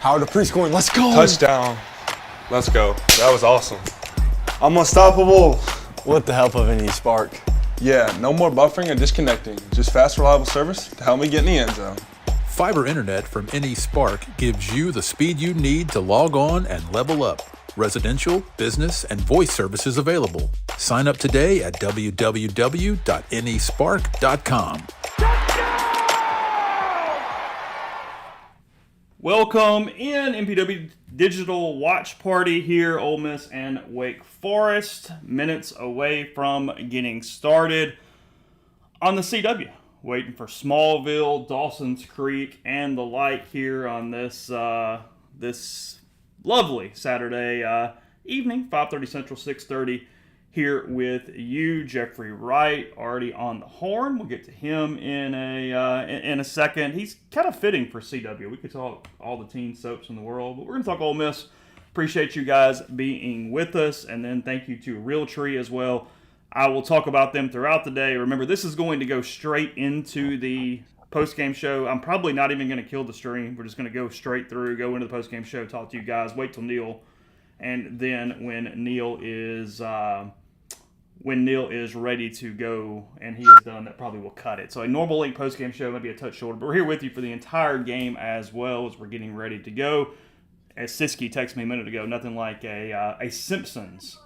Power to pre-scoring. Let's go. Touchdown. Let's go. That was awesome. I'm unstoppable. With the help of an eSpark. Yeah, no more buffering or disconnecting. Just fast, reliable service to help me get in the end zone. Fiber internet from AnySpark gives you the speed you need to log on and level up. Residential, business, and voice services available. Sign up today at www.anyspark.com. Welcome in MPW Digital Watch Party here, Ole Miss and Wake Forest. Minutes away from getting started on the CW. Waiting for Smallville, Dawson's Creek, and the like here on this this lovely Saturday evening, 5:30 Central, 6:30 here with you, Jeffrey Wright, already on the horn. We'll get to him in a second. He's kind of fitting for CW. We could talk all the teen soaps in the world, but we're going to talk Ole Miss. Appreciate you guys being with us, and then thank you to Realtree as well. I will talk about them throughout the day. Remember, this is going to go straight into the post-game show. I'm probably not even going to kill the stream. We're just going to go straight through, go into the post-game show, talk to you guys, wait till Neil, and then when Neil is ready to go and he is done, that probably will cut it. So a normal length post-game show, maybe a touch shorter, but we're here with you for the entire game as well as we're getting ready to go. As Siski texted me a minute ago, nothing like a Simpsons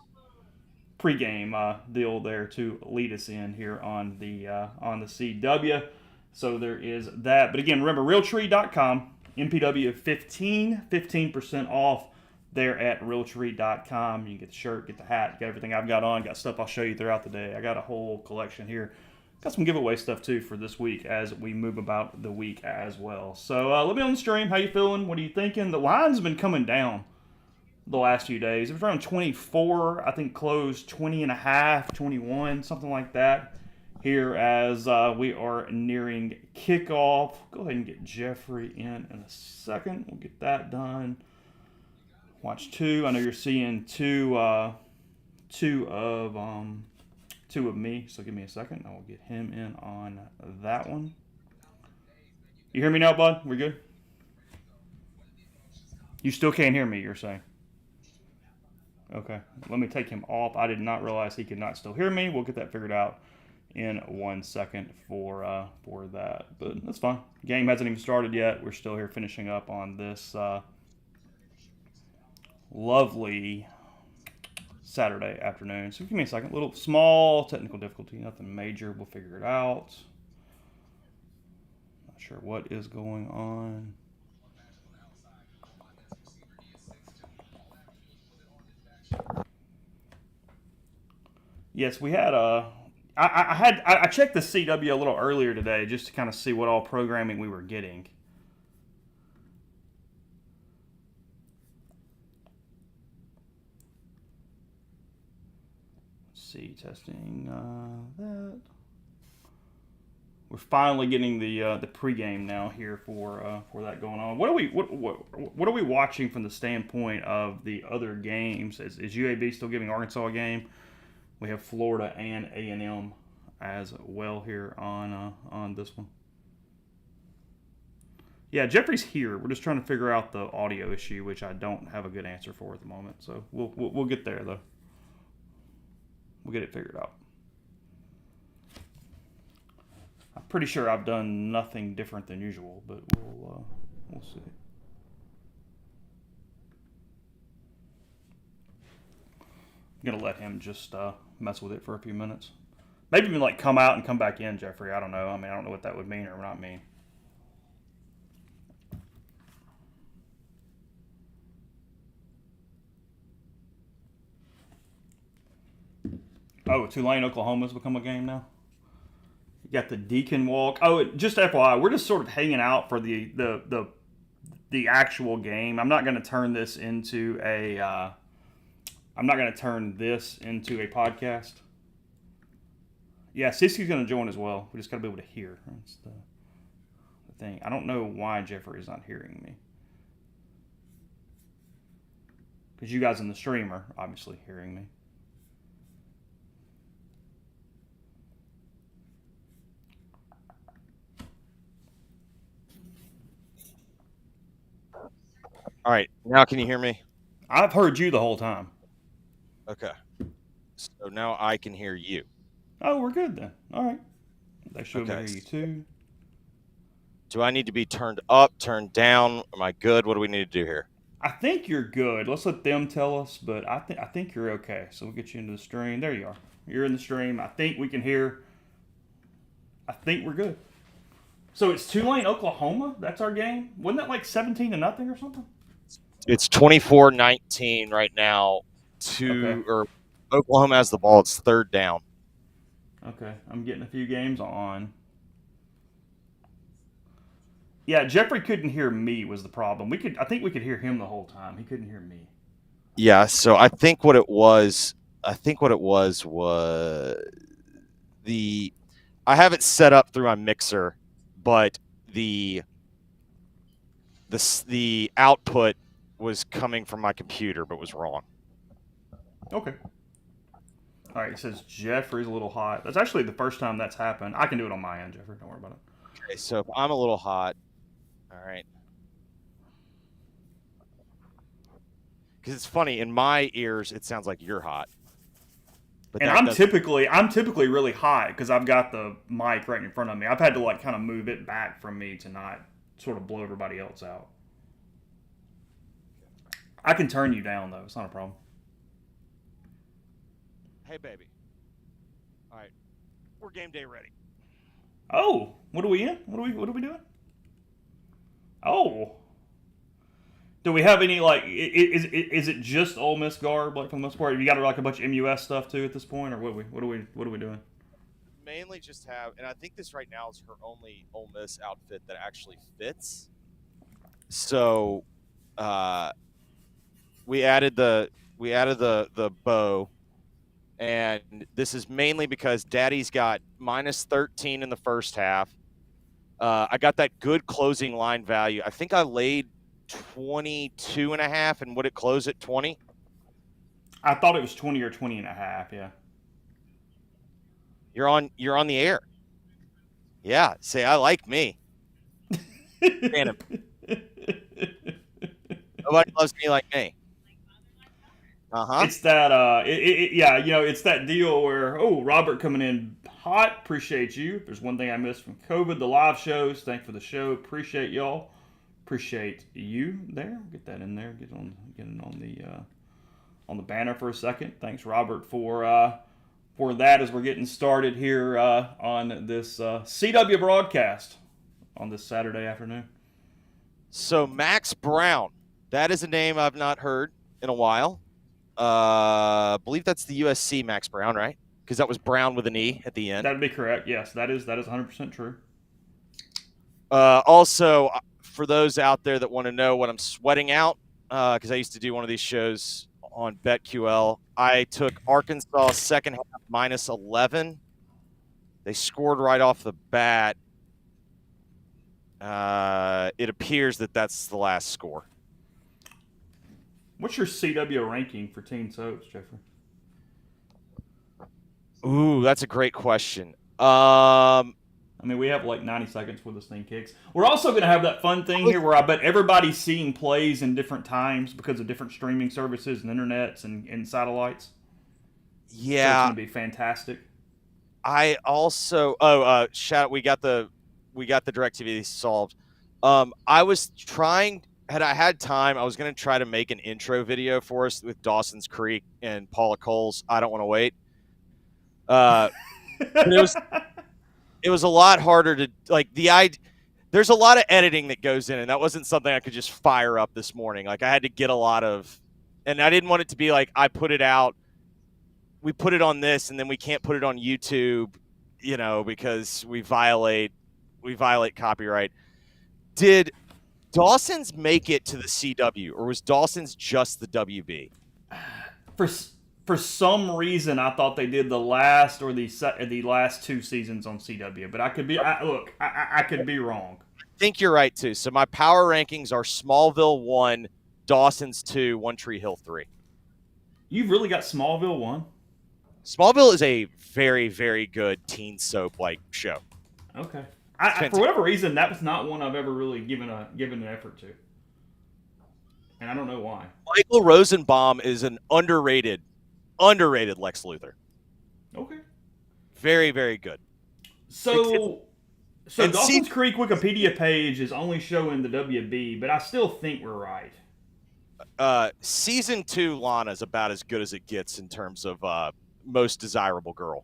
pregame deal there to lead us in here on the CW. So there is that. But again, remember, Realtree.com, MPW 15% off there at Realtree.com. You can get the shirt, get the hat, get everything I've got on, got stuff I'll show you throughout the day. I got a whole collection here. Got some giveaway stuff too for this week as we move about the week as well. So let me know on the stream. How you feeling? What are you thinking? The line's been coming down the last few days. It was around 24, I think closed 20 and a half, 21, something like that here as we are nearing kickoff. Go ahead and get Jeffrey in a second. We'll get that done. Watch two. I know you're seeing two of me, so give me a second. I will get him in on that one. You hear me now, bud? We're good? You still can't hear me, you're saying? Okay, let me take him off. I did not realize he could not still hear me. We'll get that figured out in 1 second for that. But that's fine. Game hasn't even started yet. We're still here finishing up on this lovely Saturday afternoon. So give me a second. Little small technical difficulty. Nothing major. We'll figure it out. Not sure what is going on. Yes, we had I checked the CW a little earlier today just to kind of see what all programming we were getting. Let's see, testing that. We're finally getting the pregame now here for that going on. What are we watching from the standpoint of the other games? Is UAB still giving Arkansas a game? We have Florida and A&M as well here on this one. Yeah, Jeffrey's here. We're just trying to figure out the audio issue, which I don't have a good answer for at the moment. So we'll get there though. We'll get it figured out. I'm pretty sure I've done nothing different than usual, but we'll see. I'm gonna let him just mess with it for a few minutes. Maybe even like come out and come back in, Jeffrey. I don't know. I don't know what that would mean or not mean. Oh, Tulane, Oklahoma's become a game now. You got the Deacon Walk. Oh, just FYI, we're just sort of hanging out for the actual game. I'm not going to turn this into a. I'm not going to turn this into a podcast. Yeah, Siski's going to join as well. We just got to be able to hear. That's the thing. I don't know why Jeffrey is not hearing me. Because you guys in the stream are obviously hearing me. All right, now can you hear me? I've heard you the whole time. Okay. So now I can hear you. Oh, we're good then. All right. They should Okay. hear you too. Do I need to be turned up, turned down? Am I good? What do we need to do here? I think you're good. Let's let them tell us, but I think you're okay. So we'll get you into the stream. There you are. You're in the stream. I think we can hear. I think we're good. So it's Tulane, Oklahoma. That's our game. Wasn't that like 17-0 or something? It's 24-19 right now. Or Oklahoma has the ball. It's third down. Okay, I'm getting a few games on. Yeah, Jeffrey couldn't hear me was the problem. I think we could hear him the whole time. He couldn't hear me. Yeah, so I think what it was I have it set up through my mixer, but the output was coming from my computer but was wrong. Okay. All right, it says Jeffrey's a little hot. That's actually the first time that's happened. I can do it on my end, Jeffrey. Don't worry about it. Okay, so if I'm a little hot, all right. Because it's funny, in my ears, it sounds like you're hot. But And I'm typically really hot because I've got the mic right in front of me. I've had to like kind of move it back from me to not sort of blow everybody else out. I can turn you down though. It's not a problem. Hey, baby. All right, we're game day ready. Oh, what are we in? What are we doing? Oh, do we have any like? Is it just Ole Miss garb like for the most part? Have you got like a bunch of MUS stuff too at this point, or what are we doing? Mainly just have, and I think this right now is her only Ole Miss outfit that actually fits. So, we added the bow, and this is mainly because Daddy's got -13 in the first half. I got that good closing line value. I think I laid 22.5, and would it close at 20? I thought it was 20 or 20.5. Yeah. You're on the air. Yeah, say I like me. Man, nobody loves me like me. It's that yeah, it's that deal where Robert coming in hot. Appreciate you. There's one thing I missed from COVID, the live shows. Thanks for the show. Appreciate y'all. Appreciate you there. Get that in there. Get it on the banner for a second. Thanks, Robert, for that as we're getting started here on this CW broadcast on this Saturday afternoon. So Max Brown, that is a name I've not heard in a while. I believe that's the USC Max Brown, right? Because that was Brown with an E at the end. That would be correct. Yes, that is 100% true. Also, for those out there that want to know what I'm sweating out, because I used to do one of these shows on BetQL, I took Arkansas second half -11. They scored right off the bat. It appears that that's the last score. What's your CW ranking for Teen Soaps, Jeffrey? Ooh, that's a great question. I mean, we have like 90 seconds before this thing kicks. We're also going to have that fun thing here where I bet everybody's seeing plays in different times because of different streaming services and internets and satellites. Yeah. So it's going to be fantastic. I also shout, we got the DirecTV solved. I was trying, had I had time, I was going to try to make an intro video for us with Dawson's Creek and Paula Cole's I Don't Want to Wait. But it was a lot harder to like there's a lot of editing that goes in, and that wasn't something I could just fire up this morning. Like I had to get a lot of, and I didn't want it to be like I put it out, we put it on this, and then we can't put it on YouTube, because we violate copyright. Did Dawson's make it to the CW, or was Dawson's just the WB? For some reason, I thought they did the last or the last two seasons on CW, but I could be. I could be wrong. I think you're right too. So my power rankings are Smallville 1, Dawson's 2, One Tree Hill 3. You've really got Smallville 1? Smallville is a very, very good teen soap like show. Okay. For whatever reason, that was not one I've ever really given an effort to. and I don't know why. Michael Rosenbaum is an underrated Lex Luthor. Okay. Very, very good. So and Dawson's Creek Wikipedia page is only showing the WB, but I still think we're right. Season 2 Lana is about as good as it gets in terms of most desirable girl.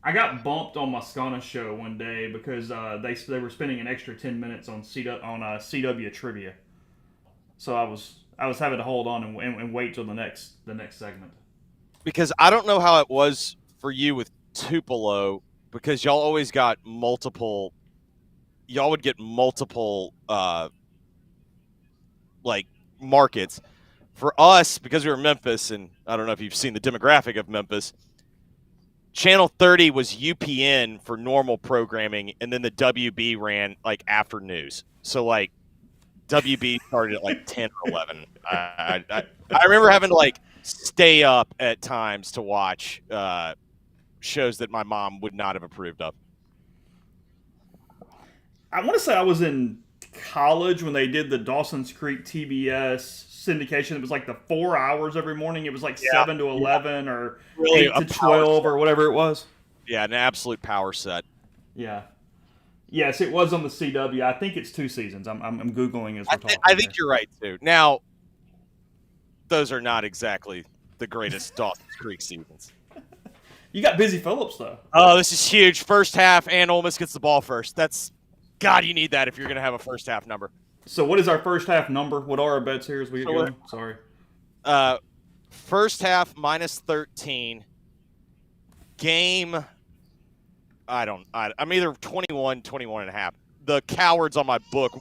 I got bumped on my Skana show one day because they were spending an extra 10 minutes on CW trivia, so I was having to hold on and wait till the next segment. Because I don't know how it was for you with Tupelo, because y'all always got multiple. Y'all would get multiple like markets. For us, because we were Memphis, and I don't know if you've seen the demographic of Memphis. Channel 30 was UPN for normal programming, and then the WB ran like after news. So like WB started at like 10 or 11. I remember having to like stay up at times to watch shows that my mom would not have approved of. I want to say I was in college when they did the Dawson's Creek TBS syndication. It was like the 4 hours every morning. It was like 7 to 11 or Really 8 to 12 or whatever it was. Yeah, an absolute power set. Yeah. Yes, it was on the CW. I think it's 2 seasons. I'm Googling as we're talking. I think you're right, too. Now, those are not exactly the greatest Dawson's Creek seasons. You got Busy Phillips, though. Oh, this is huge. First half, and Ole Miss gets the ball first. God, you need that if you're going to have a first half number. So what is our first half number? What are our bets here as we get going? Sorry. First half minus 13. Game, I'm either 21 and a half. The cowards on my book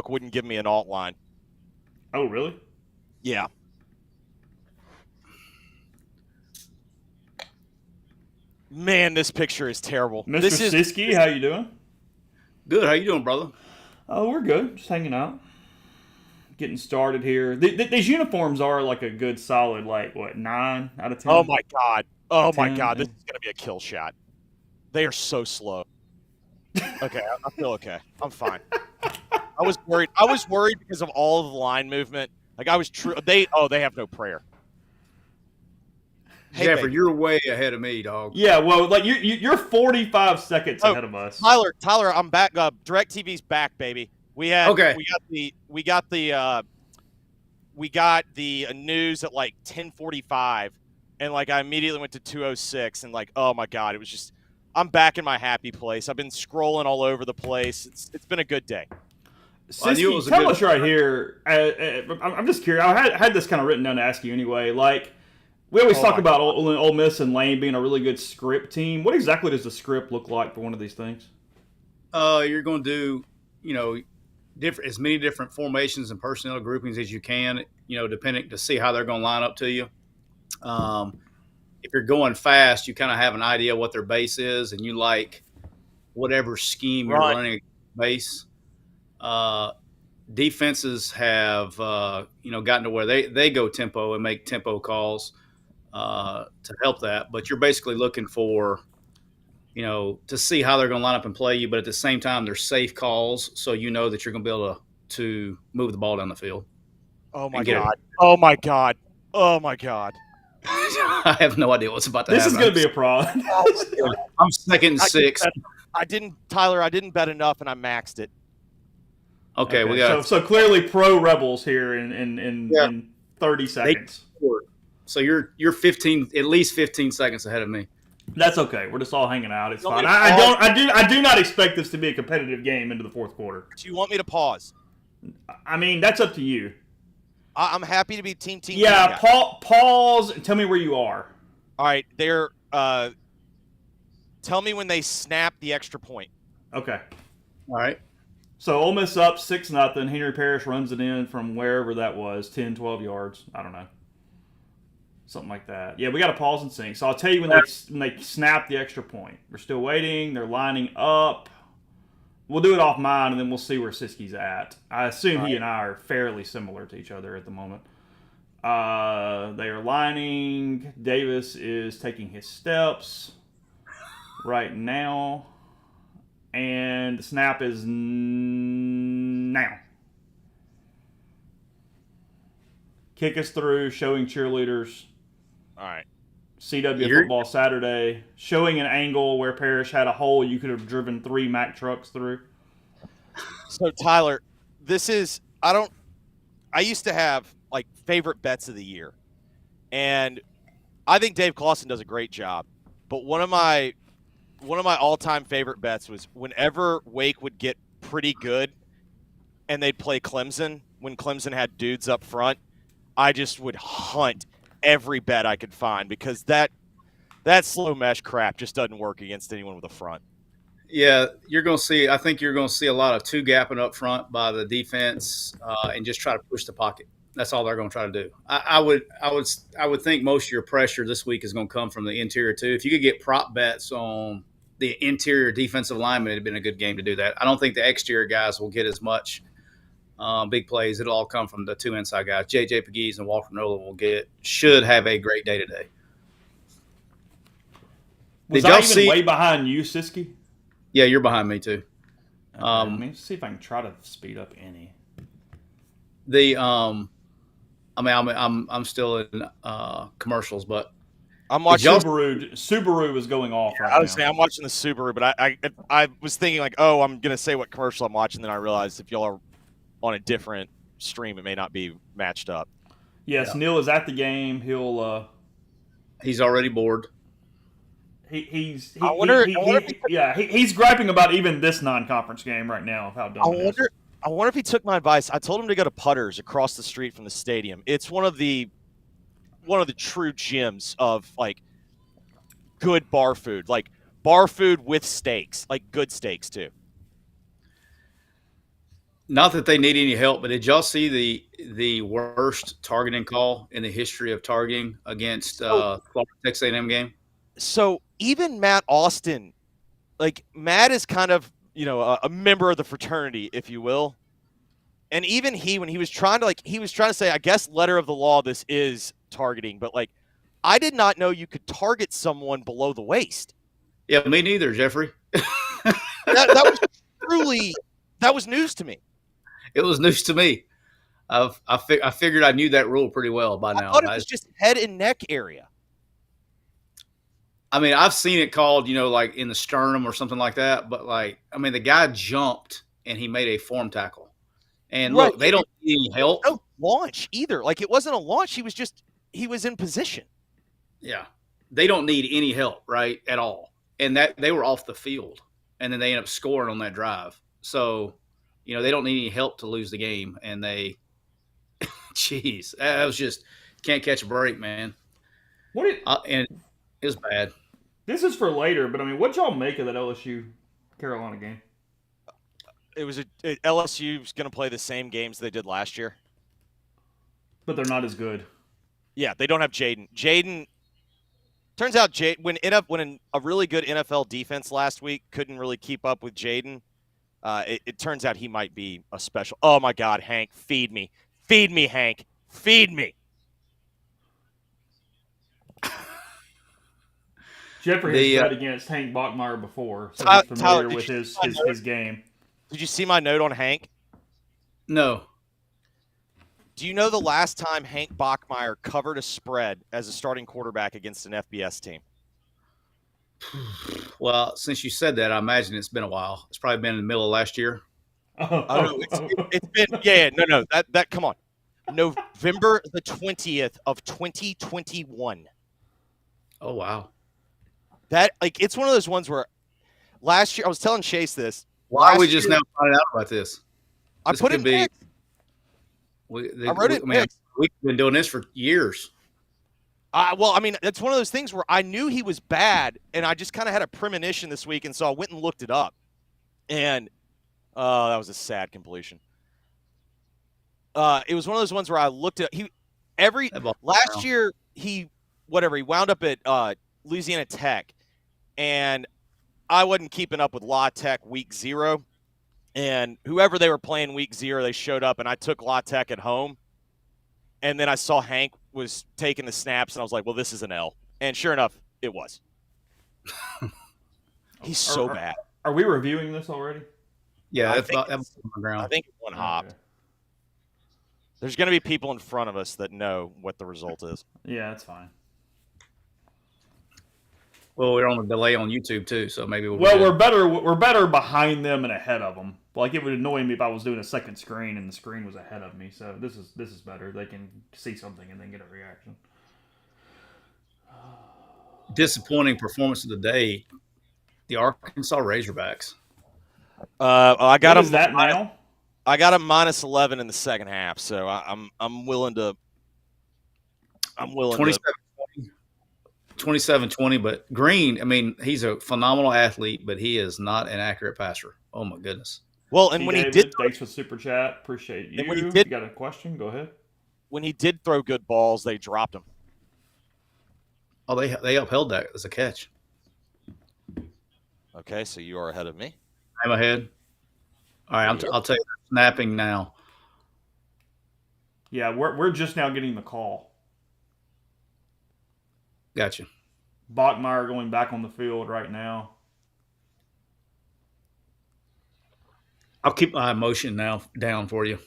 wouldn't give me an alt line. Oh, really? Yeah. Man, this picture is terrible. Mr. Siski, how you doing? Good. How you doing, brother? Oh, we're good. Just hanging out. Getting started here. These uniforms are like a good solid, 9 out of 10? Oh, my God. Oh, 10, my God. This man. is going to be a kill shot. They are so slow. Okay, I feel okay. I'm fine. I was worried because of all of the line movement. Like, they have no prayer. Hey, Jeffrey, you're way ahead of me, dog. Yeah, well, you're 45 seconds ahead of us. Tyler, I'm back. DirecTV's back, baby. We got the news at like 10:45, and like I immediately went to 2:06, and like, oh my God, it was just, I'm back in my happy place. I've been scrolling all over the place. It's been a good day. Siski, tell us right here. I'm just curious. I had this kind of written down to ask you anyway. Like, we always talk about Ole Miss and Lane being a really good script team. What exactly does the script look like for one of these things? You're going to do, as many different formations and personnel groupings as you can, depending to see how they're going to line up to you. If you're going fast, you kind of have an idea what their base is, and you like whatever scheme you're running base. Defenses have, gotten to where they go tempo and make tempo calls to help that. But you're basically looking for, to see how they're going to line up and play you. But at the same time, they're safe calls, so you know that you're going to be able to move the ball down the field. Oh, my God. Oh, my God. Oh, my God. I have no idea what's about to happen. This is going to be a problem. I'm second and 6. I didn't bet enough, and I maxed it. Okay, we got so clearly pro Rebels here in 30 seconds. So you're at least 15 seconds ahead of me. That's okay. We're just all hanging out. It's fine. I do not expect this to be a competitive game into the fourth quarter. Do you want me to pause? I mean, that's up to you. I'm happy to be team. Yeah, pause and tell me where you are. All right, tell me when they snap the extra point. Okay. All right. So Ole Miss up 6-0. Henry Parrish runs it in from wherever that was, 10, 12 yards. I don't know. Something like that. Yeah, we got to pause and sync. So I'll tell you when they snap the extra point. We're still waiting. They're lining up. We'll do it off mine, and then we'll see where Siski's at. I assume he and I are fairly similar to each other at the moment. They are lining. Davis is taking his steps right now. And the snap is now. Kick us through, showing cheerleaders. All right. CW football Saturday, showing an angle where Parrish had a hole you could have driven 3 Mack trucks through. So Tyler, I used to have like favorite bets of the year. And I think Dave Clawson does a great job. But one of my all-time favorite bets was whenever Wake would get pretty good and they'd play Clemson, when Clemson had dudes up front, I just would hunt every bet I could find because that slow mesh crap just doesn't work against anyone with a front. Yeah, I think you're going to see a lot of two gapping up front by the defense and just try to push the pocket. That's all they're going to try to do. I would think most of your pressure this week is going to come from the interior too. If you could get prop bets on the interior defensive lineman, it'd been a good game to do that. I don't think the exterior guys will get as much big plays. It'll all come from the 2 inside guys. J.J. Pegues and Walker Nolan should have a great day today. Was I even way behind you, Siski? Yeah, you're behind me too. Okay, let me see if I can try to speed up any. I'm still in commercials, but I'm watching Subaru was going off right now. I was saying I'm watching the Subaru, but I was thinking like, oh, I'm gonna say what commercial I'm watching. Then I realized if y'all are on a different stream, it may not be matched up. Yes, Neil is at the game. He's already bored. He's griping about even this non-conference game right now of how dumb it is. I wonder if he took my advice. I told him to go to Putters across the street from the stadium. It's one of the true gems of like good bar food, like bar food with steaks, like good steaks too. Not that they need any help, but did y'all see the worst targeting call in the history of targeting against Florida Texas A&M game? So even Matt Austin, like Matt is kind of, a member of the fraternity, if you will. And even when he was trying to say, I guess letter of the law, this is targeting, but like, I did not know you could target someone below the waist. Yeah, me neither, Jeffrey. That was news to me. It was news to me. I figured I knew that rule pretty well by now. I thought it was just head and neck area. I mean, I've seen it called, like in the sternum or something like that. But the guy jumped and he made a form tackle. And look, they don't need any help. No launch either. Like it wasn't a launch. He was in position. Yeah. They don't need any help, right, at all. And that they were off the field. And then they end up scoring on that drive. So, they don't need any help to lose the game. And jeez, that was just can't catch a break, man. And it was bad. This is for later, but what y'all make of that LSU Carolina game? It was LSU's going to play the same games they did last year, but they're not as good. Yeah, they don't have Jaden. Jaden turns out when a really good NFL defense last week couldn't really keep up with Jaden, it turns out he might be a special. Oh my God, Hank, feed me, Hank, feed me. Jeffrey has bet against Hank Bachmeier before, so he's familiar with his game. Did you see my note on Hank? No. Do you know the last time Hank Bachmeier covered a spread as a starting quarterback against an FBS team? Well, since you said that, I imagine it's been a while. It's probably been in the middle of last year. It's been no. That come on, November the 20th of 2021. Oh wow. That it's one of those ones where last year I was telling Chase this. Why are we just now finding out about this? I put it in picks. I wrote it in picks. We've been doing this for years. It's one of those things where I knew he was bad, and I just kind of had a premonition this week, and so I went and looked it up. And that was a sad completion. It was one of those ones where I looked at last year he wound up at Louisiana Tech, and I wasn't keeping up with La Tech week 0, and whoever they were playing week 0, they showed up, and I took La Tech at home, and then I saw Hank was taking the snaps, and I was like, well, this is an L. And sure enough, it was. He's so bad. Are we reviewing this already? Yeah, I that's think that was on the ground. I think one hop. Okay. There's going to be people in front of us that know what the result is. Yeah, that's fine. Well, we're on a delay on YouTube too, so maybe we'll. Well, we're better behind them and ahead of them. Like, it would annoy me if I was doing a second screen and the screen was ahead of me. So this is better. They can see something and then get a reaction. Disappointing performance of the day. The Arkansas Razorbacks. I got What them is that now? I got them minus 11 in the second half, so I'm willing to. 27-20, but Green, I mean, he's a phenomenal athlete, but he is not an accurate passer. Oh, my goodness. Well, and T. when David, he did, thanks for super chat. Appreciate you. And when he You did- got a question? Go ahead. when he did throw good balls, they dropped him. Oh, they upheld that as a catch. Okay, so you are ahead of me. I'm ahead. All right, I'll tell you, snapping now. Yeah, we're just now getting the call. Gotcha. Bachmeyer going back on the field right now. I'll keep my emotion now down for you.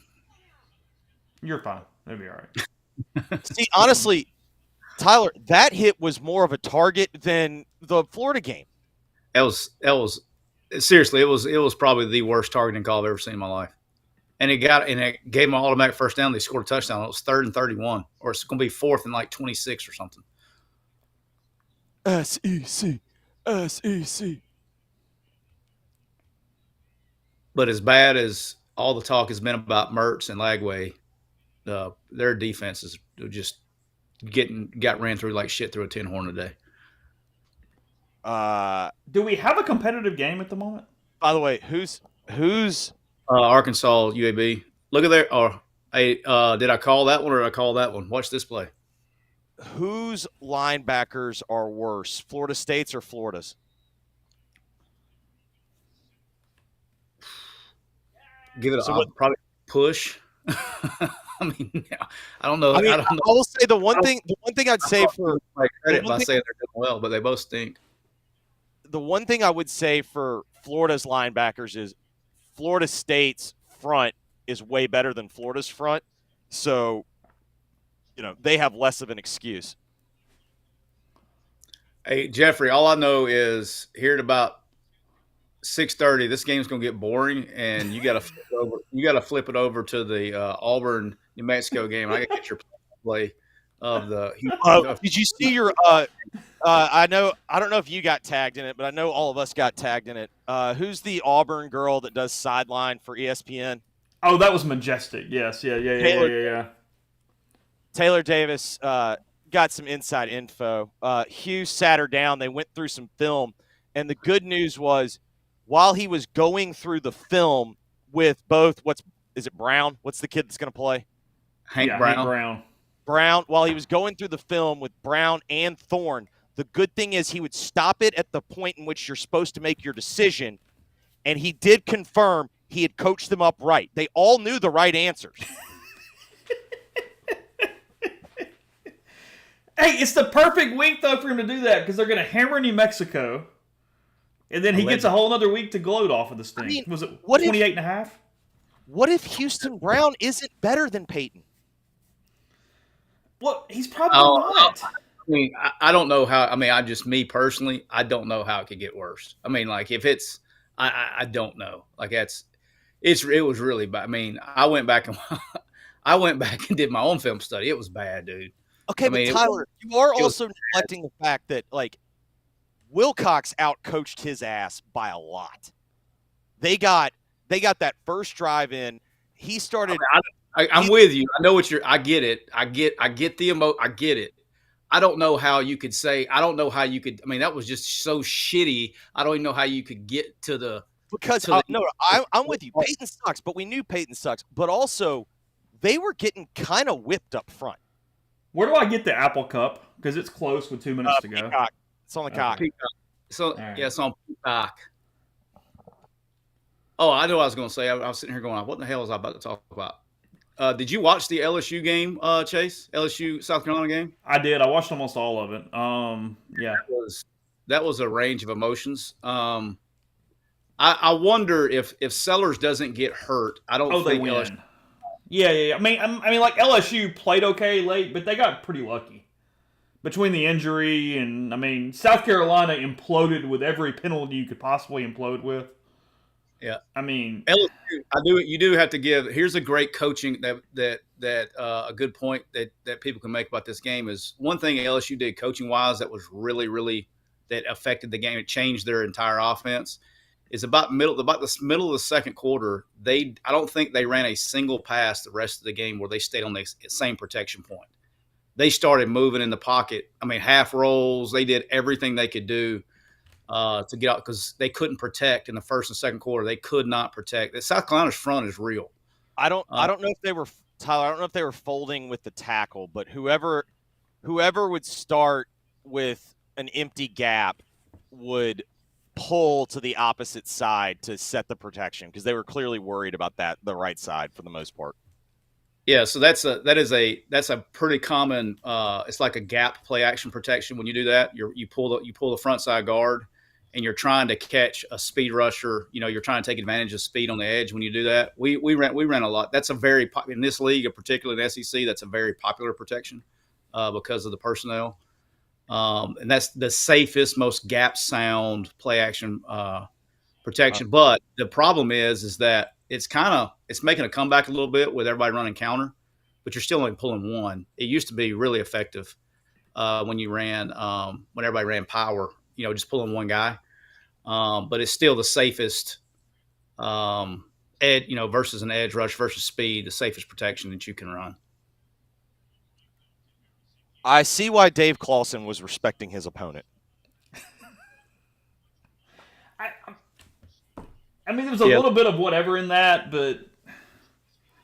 You're fine. It'll be all right. See, honestly, Tyler, that hit was more of a target than the Florida game. That was seriously, it was probably the worst targeting call I've ever seen in my life. And it gave them an automatic first down. They scored a touchdown. It was 3rd and 31, or it's going to be 4th and like 26 or something. SEC. But as bad as all the talk has been about Mertz and Lagway, their defense is just got ran through like shit through a tin horn today. Do we have a competitive game at the moment? By the way, who's Arkansas UAB. Look at there. Did I call that one or did I call that one? Watch this play. whose linebackers are worse, Florida State's or Florida's? Give it So probably push. I mean, I don't know. I I don't know. will say the one thing I'd say for My credit the by one thing- saying they're doing well, but they both stink. the one thing I would say for Florida's linebackers is Florida State's front is way better than Florida's front. So, they have less of an excuse. Hey, Jeffrey, all I know is here at about 6:30, this game's going to get boring, and you got to flip it over to the Auburn, New Mexico game. I got to get your play of the. Did you see your? I don't know if you got tagged in it, but I know all of us got tagged in it. Who's the Auburn girl that does sideline for ESPN? Oh, that was Majestic. Yes, yeah. Taylor Davis got some inside info. Hughes sat her down. They went through some film, and the good news was, while he was going through the film with both, is it Brown? What's the kid that's going to play? Hank Brown. Brown. Brown. While he was going through the film with Brown and Thorne, the good thing is he would stop it at the point in which you're supposed to make your decision, and he did confirm he had coached them up right. They all knew the right answers. Hey, it's the perfect week, though, for him to do that because they're going to hammer New Mexico, and then he gets a whole other week to gloat off of this thing. I mean, was it what if- 28 and a half? What if Houston Brown isn't better than Peyton? Well, he's probably Oh, not. I mean, I don't know how. I mean, me personally, I don't know how it could get worse. I mean, like if it's, I don't know. Like it was really bad. I mean, I went back and did my own film study. It was bad, dude. Okay, I mean, but Tyler, you are also neglecting the fact that Wilcox outcoached his ass by a lot. They got that first drive in. He started. I'm with you. I know what I get it. I get the I get it. I don't know how you could say. I don't know how you could. I mean, that was just so shitty. I don't even know how you could get to the. Because I'm with you. Peyton sucks, but we knew Peyton sucks. But also, they were getting kind of whipped up front. Where do I get the Apple Cup? Because it's close with 2 minutes to go. Peacock. It's on the cock. So right. yeah, it's on Peacock. Oh, I know what I was going to say. I was sitting here going, "What the hell was I about to talk about?" Did you watch the LSU game, Chase? LSU South Carolina game? I did. I watched almost all of it. Yeah. That was a range of emotions. I wonder if Sellers doesn't get hurt. I don't Oh, they think win. LSU. Yeah. I mean, like LSU played okay late, but they got pretty lucky between the injury and I mean, South Carolina imploded with every penalty you could possibly implode with. Yeah. I mean, LSU, you do have to give. Here's a great coaching that a good point that people can make about this game is one thing LSU did coaching wise that was really that affected the game. It changed their entire offense. Is about the middle of the second quarter. I don't think they ran a single pass the rest of the game where they stayed on the same protection point. They started moving in the pocket. I mean, half rolls. They did everything they could do to get out because they couldn't protect in the first and second quarter. They could not protect. South Carolina's front is real. I don't know if they were Tyler. I don't know if they were folding with the tackle, but whoever would start with an empty gap would pull to the opposite side to set the protection because they were clearly worried about the right side for the most part. Yeah, so that's a pretty common. It's like a gap play action protection. When you do that, you pull the front side guard, and you're trying to catch a speed rusher. You're trying to take advantage of speed on the edge. When you do that, we ran a lot. That's a very in this league, particularly in SEC. That's a very popular protection because of the personnel, and that's the safest, most gap sound play action protection. But the problem is that it's making a comeback a little bit with everybody running counter, but you're still only pulling one. It used to be really effective when everybody ran power, just pulling one guy. But it's still the safest versus an edge rush versus speed, the safest protection that you can run. I see why Dave Clawson was respecting his opponent. I mean, there was a little bit of whatever in that, but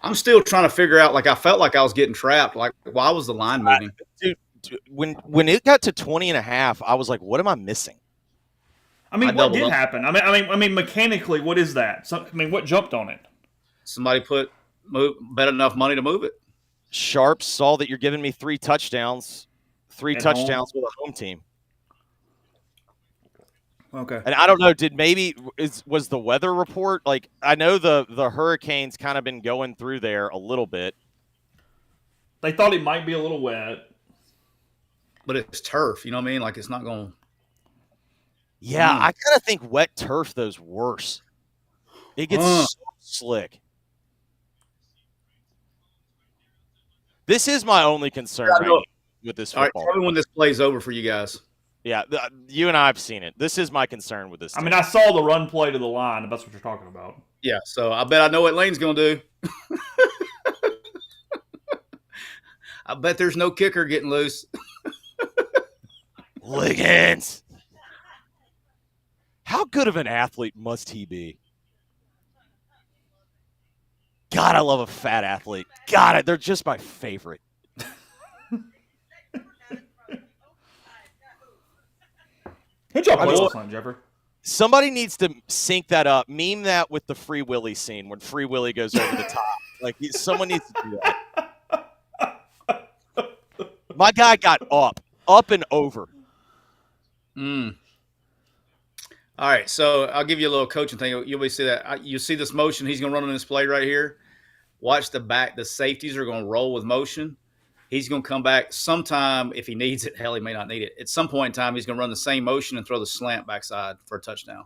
I'm still trying to figure out. Like, I felt like I was getting trapped. Like, why was the line moving? Dude, when it got to 20.5, I was like, what am I missing? I mean, what did happen? I mean, mechanically, what is that? What jumped on it? Somebody bet enough money to move it. Sharp saw that you're giving me 3 touchdowns with a home team. Okay. And I don't know, was the weather report like? I know the hurricane's kind of been going through there a little bit. They thought it might be a little wet, but it's turf. You know what I mean? Like, it's not going. Yeah, I kind of think wet turf though's worse. It gets so slick. This is my only concern with this football. All right, tell me when this plays over for you guys. Yeah, you and I have seen it. This is my concern with this team. I mean, I saw the run play to the line, if that's what you're talking about. Yeah, so I bet I know what Lane's going to do. I bet there's no kicker getting loose. Liggins. How good of an athlete must he be? God, I love a fat athlete. God, they're just my favorite. Good job last time, Jeffrey. Somebody needs to sync that up. Meme that with the Free Willy scene when Free Willy goes over the top. Like, someone needs to do that. My guy got up and over. All right, so I'll give you a little coaching thing. You'll see that. You see this motion. He's going to run on this play right here. Watch the back. The safeties are going to roll with motion. He's going to come back sometime if he needs it. Hell, he may not need it. At some point in time, he's going to run the same motion and throw the slant backside for a touchdown.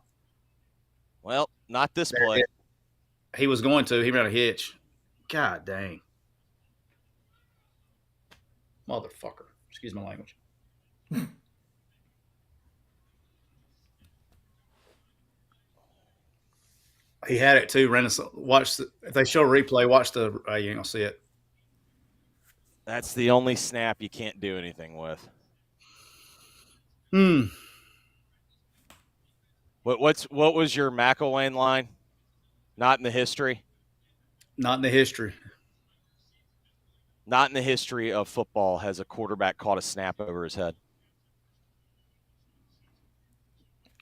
Well, not this play. He was going to. He ran a hitch. God dang. Motherfucker. Excuse my language. He had it too. If they show a replay, watch you ain't going to see it. That's the only snap you can't do anything with. What was your McElwain line? Not in the history? Not in the history. Not in the history of football has a quarterback caught a snap over his head.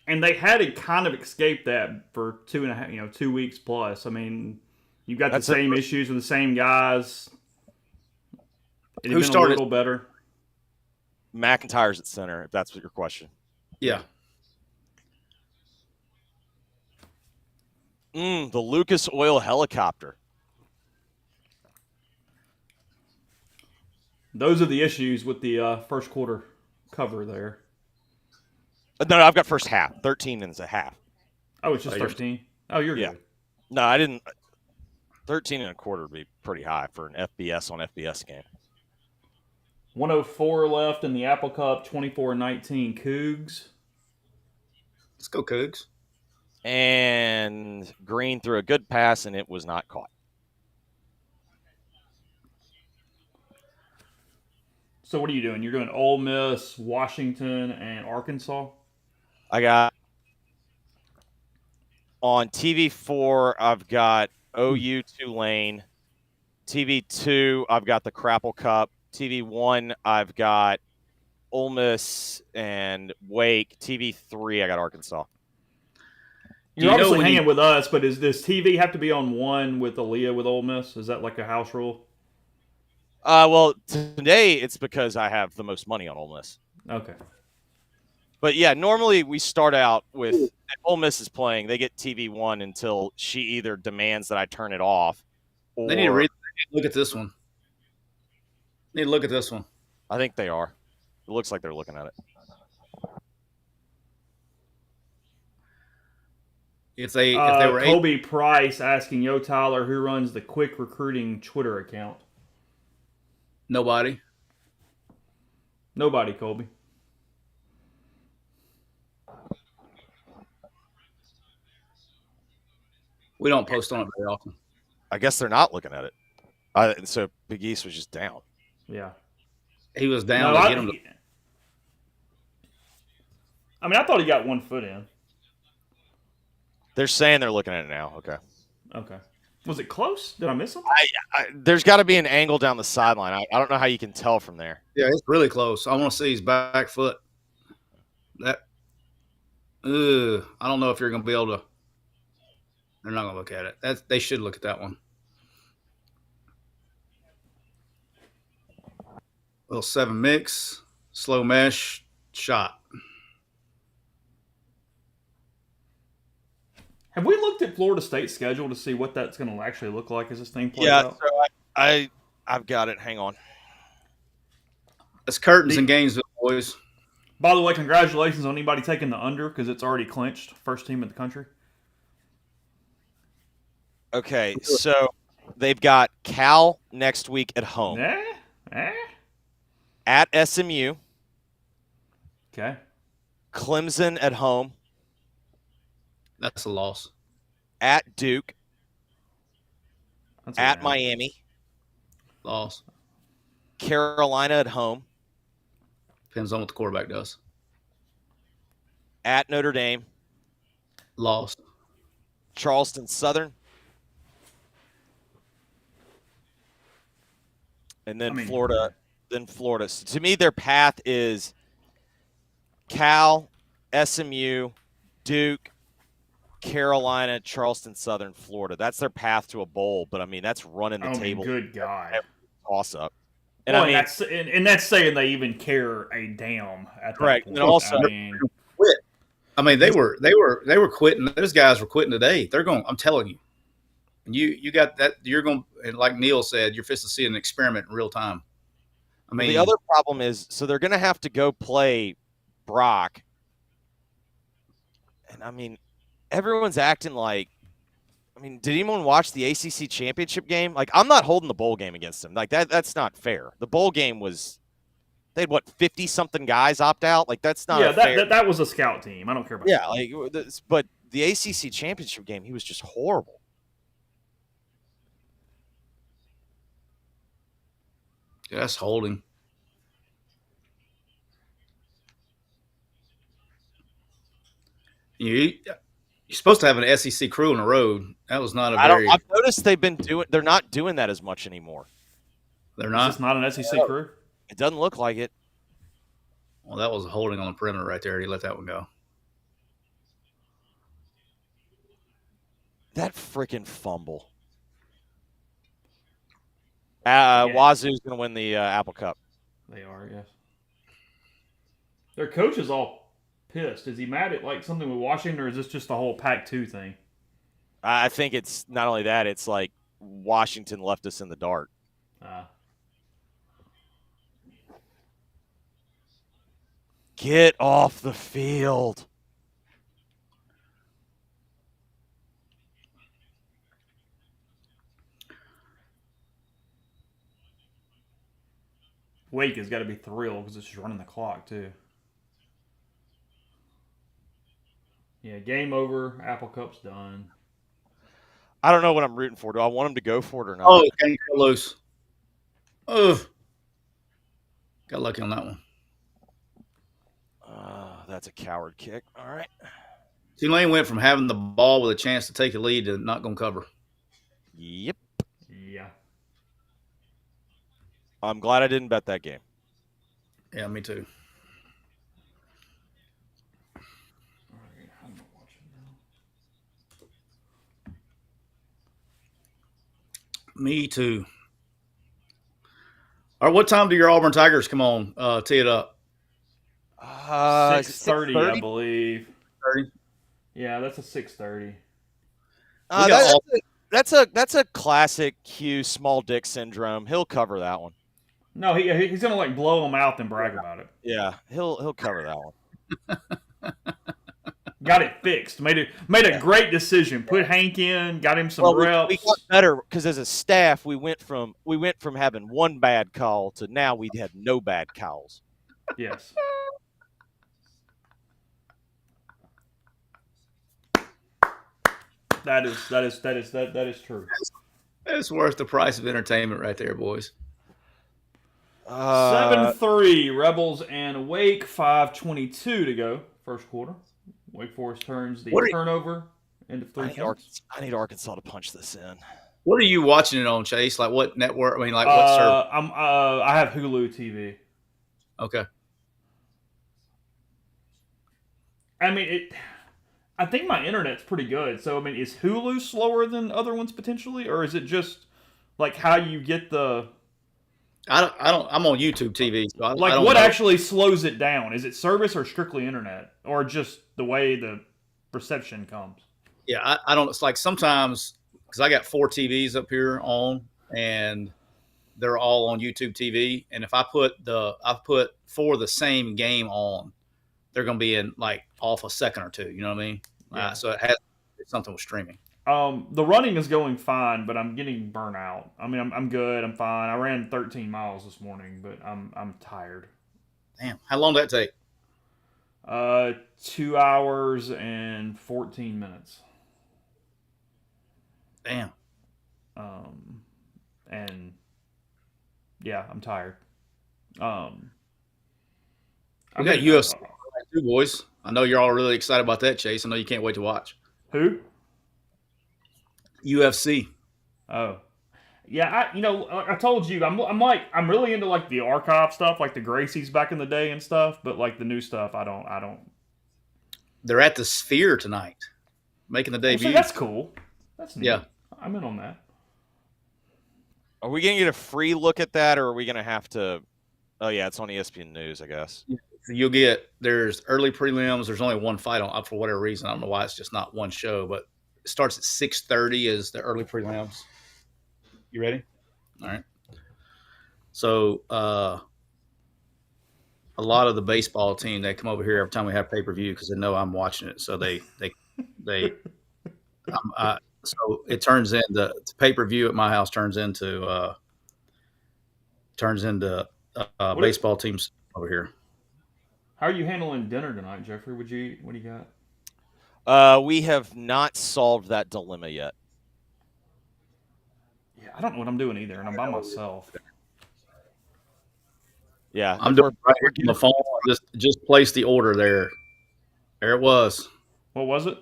And they had to kind of escape that for 2 weeks plus. I mean, you got the same issues with the same guys. Who started? A little better. McIntyre's at center, if that's what your question. Yeah. The Lucas Oil helicopter. Those are the issues with the first quarter cover there. No, I've got first half. 13 and a half. Oh, it's just 13? Oh, you're Yeah. good. No, I didn't. 13 and a quarter would be pretty high for an FBS on FBS game. 104 left in the Apple Cup, 24-19 Cougs. Let's go, Cougs. And Green threw a good pass, and it was not caught. So what are you doing? You're doing Ole Miss, Washington, and Arkansas? I got on TV4, I've got OU Tulane. TV2, I've got the Crapple Cup. TV1, I've got Ole Miss and Wake. TV3, I got Arkansas. You're obviously hanging with us, but does TV have to be on one with Aaliyah with Ole Miss? Is that like a house rule? Well, today it's because I have the most money on Ole Miss. Okay. But yeah, normally we start out with if Ole Miss is playing, they get TV1 until she either demands that I turn it off. Or They need to look at this one. Need to look at this one. I think they are. It looks like they're looking at it. If they were Kobe Price asking Yo Tyler who runs the Quick Recruiting Twitter account. Nobody. Nobody, Colby. We don't post on it very often. I guess they're not looking at it. So Big East was just down. Yeah. He was down No, to get him. I thought he got 1 foot in. They're saying they're looking at it now. Okay. Okay. Was it close? Did I miss him? There's got to be an angle down the sideline. I don't know how you can tell from there. Yeah, it's really close. I want to see his back foot. I don't know if you're going to be able to. They're not going to look at it. They should look at that one. Little 7 mix, slow mesh, shot. Have we looked at Florida State's schedule to see what that's going to actually look like as this thing plays out? So I've got it. Hang on. It's curtains in Gainesville, boys. By the way, congratulations on anybody taking the under because it's already clinched. First team in the country. Okay, so they've got Cal next week at home. At SMU. Okay. Clemson at home. That's a loss. At Duke. That's at Miami. Loss. Carolina at home. Depends on what the quarterback does. At Notre Dame. Loss. Charleston Southern. And then Florida. Then Florida. So to me, their path is Cal, SMU, Duke, Carolina, Charleston Southern, Florida. That's their path to a bowl. But, that's running the table. Good God. Toss-up. And and that's saying they even care a damn at correct. that point. And also, quit. They were quitting. Those guys were quitting today. They're going. I'm telling you. And you got that. You're going. And like Neil said, you're fixing to see an experiment in real time. The other problem is, so they're going to have to go play Brock. And everyone's acting like. Did anyone watch the ACC championship game? I'm not holding the bowl game against them. That's not fair. The bowl game was, they had 50-something guys opt out. That's not fair. That was a scout team. I don't care about that. But the ACC championship game, he was just horrible. Yeah, that's holding. You're supposed to have an SEC crew on the road. That was not a very. I've noticed they're not doing that as much anymore. They're not. It's not an SEC crew. It doesn't look like it. Well, that was a holding on the perimeter right there. He let that one go. That freaking fumble. Wazoo's going to win the Apple Cup. They are, yes. Their coach is all pissed. Is he mad at something with Washington, or is this just the whole Pac-2 thing? I think it's not only that; it's like Washington left us in the dark. Get off the field. Wake has got to be thrilled because it's just running the clock, too. Yeah, game over. Apple Cup's done. I don't know what I'm rooting for. Do I want him to go for it or not? Oh, can't go loose. Ugh. Got lucky on that one. That's a coward kick. All right. Tulane went from having the ball with a chance to take a lead to not going to cover. Yep. Yeah. I'm glad I didn't bet that game. Yeah, me too. Me too. All right, what time do your Auburn Tigers come on? Tee it up. 6:30, I believe. 30. Yeah, that's a 6:30. That's a classic Q small dick syndrome. He'll cover that one. No, he's gonna like blow him out and brag about it. Yeah, he'll cover that one. Got it fixed. Made a great decision. Put Hank in. Got him some reps. We got better because as a staff, we went from having one bad call to now we had no bad calls. Yes. That is true. That's worth the price of entertainment right there, boys. 7-3 Rebels and Wake. 5:22 to go. First quarter. Wake Forest turns the turnover into 3 points. I need Arkansas to punch this in. What are you watching it on, Chase? Like what network? I mean, like what service? I have Hulu TV. Okay. I mean, I think my internet's pretty good. So, I mean, is Hulu slower than other ones potentially, or is it just like how you get the? I don't. I'm on YouTube TV. So I like, don't what know. actually slows it down? Is it service or strictly internet, or just the way the reception comes? Yeah, I don't. It's like sometimes because I got 4 TVs up here on, and they're all on YouTube TV. And if I put 4 the same game on, they're going to be in like off a second or two. You know what I mean? Yeah. So it has something with streaming. The running is going fine, but I'm getting burnt out. I mean, I'm good. I'm fine. I ran 13 miles this morning, but I'm tired. Damn, how long did that take? 2 hours and 14 minutes. Damn. And yeah, I'm tired. We got UFC too, boys. I know you're all really excited about that, Chase. I know you can't wait to watch. Who? UFC. Oh, yeah. I told you, I'm really into like the archive stuff, like the Gracies back in the day and stuff. But like the new stuff, I don't. They're at the Sphere tonight, making the debut. So that's cool. That's neat. Yeah. I'm in on that. Are we going to get a free look at that, or are we going to have to? Oh yeah, it's on ESPN News, I guess. There's early prelims. There's only one fight on for whatever reason. I don't know why it's just not one show, but it starts at 6:30 is the early prelims. You ready? All right. So a lot of the baseball team, they come over here every time we have pay-per-view because they know I'm watching it. So they so it turns into the pay-per-view at my house turns into baseball teams over here. How are you handling dinner tonight, Jeffrey? What do you got? We have not solved that dilemma yet. Yeah, I don't know what I'm doing either, and I'm by myself. Yeah, I'm doing right here on the phone. Just place the order there. There it was. What was it?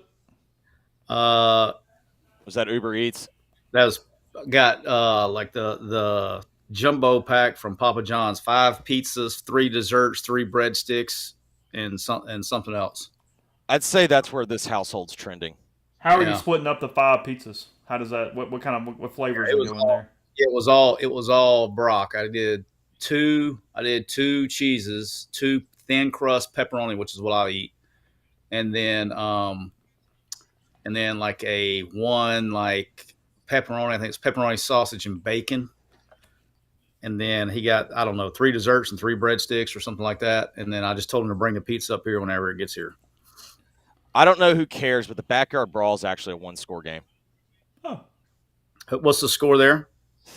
Was that Uber Eats? That was got like the jumbo pack from Papa John's, 5 pizzas, 3 desserts, 3 breadsticks, and something else. I'd say that's where this household's trending. How are you splitting up the 5 pizzas? How does that? What kind of flavors are going there? It was all Brock. I did 2 cheeses, 2 thin crust pepperoni, which is what I eat, and then and then like a one like pepperoni. I think it's pepperoni, sausage, and bacon. And then he got, I don't know, 3 desserts and 3 breadsticks or something like that. And then I just told him to bring the pizza up here whenever it gets here. I don't know who cares, but the Backyard Brawl is actually a one-score game. Oh, What's the score there?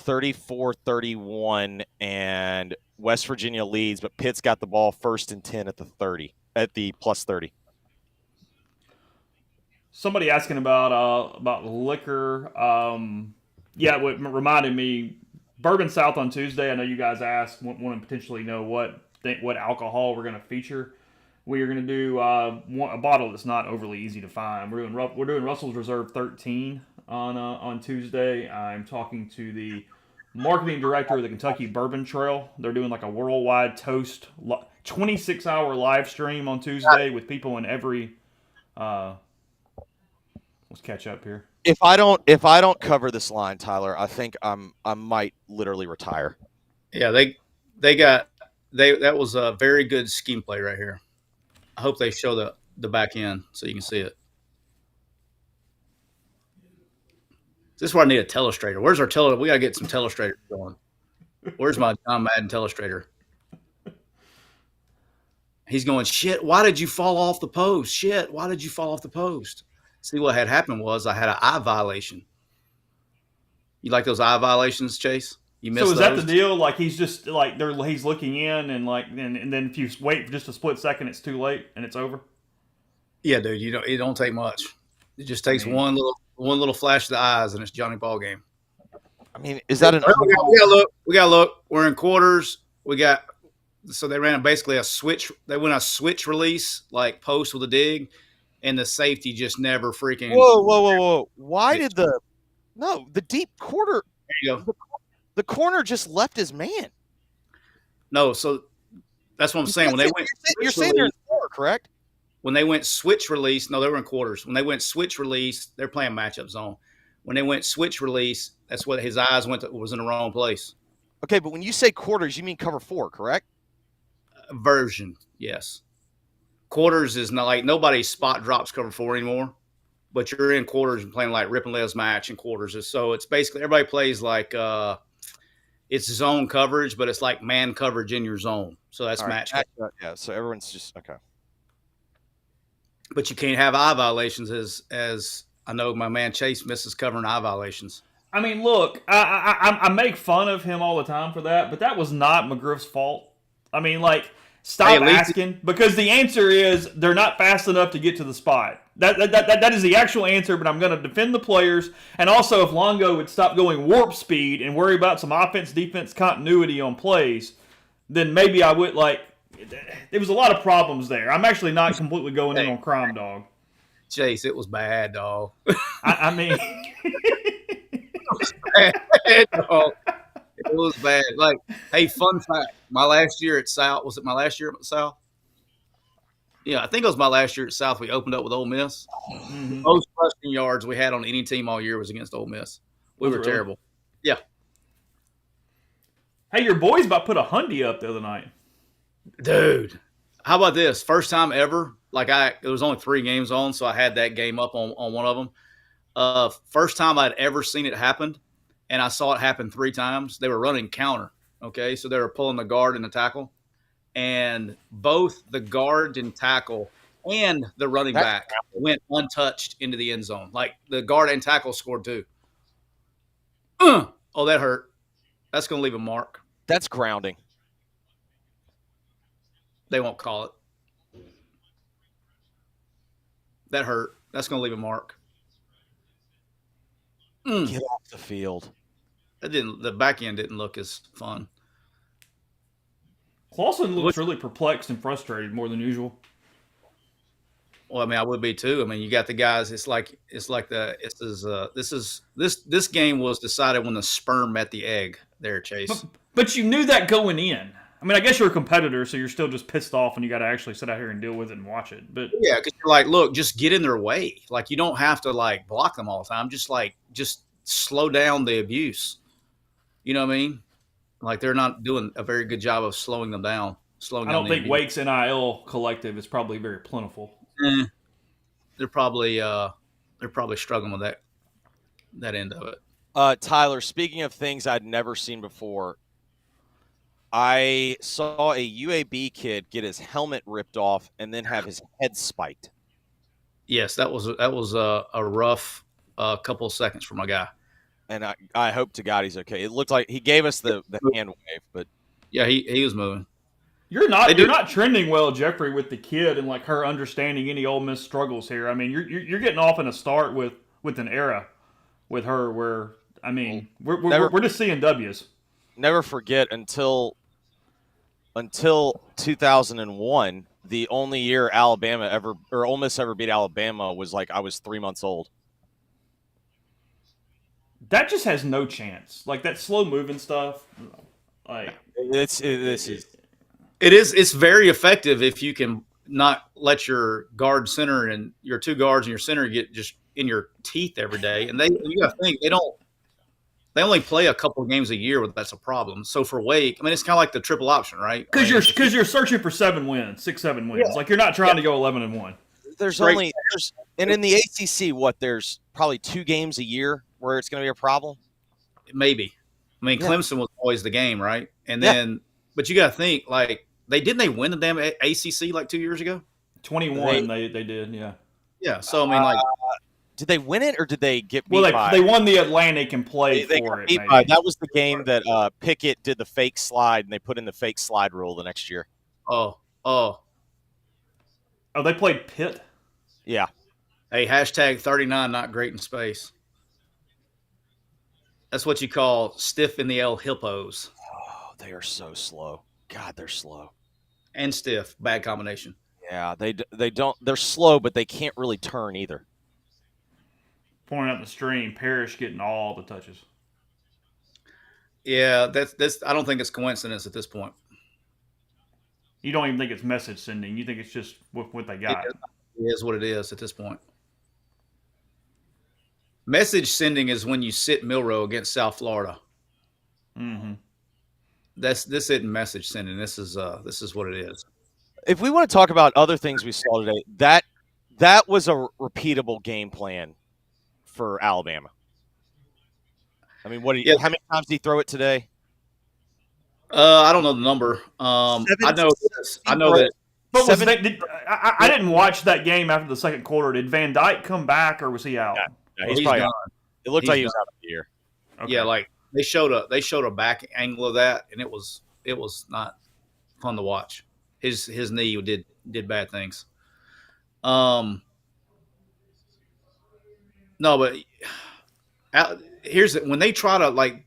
34-31, and West Virginia leads, but Pitt's got the ball 1st and 10 at the plus 30. somebody asking about liquor. Yeah, what reminded me, Bourbon South on Tuesday. I know you guys asked, want to potentially know what alcohol we're going to feature. We are going to do a bottle that's not overly easy to find. We're doing Russell's Reserve 13 on Tuesday. I'm talking to the marketing director of the Kentucky Bourbon Trail. They're doing like a worldwide toast 26-hour live stream on Tuesday with people in every. Let's catch up here. If I don't cover this line, Tyler, I think I might literally retire. Yeah, that was a very good scheme play right here. I hope they show the back end so you can see it. This is where I need a telestrator. Where's our telestrator? We got to get some telestrators going. Where's my John Madden telestrator? He's going, shit, why did you fall off the post? Shit, why did you fall off the post? See, what had happened was I had an eye violation. You like those eye violations, Chase? You missed So is those? that the deal? Like he's just like he's looking in and and then if you wait for just a split second, it's too late and it's over. Yeah, dude. It don't take much. It just takes one little flash of the eyes, and it's Johnny Ball game. I mean, is that an? We gotta look. We're in quarters. So they ran basically a switch. They went a switch release like post with a dig, and the safety just never freaking. Whoa! Why did the deep quarter? There you go. The corner just left his man. No, so that's what I'm saying. When they went, you're saying they're in four, correct? When they went switch release, no, they were in quarters. When they went switch release, they're playing matchup zone. When they went switch release, that's what his eyes was in the wrong place. Okay, but when you say quarters, you mean cover 4, correct? Version, yes. Quarters is not like nobody spot drops cover 4 anymore, but you're in quarters and playing like Rip and Lev's match in quarters. So it's basically everybody plays like it's zone coverage, but it's like man coverage in your zone. So that's match. Yeah, so everyone's just okay. But you can't have eye violations as I know my man Chase misses covering eye violations. I mean, look, I make fun of him all the time for that, but that was not McGriff's fault. I mean, like, stop asking, because the answer is they're not fast enough to get to the spot. That is the actual answer, but I'm going to defend the players. And also, if Longo would stop going warp speed and worry about some offense-defense continuity on plays, then maybe I would, like, there was a lot of problems there. I'm actually not completely going in on Crime Dog. Chase, it was bad, dog. I mean... Bad, dog. It was bad. Like, hey, fun fact. My last year at South, was it my last year at South? Yeah, I think it was my last year at South. We opened up with Ole Miss. Mm-hmm. Most rushing yards we had on any team all year was against Ole Miss. We were terrible. Yeah. Hey, your boys about put a hundy up the other night. Dude, how about this? First time ever. Like, it was only 3 games on, so I had that game up on one of them. First time I'd ever seen it happen, and I saw it happen 3 times. They were running counter, okay? So they were pulling the guard and the tackle. And both the guard and tackle and the running back went untouched into the end zone. Like, the guard and tackle scored too. Oh, that hurt. That's going to leave a mark. That's grounding. They won't call it. That hurt. That's going to leave a mark. Get off the field. The back end didn't look as fun. Clawson looks really perplexed and frustrated more than usual. Well, I mean, I would be too. I mean, you got the guys. This game was decided when the sperm met the egg. There, Chase. But you knew that going in. I mean, I guess you're a competitor, so you're still just pissed off, and you got to actually sit out here and deal with it and watch it. But yeah, because you're like, look, just get in their way. Like, you don't have to like block them all the time. Just slow down the abuse. You know what I mean? Like, they're not doing a very good job of slowing them down. I don't think Wake's NIL collective is probably very plentiful. They're probably they're probably struggling with that end of it. Tyler, speaking of things I'd never seen before, I saw a UAB kid get his helmet ripped off and then have his head spiked. Yes, that was a rough couple of seconds for my guy. And I hope to God he's okay. It looked like he gave us the hand wave, but yeah, he was moving. You're not trending well, Jeffrey, with the kid and like her understanding any Ole Miss struggles here. I mean, you're getting off in a start with an era with her where we're just seeing W's. Never forget until 2001, the only year Ole Miss ever beat Alabama was like I was 3 months old. That just has no chance. Like that slow moving stuff. Like it's very effective if you can not let your guard center and your two guards and your center get just in your teeth every day. And you got to think they only play a couple of games a year, but that's a problem. So for Wake, I mean, it's kind of like the triple option, right? Because you're searching for 7 wins, 6-7 wins. Yeah. Like you're not trying to go 11-1. And in the ACC, there's probably 2 games a year where it's going to be a problem. Maybe. I mean, Clemson was always the game, right? And then, but you got to think like didn't they win the damn ACC like 2 years ago? 21, they did, yeah. Yeah. So I mean, like. Did they win it or did they get beat by? They won the Atlantic and played for it. That was the game that Pickett did the fake slide, and they put in the fake slide rule the next year. Oh, they played Pitt? Yeah. Hey, hashtag 39 not great in space. That's what you call stiff in the L hippos. Oh, they are so slow. God, they're slow. And stiff. Bad combination. Yeah, they don't. They're slow, but they can't really turn either. Pointing out the stream, Parrish getting all the touches. Yeah, that's. I don't think it's coincidence at this point. You don't even think it's message sending. You think it's just what they got. It is what it is at this point. Message sending is when you sit Milroe against South Florida. Mm-hmm. This isn't message sending. This is what it is. If we want to talk about other things we saw today, that was a repeatable game plan for Alabama. I mean, how many times did he throw it today? I don't know the number. I know that. But I didn't watch that game after the second quarter. Did Van Dyke come back or was he out? Yeah, he's probably out. It looked like he was out of the year. Okay. Yeah, like they showed a back angle of that, and it was not fun to watch. His knee did bad things. No, but here's it. When they try to like,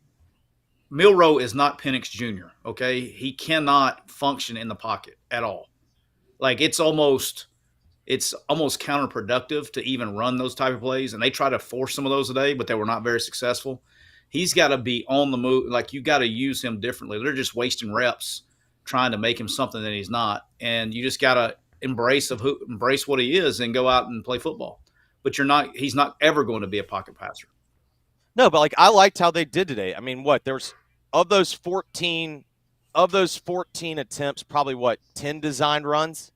Milroe is not Penix Jr. Okay, he cannot function in the pocket at all. Like it's almost counterproductive to even run those type of plays, and they try to force some of those today, but they were not very successful. He's got to be on the move. Like you got to use him differently. They're just wasting reps trying to make him something that he's not, and you just got to embrace what he is and go out and play football. But he's not ever going to be a pocket passer. No, but like I liked how they did today. I mean, there was of those 14 attempts, probably 10 designed runs?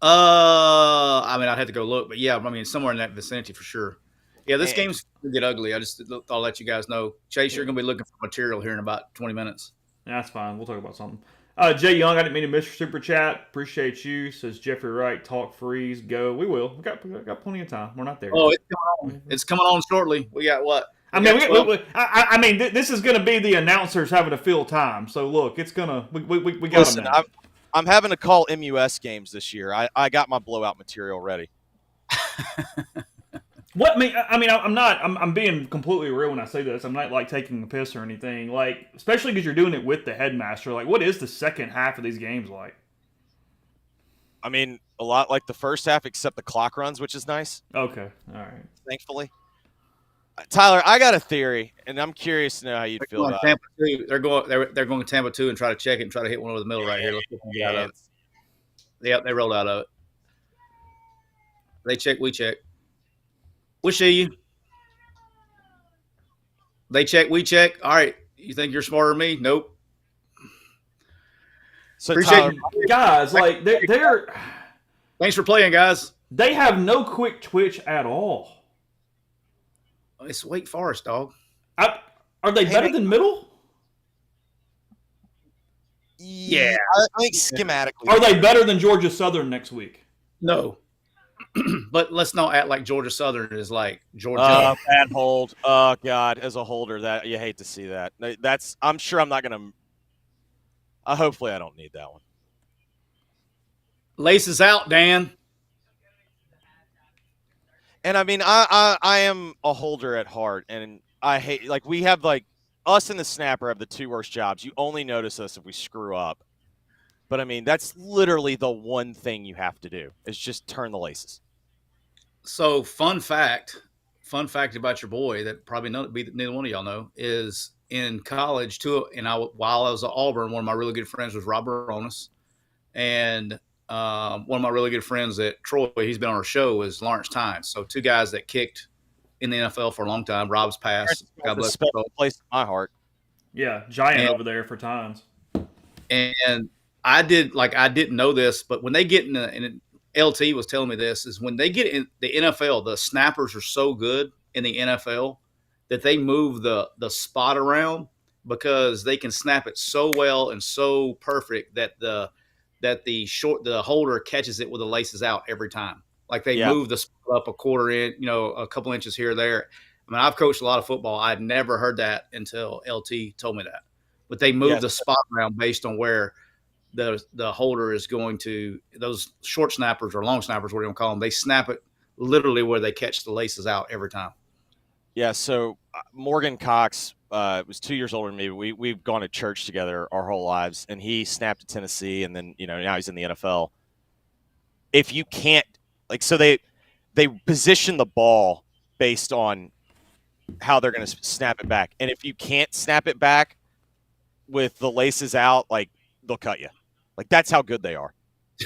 I mean, I'd have to go look, but yeah, I mean, somewhere in that vicinity for sure. Yeah, this game's going to get ugly. I'll let you guys know. Chase, you're going to be looking for material here in about 20 minutes. That's fine. We'll talk about something. Jay Young, I didn't mean to miss your super chat. Appreciate you. Says Jeffrey Wright, talk freeze, go. We will. We got plenty of time. We're not there. Oh, it's coming on. It's coming on shortly. We got what? I mean, this is going to be the announcers having to fill time. So look, it's gonna. We got them now. I'm having to call MUS games this year. I got my blowout material ready. I'm being completely real when I say this. I'm not like taking the piss or anything. Like, especially because you're doing it with the headmaster. Like, what is the second half of these games like? I mean, a lot like the first half, except the clock runs, which is nice. Okay, all right. Thankfully, Tyler, I got a theory, and I'm curious to know how you'd feel about it. They're going to Tampa 2 and try to check it and try to hit one over the middle right here. Let's get out of it. Yeah, they rolled out of it. They check, we check. We see you. They check, we check. All right. You think you're smarter than me? Nope. So appreciate you guys. Like they're. Thanks for playing, guys. They have no quick twitch at all. It's Wake Forest, dog. Are they better than Middle? Yeah. I think schematically. Are they better than Georgia Southern next week? No. But let's not act like Georgia Southern is like Georgia. Bad hold. Oh God, as a holder, that you hate to see that. That's. I'm sure I'm not gonna. Hopefully, I don't need that one. Laces out, Dan. And I mean, I am a holder at heart, and I hate we have us and the snapper have the two worst jobs. You only notice us if we screw up. But I mean, that's literally the one thing you have to do is just turn the laces. So fun fact about your boy that probably neither one of y'all know is in college too. And while I was at Auburn, one of my really good friends was Robert Ronis, and one of my really good friends at Troy, he's been on our show, is Lawrence Tynes. So two guys that kicked in the NFL for a long time. Rob's passed. God bless him. Place in my heart. Yeah, giant over there for Tynes. And I didn't know this, but when they get in LT was telling me this, is when they get in the NFL, the snappers are so good in the NFL that they move the spot around because they can snap it so well and so perfect that the holder catches it with the laces out every time. Like they move the spot up a quarter inch, a couple inches here or there. I mean, I've coached a lot of football. I'd never heard that until LT told me that. But they move the spot around based on where the holder is going to. Those short snappers or long snappers, whatever you want to call them, they snap it literally where they catch the laces out every time. Yeah, so Morgan Cox was 2 years older than me. We've gone to church together our whole lives, and he snapped at Tennessee, and then now he's in the NFL. If you can't so they position the ball based on how they're going to snap it back, and if you can't snap it back with the laces out, they'll cut you. That's how good they are.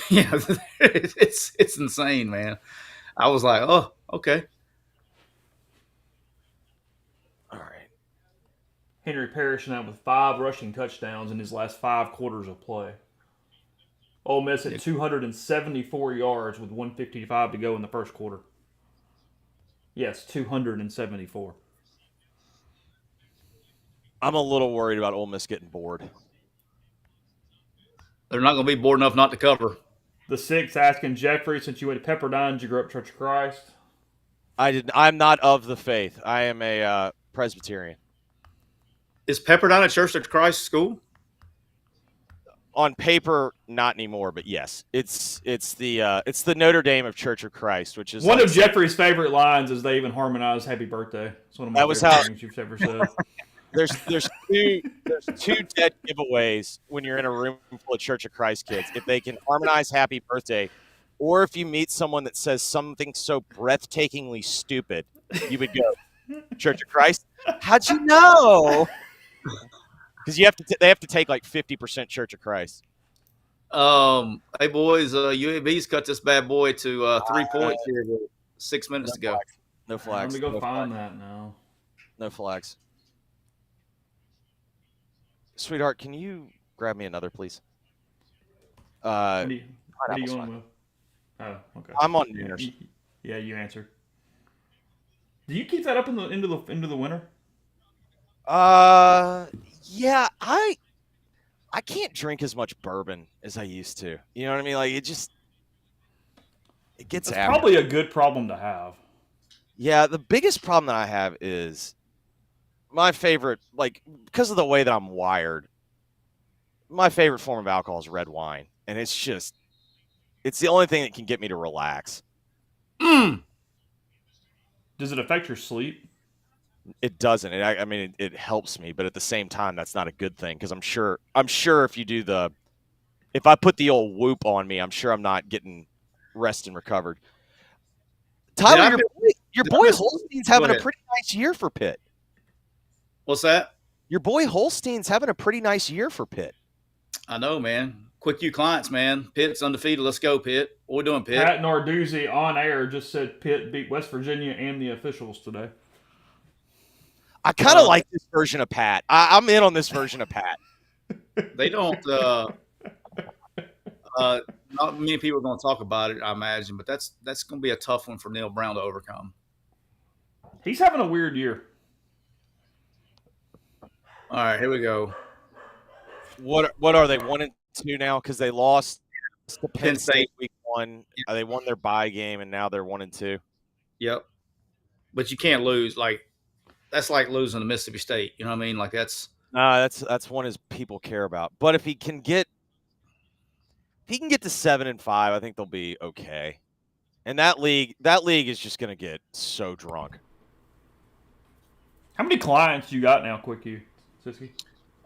Yeah, it's insane, man. I was like, oh, okay. All right. Henry Parrish now with 5 rushing touchdowns in his last 5 quarters of play. Ole Miss at 274 yards with 1:55 to go in the first quarter. Yes, 274. I'm a little worried about Ole Miss getting bored. They're not going to be bored enough not to cover. The 6 asking Jeffrey, since you went to Pepperdine, did you grow up Church of Christ? I'm not of the faith. I am a Presbyterian. Is Pepperdine a Church of Christ school? On paper, not anymore, but yes, it's the Notre Dame of Church of Christ, which is one of Jeffrey's favorite lines. Is they even harmonize "Happy Birthday." It's one of my favorite things you've ever said. There's two dead giveaways when you're in a room full of Church of Christ kids. If they can harmonize "Happy Birthday," or if you meet someone that says something so breathtakingly stupid, you would go, "Church of Christ? How'd you know?" Because they have to take 50% Church of Christ. Hey boys, UAB's cut this bad boy to 3 points here 6 minutes ago. Flags. No flags. Let me go find that now. No flags. Sweetheart, can you grab me another, please? What are you on with? Oh, okay. I'm on Nooners. Yeah, you answered. Do you keep that up into the winter? Yeah, I can't drink as much bourbon as I used to. You know what I mean? It gets It's probably a good problem to have. Yeah, the biggest problem that I have is my favorite, because of the way that I'm wired, my favorite form of alcohol is red wine. And it's the only thing that can get me to relax. Mm. Does it affect your sleep? It doesn't. It helps me, but at the same time, that's not a good thing because I'm sure if I put the old whoop on me, I'm sure I'm not getting rest and recovered. Tyler, your boy Holstein's having a pretty nice year for Pitt. What's that? Your boy Holstein's having a pretty nice year for Pitt. I know, man. Quick U clients, man. Pitt's undefeated. Let's go, Pitt. What we doing, Pitt? Pat Narduzzi on air just said Pitt beat West Virginia and the officials today. I kind of like this version of Pat. I'm in on this version of Pat. They don't. not many people are going to talk about it, I imagine, but that's going to be a tough one for Neil Brown to overcome. He's having a weird year. All right, here we go. What are they 1-2 now? Because they lost to Penn Penn State. State week 1. They won their bye game, and now they're 1-2. Yep. But you can't lose. Like, that's like losing to Mississippi State. You know what I mean? Like, that's one as people care about. But if he can get to 7-5, I think they'll be okay. And that league is just going to get so drunk. How many clients you got now, Quick You, Siski?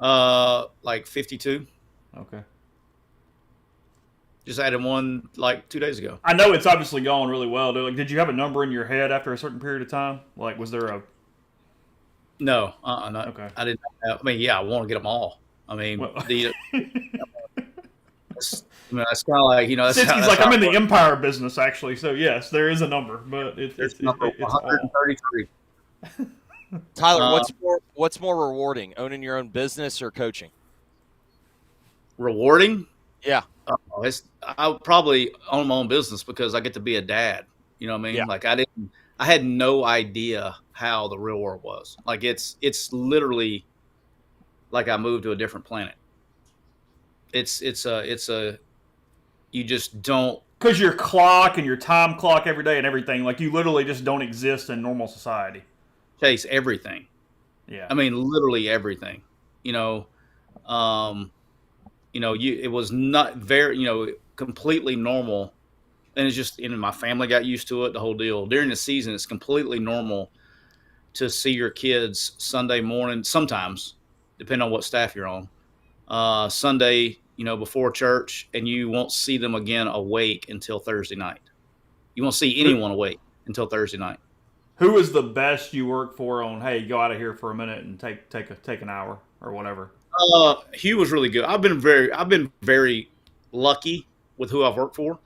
like 52. Okay. Just added one like 2 days ago. I know it's obviously going really well. Like, did you have a number in your head after a certain period of time? Like, was there a? No, no. Okay. I didn't have, I mean, yeah, I want to get them all. I mean, Well, that's kind of like, that's Siski's like, I'm in the Empire business, actually. So yes, there is a number, but it's number it's 133. Tyler, what's more rewarding, owning your own business or coaching? Rewarding? Yeah. I would probably own my own business because I get to be a dad. You know what I mean? Yeah. Like I had no idea how the real world was. Like it's literally like I moved to a different planet. It's a you just don't, because your clock and your time clock every day and everything, like you literally just don't exist in normal society. chase everything. Yeah. I mean, literally everything. It was not very, completely normal. And it's just, my family got used to it, the whole deal. During the season, it's completely normal to see your kids Sunday morning, sometimes, depending on what staff you're on, Sunday, before church, and you won't see them again awake until Thursday night. You won't see anyone awake until Thursday night. Who is the best you work for on, hey, go out of here for a minute and take an hour or whatever? Hugh was really good. I've been very lucky with who I've worked for.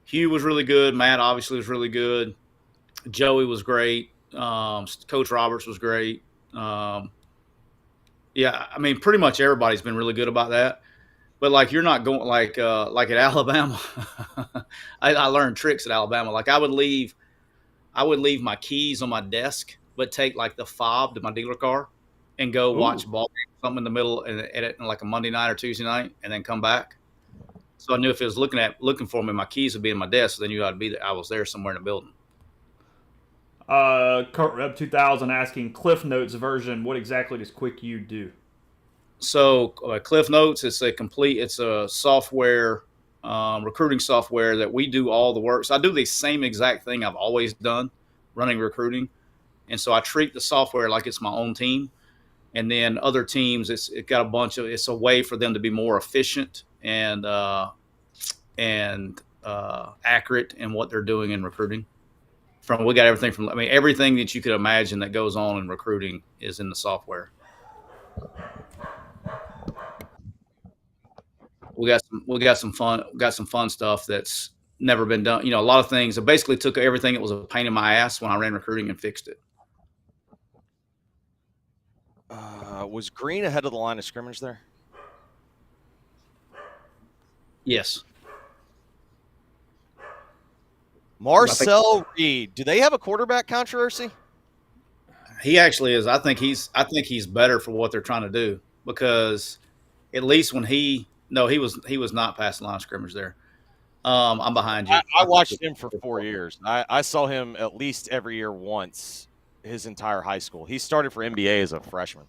Hugh was really good. Matt obviously was really good. Joey was great. Coach Roberts was great. Yeah, I mean, pretty much everybody's been really good about that. But like, you're not going like at Alabama. I learned tricks at Alabama. Like I would leave my keys on my desk, but take like the fob to my dealer car and go watch ball game, something in the middle and edit like a Monday night or Tuesday night, and then come back. So I knew if it was looking for me, my keys would be in my desk. So they knew I was there somewhere in the building. Kurt Reb 2000 asking Cliff Notes version, what exactly does Quick U do? So Cliff Notes, it's a software, recruiting software that we do all the work. So I do the same exact thing I've always done, running recruiting. And so I treat the software like it's my own team. And then other teams, it's a way for them to be more efficient and accurate in what they're doing in recruiting. We got everything everything that you could imagine that goes on in recruiting is in the software. We got some fun stuff that's never been done. A lot of things. I basically took everything that was a pain in my ass when I ran recruiting and fixed it. Was Green ahead of the line of scrimmage there? Yes. Marcel Reed. Do they have a quarterback controversy? He actually is. I think he's better for what they're trying to do, because at least when he was not past the line of scrimmage there. I'm behind you. I watched him for 4 years. I saw him at least every year once his entire high school. He started for NBA as a freshman.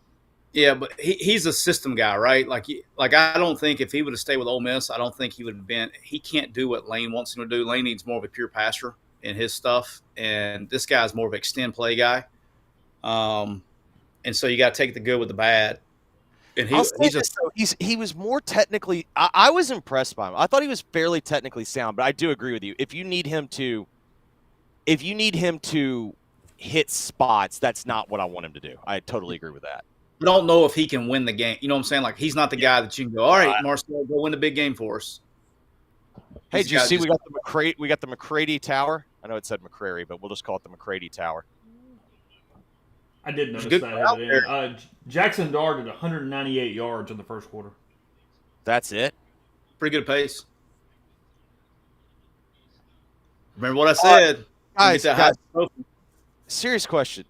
Yeah, but he's a system guy, right? Like I don't think if he would have stayed with Ole Miss, I don't think he would have been. He can't do what Lane wants him to do. Lane needs more of a pure passer in his stuff, and this guy's more of an extend play guy. And so you got to take the good with the bad. And he was more technically. I was impressed by him. I thought he was fairly technically sound, but I do agree with you. If you need him to hit spots, that's not what I want him to do. I totally agree with that. I don't know if he can win the game. You know what I'm saying? Like, he's not the guy that you can go, all right, Marcel, go win the big game for us. Hey, did you see we got the McCready Tower? I know it said McCrary, but we'll just call it the McCready Tower. I did notice that. Jackson Dart did 198 yards in the first quarter. That's it? Pretty good pace. Remember what I said? Guys, Get that high trophy. serious question.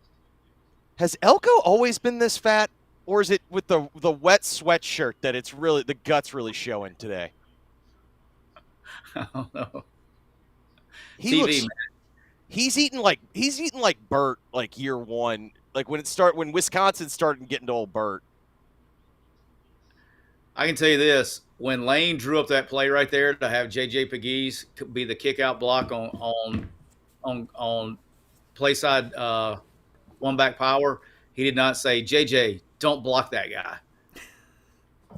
Has Elko always been this fat, or is it with the wet sweatshirt that it's really the guts really showing today? I don't know. He TV, looks. man. He's eating like Bert, like year one, like when Wisconsin started getting to old Bert. I can tell you this: when Lane drew up that play right there to have JJ Pegues be the kick out block on play side one back power, he did not say, JJ, don't block that guy.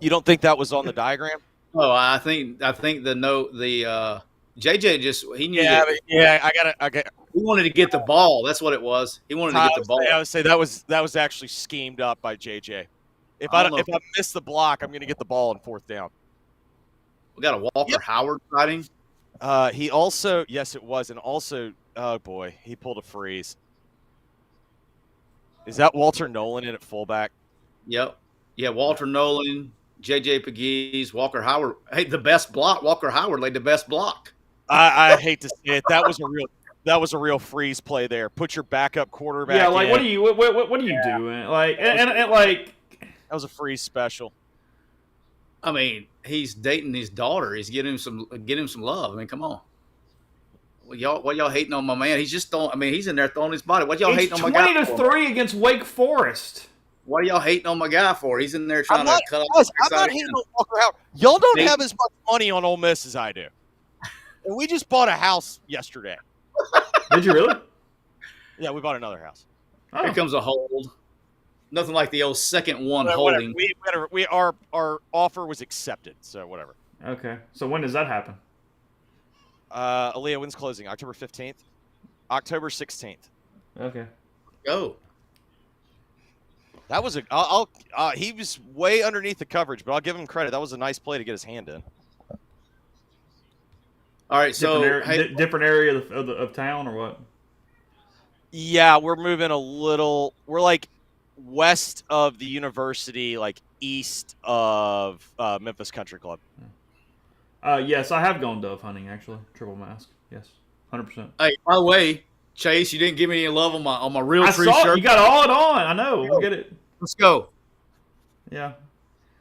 You don't think that was on the diagram? Oh, I think the JJ just he knew I got. he wanted to get the ball. That's what it was. He wanted to get the ball. I would say that was actually schemed up by JJ. If I miss the block, I'm going to get the ball on fourth down. We got a Walker Howard sighting. He also, yes, it was, and also, oh boy, he pulled a freeze. Is that Walter Nolan in at fullback? Yep. Yeah, Walter Nolan, JJ Pegues, Walker Howard. Hey, the best block. Walker Howard laid the best block. I hate to say it. That was a real freeze play there. Put your backup quarterback. Yeah, like in. what are you doing? Like and like that was a freeze special. I mean, he's dating his daughter. He's getting him some love. I mean, come on. What y'all hating on my man? He's just throwing. I mean, he's in there throwing his body. What y'all hating on my guy for? 20-3 against Wake Forest. What are y'all hating on my guy for? He's in there trying to cut off. I'm not hating on Walker Howard. Y'all don't have as much money on Ole Miss as I do. And we just bought a house yesterday. Did you really? Yeah, we bought another house. Oh. Here comes a hold. Nothing like the old second one holding. Our offer was accepted, so whatever. Okay. So when does that happen? Aaliyah, when's closing? October 15th? October 16th. Okay. Go. That was he was way underneath the coverage, but I'll give him credit. That was a nice play to get his hand in. All right, so different area of town or what? Yeah, we're moving a little. We're like west of the university, like east of Memphis Country Club. Yes, I have gone dove hunting actually. Triple mask. Yes, 100%. Hey, by the way, Chase, you didn't give me any love on my Realtree shirt. You got all it on. I know. We'll get it. Let's go. Yeah.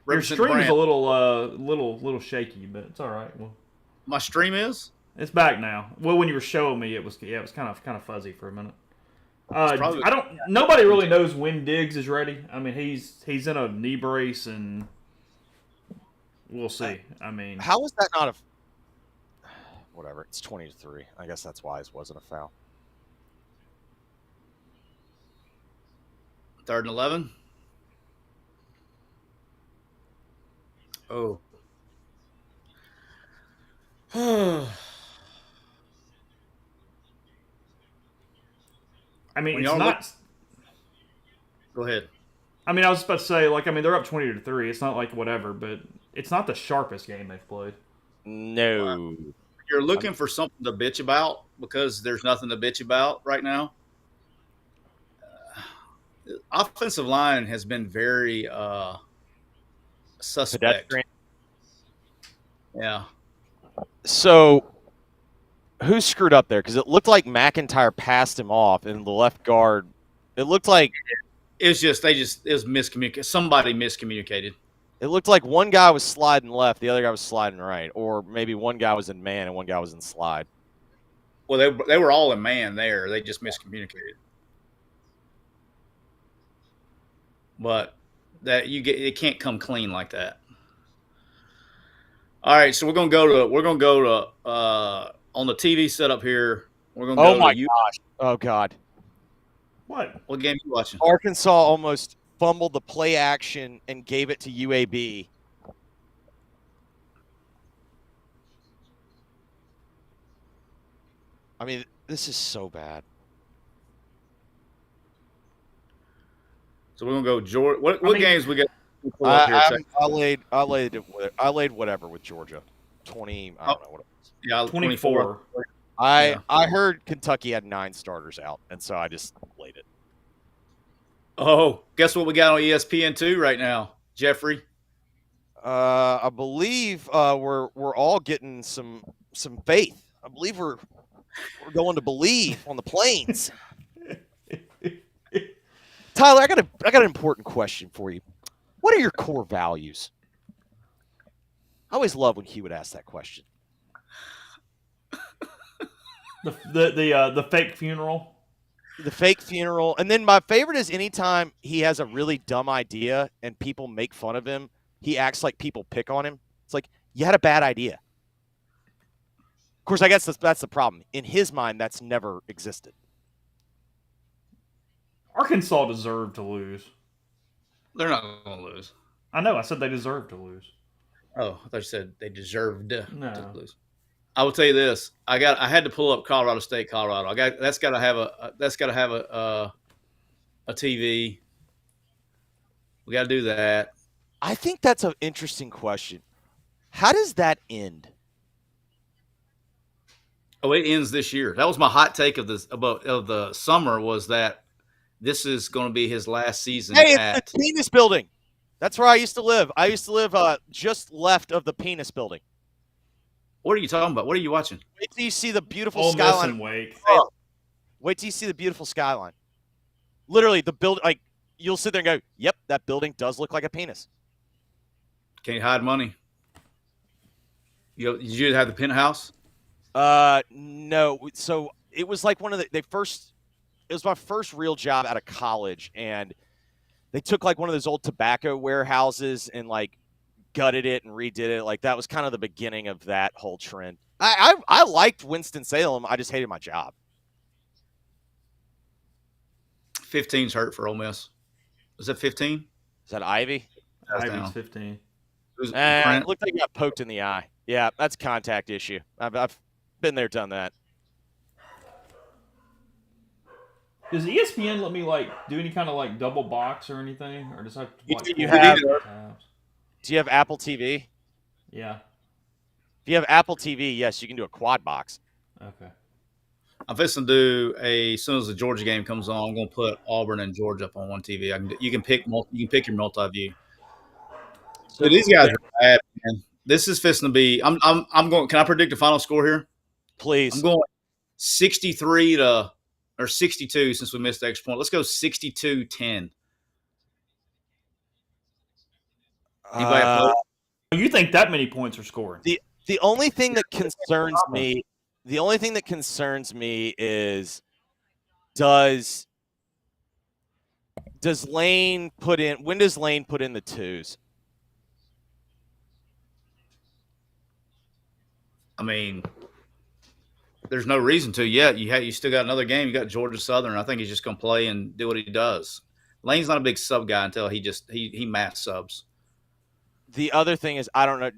Represent Your stream is brand. a little shaky, but it's all right. Well, My stream is. it's back now. Well, when you were showing me, it was kind of fuzzy for a minute. probably- Nobody really knows when Diggs is ready. I mean, he's in a knee brace, and we'll see. I mean, How was that not a? Whatever. It's 20-3. I guess that's why it wasn't a foul. 3rd and 11. Oh. I mean, When it's y'all not. Go ahead. I mean, I was about to say, like, I mean, they're up 20-3. It's not like whatever, but it's not the sharpest game they've played. No. You're looking for something to bitch about because there's nothing to bitch about right now. Offensive line has been very suspect. Pedestrian. Yeah. So, who screwed up there? Because it looked like McIntyre passed him off, and the left guard. It looked like It was miscommunicated. Somebody miscommunicated. it looked like one guy was sliding left, the other guy was sliding right, or maybe one guy was in man and one guy was in slide. Well, they were all in man there. They just miscommunicated. But it can't come clean like that. All right, so we're gonna go to on the TV setup here. We're gonna go. Oh my to gosh! Oh god! What? What game you watching? Arkansas almost fumbled the play action and gave it to UAB. I mean, this is so bad. So we're gonna go Georgia. What games we got? I laid whatever with Georgia. 20. I don't know what it was. Yeah, 24. I heard Kentucky had 9 starters out, and so I just laid it. Oh, guess what we got on ESPN2 right now, Jeffrey? I believe we're all getting some faith. I believe we're going to believe on the plains. Tyler, I got an important question for you. What are your core values? I always love when Hugh would ask that question. The fake funeral. The fake funeral. And then my favorite is anytime he has a really dumb idea and people make fun of him, he acts like people pick on him. It's like, you had a bad idea. Of course, I guess that's the problem. In his mind, that's never existed. Arkansas deserved to lose. They're not going to lose. I know. I said they deserved to lose. Oh, I thought you said they deserved to lose. I will tell you this: I had to pull up Colorado State, Colorado. That's got to have a TV. We got to do that. I think that's an interesting question. How does that end? Oh, it ends this year. That was my hot take of the summer, was that this is going to be his last season. Hey, it's the Penis Building. That's where I used to live. I used to live just left of the Penis Building. What are you talking about? What are you watching? Wait till you see the beautiful Ole Miss skyline. and Wake. Wait till you see the beautiful skyline. Literally, the build, like, you'll sit there and go, "Yep, that building does look like a penis." Can't hide money. Did you have the penthouse? No. So it was like one of it was my first real job out of college, and they took like one of those old tobacco warehouses and like gutted it and redid it. Like that was kind of the beginning of that whole trend. I liked Winston-Salem. I just hated my job. 15's hurt for Ole Miss. Was it 15? Is that Ivy? Ivy's 15. It looked like he got poked in the eye. Yeah, that's a contact issue. I've been there, done that. Does ESPN let me like do any kind of like double box or anything, or does I have to watch? Do you have Apple TV? Yeah. If you have Apple TV, yes, you can do a quad box. Okay. I'm fixing to do as soon as the Georgia game comes on, I'm going to put Auburn and Georgia up on one TV. You can pick your multi-view. So these guys are bad, man. This is fixing to be. I'm going. Can I predict the final score here? Please. I'm going 63 or 62 since we missed the extra point. Let's go 62-10. You think that many points are scored? The only thing that concerns me, is does Lane put in? When does Lane put in the twos? I mean, there's no reason to yet. You still got another game. You got Georgia Southern. I think he's just going to play and do what he does. Lane's not a big sub guy until he mass subs. The other thing is, I don't know.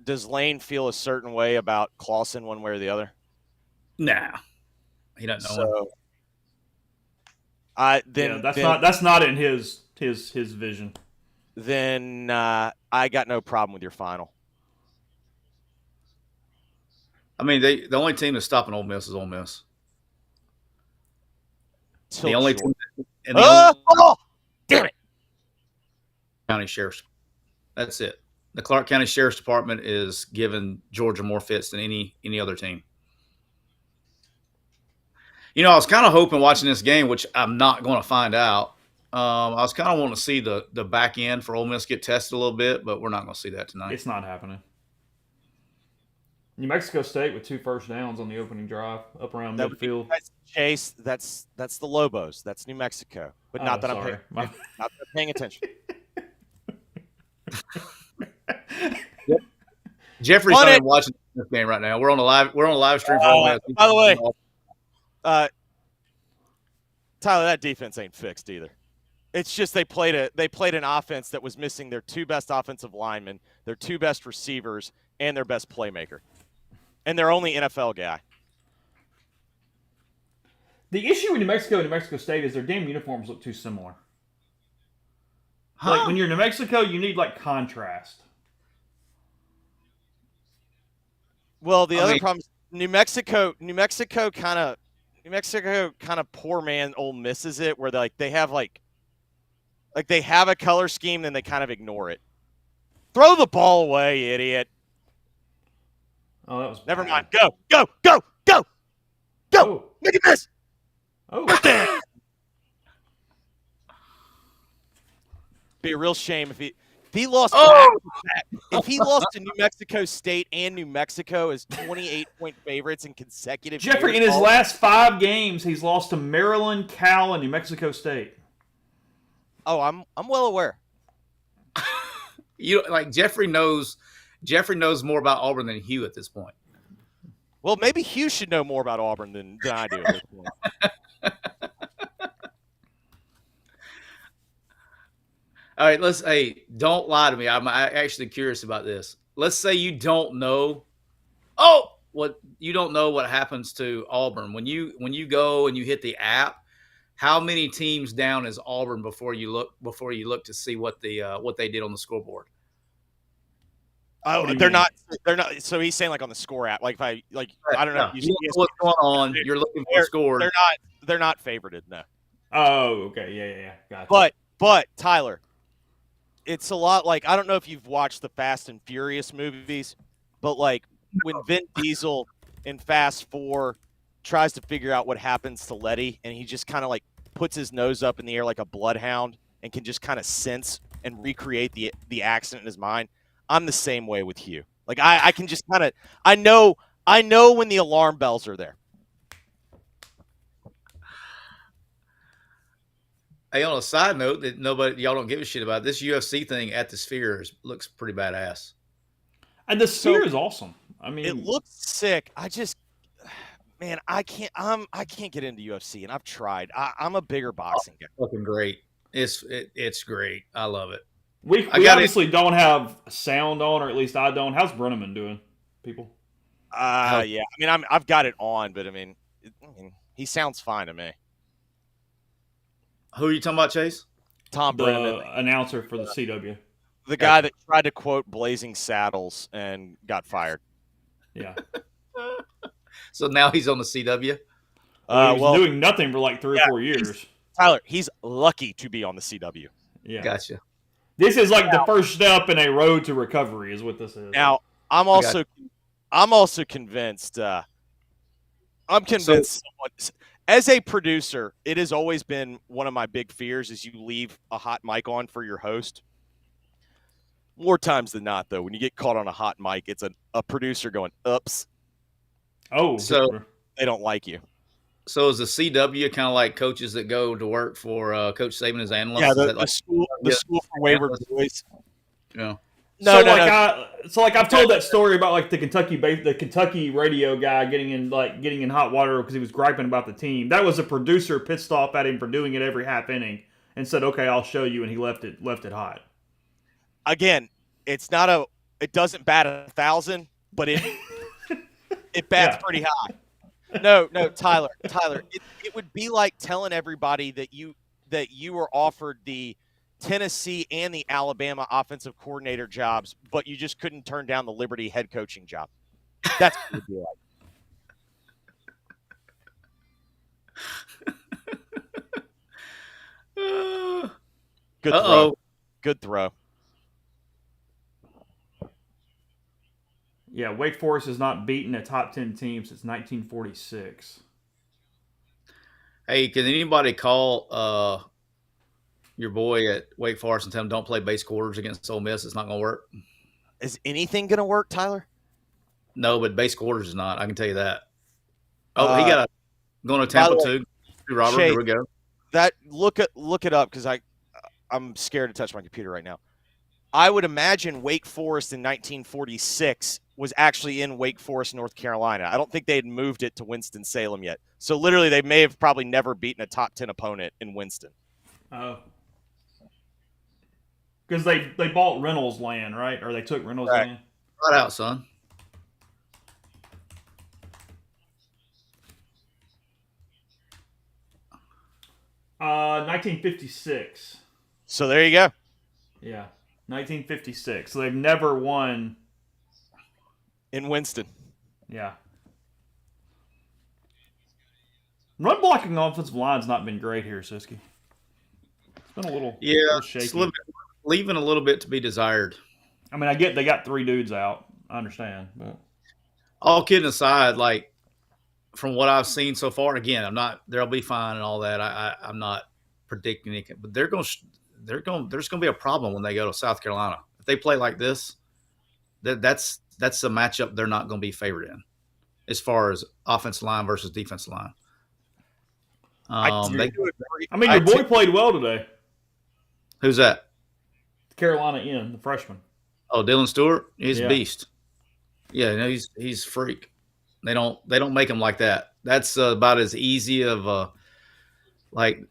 Does Lane feel a certain way about Clausen one way or the other? Nah, he doesn't know. So, that's not in his vision. Then I got no problem with your final. I mean, the only team that's stopping Ole Miss is Ole Miss. The only team. Damn it! County Sheriff's. That's it. The Clark County Sheriff's Department is giving Georgia more fits than any other team. I was kind of hoping watching this game, which I'm not going to find out. I was kind of wanting to see the back end for Ole Miss get tested a little bit, but we're not going to see that tonight. It's not happening. New Mexico State with 2 first downs on the opening drive up around midfield. Chase, that's the Lobos. That's New Mexico, but not that I'm paying attention. Jeffrey's not even watching this game right now. We're on a live stream for Ole Miss. By the way, Tyler, that defense ain't fixed either. It's just they played an offense that was missing their 2 best offensive linemen, their 2 best receivers, and their best playmaker, and their only NFL guy. The issue with New Mexico and New Mexico State is their damn uniforms look too similar. Like when you're New Mexico, you need like contrast. Well, the other problem is New Mexico kind of poor man Ole Misses it, where they have a color scheme, then they kind of ignore it. Throw the ball away, idiot. Oh, that was Never bad. mind. Go, go, go, go, go. Oh. Make it miss. Oh. Be a real shame if he lost Oh! back. If he lost to New Mexico State and New Mexico as 28-point favorites in consecutive Jeffrey, years, in his last 5 games, he's lost to Maryland, Cal, and New Mexico State. Oh, I'm well aware. Jeffrey knows more about Auburn than Hugh at this point. Well, maybe Hugh should know more about Auburn than I do at this point. All right, don't lie to me. I'm actually curious about this. Let's say you don't know. You don't know what happens to Auburn when you go and you hit the app. How many teams down is Auburn before you look to see what they did on the scoreboard? Oh, they're not. So he's saying on the score app. I don't know. You know what's going on. You're looking for scores. They're not favorited. No. Oh, okay. Yeah. Gotcha. But Tyler, it's a lot I don't know if you've watched the Fast and Furious movies, but when Vin Diesel in Fast 4 tries to figure out what happens to Letty, and he just kind of puts his nose up in the air like a bloodhound and can just kind of sense and recreate the accident in his mind. I'm the same way with Hugh. I can just kind of I know when the alarm bells are there. Hey, on a side note that y'all don't give a shit about, this UFC thing at the Sphere looks pretty badass. And the Sphere is awesome. I mean, it looks sick. I can't get into UFC, and I've tried. I'm a bigger boxing guy. Fucking great. It's great. I love it. We obviously don't have sound on, or at least I don't. How's Brenneman doing, people? Yeah. I mean, I've got it on, but I mean, he sounds fine to me. Who are you talking about, Chase? Tom The Brenneman, announcer for the CW. the guy that tried to quote Blazing Saddles and got fired. Yeah. So now he's on the CW? He was doing nothing for 3 or 4 years. Tyler, he's lucky to be on the CW. Yeah. Gotcha. This is the first step in a road to recovery, is what this is. Now, I'm also convinced. I'm convinced. As a producer, it has always been one of my big fears is you leave a hot mic on for your host. More times than not, though, when you get caught on a hot mic, it's a producer going, oops. Oh, so they don't like you. So is the CW kind of like coaches that go to work for Coach Saban as analysts? Yeah, the school for wayward boys. Yeah. No. I've told that story about the Kentucky radio guy getting in hot water because he was griping about the team. That was a producer pissed off at him for doing it every half inning and said, "Okay, I'll show you," and he left it hot. Again, it doesn't bat 1,000, but it bats pretty high. No, Tyler, it would be like telling everybody that you were offered the Tennessee and the Alabama offensive coordinator jobs, but you just couldn't turn down the Liberty head coaching job. That's what it would be like. Good throw. Good throw. Yeah, Wake Forest has not beaten a top 10 team since 1946. Hey, can anybody call your boy at Wake Forest and tell him don't play base quarters against Ole Miss? It's not going to work. Is anything going to work, Tyler? No, but base quarters is not. I can tell you that. Oh, he got going to Tampa too. Robert, Chase, here we go. That look it up because I'm scared to touch my computer right now. I would imagine Wake Forest in 1946 was actually in Wake Forest, North Carolina. I don't think they had moved it to Winston-Salem yet. So literally they may have probably never beaten a top 10 opponent in Winston. Oh. Because they bought Reynolds land, right? Or they took Reynolds land? Right out, son. Uh, 1956. So there you go. Yeah. 1956. So they've never won in Winston. Yeah. Run blocking offensive line's not been great here, Siski. It's been a little shaky. Leaving a little bit to be desired. I mean, I get they got 3 dudes out. I understand, but All kidding aside, like from what I've seen so far, again, they'll be fine and all that. I'm not predicting it, but there's going to be a problem when they go to South Carolina. If they play like this, that's a matchup they're not going to be favored in as far as offensive line versus defensive line. your boy played well today. Who's that? Carolina the freshman. Oh, Dylan Stewart. He's a Yeah. beast. Yeah, no, he's a freak. They don't make him like that. That's about as easy of a like.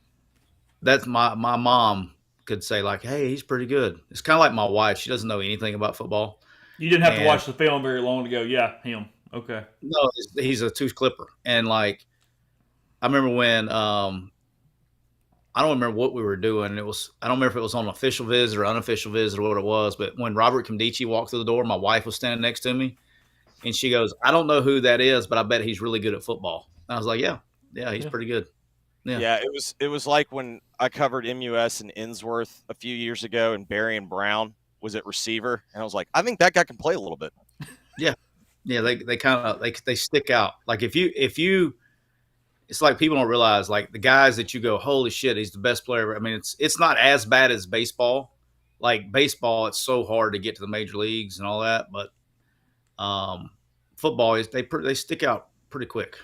That's my mom could say like, hey, he's pretty good. It's kind of like my wife. She doesn't know anything about football. You didn't have to watch the film very long to go, yeah, him. Okay. No, he's a tooth clipper. And like, I remember when I don't remember what we were doing. I don't remember if it was on official visit or unofficial visit or what it was. But when Robert Kimdichie walked through the door, my wife was standing next to me, and she goes, "I don't know who that is, but I bet he's really good at football." And I was like, "Yeah, he's pretty good." Yeah, it was like when I covered MUS in Innsworth a few years ago, and Barry and Brown was at receiver, and I was like, I think that guy can play a little bit. Yeah, they kind of they stick out. Like if you, it's like people don't realize like the guys that you go, holy shit, he's the best player ever. I mean, it's not as bad as baseball. Like baseball, it's so hard to get to the major leagues and all that, but football is they stick out pretty quick.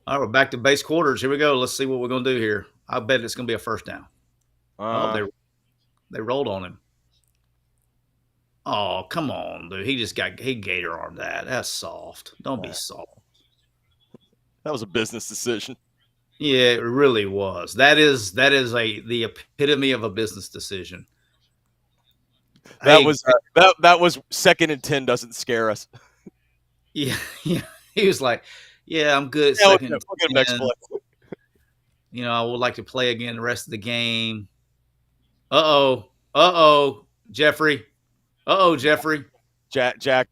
All right, we're back to base quarters. Here we go. Let's see what we're going to do here. I bet it's going to be a first down. They rolled on him. Oh, come on, dude. He gator armed that. That's soft. Don't be soft. That was a business decision. Yeah, it really was. That is the epitome of a business decision. That was 2nd and 10 doesn't scare us. Yeah. He was like, yeah, I'm good at second. You know, I would like to play again the rest of the game. Jeffrey. Jeffrey. Jack.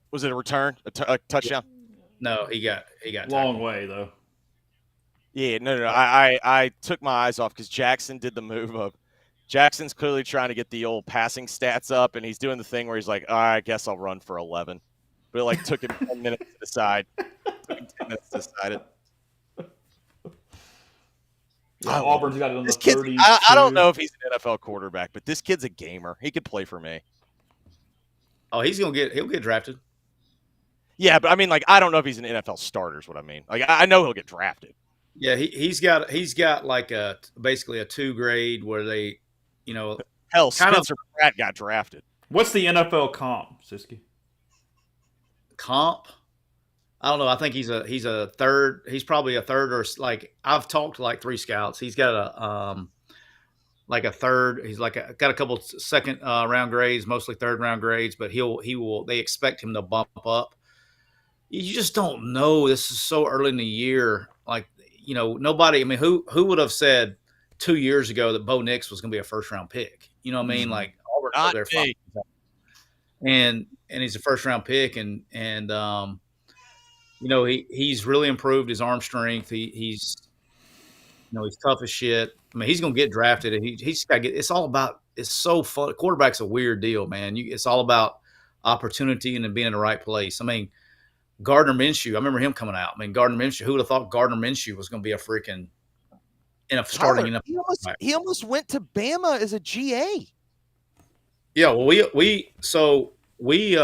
Was it a return? A touchdown? No, he got long tackled. way though. Yeah, no. I took my eyes off because Jackson did the move of Jackson's clearly trying to get the old passing stats up, and he's doing the thing where he's like, I guess I'll run for 11. But it like took him 10 minutes to decide. Took him 10 minutes to decide it. Yeah, Auburn's got it on This the kid, 32. I don't know if he's an NFL quarterback, but this kid's a gamer. He could play for me. Oh, he'll get drafted. Yeah, but I mean, like, I don't know if he's an NFL starter is what I mean. Like, I know he'll get drafted. Yeah, he's got like basically a 2 grade where they, you know, hell, Spencer Pratt got drafted. What's the NFL comp, Siski? Comp? I don't know. I think he's a third. He's probably a third, or like I've talked to like 3 scouts. He's got a like a third. He's got a couple second round grades, mostly third round grades, but he will. They expect him to bump up. You just don't know. This is so early in the year. Like, you know, nobody. I mean, who would have said 2 years ago that Bo Nix was going to be a first round pick? You know what I mean? Like Auburn, Not they're me. and he's a first round pick, and you know, he's really improved his arm strength. He's tough as shit. I mean, he's going to get drafted, and he's got to get. It's so fun. Quarterback's a weird deal, man. It's all about opportunity and then being in the right place. I mean, Gardner Minshew, I remember him coming out. I mean, Gardner Minshew, who would have thought Gardner Minshew was going to be a freaking starting in a he almost went to Bama as a GA. Yeah, well, we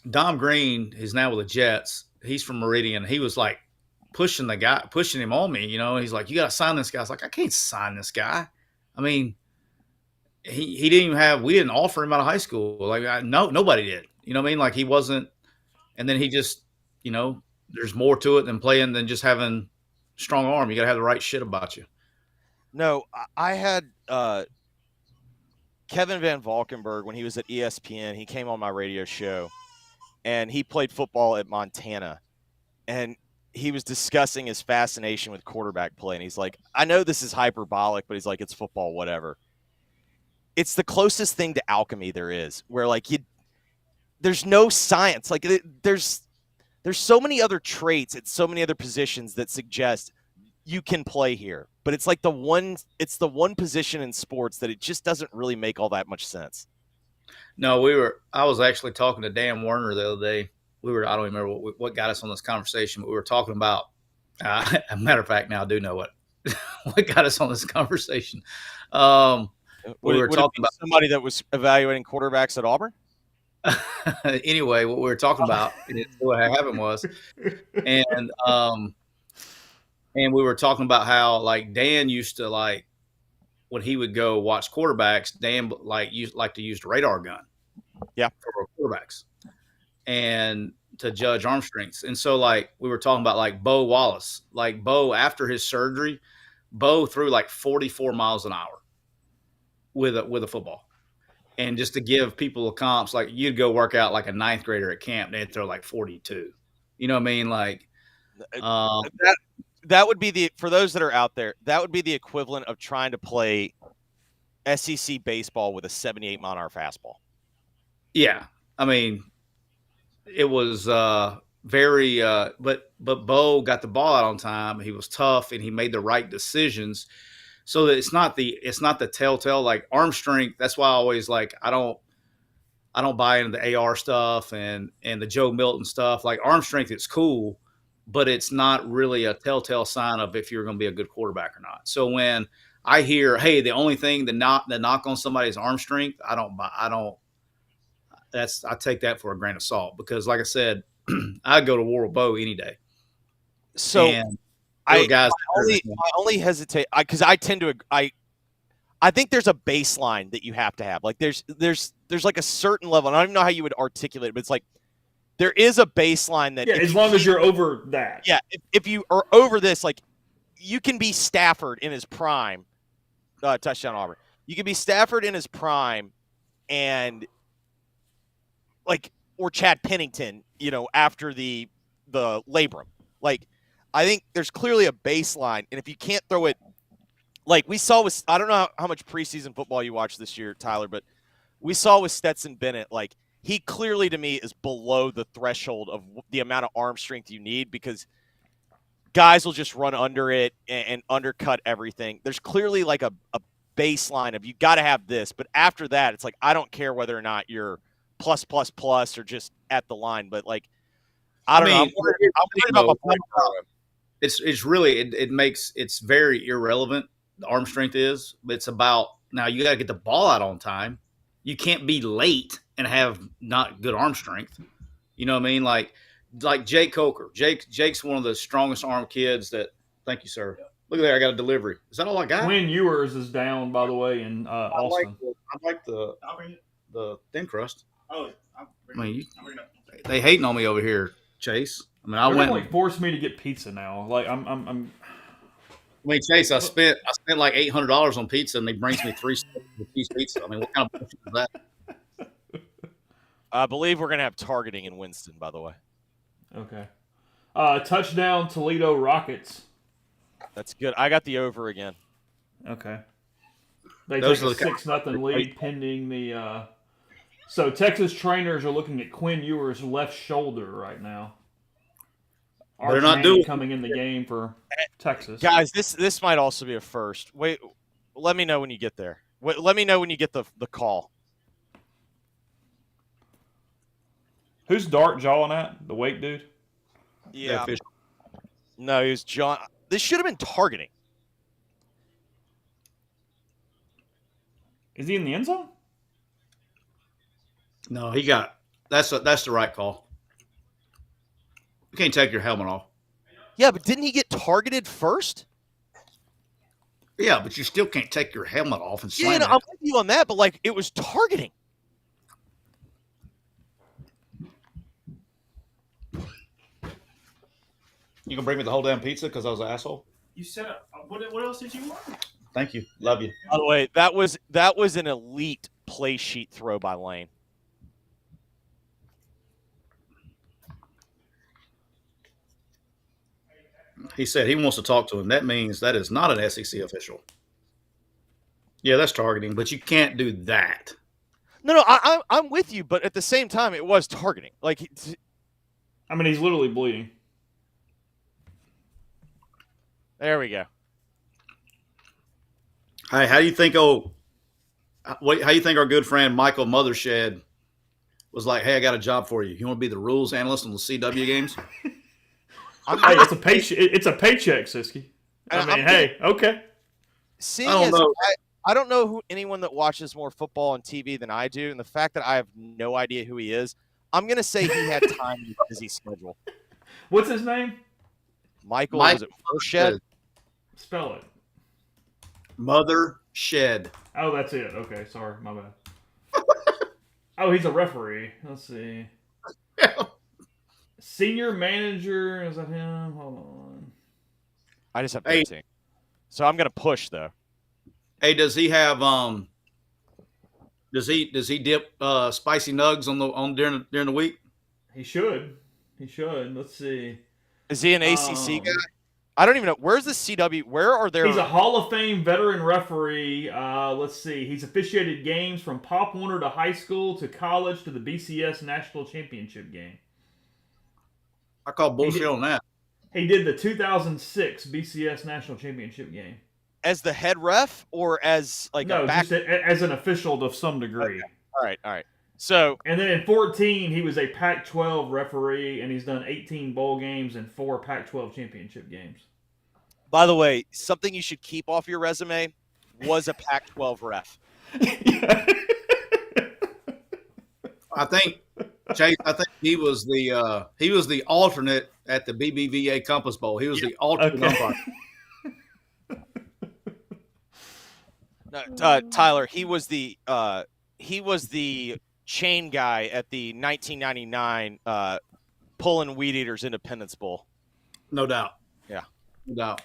Dom Green is now with the Jets. He's from Meridian. He was like pushing him on me. You know, he's like, "You got to sign this guy." I was like, "I can't sign this guy." I mean, he didn't even have. We didn't offer him out of high school. Like, nobody did. You know what I mean? Like, he wasn't. And then he just, you know, there's more to it than having strong arm. You got to have the right shit about you. No, I had Kevin Van Valkenburg when he was at ESPN. He came on my radio show. And he played football at Montana, and he was discussing his fascination with quarterback play. And he's like, I know this is hyperbolic, but he's like, it's football, whatever. It's the closest thing to alchemy there is, where like there's no science. Like there's so many other traits at so many other positions that suggest you can play here, but it's like the one position in sports that it just doesn't really make all that much sense. No, I was actually talking to Dan Werner the other day. I don't remember what got us on this conversation, but we were talking about, a matter of fact, now I do know what got us on this conversation. We were talking about somebody that was evaluating quarterbacks at Auburn. Anyway, what we were talking about, what happened was, and we were talking about how like Dan used to like when he would go watch quarterbacks, Dan used to use the radar gun, for quarterbacks, and to judge arm strengths. And so like we were talking about like Bo Wallace, like Bo after his surgery, Bo threw like 44 miles an hour with a football. And just to give people comps, like you'd go work out like a ninth grader at camp, they'd throw like 42. You know what I mean? Like that would be for those that are out there, that would be the equivalent of trying to play SEC baseball with a 78-mile-an-hour fastball. Yeah. I mean, it was very but Bo got the ball out on time. He was tough and he made the right decisions. So that it's not the telltale like arm strength. That's why I always like I don't buy into the AR stuff and the Joe Milton stuff. Like arm strength, it's cool, but it's not really a telltale sign of if you're going to be a good quarterback or not. So when I hear, hey, the only thing the knock on somebody's arm strength, I take that for a grain of salt because, like I said, I'd go to war with Bo any day. So. I only hesitate because I tend to I think there's a baseline that you have to have. Like there's like a certain level. And I don't even know how you would articulate it, but it's like there is a baseline that as long as you're over that. Yeah, if you are over this, like you can be Stafford in his prime, touchdown Auburn. You can be Stafford in his prime, and like or Chad Pennington, after the labrum, like. I think there's clearly a baseline, and if you can't throw it, like we saw with, I don't know how much preseason football you watched this year, Tyler, but we saw with Stetson Bennett, like he clearly to me is below the threshold of the amount of arm strength you need because guys will just run under it and undercut everything. There's clearly like a baseline of you got to have this, but after that, it's like I don't care whether or not you're plus or just at the line, but like I don't know. I'm worried about my point. It's really it's very irrelevant. The arm strength is, but it's about now you got to get the ball out on time. You can't be late and have not good arm strength. You know what I mean? Like Jake Coker. Jake's one of the strongest arm kids that. Thank you, sir. Look at there, I got a delivery. Is that all I got? Quinn Ewers is down, by the way, in Austin. I like the thin crust. Oh, they hating on me over here, Chase. I mean, They're gonna force me to get pizza now. Like I'm. I mean, Chase, I spent like $800 on pizza, and they brings me 3 piece pizza. I mean, what kind of bullshit is that? I believe we're gonna have targeting in Winston, by the way. Okay. Touchdown Toledo Rockets. That's good. I got the over again. Okay. They take a 6-0 lead pending the. So Texas trainers are looking at Quinn Ewers' left shoulder right now. They're not doing coming in the game for Texas. Guys, this might also be a first. Wait, let me know when you get there. Let me know when you get the call. Who's Dart jawing at? The Wake dude? Yeah. No, he was John. This should have been targeting. Is he in the end zone? No, that's the right call. You can't take your helmet off. Yeah, but didn't he get targeted first? Yeah, but you still can't take your helmet off and slam it. I'm with you on that, but like it was targeting. You gonna bring me the whole damn pizza because I was an asshole? You said what else did you want? Thank you. Love you. By the way, that was an elite play sheet throw by Lane. He said he wants to talk to him. That means that is not an SEC official. Yeah, that's targeting, but you can't do that. No, I'm with you, but at the same time, it was targeting. Like, I mean, he's literally bleeding. There we go. Hey, how do you think? How do you think our good friend Michael Mothershed was like? Hey, I got a job for you. You want to be the rules analyst on the CW games? Hey, it's a paycheck. It's a paycheck, Siski. I mean, hey, okay. Seeing I don't as know. I don't know anyone that watches more football on TV than I do, and the fact that I have no idea who he is, I'm going to say he had time in his busy schedule. What's his name? Michael, Mike was it Mothershed? Spell it. Mothershed. Oh, that's it. Okay, sorry, my bad. Oh, he's a referee. Let's see. Senior manager, is that him? Hold on. I just have 13. So I'm going to push, though. Hey, does he have Does he dip spicy nugs on during the week? He should. He should. Let's see. Is he an ACC guy? I don't even know. Where's the CW? Where are there? He's a Hall of Fame veteran referee. Let's see. He's officiated games from Pop Warner to high school to college to the BCS National Championship game. I call bullshit on that. He did the 2006 BCS National Championship game. As the head ref or as like no, a back? just as an official to some degree. Okay. All right. So and then in 2014, he was a Pac-12 referee, and he's done 18 bowl games and 4 Pac-12 championship games. By the way, something you should keep off your resume was a Pac-12 ref. I think Chase. I think he was the alternate at the BBVA Compass Bowl. He was the alternate umpire. No, Tyler, he was the chain guy at the 1999 pulling Weed Eaters Independence Bowl. No doubt. Yeah. No doubt.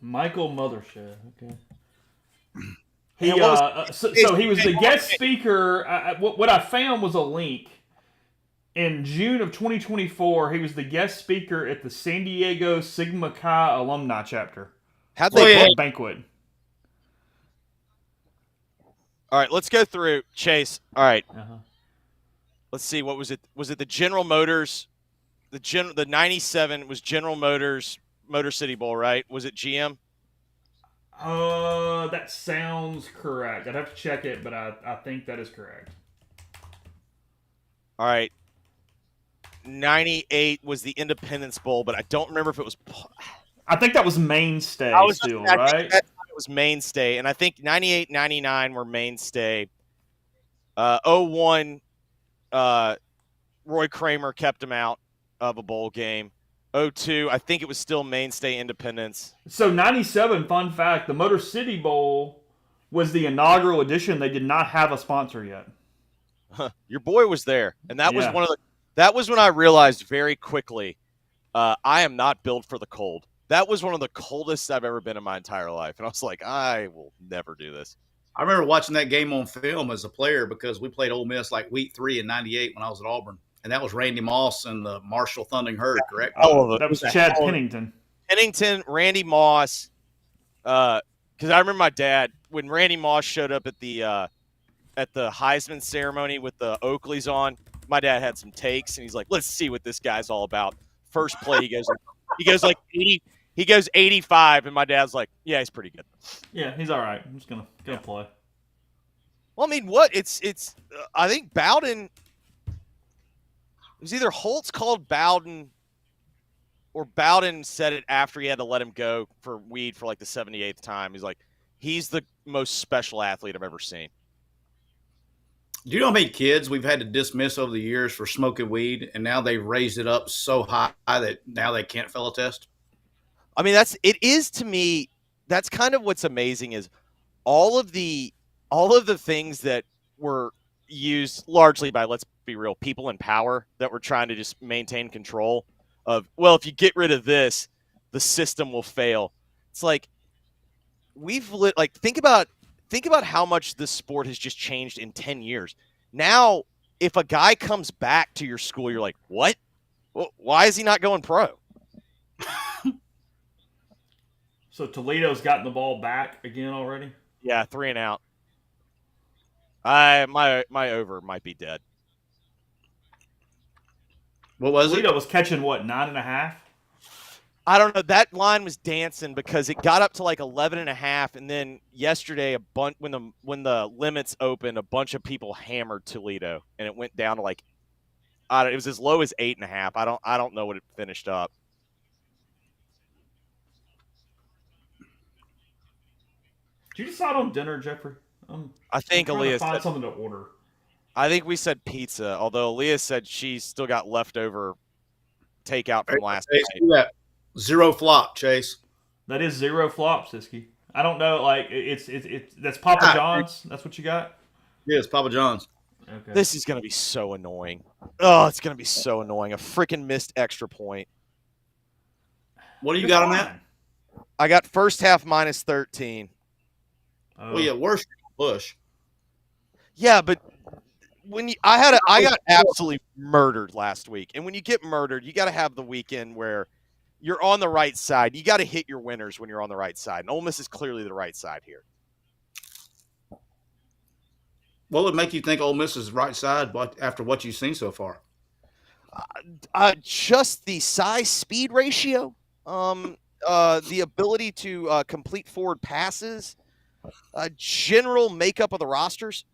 Michael Mothershed. Okay. He so he was the guest speaker. What I found was a link. In June of 2024, he was the guest speaker at the San Diego Sigma Chi alumni chapter. How'd they banquet? All right, let's go through Chase. All right. Uh-huh. Let's see. What was it? Was it the General Motors? The 97 was General Motors Motor City Bowl, right? Was it GM? That sounds correct. I'd have to check it, but I think that is correct. All right. 98 was the Independence Bowl, but I don't remember if it was. I think that was Mainstay still, right? It was Mainstay, and I think 98, 99 were Mainstay. 01, Roy Kramer kept him out of a bowl game. 02, I think it was still Mainstay Independence. So 97, fun fact, the Motor City Bowl was the inaugural edition. They did not have a sponsor yet. Your boy was there, and that was that was when I realized very quickly I am not built for the cold. That was one of the coldest I've ever been in my entire life, and I was like, I will never do this. I remember watching that game on film as a player because we played Ole Miss like week 3 in '98 when I was at Auburn. And that was Randy Moss and the Marshall Thundering Herd, correct? Oh, that was Chad Pennington. Pennington, Randy Moss. Because I remember my dad, when Randy Moss showed up at the Heisman ceremony with the Oakleys on, my dad had some takes, and he's like, let's see what this guy's all about. First play, he goes like 80. He goes 85, and my dad's like, yeah, he's pretty good. Yeah, he's all right. I'm just gonna play. Well, I mean, what? It's I think Bowden. It was either Holtz called Bowden or Bowden said it after he had to let him go for weed for like the 78th time. He's like, he's the most special athlete I've ever seen. Do you know how many kids we've had to dismiss over the years for smoking weed, and now they've raised it up so high that now they can't fail a test? I mean, it is to me, that's kind of what's amazing is all of the things that were used largely by, let's be real, people in power that were trying to just maintain control of, well, if you get rid of this, the system will fail. It's like think about how much this sport has just changed in 10 years. Now, if a guy comes back to your school, you're like, what? Well, why is he not going pro? So Toledo's gotten the ball back again already? Yeah, 3 and out. My over might be dead. What was Toledo it? was catching what, 9.5? I don't know. That line was dancing because it got up to like 11.5, and then yesterday when the limits opened, a bunch of people hammered Toledo, and it went down to like it was as low as 8.5. I don't know what it finished up. Did you decide on dinner, Jeffrey? I think I'm trying to Aaliyah find said, something to order. I think we said pizza, although Aaliyah said she's still got leftover takeout from last Chase, night. do that. 0 flop, Chase. That is 0 flops, Siski. I don't know. Like it's that's Papa John's. That's what you got. Yes, Papa John's. Okay. This is going to be so annoying. Oh, it's going to be so annoying. A freaking missed extra point. What do you got on that? I got first half minus 13. Oh. Well, yeah, worse Bush. Yeah, but I got absolutely murdered last week. And when you get murdered, you got to have the weekend where you're on the right side. You got to hit your winners when you're on the right side. And Ole Miss is clearly the right side here. What would make you think Ole Miss is the right side after what you've seen so far? Just the size-speed ratio, the ability to complete forward passes, general makeup of the rosters.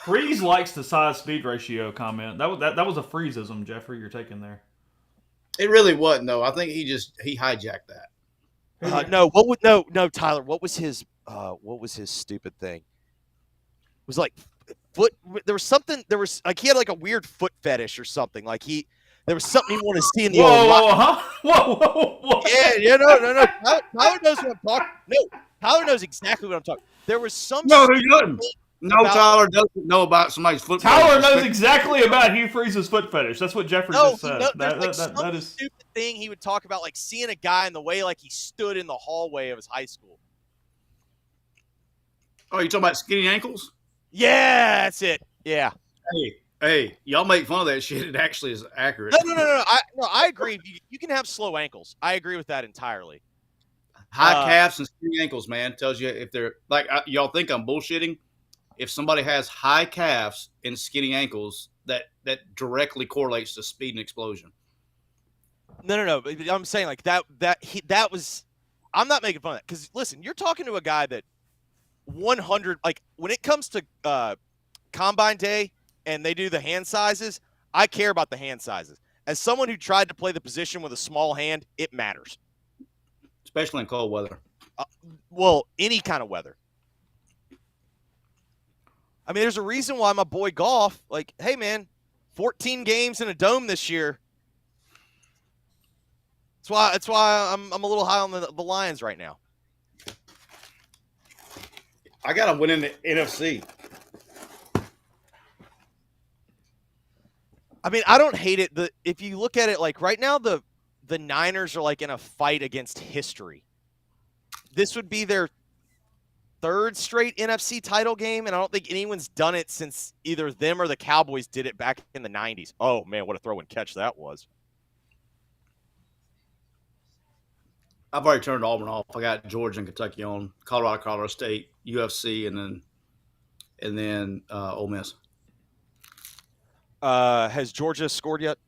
Freeze likes the size-speed ratio comment. That was a freezeism, Jeffrey. You're taking there. It really wasn't, though. I think he hijacked that. No, Tyler. What was his stupid thing? It was like foot. There was something. There was like he had like a weird foot fetish or something. Like there was something he wanted to see in the old. Whoa. Yeah, no. Tyler knows what I'm talking. No, Tyler knows exactly what I'm talking. There was some. No, he doesn't. No, Tyler doesn't know about somebody's foot Tyler fetish. knows exactly about Hugh Freeze's foot fetish. That's what Jeffrey just said. That is stupid thing he would talk about, like seeing a guy in the way, like he stood in the hallway of his high school. Oh, you talking about skinny ankles? Yeah, that's it. Yeah. Hey, y'all make fun of that shit. It actually is accurate. No. I agree. You can have slow ankles. I agree with that entirely. High calves and skinny ankles, man, tells you if they're like y'all think I'm bullshitting. If somebody has high calves and skinny ankles, that directly correlates to speed and explosion. No. I'm saying like that was. I'm not making fun of that because listen, you're talking to a guy that 100 like when it comes to combine day and they do the hand sizes, I care about the hand sizes. As someone who tried to play the position with a small hand, it matters, especially in cold weather. Well, any kind of weather. I mean, there's a reason why my boy Golf, like, hey, man, 14 games in a dome this year. That's why I'm a little high on the Lions right now. I got them winning the NFC. I mean, I don't hate it. If you look at it, like, right now, the Niners are, like, in a fight against history. This would be their third straight NFC title game, and I don't think anyone's done it since either them or the Cowboys did it back in the 90s. Oh, man, what a throw and catch that was. I've already turned Auburn off. I got Georgia and Kentucky on, Colorado State, UFC, and then Ole Miss. Has Georgia scored yet?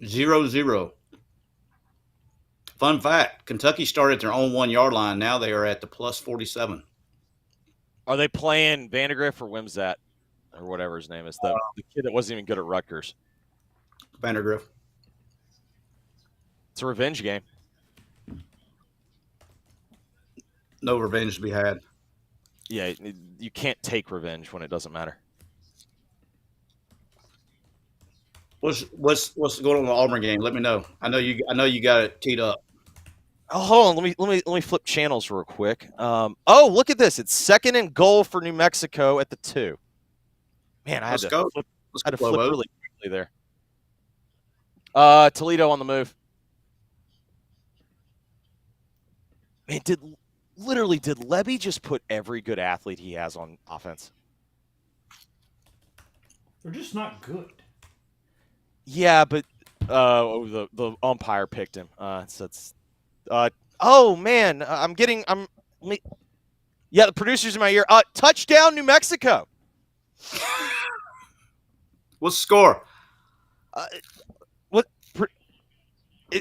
0-0. Fun fact, Kentucky started at their own 1-yard line. Now they are at the plus 47. Are they playing Vandegrift or Wimsat or whatever his name is? The kid that wasn't even good at Rutgers. Vandergrift. It's a revenge game. No revenge to be had. Yeah, you can't take revenge when it doesn't matter. What's going on in the Auburn game? Let me know. I know you got it teed up. Oh, hold on. Let me flip channels real quick. Oh, look at this. It's 2nd and goal for New Mexico at the 2. Man, I had to flip really quickly there. Toledo on the move. Man, did Lebby just put every good athlete he has on offense? They're just not good. Yeah, but the umpire picked him. Oh man, the producer's in my ear. Touchdown, New Mexico. What's the score?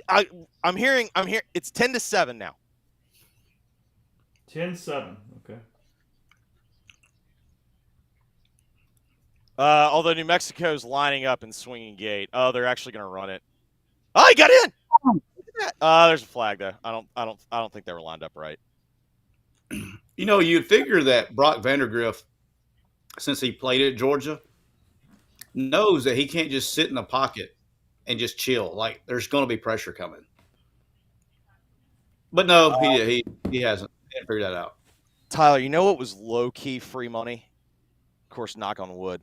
I'm hearing. It's 10-7 now. 10-7. Okay. Although New Mexico's lining up and swinging gate. Oh, they're actually going to run it. Oh, he got in. There's a flag though. I don't think they were lined up right. You know, you'd figure that Brock Vandergriff, since he played at Georgia, knows that he can't just sit in the pocket and just chill. Like there's going to be pressure coming. But no, he hasn't. He didn't figure that out. Tyler, you know what was low key free money? Of course, knock on wood.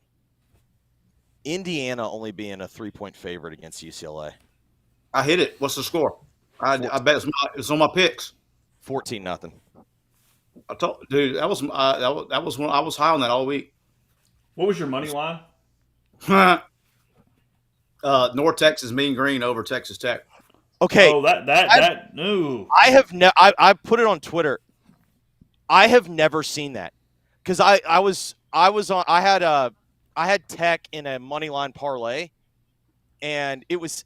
Indiana only being a 3-point favorite against UCLA. I hit it. What's the score? I bet it's on my picks. 14-0. I told dude that was when I was high on that all week. What was your money line? North Texas Mean Green over Texas Tech. Okay. Oh, that no. I put it on Twitter. I have never seen that because I had Tech in a money line parlay, and it was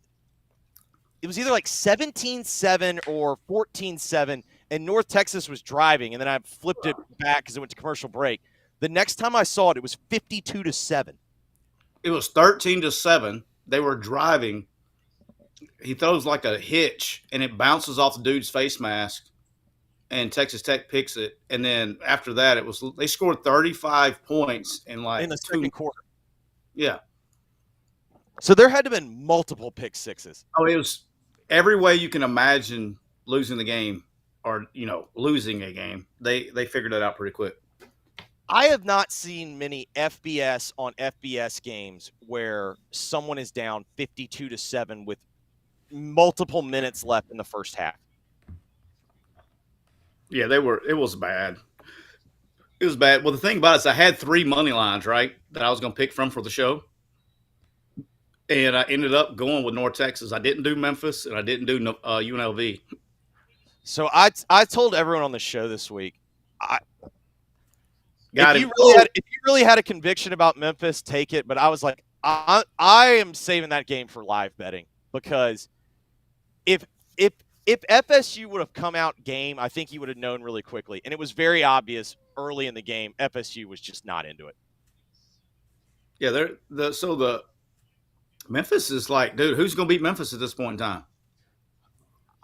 either like 17-7 or 14-7, and North Texas was driving, and then I flipped it back because it went to commercial break. The next time I saw it, it was 52-7. It was 13-7. They were driving. He throws like a hitch, and it bounces off the dude's face mask, and Texas Tech picks it. And then after that, they scored 35 points in the second quarter. Yeah. So there had to have been multiple pick sixes. Oh, it was every way you can imagine losing the game or, losing a game. They figured that out pretty quick. I have not seen many FBS on FBS games where someone is down 52-7 with multiple minutes left in the first half. Yeah, it was bad. It was bad. Well, the thing about it is I had 3 money lines, right, that I was going to pick from for the show. And I ended up going with North Texas. I didn't do Memphis, and I didn't do UNLV. So I told everyone on the show this week, if you really had a conviction about Memphis, take it. But I was like, I am saving that game for live betting because if FSU would have come out game, I think you would have known really quickly. And it was very obvious early in the game, FSU was just not into it. Yeah, the Memphis is like, dude, who's going to beat Memphis at this point in time?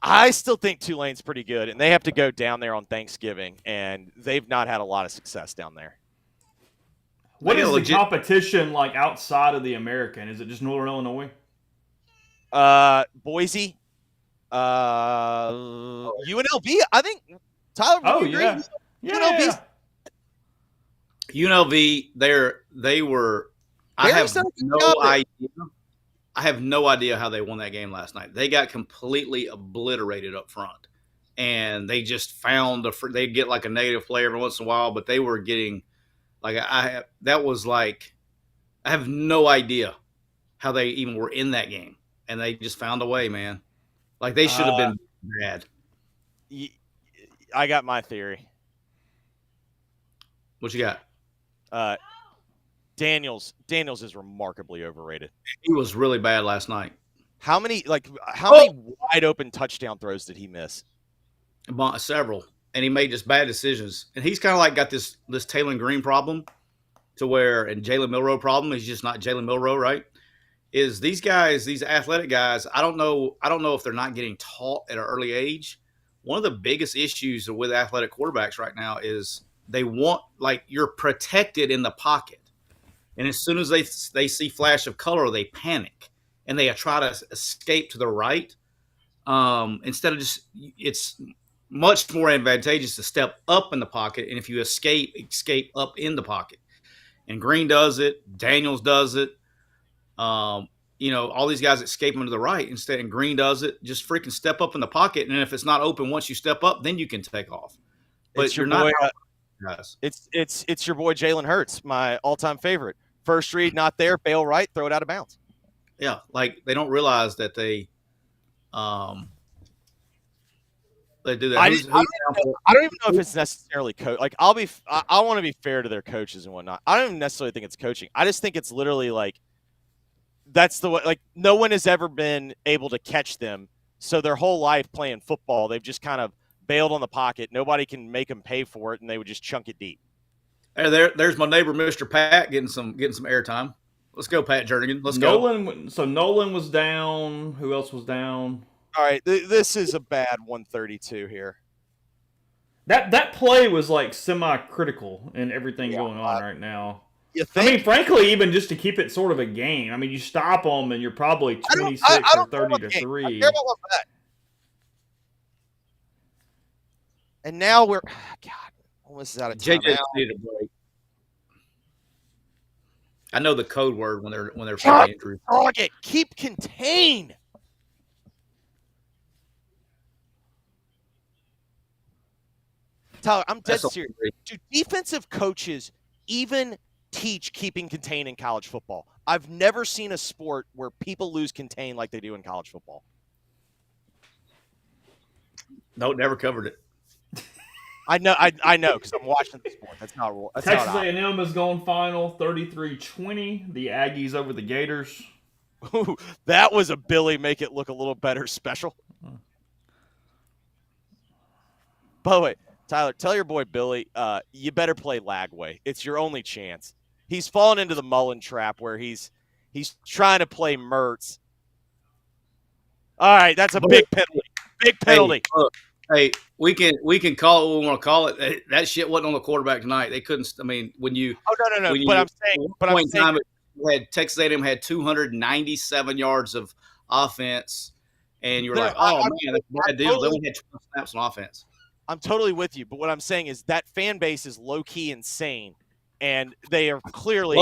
I still think Tulane's pretty good, and they have to go down there on Thanksgiving, and they've not had a lot of success down there. What is the competition like outside of the American? Is it just Northern Illinois? Boise, UNLV. I think Tyler. Oh yeah, UNLV. UNLV. They were. I have no idea. I have no idea how they won that game last night. They got completely obliterated up front, and they just found they'd get like a negative play every once in a while, but they were getting like I have no idea how they even were in that game, and they just found a way, man. Like they should have been bad. I got my theory. What you got? Daniels is remarkably overrated. He was really bad last night. How many wide open touchdown throws did he miss? Several. And he made just bad decisions. And he's kind of like got this Taylor Green problem to where, and Jalen Milroe problem, he's just not Jalen Milroe, right? Is these guys, these athletic guys, I don't know if they're not getting taught at an early age. One of the biggest issues with athletic quarterbacks right now is they want, like, you're protected in the pocket. And as soon as they see flash of color, they panic and they try to escape to the right. Instead of it's much more advantageous to step up in the pocket. And if you escape up in the pocket. And Green does it. Daniels does it. All these guys escape them to the right instead. And Green does it. Just freaking step up in the pocket. And if it's not open once you step up, then you can take off. But you're not. Guys. It's your boy Jalen Hurts, my all-time favorite. First read, not there, bail right, throw it out of bounds. Yeah, like they don't realize that they do that. I don't even know if it's necessarily like I want to be fair to their coaches and whatnot. I don't even necessarily think it's coaching. I just think it's literally like that's the way. Like no one has ever been able to catch them So their whole life playing football, they've just kind of bailed on the pocket. Nobody can make them pay for it, and they would just chunk it deep. Hey, there's my neighbor, Mr. Pat, getting some airtime. Let's go, Pat Jernigan. Let's go. So Nolan was down. Who else was down? All right, this is a bad 132 here. That play was like semi-critical in everything going on right now. You think? I mean, frankly, even just to keep it sort of a game. I mean, you stop them and you're probably 26 or 30 to 3. I care about that. And now we're God, almost out of time. JJ needed a break. I know the code word when they're Shut fighting injury. target. Keep contained. Tyler, I'm dead serious. Do defensive coaches even teach keeping contained in college football? I've never seen a sport where people lose contain like they do in college football. No, never covered it. I know because I'm watching the sport. That's not real. Texas A&M is going final 33-20. The Aggies over the Gators. Ooh, that was a Billy make it look a little better special. By the way, Tyler, tell your boy Billy, you better play Lagway. It's your only chance. He's fallen into the Mullen trap where he's trying to play Mertz. All right, that's a big penalty. Big penalty. Hey, we can call it what we want to call it. That shit wasn't on the quarterback tonight. They couldn't. I mean, when you. Oh no. But I'm saying. Texas A&M had 297 yards of offense, and you were like, "Oh man, that's a bad deal." They only had 12 snaps on offense. I'm totally with you, but what I'm saying is that fan base is low key insane, and they are clearly.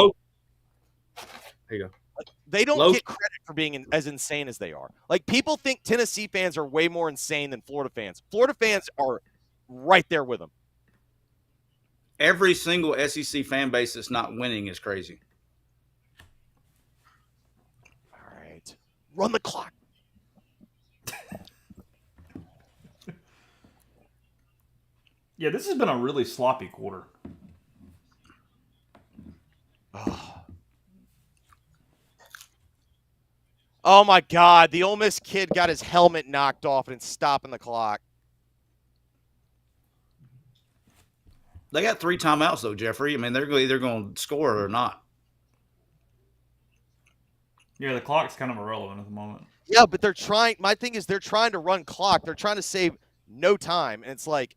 There you go. They don't get credit for being as insane as they are. Like, people think Tennessee fans are way more insane than Florida fans. Florida fans are right there with them. Every single SEC fan base that's not winning is crazy. All right. Run the clock. Yeah, this has been a really sloppy quarter. Oh, my God. The Ole Miss kid got his helmet knocked off and it's stopping the clock. They got 3 timeouts, though, Jeffrey. I mean, they're either going to score or not. Yeah, the clock's kind of irrelevant at the moment. Yeah, but they're trying. My thing is they're trying to run clock. They're trying to save no time. And it's like.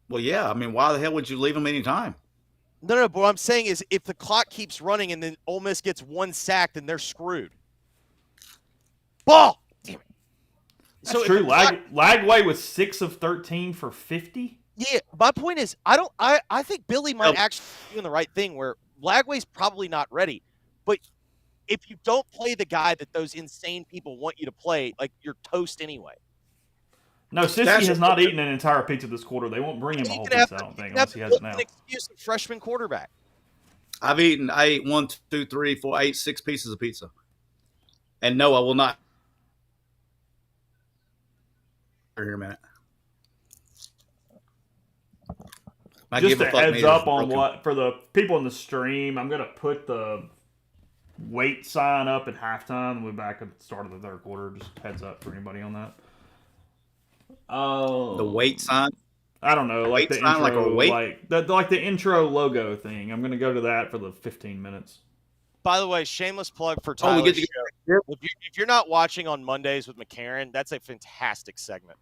Well, yeah. I mean, why the hell would you leave them any time? No. But what I'm saying is if the clock keeps running and then Ole Miss gets 1 sack, then they're screwed. Ball! Damn it. That's true. Lagway was 6 of 13 for 50. Yeah, my point is I think Billy might actually be doing the right thing where Lagway's probably not ready. But if you don't play the guy that those insane people want you to play, like, you're toast anyway. No, Siski has not eaten an entire pizza this quarter. They won't bring him a whole pizza, I don't think, unless he has it now. An excuse of freshman quarterback. I ate 1, 2, 3, 4, 8, 6 pieces of pizza. And no, I will not. Here a minute. Just a heads up on what, for the people in the stream, I'm going to put the wait sign up at halftime. We're back at the start of the third quarter. Just heads up for anybody on that. The wait sign? I don't know, like wait the intro, like a wait? like the intro logo thing. I'm going to go to that for the 15 minutes. By the way, shameless plug for Tyler's show. Yep. If you're not watching on Mondays with McCarron, that's a fantastic segment.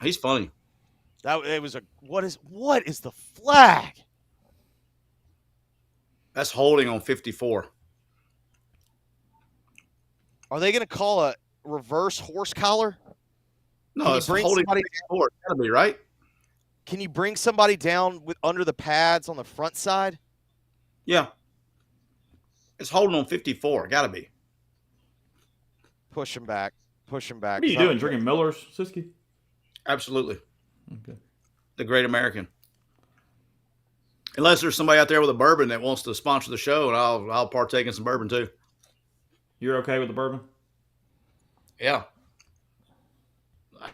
He's funny. It was what is the flag? That's holding on 54. Are they going to call a reverse horse collar? No, it's holding 54. It's gotta be, right? Can you bring somebody down under the pads on the front side? Yeah. It's holding on 54. Gotta be. Push him back. Push him back. What are you doing? Drinking Miller's, Siski? Absolutely. Okay. The Great American. Unless there's somebody out there with a bourbon that wants to sponsor the show, and I'll partake in some bourbon too. You're okay with the bourbon? Yeah.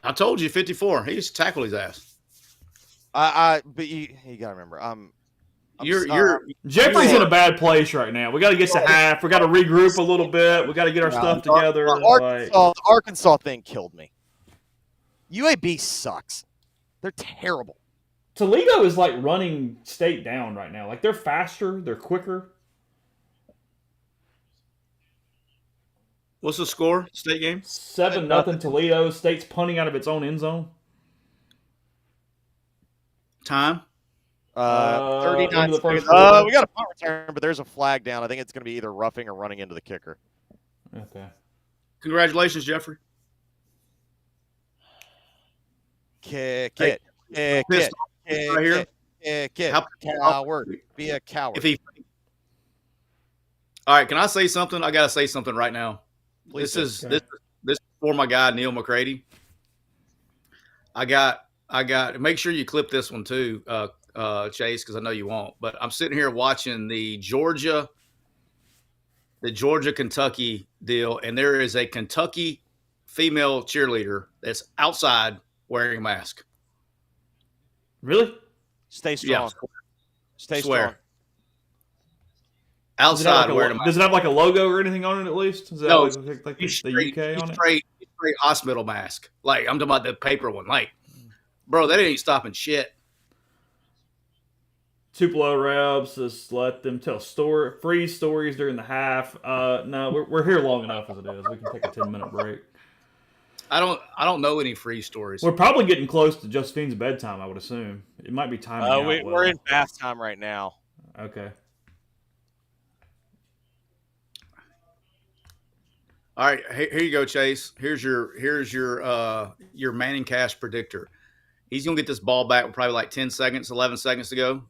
I told you 54. He just tackled his ass. But you gotta remember, I'm you're Jeffrey's in a bad place right now. We got to get to half. We got to regroup a little bit. We got to get our stuff together. The Arkansas thing killed me. UAB sucks. They're terrible. Toledo is like running state down right now. Like they're faster, they're quicker. What's the score? State game? 7-0 Toledo. State's punting out of its own end zone. Time? 39 into the first seconds. quarter. We got a punt return, but there's a flag down. I think it's going to be either roughing or running into the kicker. Okay. Congratulations, Jeffrey. Kick Hey, it. Kick pissed it. off right here. Kick it. How- Coward. Be a coward. All right, can I say something? I got to say something right now. Please This is for my guy Neil McCready. I got. Make sure you clip this one too, Chase, because I know you won't. But I'm sitting here watching the Georgia Kentucky deal, and there is a Kentucky female cheerleader that's outside wearing a mask. Really? Stay strong. Yeah. Stay Swear. strong. Outside wearing a mask. Does it have like a logo or anything on it at least? Is that No, like He's the straight, UK on he's it? straight hospital mask. Like, I'm talking about the paper one. Like, bro, that ain't stopping shit. Tupelo Rebs, just let them tell free stories during the half. No, we're here long enough as it is. We can take a 10-minute break. I don't know any free stories. We're probably getting close to Josefine's bedtime, I would assume. It might be timing out well. We're in bath time right now. Okay. All right, here you go, Chase. Here's your Manning Cash predictor. He's gonna get this ball back with probably like 10 seconds, 11 seconds to go.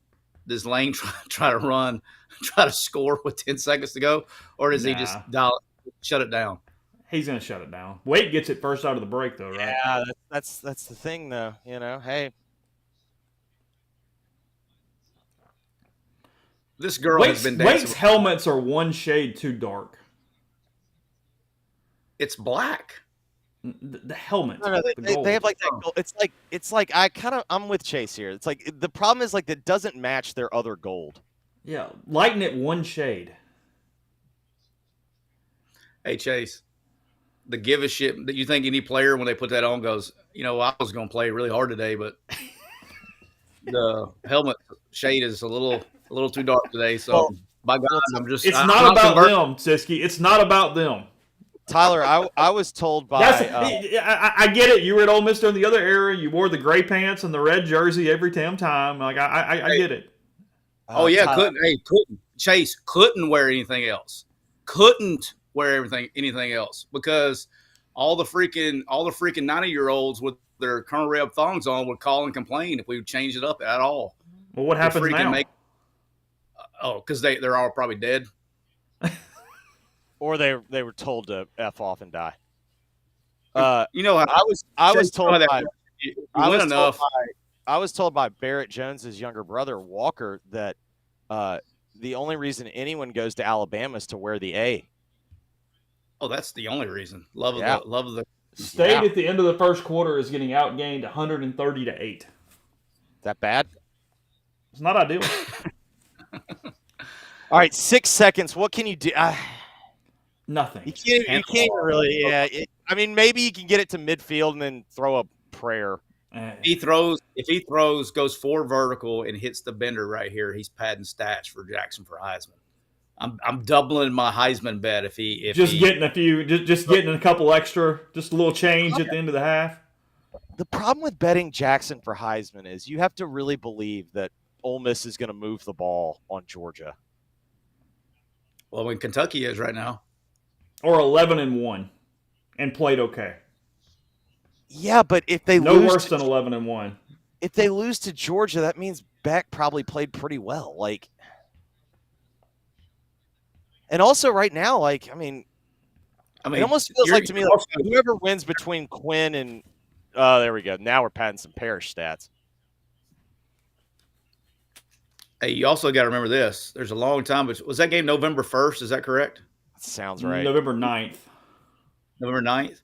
Does Lane try to score with 10 seconds to go, or does he just shut it down? He's gonna shut it down. Wade gets it first out of the break, though, right? Yeah, that's the thing, though. You know, hey, this girl has been dancing. Wade's helmets are one shade too dark. It's black. The helmet. No, they have like that. Gold. It's like I'm with Chase here. It's like the problem is like that doesn't match their other gold. Yeah, lighten it one shade. Hey, Chase, the give a shit that you think any player when they put that on goes, I was going to play really hard today, but the helmet shade is a little too dark today. So by God, It's not about them, Siski. It's not about them. Tyler, I was told by I get it. You were at Ole Miss during the other era. You wore the gray pants and the red jersey every damn time. Like I get it. Oh yeah, Tyler. Chase couldn't wear anything else. Couldn't wear anything else because all the freaking 90-year-olds with their Colonel Reb thongs on would call and complain if we changed it up at all. Well, what happens now? Because they're all probably dead. Or they were told to F off and die. How I was told that I was told by Barrett Jones's younger brother Walker that the only reason anyone goes to Alabama is to wear the A. Oh, that's the only reason. Love of the State at the end of the first quarter is getting outgained 130-8. Is that bad? It's not ideal. All right, 6 seconds. What can you do? Nothing. You can't really. Yeah. Maybe you can get it to midfield and then throw a prayer. If he throws, goes 4 vertical and hits the bender right here, he's padding stats for Jackson for Heisman. I'm doubling my Heisman bet if he getting a couple extra, just a little change at the end of the half. The problem with betting Jackson for Heisman is you have to really believe that Ole Miss is going to move the ball on Georgia. Well, when Kentucky is right now. Or 11-1 and played okay. Yeah, but if they no worse than 11-1. If they lose to Georgia, that means Beck probably played pretty well. And also right now, it almost feels like to me like whoever wins between Quinn and there we go. Now we're padding some Parrish stats. Hey, you also got to remember this. There's a long time, but was that game November 1st? Is that correct? Sounds right. November 9th. November 9th.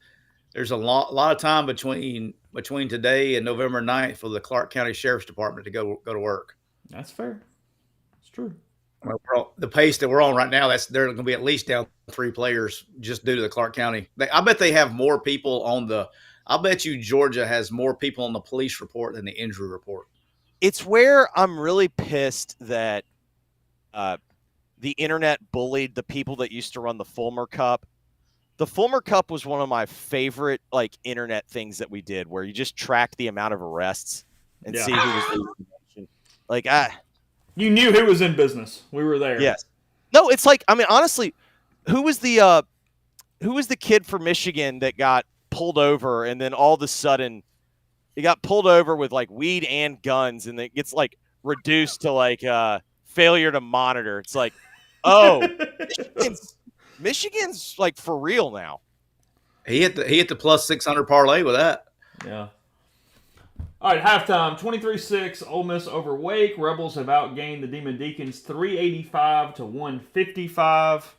There's a lot of time between today and November 9th for the Clark County Sheriff's Department to go to work. That's fair. It's true. Well, the pace that we're on right now, they're going to be at least down 3 players just due to the Clark County. I bet they have more people on the. I bet you Georgia has more people on the police report than the injury report. It's where I'm really pissed that the internet bullied the people that used to run the Fulmer Cup. The Fulmer Cup was one of my favorite internet things that we did, where you just track the amount of arrests and see who was losing. You knew who was in business. We were there. Yes. No, it's honestly, who was the kid from Michigan that got pulled over and then all of a sudden he got pulled over with weed and guns and it gets reduced to failure to monitor. It's Michigan's for real now. He hit the plus 600 parlay with that. Yeah. All right, halftime, 23-6, Ole Miss over Wake. Rebels have outgained the Demon Deacons 385 to 155,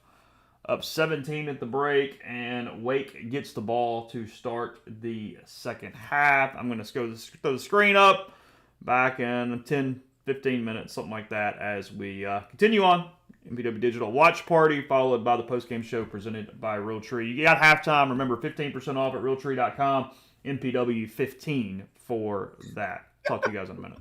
up 17 at the break, and Wake gets the ball to start the second half. I'm going to throw the screen up back in 10, 15 minutes, something like that, as we continue on. MPW Digital Watch Party, followed by the postgame show presented by Realtree. You got halftime. Remember, 15% off at Realtree.com. MPW 15 for that. Talk to you guys in a minute.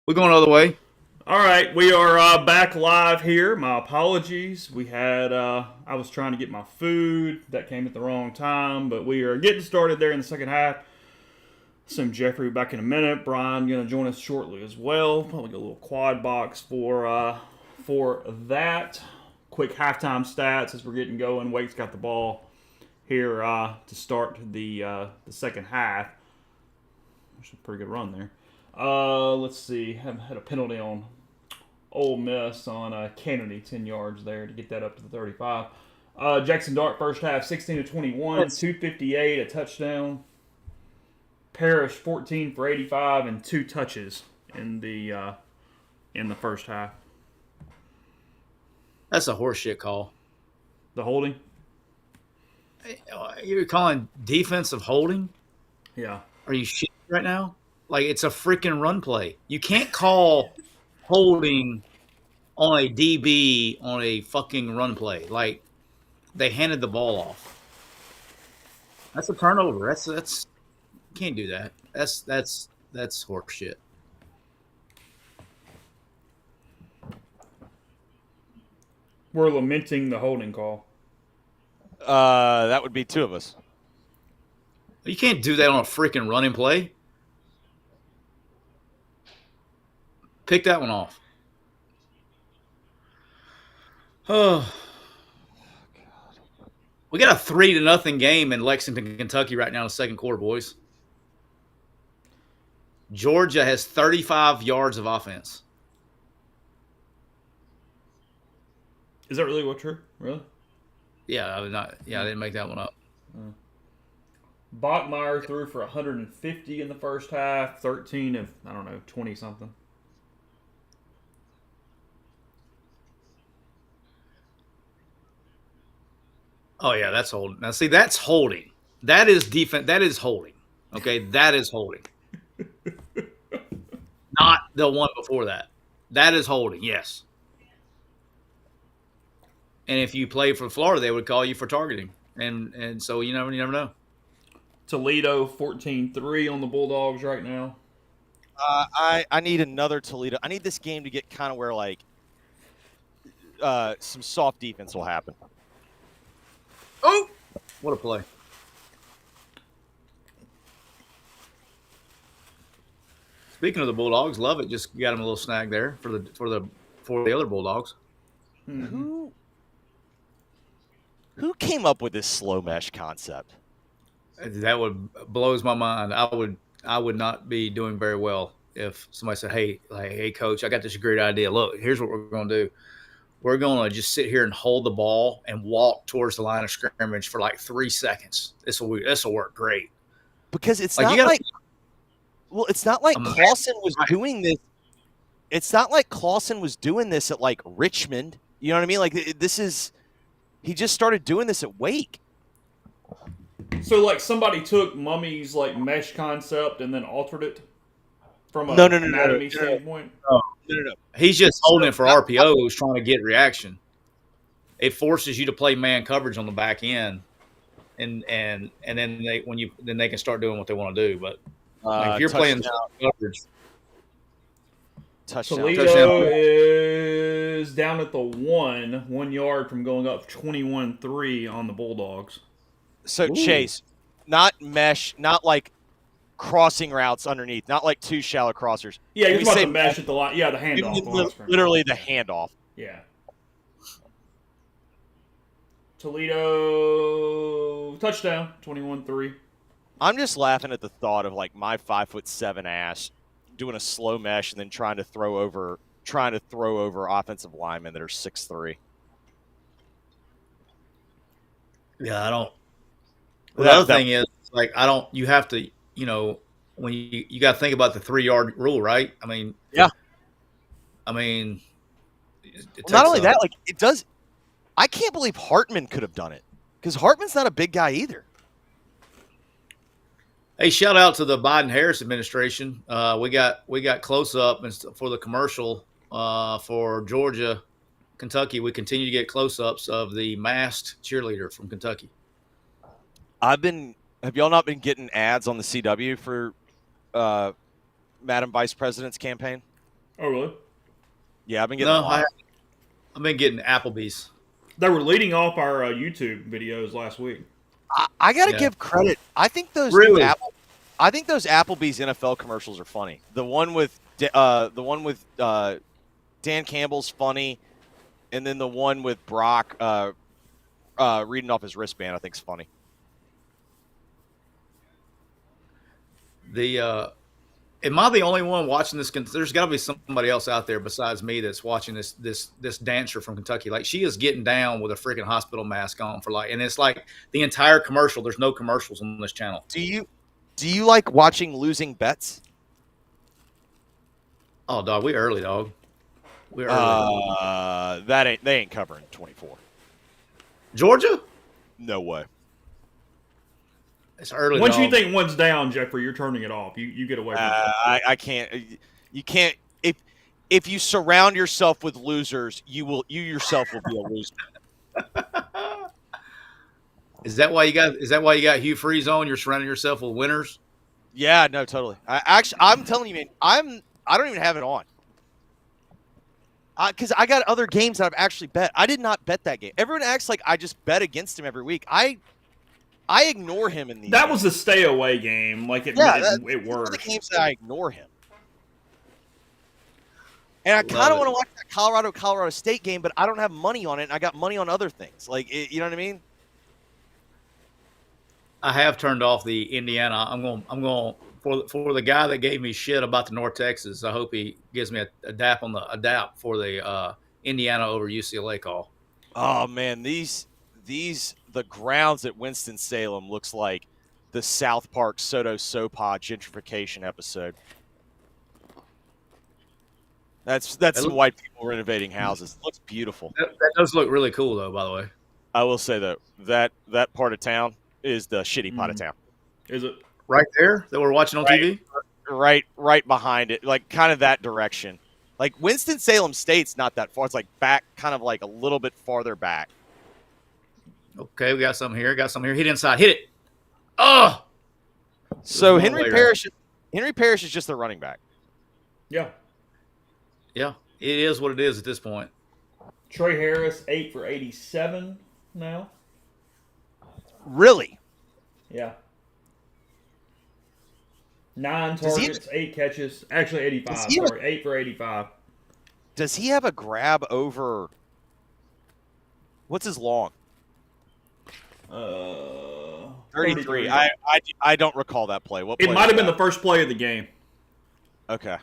We're going the other way. All right, we are back live here. My apologies. We had I was trying to get my food that came at the wrong time, but we are getting started there in the second half. Assume Jeffrey will be back in a minute. Brian going to join us shortly as well. Probably get a little quad box for that. Quick halftime stats as we're getting going. Wake's got the ball here to start the second half. Which is a pretty good run there. Let's see. Had a penalty on Ole Miss on Kennedy, 10 yards there to get that up to the 35. Jackson Dart first half, 16-21, 258, a touchdown. Parrish 14 for 85 and 2 touches in the first half. That's a horseshit call. The holding? You're calling defensive holding? Yeah. Are you shitting right now? Like, it's a freaking run play. You can't call holding on a DB on a fucking run play. Like, they handed the ball off. That's a turnover. That's you can't do that. That's horse shit. We're lamenting the holding call. That would be 2 of us. You can't do that on a freaking running play. Pick that one off. Oh, we got a 3-0 game in Lexington, Kentucky right now in the second quarter, boys. Georgia has 35 yards of offense. Is that really what true? Really? Yeah, I didn't make that one up. Bachmeyer threw for 150 in the first half, 13 of, 20 something. Oh yeah, that's holding. Now see, that's holding. That is defense. That is holding. Okay, that is holding. Not the one before that. That is holding. Yes. And if you play for Florida, they would call you for targeting, and so you never know. Toledo 14-3 on the Bulldogs right now. I need another Toledo. I need this game to get kind of where like some soft defense will happen. Oh, what a play! Speaking of the Bulldogs, love it. Just got him a little snag there for the other Bulldogs. Mm-hmm. Who came up with this slow mesh concept? That blows my mind. I would not be doing very well if somebody said, "Hey, coach, I got this great idea. Look, here's what we're going to do. We're going to just sit here and hold the ball and walk towards the line of scrimmage for like 3 seconds. This will work great." Because it's like, not like it's not like Clausen was doing this. It's not like Clausen was doing this at like Richmond. You know what I mean? Like he just started doing this at Wake. So like somebody took Mummy's like mesh concept and then altered it from an anatomy standpoint. No. He's just holding it for RPO. Who's trying to get reaction. It forces you to play man coverage on the back end, and then they can start doing what they want to do. But if you're playing coverage, Toledo is down at the 1 yard from going up 21-3 on the Bulldogs. So Chase, not mesh, not like crossing routes underneath, not like 2 shallow crossers. Yeah, you're about to mesh at the line. Yeah, the handoff. Literally the handoff. Yeah. Toledo touchdown, 21-3. I'm just laughing at the thought of like my 5'7" ass doing a slow mesh and then trying to throw over offensive linemen that are 6'3". Yeah, I don't. The other thing is, like, you have to, when you got to think about the 3-yard rule, right? I mean, yeah. I mean, not only that, like it does. I can't believe Hartman could have done it because Hartman's not a big guy either. Hey, shout out to the Biden-Harris administration. We got close up for the commercial for Georgia, Kentucky. We continue to get close ups of the masked cheerleader from Kentucky. Have y'all not been getting ads on the CW for Madam Vice President's campaign? Oh, really? Yeah, I've been getting a lot. I've been getting Applebee's. They were leading off our YouTube videos last week. I got to Yeah. give credit. I think those Really? Applebee's NFL commercials are funny. The one with Dan Campbell's funny, and then the one with Brock reading off his wristband I think is funny. Am I the only one watching this? There's got to be somebody else out there besides me that's watching this dancer from Kentucky. Like, she is getting down with a freaking hospital mask on and it's like the entire commercial. There's no commercials on this channel. Do you like watching losing bets? Oh, dog, we early, dog. We early. They ain't covering 24. Georgia? No way. It's early. Once dog. you think one's down, Jeffrey, you're turning it off. You get away from it. I can't. You can't. If you surround yourself with losers, you yourself will be a loser. Is that why you got Hugh Freeze on? You're surrounding yourself with winners. Yeah, no, totally. I'm telling you, man. I don't even have it on. Because I got other games that I've actually bet. I did not bet that game. Everyone acts like I just bet against him every week. I ignore him in these. That games. was a stay away game. Like it worked. The games that I ignore him. And I kind of want to watch that Colorado State game, but I don't have money on it, and I got money on other things. Like, you know what I mean? I have turned off the Indiana. I'm going for the guy that gave me shit about the North Texas. I hope he gives me a dap for the Indiana over UCLA call. Oh man, the grounds at Winston-Salem looks like the South Park Soto Sopa gentrification episode. That's some white people renovating houses. It looks beautiful. That does look really cool, though. By the way, I will say though that part of town is the shitty part of town. Is it right there that we're watching on TV? Right behind it, like kind of that direction. Like Winston-Salem State's not that far. It's like back, kind of like a little bit farther back. Okay, we got something here. Hit inside. Hit it. Oh. So Henry Parrish is just the running back. Yeah. Yeah, it is what it is at this point. Trey Harris 8 for 87 now. Really? Yeah. 9 targets, 8 catches. Actually, 85. Sorry, 8 for 85. Does he have a grab over? What's his long? 33. I don't recall that play. What play it might have been the first play of the game. Okay.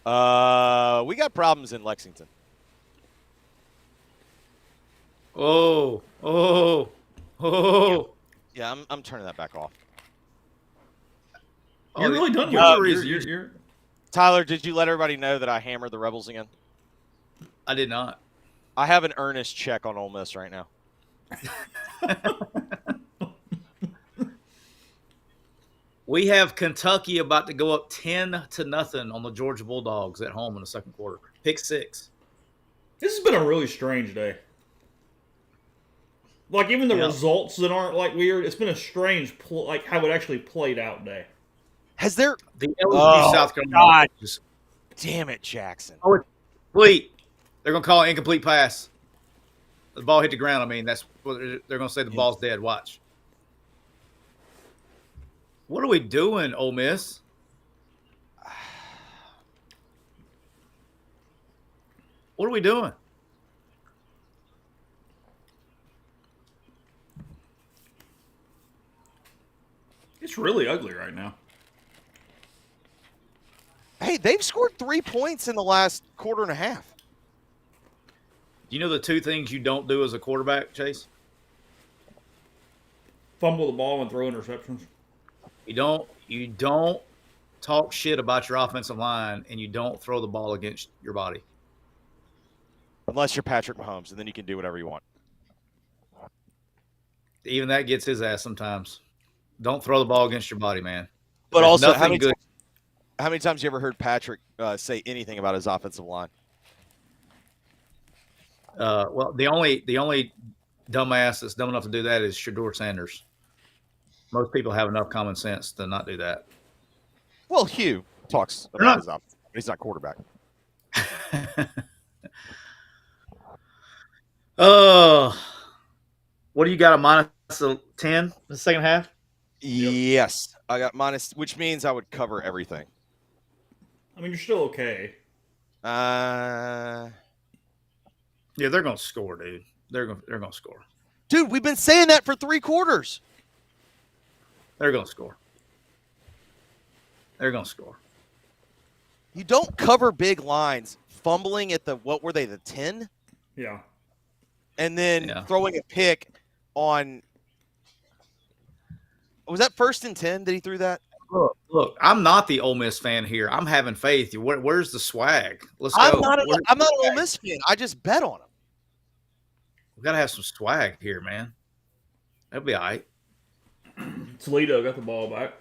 We got problems in Lexington. Oh. Yeah, I'm turning that back off. You're really done with it. You're... Tyler, did you let everybody know that I hammered the Rebels again? I did not. I have an earnest check on Ole Miss right now. We have Kentucky about to go up 10-0 on the Georgia Bulldogs at home in the second quarter. Pick 6. This has been a really strange day. Like, even the results that aren't, like, weird, it's been a strange, like, how it actually played out day. Has there... The LSU South Carolina. God. Damn it, Jackson. Oh, it's complete. They're going to call it incomplete pass. The ball hit the ground. I mean, that's what they're going to say. The ball's dead. Watch. What are we doing, Ole Miss? What are we doing? It's really ugly right now. Hey, they've scored 3 points in the last quarter and a half. You know the 2 things you don't do as a quarterback, Chase? Fumble the ball and throw interceptions. You don't talk shit about your offensive line, and you don't throw the ball against your body. Unless you're Patrick Mahomes, and then you can do whatever you want. Even that gets his ass sometimes. Don't throw the ball against your body, man. But There's also, nothing good. How many times have you ever heard Patrick say anything about his offensive line? Well, the only dumbass that's dumb enough to do that is Shedeur Sanders. Most people have enough common sense to not do that. Well, Hugh talks about his offensive he's not quarterback. Oh, what do you got? A minus 10 in the second half? Yes, I got minus, which means I would cover everything. I mean, you're still okay. Yeah, they're gonna score, dude. They're gonna score. Dude, we've been saying that for 3 quarters. They're gonna score. They're gonna score. You don't cover big lines, fumbling at the, what were they, the 10? Yeah. And then throwing a pick on, was that 1st and 10 that he threw that? Look, I'm not the Ole Miss fan here. I'm having faith. Where's the swag? Let's go. I'm not an Ole Miss fan. I just bet on him. We gotta have some swag here, man. That'll be all right. Toledo got the ball back.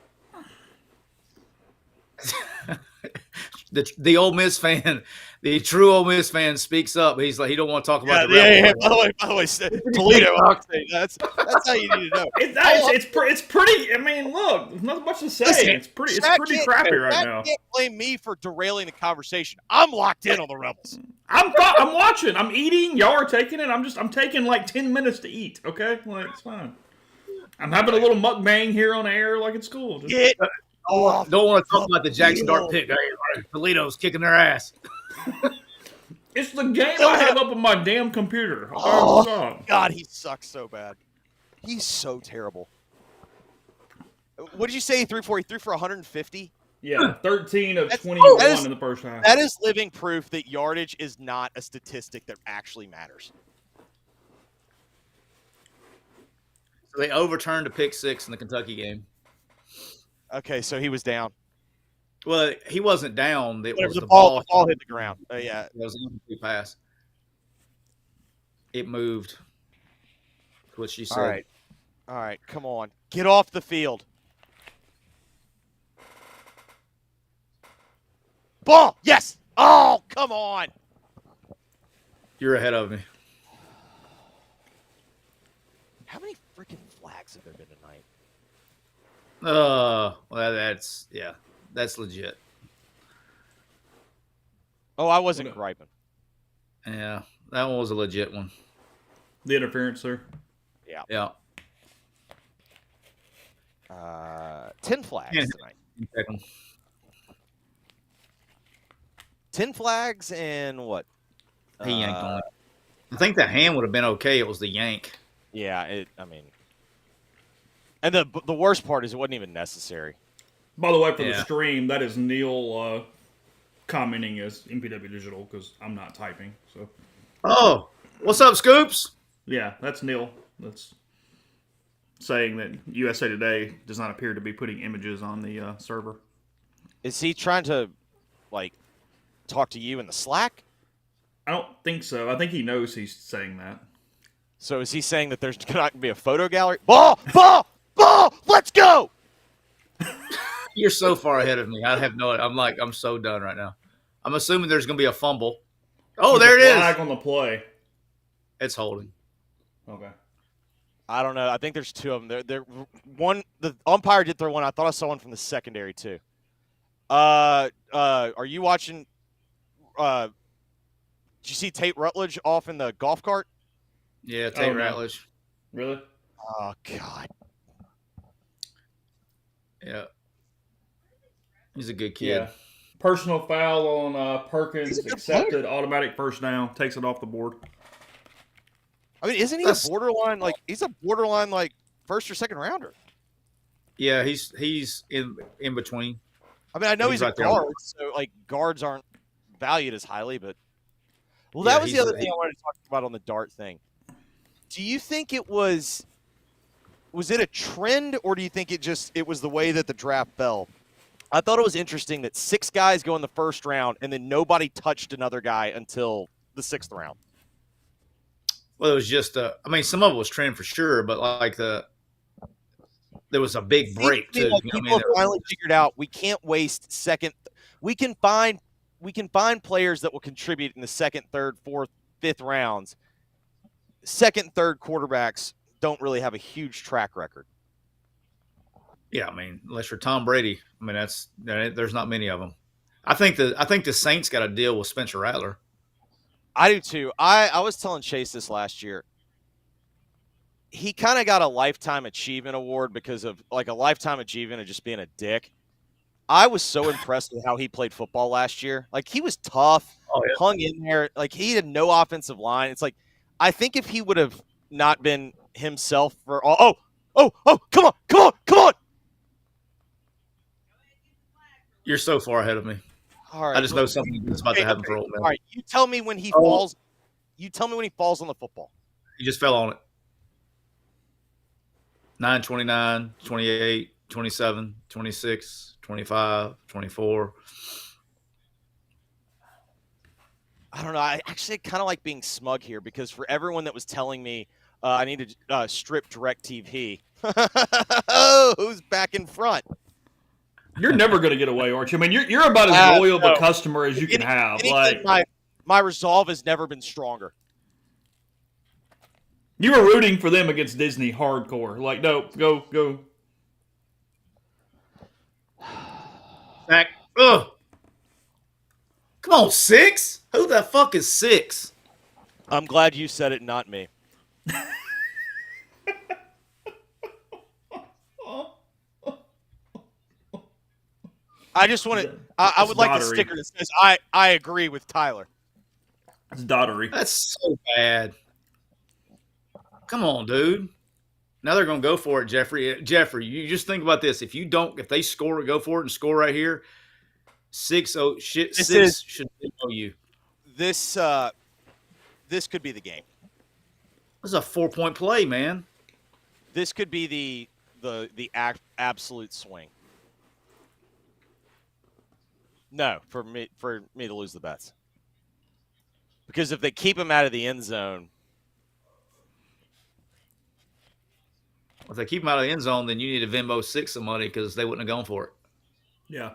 The Ole Miss fan, the true Ole Miss fan speaks up. He's like, he don't want to talk about the Rebels. By the way, Toledo. That's how you need to know. It's pretty. I mean, look, there's not much to say. Listen, it's pretty crappy right now. Can't blame me for derailing the conversation. I'm locked in on the Rebels. I'm watching. I'm eating. Y'all are taking it. I'm taking like 10 minutes to eat. Okay, like it's fine. I'm having a little mukbang here on air, like it's cool. Get off. Don't want to talk about the Jackson Dart pick. Toledo's kicking their ass. It's the game I have up on my damn computer. Oh, God, he sucks so bad. He's so terrible. What did you say he threw for? He threw for 150? Yeah, 13 of 21 in the first half. That is living proof that yardage is not a statistic that actually matters. So they overturned a pick 6 in the Kentucky game. Okay, so he was down. Well, he wasn't down. It was the ball hit the ground. Yeah. It was an incomplete pass. It moved. That's what she said. All right, come on. Get off the field. Ball! Yes! Oh, come on! You're ahead of me. How many freaking flags have there been tonight? Well, that's legit. Oh, I wasn't griping. Yeah, that one was a legit one. The interference, sir. Yeah. 10 flags tonight. 10 flags and what? He yanked on it. I think the hand would have been okay. It was the yank. Yeah, and the worst part is it wasn't even necessary. By the way, for the stream, that is Neil commenting as MPW Digital because I'm not typing. So. Oh, what's up, Scoops? Yeah, that's Neil. That's saying that USA Today does not appear to be putting images on the server. Is he trying to, talk to you in the Slack? I don't think so. I think he knows he's saying that. So is he saying that there's not going to be a photo gallery? Ball! Let's go! You're so far ahead of me. I have no. I'm so done right now. I'm assuming there's going to be a fumble. Oh, there it is. Flag on the play. It's holding. Okay. I don't know. I think there's 2 of them. The umpire did throw one. I thought I saw one from the secondary too. Are you watching? Did you see Tate Rutledge off in the golf cart? Yeah, Tate Rutledge. Really? Oh God. Yeah. He's a good kid. Yeah. Personal foul on Perkins, accepted, automatic first down, takes it off the board. I mean, isn't he a borderline, he's a borderline, first or second rounder? Yeah, he's in between. I mean, I know he's a guard, so, guards aren't valued as highly, but... Well, that was the other thing I wanted to talk about on the Dart thing. Do you think it was it a trend, or do you think it was the way that the draft fell? I thought it was interesting that 6 guys go in the first round, and then nobody touched another guy until the 6th round. Well, it was just some of it was trend for sure, but there was a big break too. People finally figured out we can't waste second. We can find players that will contribute in the 2nd, 3rd, 4th, 5th rounds. 2nd, 3rd quarterbacks don't really have a huge track record. Yeah, unless you're Tom Brady, there's not many of them. I think the Saints got a deal with Spencer Rattler. I do too. I was telling Chase this last year. He kind of got a lifetime achievement award because of like a lifetime achievement of just being a dick. I was so impressed with how he played football last year. Like he was tough, hung in there. Like he had no offensive line. It's like I think if he would have not been himself for all come on. You're so far ahead of me. All right. I just know something is about to happen for Ole Miss. All right, you tell me when he falls. You tell me when he falls on the football. He just fell on it. 9, 29, 28, 27, 26, 25, 24. I don't know. I actually kind of like being smug here because for everyone that was telling me I need to strip DirecTV, who's back in front? You're never going to get away, aren't you? I mean, you're about as loyal of a customer as you can have. Like my resolve has never been stronger. You were rooting for them against Disney hardcore. Like, no, go. Back. Ugh. Come on, 6? Who the fuck is 6? I'm glad you said it, not me. I just want to. I would like a sticker that says I agree with Tyler. It's dottery. That's so bad. Come on, dude. Now they're going to go for it, Jeffrey. Jeffrey, you just think about this. If they score, go for it and score right here. 6-0 shit. 6 should know you. This could be the game. This is a 4-point play, man. This could be the absolute swing. No, for me to lose the bets. Because if they keep him out of the end zone. If they keep him out of the end zone, then you need to Venmo 6 some money because they wouldn't have gone for it. Yeah.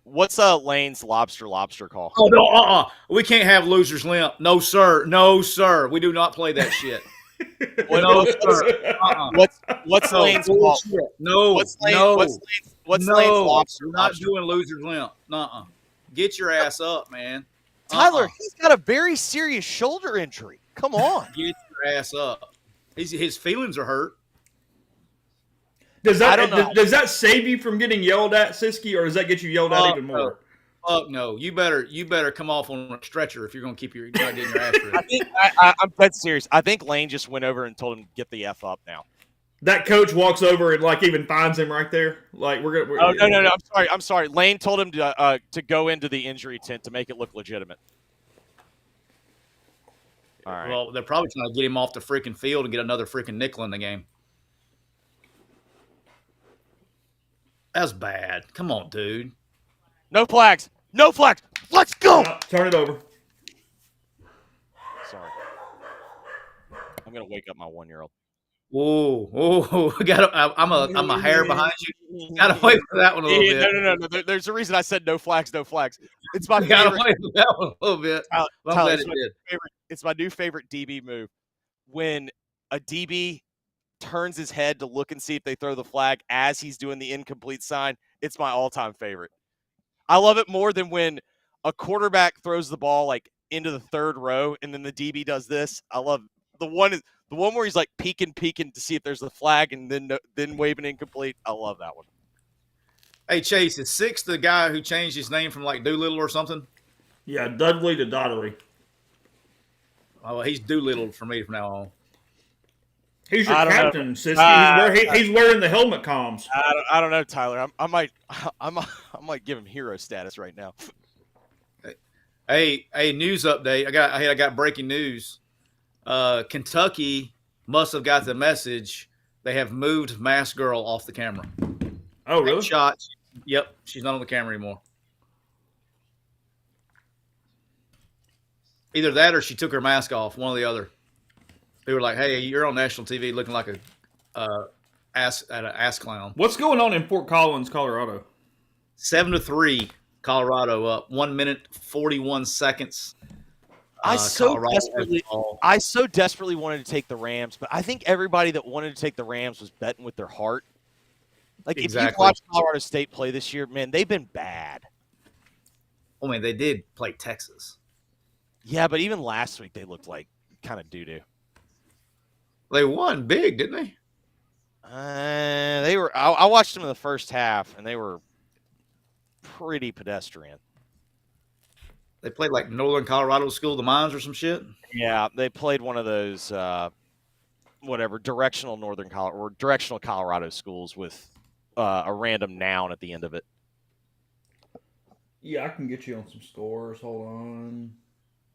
What's Lane's lobster call? Oh, no, we can't have loser's limp. No, sir. No, sir. We do not play that shit. No, sir. What's Lane's call? No, What's Lane's lobster? We're not doing loser's limp. Get your ass up, man. Tyler, he's got a very serious shoulder injury. Come on. Get your ass up. His feelings are hurt. Does that save you from getting yelled at, Siski, or does that get you yelled at even more? Fuck no. You better come off on a stretcher if you're going to keep your getting your ass ripped. I'm dead serious. I think Lane just went over and told him get the F up now. That coach walks over and like even finds him right there. Like we're no. I'm sorry. Lane told him to go into the injury tent to make it look legitimate. All right. Well, they're probably trying to get him off the freaking field and get another freaking nickel in the game. That's bad. Come on, dude. No flags. Let's go. Turn it over. Sorry. I'm gonna wake up my 1-year-old. Whoa! I'm a hair behind you. Gotta wait for that one a little bit. No. There's a reason I said no flags. It's my favorite. Gotta wait for that one a little bit. I'm glad it did. It's my new favorite DB move. When a DB turns his head to look and see if they throw the flag as he's doing the incomplete sign, it's my all-time favorite. I love it more than when a quarterback throws the ball like into the third row and then the DB does this. I love the one where he's like peeking to see if there's a flag and then waving incomplete. I love that one. Hey Chase, is 6 the guy who changed his name from like Doolittle or something? Yeah, Dudley to Dottery. Oh, well, he's Doolittle for me from now on. He's your captain, Siski. He's wearing the helmet comms. I don't know, Tyler. I might give him hero status right now. Hey, news update. I got breaking news. Kentucky must have got the message. They have moved Mask Girl off the camera. Oh, really? Shots. Yep, she's not on the camera anymore. Either that or she took her mask off. One or the other. They were like, "Hey, you're on national TV looking like an ass clown." What's going on in Fort Collins, Colorado? 7-3, Colorado up. 1 minute 41 seconds. I so desperately wanted to take the Rams, but I think everybody that wanted to take the Rams was betting with their heart. Like, if you've Exactly. watched Colorado State play this year, man, they've been bad. I mean, they did play Texas. Yeah, but even last week they looked like kind of doo-doo. They won big, didn't they? They were. I watched them in the first half, and they were pretty pedestrian. They played like Northern Colorado School of the Mines or some shit. Yeah, they played one of those directional Northern Colorado or directional Colorado schools with a random noun at the end of it. Yeah, I can get you on some scores. Hold on.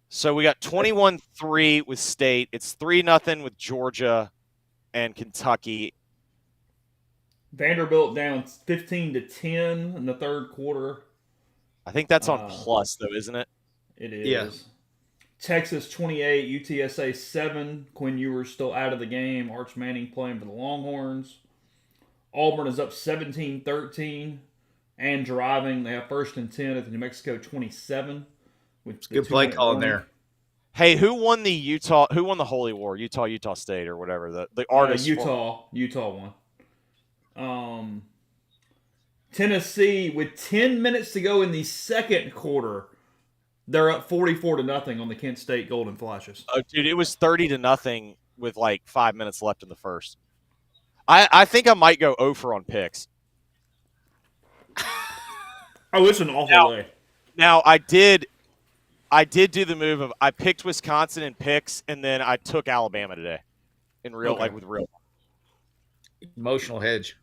So we got 21-3 with State. It's 3-0 with Georgia and Kentucky. Vanderbilt down 15-10 in the third quarter. I think that's on plus, though, isn't it? It is. Yeah. Texas 28, UTSA 7. Quinn Ewers still out of the game. Arch Manning playing for the Longhorns. Auburn is up 17-13 and driving. They have 1st and 10 at the New Mexico 27. With Good play calling there. Hey, who won the Holy War? Utah State or whatever. The artist. Utah won. Tennessee with 10 minutes to go in the second quarter. They're up 44-0 on the Kent State Golden Flashes. Oh, dude, it was 30-0 with like 5 minutes left in the first. I think I might go over on picks. Oh, it's an awful way. Now I did do the move of I picked Wisconsin in picks, and then I took Alabama today in real with real. Emotional hedge.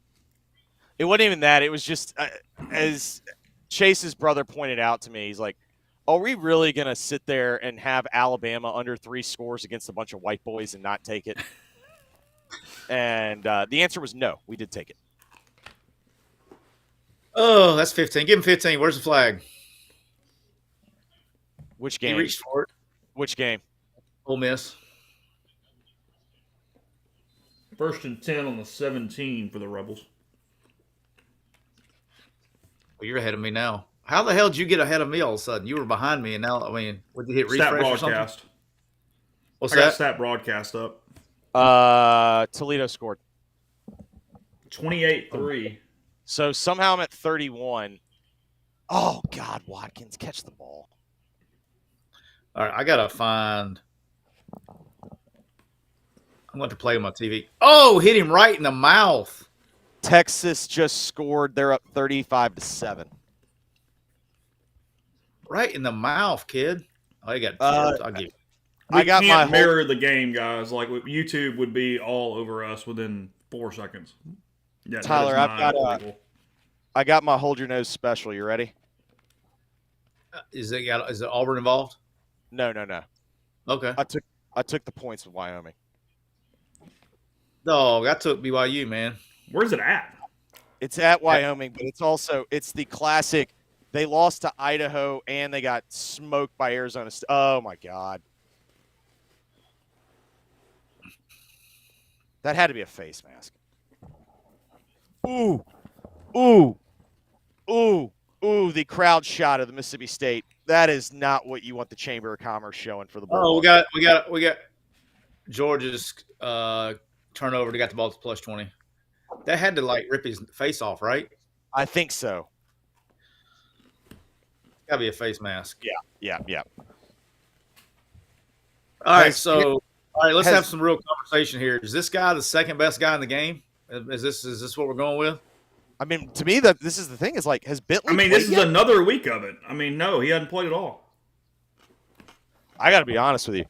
It wasn't even that. It was just as Chase's brother pointed out to me. He's like, "Are we really gonna sit there and have Alabama under 3 scores against a bunch of white boys and not take it?" And the answer was no. We did take it. Oh, that's 15. Give him 15. Where's the flag? Which He game? reached for it. Which game? Ole Miss. 1st and 10 on the 17 for the Rebels. Well, you're ahead of me now. How the hell did you get ahead of me all of a sudden? You were behind me, and now, I mean, would you hit refresh Stat or something? broadcast. What's I got that? stat broadcast up. Toledo scored. 28-3. So somehow I'm at 31. Oh, God, Watkins, catch the ball. All right, I got to find – I'm going to play on my TV. Oh, hit him right in the mouth. Texas just scored. They're up 35-7. Right in the mouth, kid. Oh, you got I'll give you. We I got can't my mirror the game, guys. Like YouTube would be all over us within 4 seconds. Yeah, Tyler, that is I've got not legal. I got my hold your nose special. You ready? Is it Auburn involved? No. Okay. I took the points with Wyoming. Dog, I took BYU, man. Where's it at? It's at Wyoming, but it's the classic. They lost to Idaho and they got smoked by Arizona State. Oh my God. That had to be a face mask. Ooh. The crowd shot of the Mississippi State. That is not what you want the Chamber of Commerce showing for the ball. Oh, we got Georgia's turnover. They got the ball to plus 20. That had to rip his face off, right? I think so. Gotta be a face mask. Yeah. All right, let's have some real conversation here. Is this guy the second best guy in the game? Is this what we're going with? I mean, to me, this is the thing. Is has Bentley? I mean, this is yet? another week of it. I mean, no, he hadn't played at all. I got to be honest with you.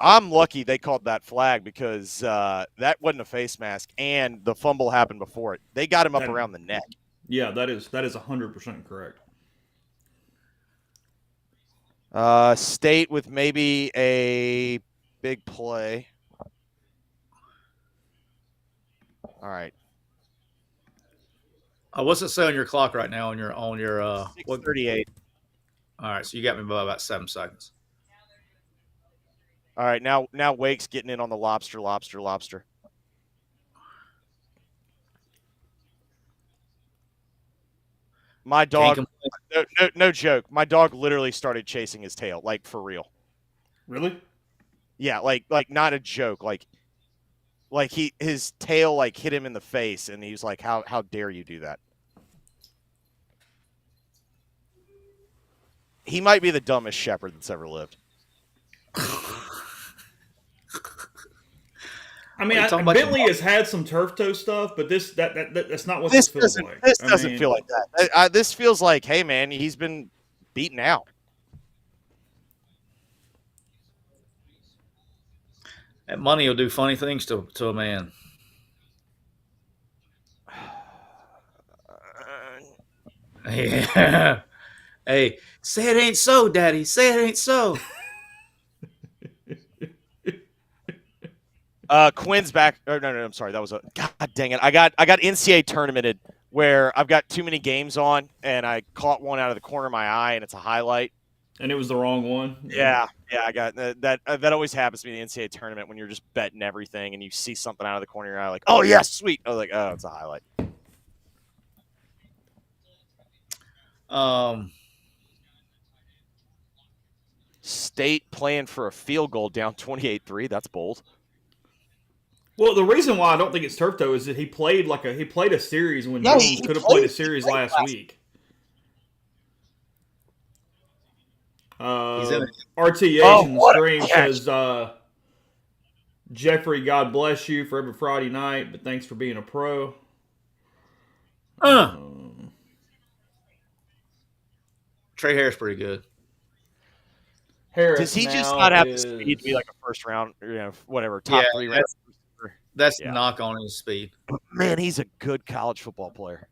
I'm lucky they called that flag because that wasn't a face mask, and the fumble happened before it. They got him up around the neck. Yeah, that is 100% correct. State with maybe a big play. All right. What's it say on your clock right now? On your 6:38. All right, so you got me by about 7 seconds. All right, now Wake's getting in on the lobster. My dog, no joke. My dog literally started chasing his tail, like for real. Really? Yeah, like not a joke. Like like his tail like hit him in the face, and he was like, "How dare you do that?" He might be the dumbest shepherd that's ever lived. I mean, Bentley has had some turf toe stuff, but that's not what This this feels doesn't like. this doesn't feel like that. This feels like, hey man, he's been beaten out. That money will do funny things to a man. Yeah. Hey, say it ain't so, Daddy. Say it ain't so. Quinn's back. Or no, I'm sorry. That was God dang it. I got NCAA tournamented where I've got too many games on, and I caught one out of the corner of my eye, and it's a highlight. And it was the wrong one. Yeah, I got that. That always happens to me in the NCAA tournament when you're just betting everything, and you see something out of the corner of your eye, like, oh yes, sweet. I was like, oh, it's a highlight. State playing for a field goal down 28-3. That's bold. Well, the reason why I don't think it's turf toe is that he played a series when Jones could have played a series last week. RTA in the stream says, Jeffrey, God bless you for every Friday night, but thanks for being a pro. Trey Harris pretty good. Harris does he just not have the speed to be like a first round, whatever, top 3 round? That's knock on his speed. But man, he's a good college football player.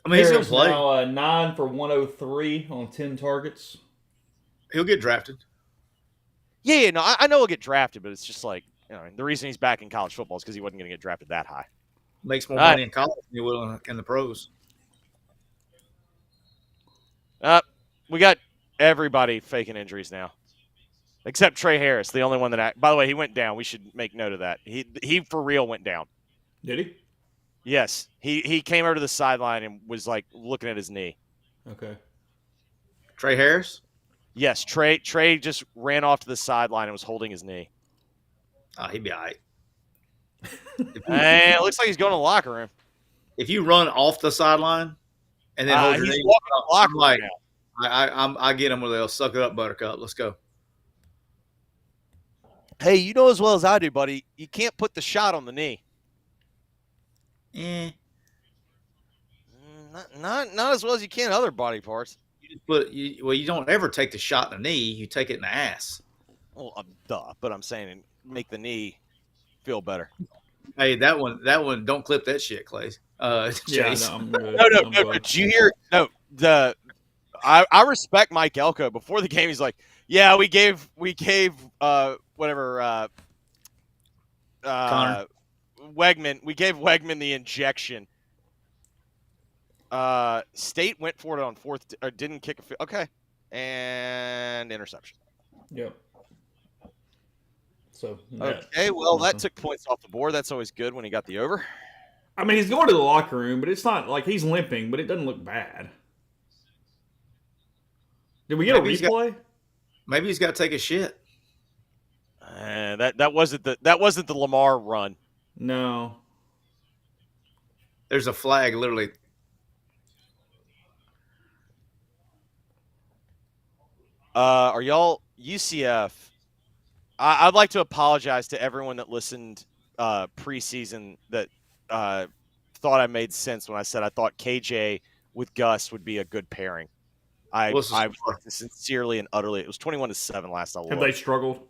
I mean, Harris he's going to play. Now 9 for 103 on 10 targets. He'll get drafted. Yeah, no, I know he'll get drafted, but it's just like, the reason he's back in college football is because he wasn't going to get drafted that high. Makes more money in college than he will in the pros. We got everybody faking injuries now, except Trey Harris, the only one that. By the way, he went down. We should make note of that. He for real went down. Did he? Yes, he came over to the sideline and was like looking at his knee. Okay. Trey Harris? Yes, Trey just ran off to the sideline and was holding his knee. Oh, he'd be all right. It looks like he's going to the locker room. If you run off the sideline and then hold your knee, walking the locker room now. I get them where they'll suck it up, Buttercup. Let's go. Hey, you know as well as I do, buddy, you can't put the shot on the knee. Not as well as you can other body parts. You don't ever take the shot in the knee. You take it in the ass. Well, duh. But I'm saying make the knee feel better. Hey, that one. Don't clip that shit, Clay. Chase. No. Did you hear? No, I respect Mike Elko. Before the game, he's like, "Yeah, we gave whatever Connor. Wegman. We gave Wegman the injection. State went for it on fourth, or didn't kick a okay, and interception. Yep. So okay, well that took points off the board. That's always good when he got the over. I mean, he's going to the locker room, but it's not like he's limping, but it doesn't look bad. Did we get a replay? Maybe he's got to take a shit. That wasn't the Lamar run. No. There's a flag literally. Are y'all UCF? I'd like to apologize to everyone that listened preseason that thought I made sense when I said I thought KJ with Gus would be a good pairing. I sincerely and utterly. It was 21-7 last I looked. Have they struggled?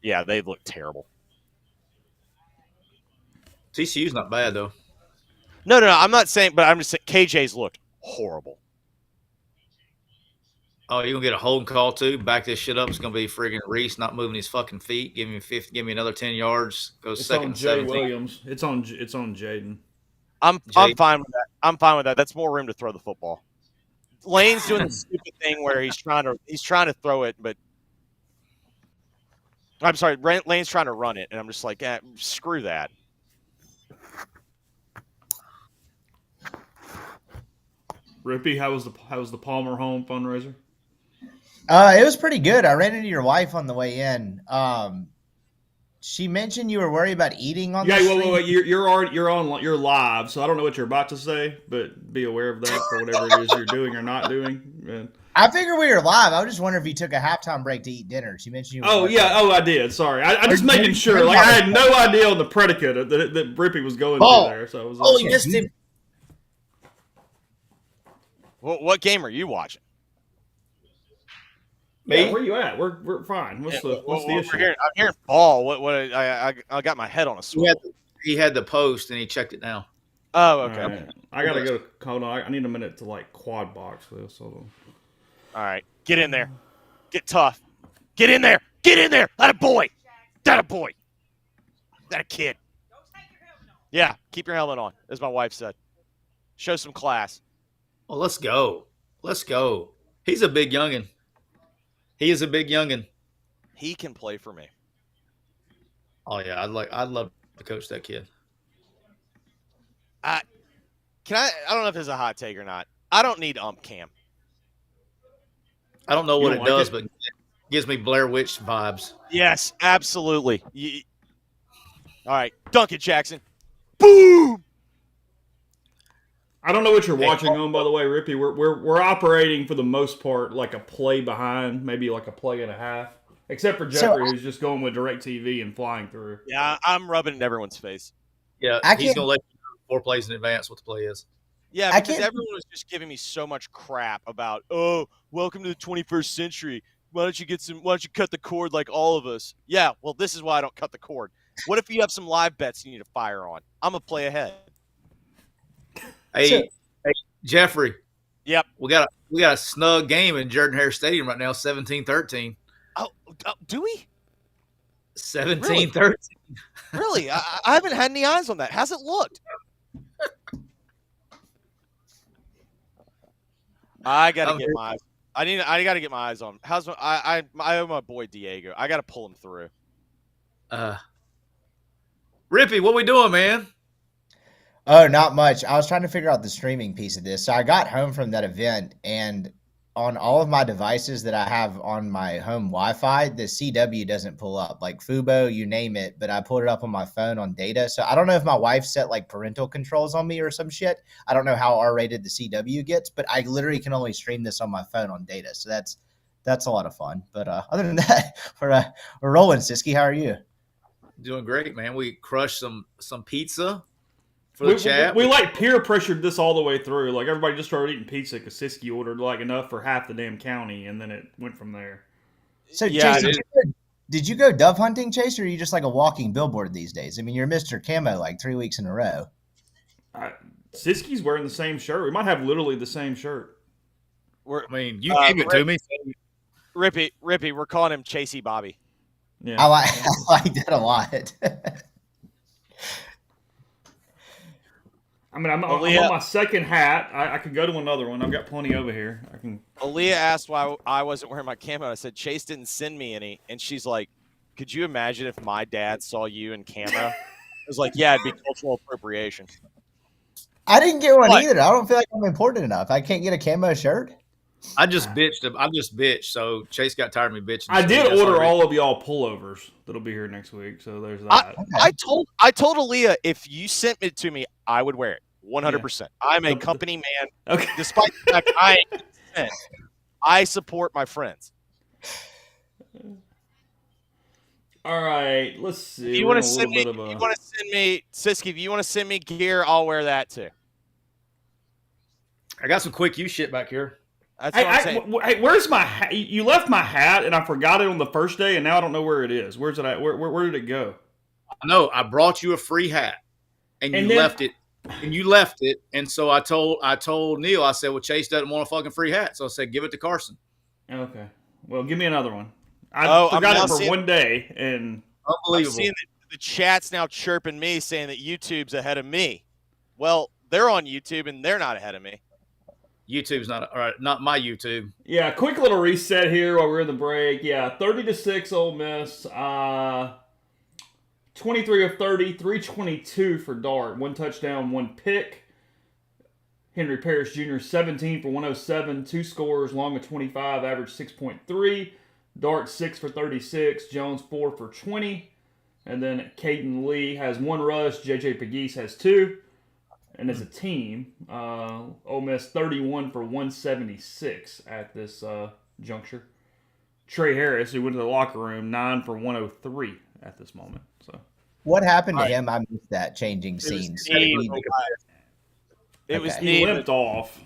Yeah, they looked terrible. TCU's not bad though. No, I'm not saying, but I'm just saying KJ's looked horrible. Oh, you're gonna get a holding call too. Back this shit up. It's gonna be friggin' Reese not moving his fucking feet. Give me another 10 yards. Goes it's second. On Jay 17. Williams. It's on Jaden. I'm fine with that. I'm fine with that. That's more room to throw the football. Lane's doing the stupid thing where he's trying to throw it, but I'm sorry, Lane's trying to run it, and I'm just like, screw that. Rippy, how was the Palmer home fundraiser? It was pretty good. I ran into your wife on the way in. she mentioned you were worried about eating on Yeah, the wait, stream. wait. You're live, so I don't know what you're about to say, but be aware of that for whatever it is you're doing or not doing. And, I figured we were live. I was just wondering if you took a halftime break to eat dinner. She mentioned you were worried about I did. Sorry, I just making sure. Like I had no idea on the predicate that Rippy was going through there. So I was like, you missed him. What game are you watching? yeah, where you at? We're fine. What's the issue? I'm hearing ball. I got my head on a swivel. He had the post and he checked it now. Oh, okay. All right. I gotta go. Hold on. I need a minute to like quad box this. Hold on. All right, get in there. Get tough. Get in there. Get in there. That a boy. That a boy. That a kid. Yeah, keep your helmet on, as my wife said. Show some class. Well, let's go. Let's go. He's a big youngin. He is a big youngin. He can play for me. Oh yeah, I'd love to coach that kid. I don't know if this is a hot take or not. I don't need ump cam. I don't know what it like does, it? but it gives me Blair Witch vibes. Yes, absolutely. All right, dunk it, Jackson. Boom. I don't know what you're watching on, by the way, Rippy. We're operating for the most part like a play behind, maybe like a play and a half, except for Jeffrey, who's just going with DirecTV and flying through. Yeah, I'm rubbing it in everyone's face. Yeah, he's gonna let you know 4 plays in advance what the play is. Yeah, because everyone was just giving me so much crap about, oh, welcome to the 21st century. Why don't you cut the cord like all of us? Yeah, well, this is why I don't cut the cord. What if you have some live bets you need to fire on? I'm gonna play ahead. Hey, Jeffrey. Yep. We got a snug game in Jordan-Hare Stadium right now, 17-13. Oh, do we? 17-13. Really? I haven't had any eyes on that. How's it looked? I gotta get my eyes. I gotta get my eyes on. I owe my boy Diego. I gotta pull him through. Rippy, what we doing, man? Oh, not much. I was trying to figure out the streaming piece of this. So I got home from that event, and on all of my devices that I have on my home Wi-Fi, the CW doesn't pull up, like Fubo, you name it. But I pulled it up on my phone on data. So I don't know if my wife set like parental controls on me or some shit. I don't know how R-rated the CW gets, but I literally can only stream this on my phone on data. So that's a lot of fun. But other than that, we're rolling. Siski, how are you? Doing great, man. We crushed some pizza for the chat. We like peer pressured this all the way through. Like everybody just started eating pizza because Siski ordered like enough for half the damn county, and then it went from there. So Yeah, Chase, did you go dove hunting, Chase, or are you just like a walking billboard these days? I mean, you're Mr. Camo like 3 weeks in a row. Siski's wearing the same shirt. We might have literally the same shirt. I mean, you gave it to me. Rippy, we're calling him Chasey Bobby. Yeah, I like that a lot. I mean, I'm on my second hat. I could go to another one. I've got plenty over here. I can. Aaliyah asked why I wasn't wearing my camo. I said, Chase didn't send me any. And she's like, could you imagine if my dad saw you in camo? I was like, yeah, it'd be cultural appropriation. I didn't get one either. I don't feel like I'm important enough. I can't get a camo shirt. I just bitched. So Chase got tired of me bitching. I so did that's order why all of y'all pullovers that'll be here next week. So there's that. I told Aaliyah if you sent it to me, I would wear it 100%. Yeah. I'm a company man. Okay. Despite the fact I support my friends. All right, let's see. If you want to send me, Siski, if you want to send me gear, I'll wear that too. I got some quick use shit back here. That's what I'm saying. Hey, where's my hat? You left my hat, and I forgot it on the first day, and now I don't know where it is. Where's it at? Where did it go? No, I brought you a free hat, and you left it. And you left it, and so I told Neil. I said, "Well, Chase doesn't want a fucking free hat," so I said, "Give it to Carson." Okay. Well, give me another one. I forgot it for one day, and unbelievable. I'm seeing the chat's now chirping me, saying that YouTube's ahead of me. Well, they're on YouTube, and they're not ahead of me. YouTube's not my YouTube. Yeah, quick little reset here while we're in the break. Yeah, 30-6 Ole Miss. 23 of 30, 322 for Dart. 1 touchdown, 1 pick. Henry Parrish Jr. 17 for 107, 2 scores, long of 25, average 6.3. Dart 6 for 36, Jones 4 for 20. And then Caden Lee has 1 rush. J.J. Pegues has 2. And as a team, Ole Miss 31 for 176 at this juncture. Trey Harris, who went to the locker room, 9 for 103 at this moment. So, What happened to him? I missed that changing scenes. It was Okay. he knee. limped off.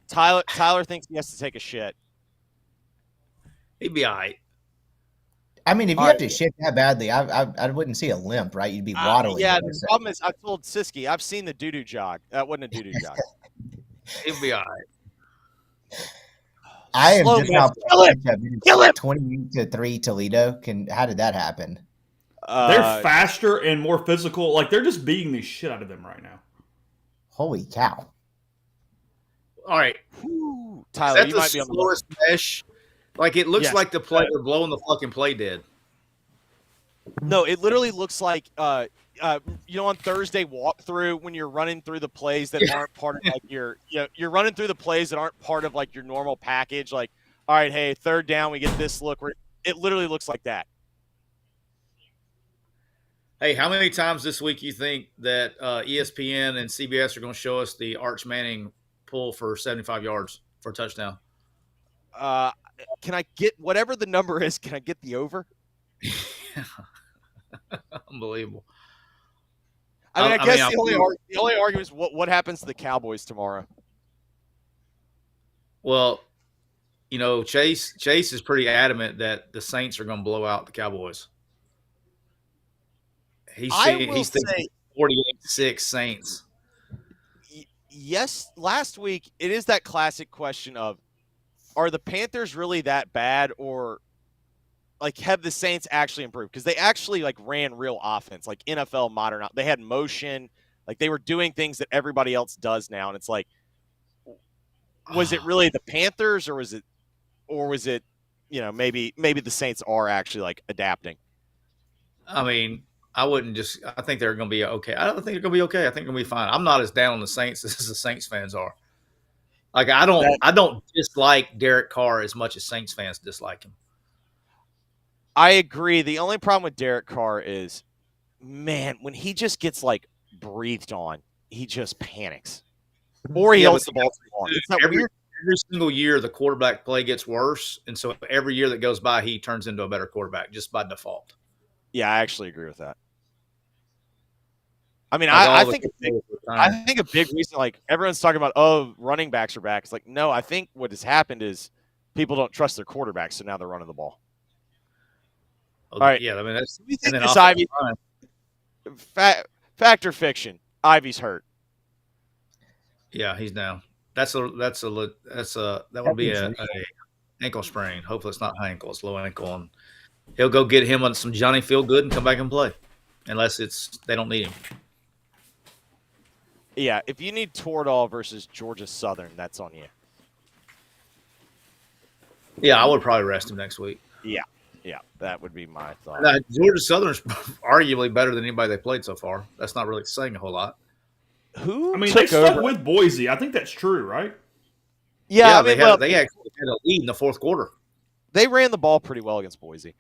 Tyler thinks he has to take a shit. He'd be all right. I mean, if you have to shit that badly, I wouldn't see a limp, right? You'd be waddling. Yeah, the problem is I told Siski, I've seen the doo-doo jog. That wasn't a doo-doo jog. He'd be all right. I am Slow just man. now. Kill him. 20-3 Toledo. How did that happen? They're faster and more physical. Like, they're just beating the shit out of them right now. Holy cow! All right. Whew. Is Tyler, that you the might be on the slowest mesh? Like, it looks Yes. like the play they're blowing the fucking play dead. No, it literally looks like on Thursday walkthrough when you're running through the plays that aren't part of like you're running through the plays that aren't part of like your normal package. Like, all right, hey, 3rd down, we get this look. It literally looks like that. Hey, how many times this week you think that ESPN and CBS are going to show us the Arch Manning pull for 75 yards for a touchdown? Can I get whatever the number is? Can I get the over? Unbelievable. I mean, I guess I the only argument is what happens to the Cowboys tomorrow. Well, Chase is pretty adamant that the Saints are going to blow out the Cowboys. He's thinking 48-6 Saints. Yes, last week it is that classic question of, are the Panthers really that bad, or like have the Saints actually improved? Because they actually like ran real offense, like NFL modern. They had motion, like they were doing things that everybody else does now, and it's like, was it really the Panthers, or was it maybe the Saints are actually like adapting? I mean, I think they're going to be okay. I don't think they're going to be okay. I think they're going to be fine. I'm not as down on the Saints as the Saints fans are. Like, I don't dislike Derek Carr as much as Saints fans dislike him. I agree. The only problem with Derek Carr is, man, when he just gets like breathed on, he just panics. Or he holds the ball too long. It's not weird. Every single year, the quarterback play gets worse. And so every year that goes by, he turns into a better quarterback just by default. Yeah, I actually agree with that. I mean, I think a big reason, like everyone's talking about, running backs are back. It's like, no, I think what has happened is people don't trust their quarterbacks, so now they're running the ball. All right. Yeah, I mean, that's You think this Ivy fact or fiction? Ivy's hurt. Yeah, he's down. That would be a ankle sprain. Hopefully, it's not high ankle; it's low ankle, and he'll go get him on some Johnny Feel Good and come back and play, unless they don't need him. Yeah, if you need Toradol versus Georgia Southern, that's on you. Yeah, I would probably rest him next week. Yeah, that would be my thought. Now, Georgia Southern's arguably better than anybody they played so far. That's not really saying a whole lot. Who? I mean, took they stuck over? with Boise. I think that's true, right? Yeah, I mean, they actually had a lead in the 4th quarter. They ran the ball pretty well against Boise.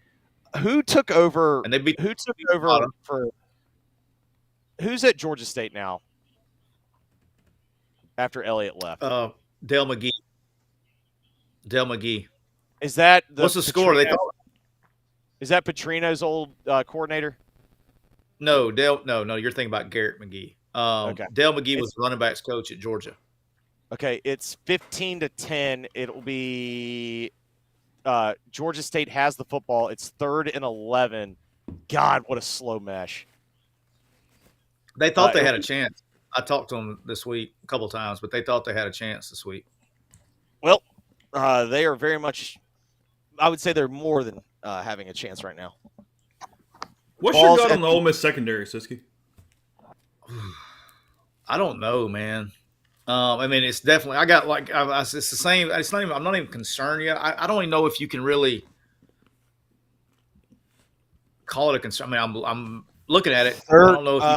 Who took over? And they beat. Who took over for? Who's at Georgia State now? After Elliott left, Dale McGee. is that What's the score? They thought. Is that Petrino's old coordinator? No, Dale. No. You're thinking about Garrett McGee. Okay. Dale McGee was the running backs coach at Georgia. Okay, it's 15-10. It'll be Georgia State has the football. It's 3rd and 11. God, what a slow mesh. They thought they had a chance. I talked to them this week a couple times, but they thought they had a chance this week. Well, they are very much. I would say they're more than having a chance right now. What's your gut on the Ole Miss secondary, Siski? I don't know, man. I mean, it's definitely. It's the same. It's not even. I'm not even concerned yet. I don't even know if you can really call it a concern. I mean, I'm looking at it. I don't know if you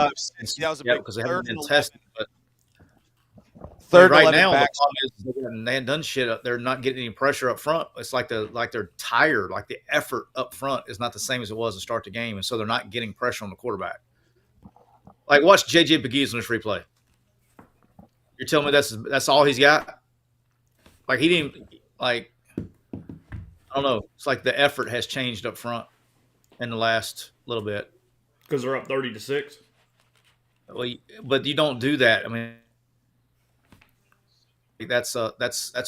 that was a big because they haven't been tested. But Third right 11 now, the backs. problem is they hadn't done shit. They're not getting any pressure up front. It's like they're tired. Like the effort up front is not the same as it was to start the game, and so they're not getting pressure on the quarterback. Like watch JJ Pegues on this replay. You're telling me that's all he's got? Like he didn't like. I don't know. It's like the effort has changed up front in the last little bit. Because they're up 30-6. Well, but you don't do that. I mean, that's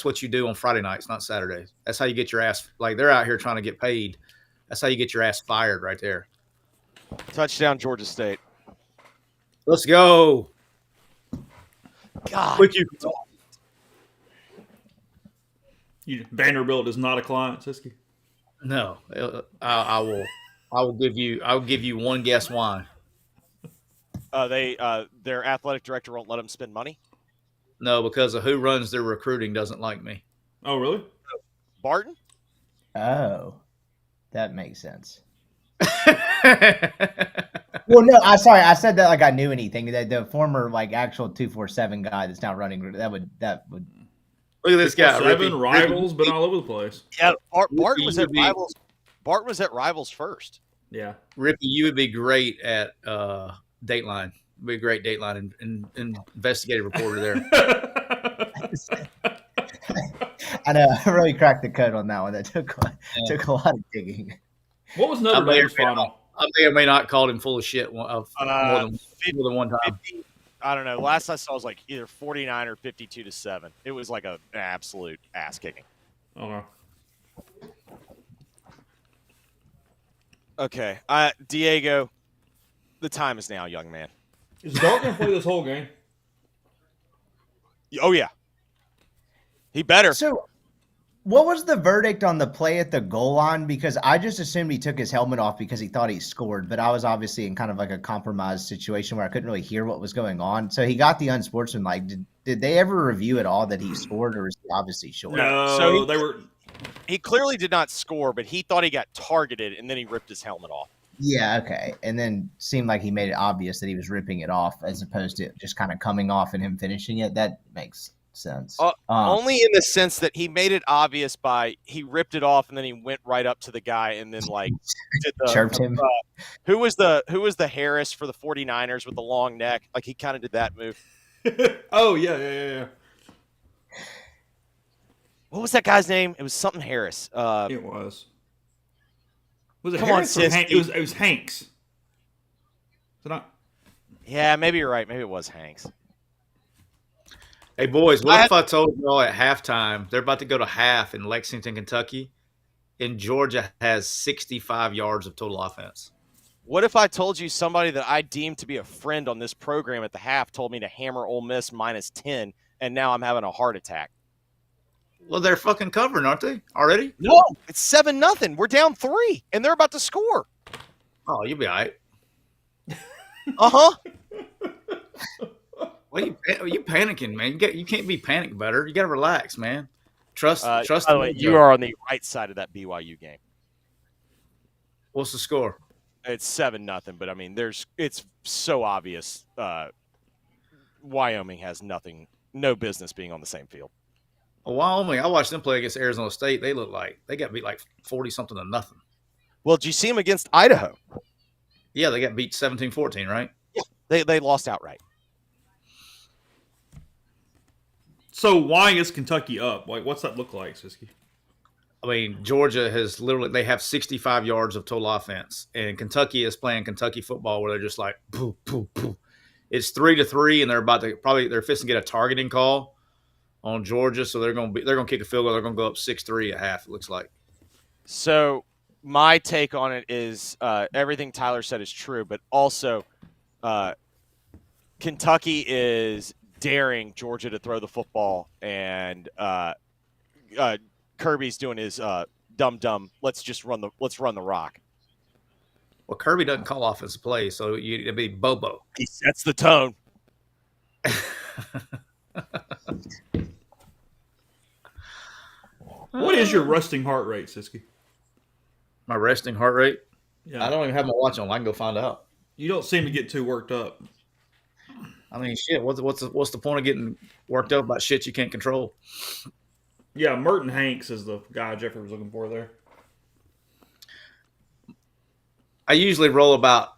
what you do on Friday nights, not Saturdays. That's how you get your ass. Like they're out here trying to get paid. That's how you get your ass fired right there. Touchdown, Georgia State. Let's go. God. Quick, Vanderbilt is not a client, Siski. No, I will. I'll give you one guess why. Their athletic director won't let them spend money. No, because of who runs their recruiting doesn't like me. Oh, really? Barton? Oh, that makes sense. Well, no, I said that like I knew anything. The former like actual 247 guy that's now running that would. Look at this guy. Seven Rivals, been all over the place. Yeah, Barton was at Rivals. Barton was at Rivals first. Yeah, Rippy, you would be great at Dateline. You'd be a great Dateline and investigative reporter there. I know. I really cracked the code on that one. That took a lot of digging. What was Notre Dame's final? I may or may not called him full of shit more than one time. 50, I don't know. Last I saw was like either 49 or 52-7. It was like an absolute ass kicking. Okay. Diego, the time is now, young man. Is Dart going to play this whole game? Oh, yeah. He better. So, what was the verdict on the play at the goal line? Because I just assumed he took his helmet off because he thought he scored, but I was obviously in kind of like a compromised situation where I couldn't really hear what was going on. So he got the unsportsmanlike. Did they ever review at all that he scored, or is he obviously short? No, so he clearly did not score, but he thought he got targeted, and then he ripped his helmet off. Yeah, okay. And then seemed like he made it obvious that he was ripping it off as opposed to just kind of coming off and him finishing it. That makes sense. Only in the sense that he made it obvious by he ripped it off and then he went right up to the guy and then like did the chirped him. Who was the Harris for the 49ers with the long neck? Like he kind of did that move. Oh yeah. What was that guy's name? It was something Harris. It was. Was it Come Harris on, or Sis. It was Hanks. Is it not? Yeah, maybe you're right. Maybe it was Hanks. Hey, boys, what if I told y'all at halftime they're about to go to half in Lexington, Kentucky, and Georgia has 65 yards of total offense? What if I told you somebody that I deemed to be a friend on this program at the half told me to hammer Ole Miss -10, and now I'm having a heart attack? Well, they're fucking covering, aren't they, already? No, it's 7-0. We're down 3, and they're about to score. Oh, you'll be all right. Uh-huh. Well, you panicking, man. You can't be panicked better. You got to relax, man. Trust. By the way, you are on the right side of that BYU game. What's the score? It's 7-0, but I mean, it's so obvious. Wyoming has no business being on the same field. Well, Wyoming, I watched them play against Arizona State. They look like they got beat like 40-something to nothing. Well, did you see them against Idaho? Yeah, they got beat 17-14, right? Yeah, they lost outright. So why is Kentucky up? Like, what's that look like, Siski? I mean, Georgia has they have 65 yards of total offense, and Kentucky is playing Kentucky football where they're just like, poof, poof, poof. It's 3-3, and they're about to they're fixing to get a targeting call on Georgia, so they're going to kick a field goal. They're going to go up 6-3 at half. It looks like. So my take on it is everything Tyler said is true, but also Kentucky is daring Georgia to throw the football, and Kirby's doing his dumb. Let's run the rock. Well, Kirby doesn't call offensive plays, so it'd be Bobo. He sets the tone. What is your resting heart rate, Siski? My resting heart rate? Yeah. I don't even have my watch on. I can go find out. You don't seem to get too worked up. I mean, shit. What's the point of getting worked up about shit you can't control? Yeah, Merton Hanks is the guy Jeffrey was looking for there. I usually roll about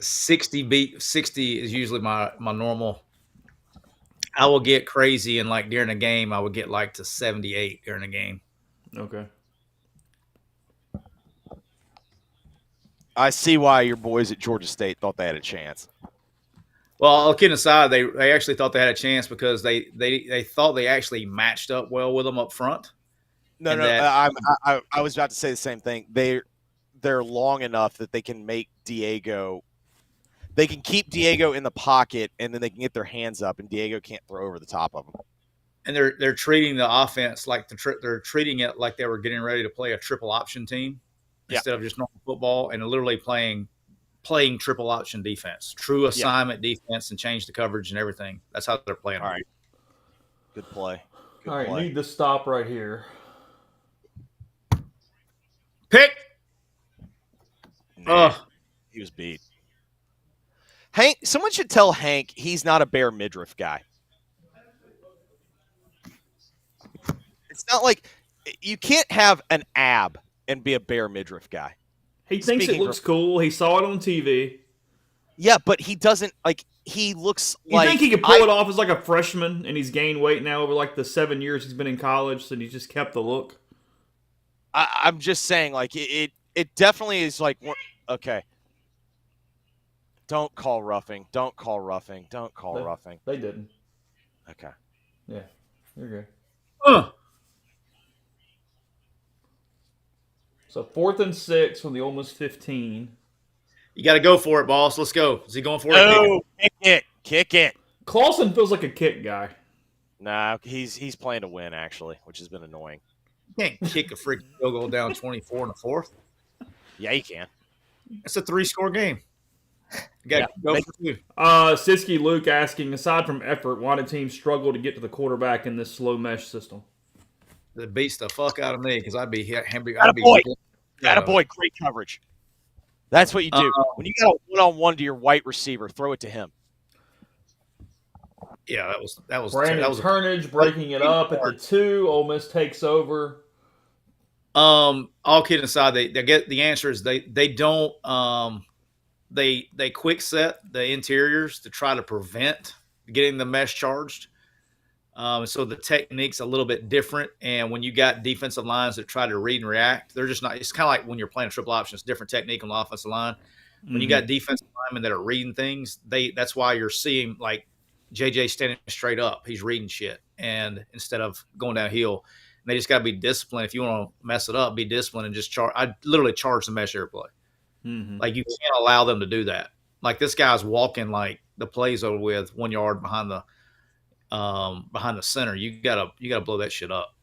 60 is usually my normal. I will get crazy and like during a game, I would get like to 78 during a game. Okay. I see why your boys at Georgia State thought they had a chance. Well, all kidding aside, they actually thought they had a chance because they thought they actually matched up well with them up front. No, I was about to say the same thing. They're long enough that they can make Diego. They can keep Diego in the pocket, and then they can get their hands up, and Diego can't throw over the top of them. And they're treating the offense like they're treating it like they were getting ready to play a triple option team instead of just normal football, and literally playing triple option defense, true assignment defense, and change the coverage and everything. That's how they're playing. All right, good play. All right, need to stop right here. Pick. He was beat. Hank, someone should tell Hank he's not a bare midriff guy. It's not like you can't have an ab and be a bare midriff guy. He thinks it looks cool. He saw it on TV. Yeah, but he doesn't like. He looks you like. You think he could pull it off as like a freshman, and he's gained weight now over like the 7 years he's been in college, so he just kept the look. I'm just saying, like it definitely is like okay. Don't call roughing. Don't call roughing. Don't call roughing. They didn't. Okay. Yeah, you're good. So 4th and 6 from the Ole Miss 15. You got to go for it, boss. Let's go. Is he going for it? No, kick it. Clausen feels like a kick guy. Nah, he's playing to win actually, which has been annoying. You can't kick a freaking field goal down 24 in the 4th. Yeah, you can. It's a 3-score game. You got to go for 2. Siski Luke asking, aside from effort, why did teams struggle to get to the quarterback in this slow mesh system? That beats the fuck out of me because I'd be Attaboy, great coverage. That's what you do. When you got a one-on-one to your white receiver, throw it to him. Yeah, that was Brandon Turnage breaking it up at the 2. Ole Miss takes over. All kidding aside, they get the answer is they don't they quick set the interiors to try to prevent getting the mesh charged. So the technique's a little bit different. And when you got defensive lines that try to read and react, they're just not. It's kind of like when you're playing a triple option. It's a different technique on the offensive line. When you got defensive linemen that are reading things, that's why you're seeing like JJ standing straight up. He's reading shit, and instead of going downhill, they just got to be disciplined. If you want to mess it up, be disciplined and just charge. I literally charge the mesh every play. Like you can't allow them to do that. Like this guy's walking like the play's over with 1 yard behind the center. You gotta blow that shit up.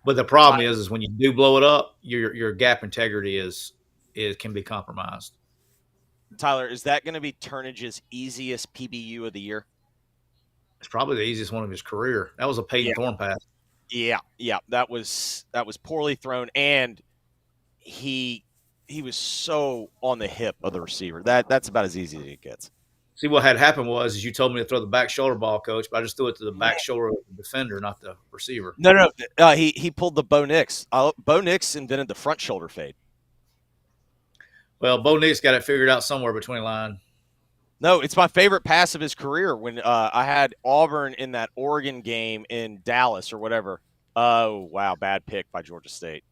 But the problem is when you do blow it up, your gap integrity can be compromised. Tyler, is that going to be Turnage's easiest PBU of the year? It's probably the easiest one of his career. That was a Peyton Thorne pass. Yeah, that was poorly thrown, and he was so on the hip of the receiver. That's about as easy as it gets. See, what had happened was you told me to throw the back shoulder ball, Coach, but I just threw it to the back shoulder of the defender, not the receiver. No. He pulled the Bo Nix. Bo Nix invented the front shoulder fade. Well, Bo Nix got it figured out somewhere between line. No, it's my favorite pass of his career when I had Auburn in that Oregon game in Dallas or whatever. Oh, wow, bad pick by Georgia State.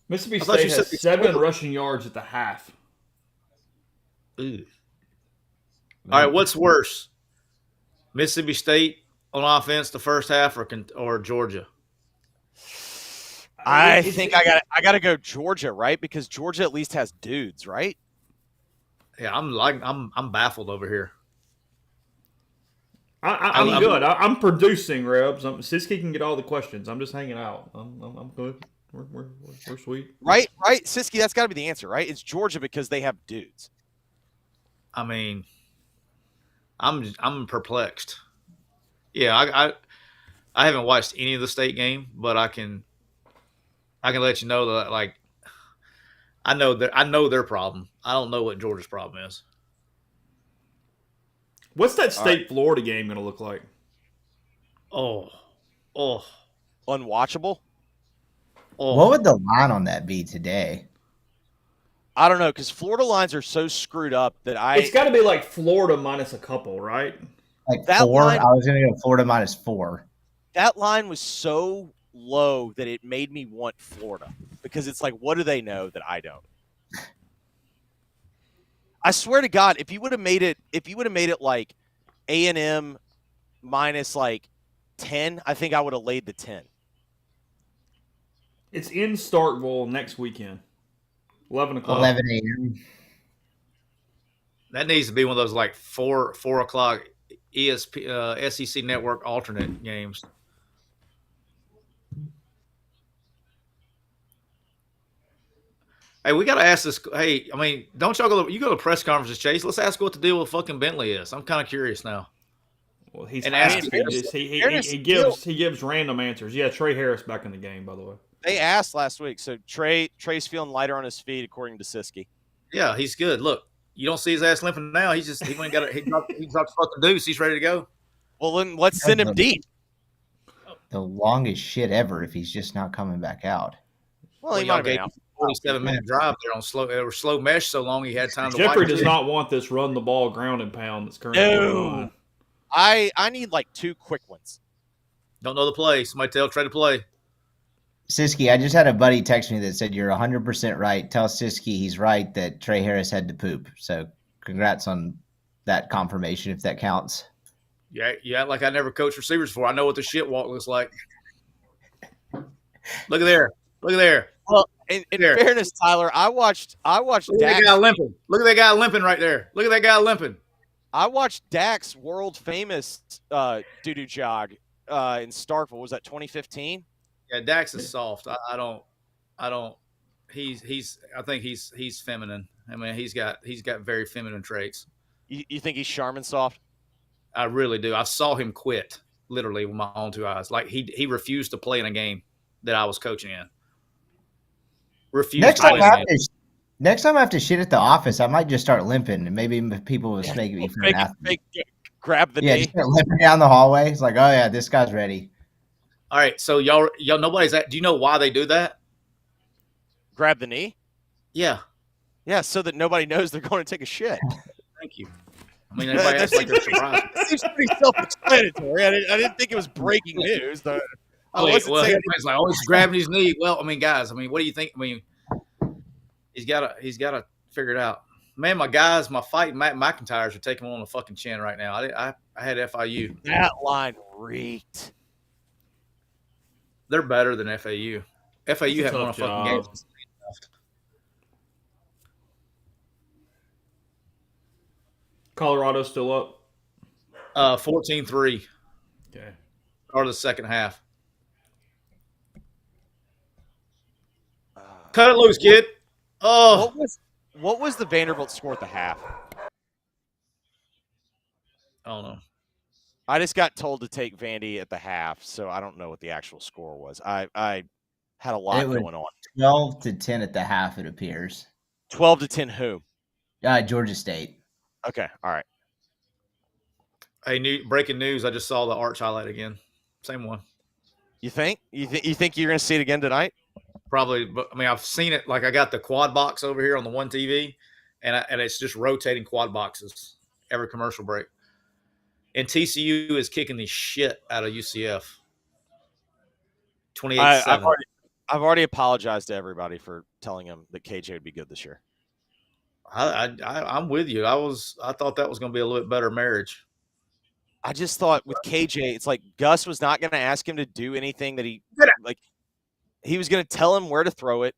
Mississippi State has 7 rushing yards at the half. Ooh. All right, what's worse? Mississippi State on offense the first half or Georgia? I think I got to go Georgia, right? Because Georgia at least has dudes, right? Yeah, I'm baffled over here. I'm good. I'm producing, Rebs. Siski can get all the questions. I'm just hanging out. I'm good. We're sweet. Right. Siski, that's got to be the answer, right? It's Georgia because they have dudes. I mean, I'm perplexed. Yeah, I haven't watched any of the state game, but I can let you know that like I know their problem. I don't know what Georgia's problem is. What's that State Florida game going to look like? Oh. Unwatchable? What would the line on that be today? I don't know, because Florida lines are so screwed up that It's got to be like Florida minus a couple, right? Like That 4? line- I was going to go Florida minus 4. that line was so low that it made me want Florida, because it's like, what do they know that I don't? I swear to God, if you would have made it like A&M minus like 10, I think I would have laid the 10. It's in Starkville next weekend, 11 o'clock. 11 a.m. That needs to be one of those like 4 o'clock SEC Network alternate games. Hey, we got to ask this. Hey, I mean, don't y'all go? You go to press conferences, Chase. Let's ask what the deal with fucking Bentley is. I'm kind of curious now. Well, he's And asked. Harris- He gives random answers. Yeah, Trey Harris back in the game, by the way. They asked last week, so Trey's feeling lighter on his feet, according to Siski. Yeah, he's good. Look, you don't see his ass limping now. He went got he dropped the fucking deuce. He's ready to go. Well, then let's send him deep. The longest shit ever if he's just not coming back out. Well, he y'all might have been gave out. 47-minute drive there on slow mesh so long he had time to Jeffrey watch does it. not want this run the ball ground and pound that's currently going on. I need like 2 quick ones. Don't know the play. Somebody tell Trey to play. Siski, I just had a buddy text me that said you're 100% right. Tell Siski he's right that Trey Harris had to poop. So congrats on that confirmation if that counts. Yeah, like I never coached receivers before. I know what the shit walk looks like. Look at there. Well, in fairness, Tyler, I watched Look at Dax. that guy limping. Look at that guy limping right there. Look at that guy limping. I watched Dak's world famous doo-doo jog in Starkville. Was that 2015? Yeah, Dax is soft. I don't. I think he's feminine. I mean, he's got very feminine traits. You think he's Charmin soft? I really do. I saw him quit literally with my own 2 eyes. Like he refused to play in a game that I was coaching in. Refused. Next to play time, in a game. next time I have to shit at the office, I might just start limping, and maybe people will mistake me for an athlete. Grab the Yeah, knee. just start limping down the hallway. It's like, oh yeah, this guy's ready. All right, so y'all nobody's at. Do you know why they do that? Grab the knee? Yeah. Yeah, so that nobody knows they're going to take a shit. Thank you. I mean, everybody acts like they're surprised. That seems pretty self-explanatory. I didn't think it was breaking news. Well, everybody's like, oh, he's grabbing his knee. Well, I mean, guys, what do you think? I mean, he's got to figure it out. Man, my fight Matt McIntyres are taking him on the fucking chin right now. I had FIU. That line reeked. They're better than FAU. FAU haven't won a tough fucking job. game. Colorado's still up. 14-3. Okay. Or the second half. Cut it loose, kid. Oh, What was the Vanderbilt score at the half? I don't know. I just got told to take Vandy at the half, so I don't know what the actual score was. I had a lot It was going on. 12-10 at the half, it appears. 12-10 who? Georgia State. Okay, all right. Hey, breaking news! I just saw the Arch highlight again. Same one. You think? You think you're going to see it again tonight? Probably, but I mean, I've seen it. Like I got the quad box over here on the one TV, and it's just rotating quad boxes every commercial break. And TCU is kicking the shit out of UCF. 28-7. I've already apologized to everybody for telling him that KJ would be good this year. I'm with you. I thought that was going to be a little bit better marriage. I just thought with KJ, it's like Gus was not going to ask him to do anything that he was going to tell him where to throw it.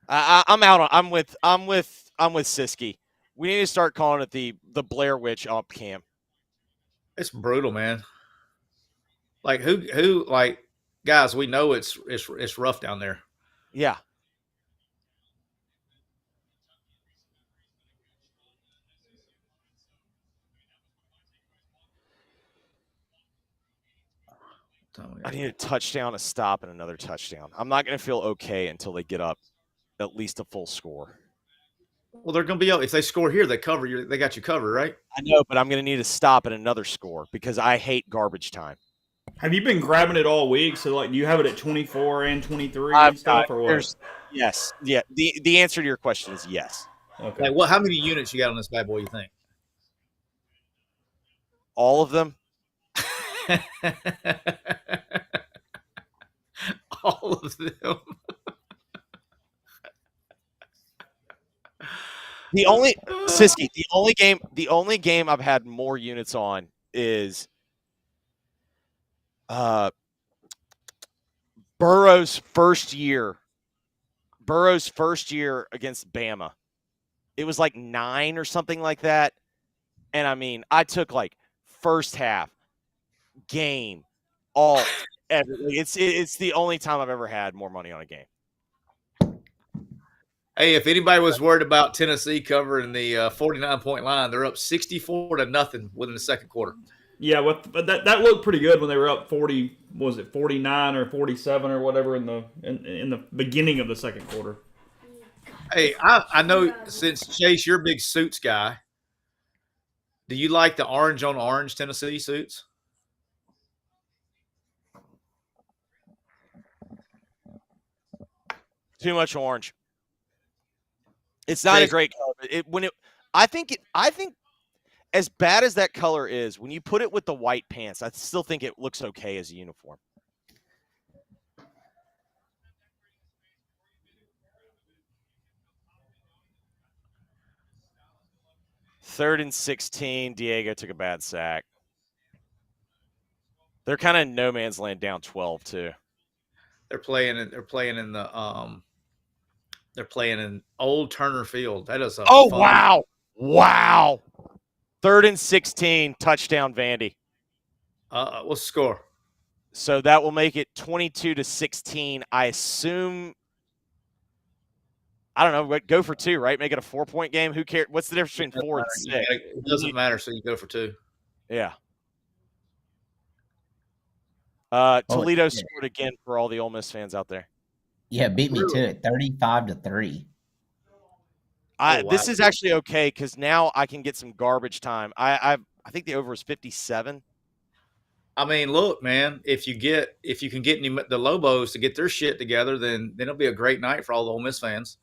I'm out on. I'm with Siski. We need to start calling it the Blair Witch up camp. It's brutal, man. Like who like guys, we know it's rough down there. Yeah. I need a touchdown, a stop, and another touchdown. I'm not going to feel okay until they get up at least a full score. Well, they're going to be if they score here, they cover you. They got you covered, right? I know, but I'm going to need to stop at another score because I hate garbage time. Have you been grabbing it all week? So, like, do you have it at 24 and 23 and stuff, or what? Yes. Yeah. The answer to your question is yes. Okay. Like, how many units you got on this bad boy, you think? All of them? All of them. Siski, the only game I've had more units on is Burrow's first year against Bama. It was like 9 or something like that. And I mean, I took like first half, game, everything. It's the only time I've ever had more money on a game. Hey, if anybody was worried about Tennessee covering the 49-point line, they're up 64-0 within the second quarter. Yeah, but that looked pretty good when they were up 40. Was it 49 or 47 or whatever in the beginning of the second quarter? Hey, I know since Chase, you're a big suits guy. Do you like the orange on orange Tennessee suits? Too much orange. It's not a great color. I think as bad as that color is, when you put it with the white pants, I still think it looks okay as a uniform. Third and 16, Diego took a bad sack. They're kind of in no man's land, down 12 too. They're playing in Old Turner Field. That is fun. Wow. Third and 16, touchdown Vandy. What's the score? So that will make it 22-16. I assume. I don't know. Go for 2, right? Make it a 4-point game. Who cares? What's the difference between 4 and 6? It doesn't matter. So you go for 2. Yeah. Toledo scored again for all the Ole Miss fans out there. Yeah, beat me to it, 35-3. This is actually okay because now I can get some garbage time. I think the over is 57. I mean, look, man, if you can get the Lobos to get their shit together, then it'll be a great night for all the Ole Miss fans.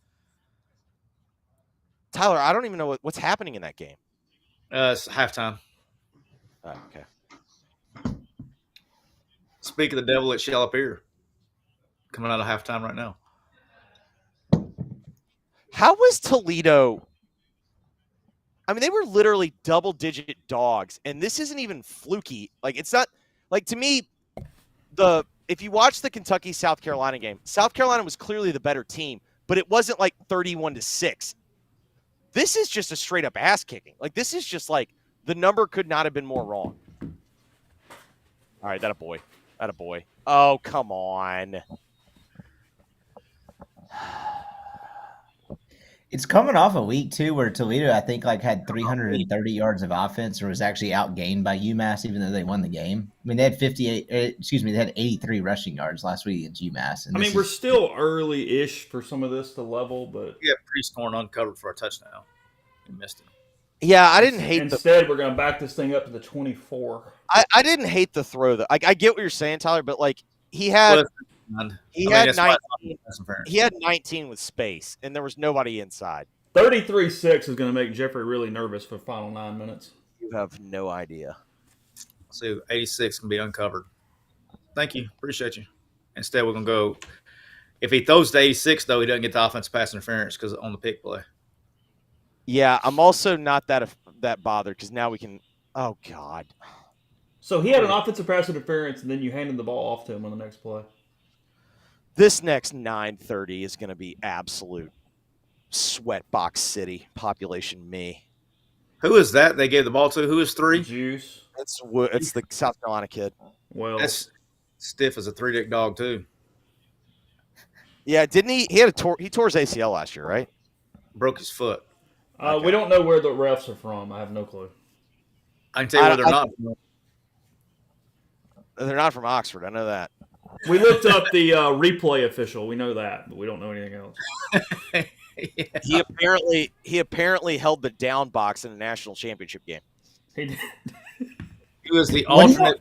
Tyler, I don't even know what's happening in that game. It's halftime. Oh, okay. Speak of the devil, it shall appear. Coming out of halftime right now. How was Toledo? I mean, they were literally double-digit dogs, and this isn't even fluky. Like, it's not like to me. If you watch the Kentucky-South Carolina game, South Carolina was clearly the better team, but it wasn't like 31-6. This is just a straight-up ass kicking. Like, this is just like the number could not have been more wrong. All right, that a boy. Oh, come on. It's coming off a week too where Toledo, I think, like had 330 yards of offense, or was actually outgained by UMass, even though they won the game. I mean, they had 83 rushing yards last week against UMass. And we're still early-ish for some of this to level, but yeah, pre-scoring uncovered for a touchdown. You missed it. Yeah, I didn't hate. Instead, we're going to back this thing up to the 24. I didn't hate the throw though. I get what you're saying, Tyler, but like he had 19 with space, and there was nobody inside. 33-6 is going to make Jeffrey really nervous for the final 9 minutes. You have no idea. So 86 can be uncovered. Thank you. Appreciate you. Instead, we're going to go. If he throws to 86, though, he doesn't get the offensive pass interference because on the pick play. Yeah, I'm also not that bothered because now we can. Oh God. So he had an offensive pass interference, and then you handed the ball off to him on the next play. This next 9:30 is going to be absolute sweatbox city. Population me. Who is that they gave the ball to? Who is 3? Juice. It's the South Carolina kid. Well, that's stiff as a 3-dick dog too. Yeah, didn't he? He tore his ACL last year, right? Broke his foot. Okay. We don't know where the refs are from. I have no clue. I can tell you where they're not from. They're not from Oxford. I know that. We looked up the replay official. We know that, but we don't know anything else. He apparently held the down box in a national championship game. He did. He was the alternate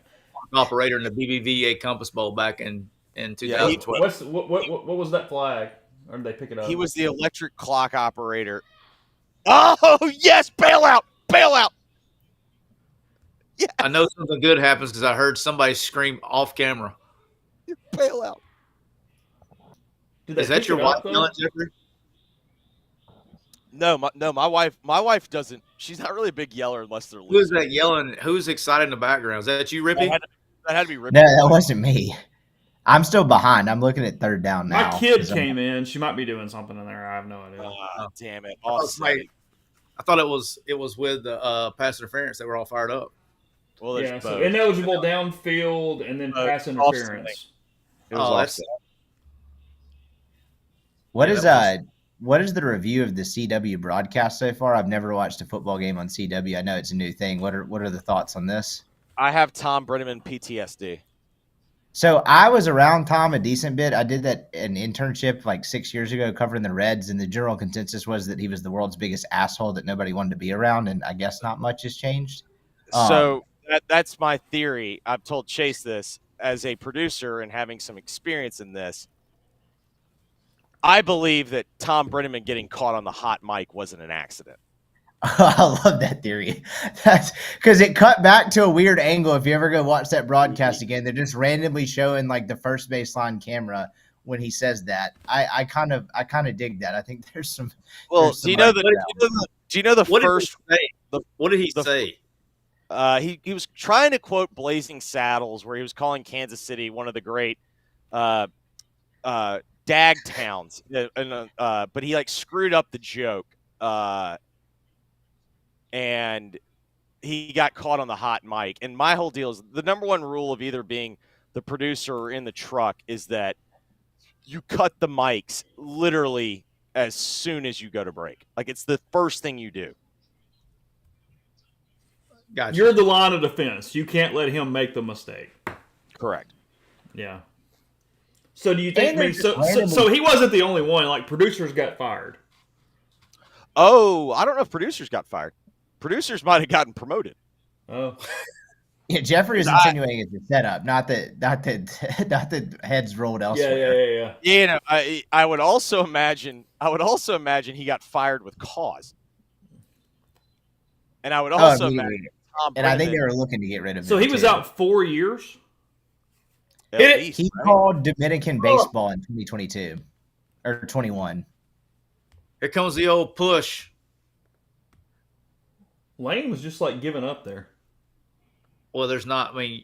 operator in the BBVA Compass Bowl back in 2012. What was that flag? Or did they pick it up? He was the electric clock operator. Oh yes, bailout, bailout. Yeah, I know something good happens because I heard somebody scream off camera. bailout. Is that your wife yelling, Jeffrey? No, my wife doesn't. She's not really a big yeller unless they're losing. Who is that yelling? Who's excited in the background? Is that you, Rippy? That had to be Rippy. No, that wasn't me. I'm still behind. I'm looking at third down now. My kid came in. She might be doing something in there. I have no idea. Damn it! I thought it was with the pass interference that were all fired up. Well, yeah, so ineligible downfield and then pass interference. It was offset. What is the review of the CW broadcast so far? I've never watched a football game on CW. I know it's a new thing. What are the thoughts on this? I have Tom Brenneman PTSD. So I was around Tom a decent bit. I did an internship like 6 years ago covering the Reds, and the general consensus was that he was the world's biggest asshole that nobody wanted to be around, and I guess not much has changed. So that's my theory. I've told Chase this as a producer and having some experience in this. I believe that Tom Brenneman getting caught on the hot mic wasn't an accident. I love that theory. That's because it cut back to a weird angle. If you ever go watch that broadcast again, they're just randomly showing like the first baseline camera when he says that. I kind of dig that. I think there's some. Well, do you know the What first? What did he say? He was trying to quote Blazing Saddles, where he was calling Kansas City one of the great dag towns, but he like screwed up the joke, and he got caught on the hot mic. And my whole deal is the number one rule of either being the producer or in the truck is that you cut the mics literally as soon as you go to break. Like it's the first thing you do. Gotcha. You're the line of defense. You can't let him make the mistake. Correct. Yeah. So do you think? So he wasn't the only one. Like producers got fired. Oh, I don't know if producers got fired. Producers might have gotten promoted. Oh. Yeah, Jeffrey is insinuating it's a setup, not that heads rolled elsewhere. Yeah. You know, I would also imagine he got fired with cause. And I would also imagine Tom and I think they were looking to get rid of him. So he was out 4 years? He called Dominican baseball in 2022 or 21. Here comes the old push. Lane was just like giving up there. Well, there's not. I mean,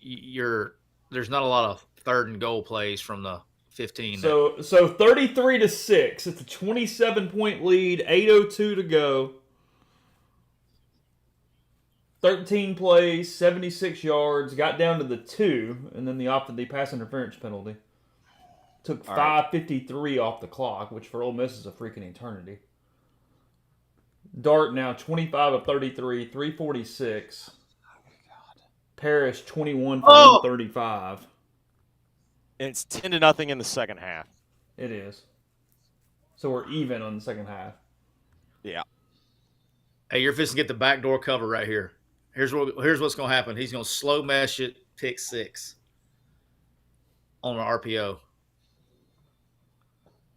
there's not a lot of third and goal plays from the 15. So 33-6. It's a 27-point lead. 8:02 to go. 13 plays, 76 yards. Got down to the 2, and then the pass interference penalty. Took 5:53 off the clock, which for Ole Miss is a freaking eternity. Dart now 25 of 33, 346. Parrish 21 for 135. And it's 10-0 in the second half. It is. So we're even on the second half. Yeah. Hey, you're fixing to get the backdoor cover right here. Here's what's going to happen. He's going to slow mesh it, pick 6 on an RPO.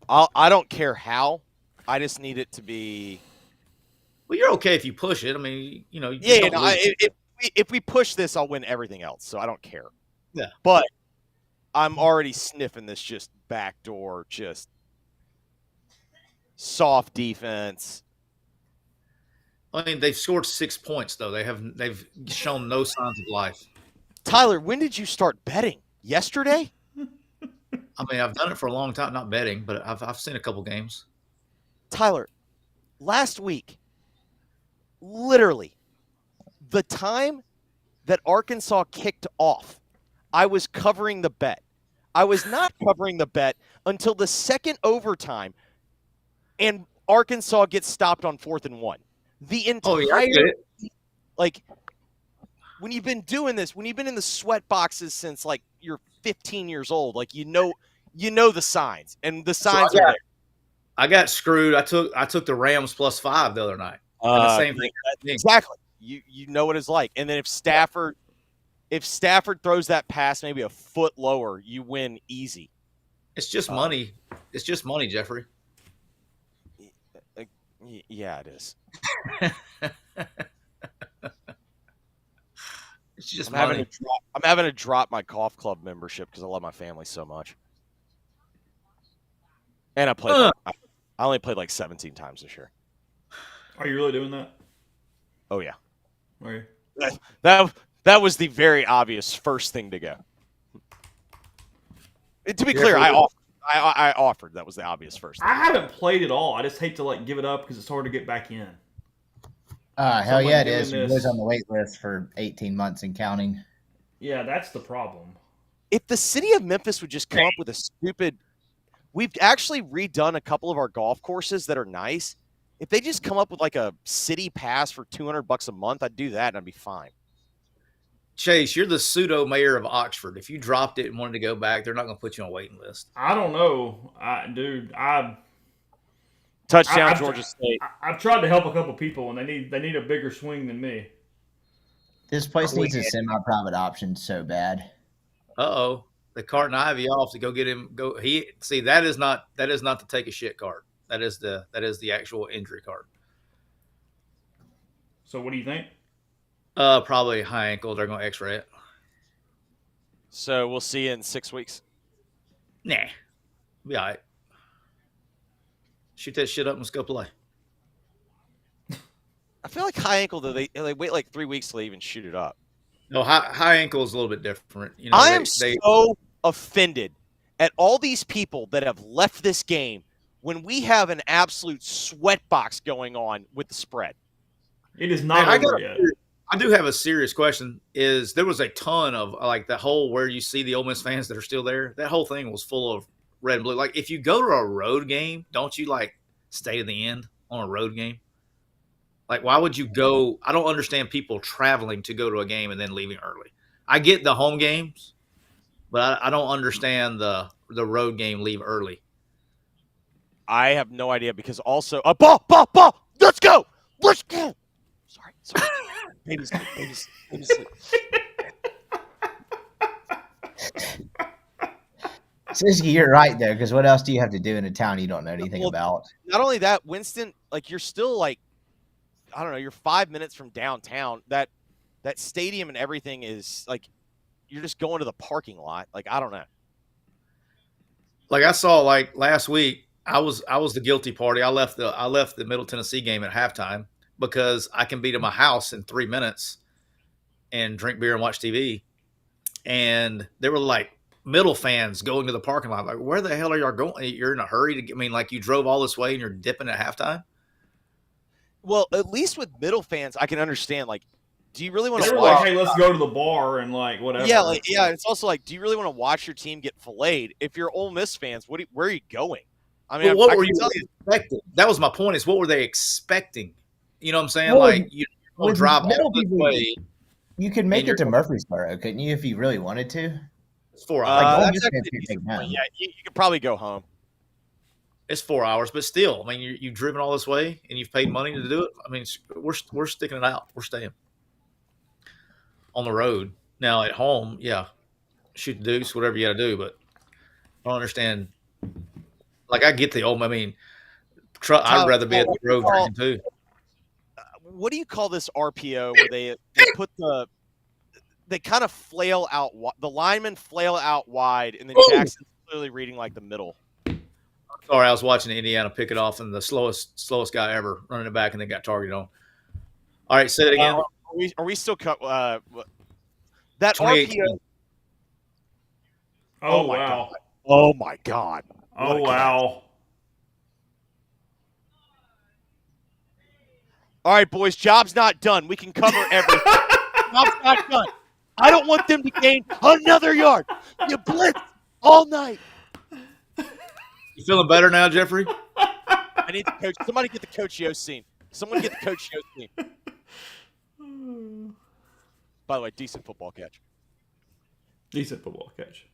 I don't care how. I just need it to be. Well, you're okay if you push it. I mean, you know. If we push this, I'll win everything else. So I don't care. Yeah. But I'm already sniffing this just backdoor, just soft defense. I mean, they've scored 6 points though. They've shown no signs of life. Tyler, when did you start betting? Yesterday? I mean, I've done it for a long time, not betting, but I've seen a couple games. Tyler, last week, literally, the time that Arkansas kicked off, I was covering the bet. I was not covering the bet until the second overtime, and Arkansas gets stopped on 4th and 1. The entire, like, when you've been doing this, when you've been in the sweat boxes since like you're 15 years old, like you know the signs, and the signs are there. I got screwed. I took the Rams +5 the other night. And the same thing. Exactly. You know what it's like. And then if Stafford throws that pass maybe a foot lower, you win easy. It's just money. It's just money, Jeffrey. Yeah, it is. It's just I'm money. having to drop my golf club membership because I love my family so much. And I only played like 17 times this year. Are you really doing that? Oh yeah. Are you? That was the very obvious first thing to go. To be clear, I offered. That was the obvious first thing. I haven't played at all. I just hate to like give it up because it's hard to get back in. Hell yeah, it is. You're always on the wait list for 18 months and counting. Yeah, that's the problem. If the city of Memphis would just come up with a stupid, we've actually redone a couple of our golf courses that are nice. If they just come up with like a city pass for $200 a month, I'd do that and I'd be fine. Chase, you're the pseudo mayor of Oxford. If you dropped it and wanted to go back, they're not going to put you on a waiting list. I don't know, Touchdown, Georgia State. I've tried to help a couple people, and they need a bigger swing than me. This place needs a semi-private option so bad. Uh-oh. They carting Ivy off to go get him. That is not the take a shit card. That is the actual injury card. So what do you think? Probably high ankle. They're going to X-ray it. So we'll see you in 6 weeks. Nah. Be all right. Shoot that shit up and let's go play. I feel like high ankle, though, they wait like 3 weeks till they even shoot it up. No, high ankle is a little bit different. You know, I am so offended at all these people that have left this game when we have an absolute sweatbox going on with the spread. It is not over yet. I do have a serious question. There was a ton of like the whole where you see the Ole Miss fans that are still there. That whole thing was full of red and blue. Like if you go to a road game, don't you like stay to the end on a road game? Like why would you go? I don't understand people traveling to go to a game and then leaving early. I get the home games, but I don't understand the road game leave early. I have no idea because also a ball. Let's go. Sorry. Baby's sleep. Siski, you're right there, because what else do you have to do in a town you don't know anything about? Not only that, Winston, like you're still like, I don't know, you're 5 minutes from downtown. That stadium and everything is like, you're just going to the parking lot. Like, I don't know. Like I saw like last week, I was the guilty party. I left the Middle Tennessee game at halftime because I can be to my house in 3 minutes and drink beer and watch TV. And there were like Middle fans going to the parking lot. Like, where the hell are y'all going? You're in a hurry to get, I mean, like you drove all this way and you're dipping at halftime. Well, at least with Middle fans, I can understand. Like, do you really want They to were watch? like, hey, let's go to the bar and like whatever. Yeah. It's also like, do you really want to watch your team get filleted? If you're Ole Miss fans, where are you going? I mean, what were you expecting? That was my point. Is what were they expecting? You know what I'm saying? Well, like you don't drive all Middle this people, way. You could make it to Murfreesboro, couldn't you, if you really wanted to? It's 4 hours. Like, that's Miss fans actually can't take decent point. them. Yeah, you could probably go home. It's 4 hours, but still, I mean, you've driven all this way and you've paid money to do it. I mean, we're sticking it out. We're staying on the road. Now at home, yeah, shoot the deuce, whatever you got to do. But I don't understand. Like I get the old. I mean, I'd rather be at the road drinking too. What do you call this RPO where they put they kind of flail out, the linemen flail out wide, and then Jackson's clearly reading like the middle. Sorry, I was watching Indiana pick it off, and the slowest guy ever running it back, and they got targeted on. All right, say it again. Are we still cut? That 2018. RPO. Oh my wow. God. Oh my God. Oh wow. All right, boys, job's not done. We can cover everything. Job's not done. I don't want them to gain another yard. You blitz all night. You feeling better now, Jeffrey? I need the coach. Somebody get the Coach Yo scene. Someone get the Coach Yo scene. By the way, decent football catch. Decent football catch.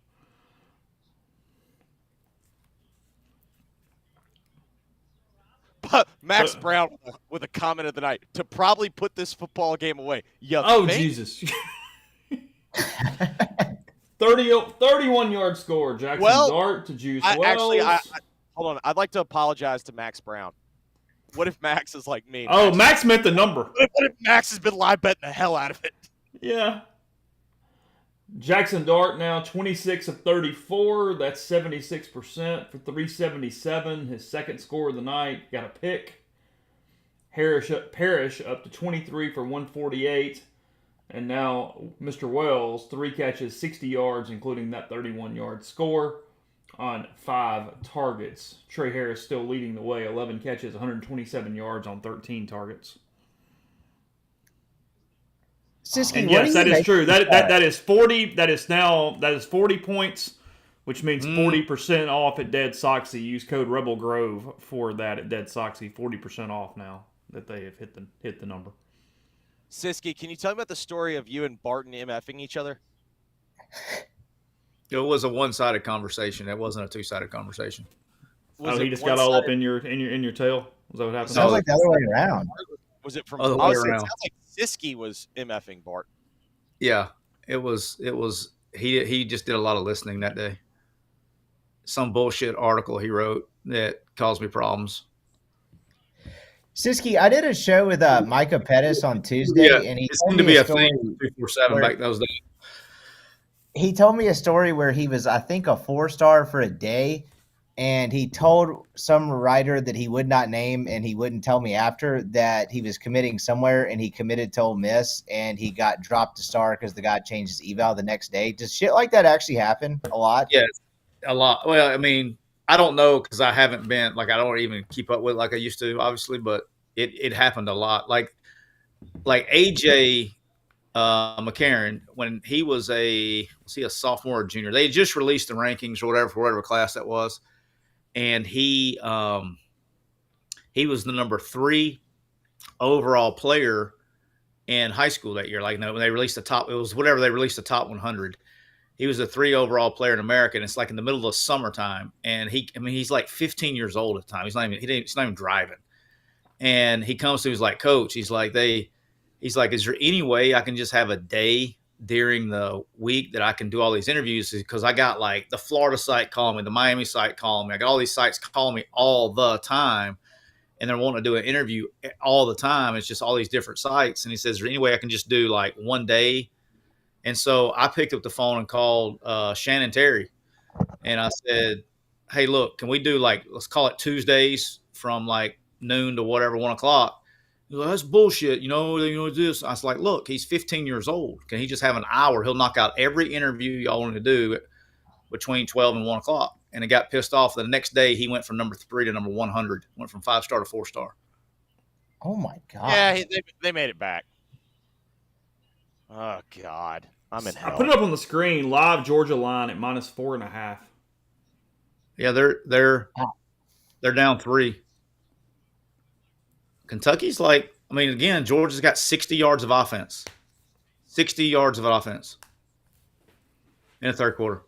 Max Brown with a comment of the night to probably put this football game away. Oh, Jesus. 31-yard score. Jackson Dart to Juice Wells. Hold on. I'd like to apologize to Max Brown. What if Max is like me? Oh, Max meant the number. What if Max has been live betting the hell out of it? Yeah. Jackson Dart now 26 of 34. That's 76% for 377. His second score of the night. Got a pick. Parrish up to 23 for 148. And now Mr. Wells, 3 catches, 60 yards, including that 31-yard score on 5 targets. Trey Harris still leading the way, 11 catches, 127 yards on 13 targets. Siski, And yes, that is true. That is 40. That is 40 points, which means 40% off at Dead Soxy. Use code Rebel Grove for that at Dead Soxy. 40% off now that they have hit the number. Siski, can you tell me about the story of you and Barton MFing each other? It was a one-sided conversation. It wasn't a two-sided conversation. He just got all up in your tail. Was that what happened? Sounds like the other way around. Was it from? Other way around. It sounds like Siski was MFing Bart. Yeah, it was. He just did a lot of listening that day. Some bullshit article he wrote that caused me problems. Siski, I did a show with Micah Pettis on Tuesday, and he seemed to be a thing 247 back those days. He told me a story where he was, I think, a 4-star for a day, and he told some writer that he would not name, and he wouldn't tell me after, that he was committing somewhere, and he committed to Ole Miss, and he got dropped a star because the guy changed his eval the next day. Does shit like that actually happen a lot? Yes, a lot. Well, I mean, I don't know because I haven't been, I don't even keep up with it like I used to, obviously, but it happened a lot. Like AJ McCarron, when he was a sophomore or junior, they had just released the rankings or whatever for whatever class that was. And he was the number 3 overall player in high school that year. Like, no, when they released the top, it was whatever they released the top 100. He was the 3 overall player in America, and it's like in the middle of the summertime. And he's like 15 years old at the time. He's not even driving. And he comes to, he's like, Coach, he's like, is there any way I can just have a day during the week that I can do all these interviews? Because I got like the Florida site calling me, the Miami site calling me. I got all these sites calling me all the time, and they're wanting to do an interview all the time. It's just all these different sites. And he says, is there any way I can just do like one day? And so I picked up the phone and called Shannon Terry. And I said, hey, look, can we do let's call it Tuesdays from like noon to whatever, 1 o'clock. He's like, that's bullshit. This. I was like, look, he's 15 years old. Can he just have an hour? He'll knock out every interview y'all want to do between 12 and 1 o'clock. And he got pissed off. The next day, he went from number 3 to number 100. Went from 5-star to 4-star. Oh, my God. Yeah, they made it back. Oh, God. I'm in hell. I put it up on the screen. Live Georgia line at -4.5. Yeah, they're down 3. Kentucky's again, Georgia's got 60 yards of offense. 60 yards of offense in the third quarter.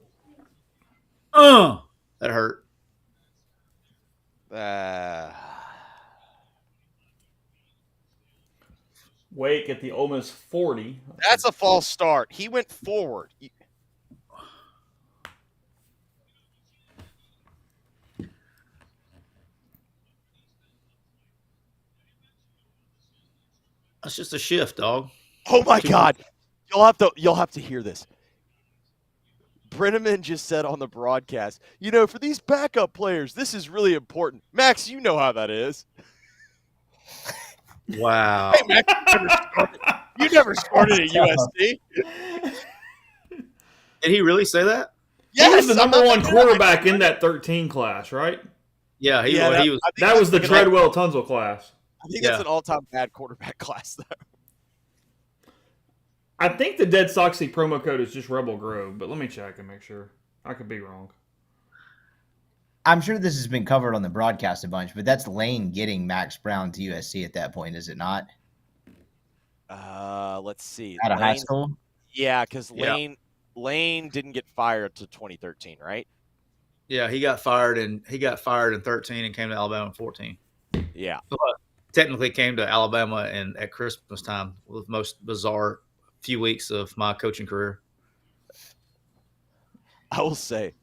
That hurt. Wake at the Ole Miss 40. That's a false start. He went forward. That's just a shift, dog. Oh my God. You'll have to hear this. Brenneman just said on the broadcast, for these backup players, this is really important. Max, you know how that is. Wow. Hey, Max, you never scored it at USC. Did he really say that? Yes, he was the number 1 quarterback in that 13 class, right? Yeah, he was. That was the Treadwell Tunzel class. I think that's an all-time bad quarterback class, though. I think the Dead Soxy promo code is just Rebel Grove, but let me check and make sure. I could be wrong. I'm sure this has been covered on the broadcast a bunch, but that's Lane getting Max Brown to USC at that point, is it not? Let's see. Out of high school? Yeah, because Lane didn't get fired to 2013, right? Yeah, he got fired in 13 and came to Alabama in 14. Yeah. Technically came to Alabama and at Christmas time, the most bizarre few weeks of my coaching career. I will say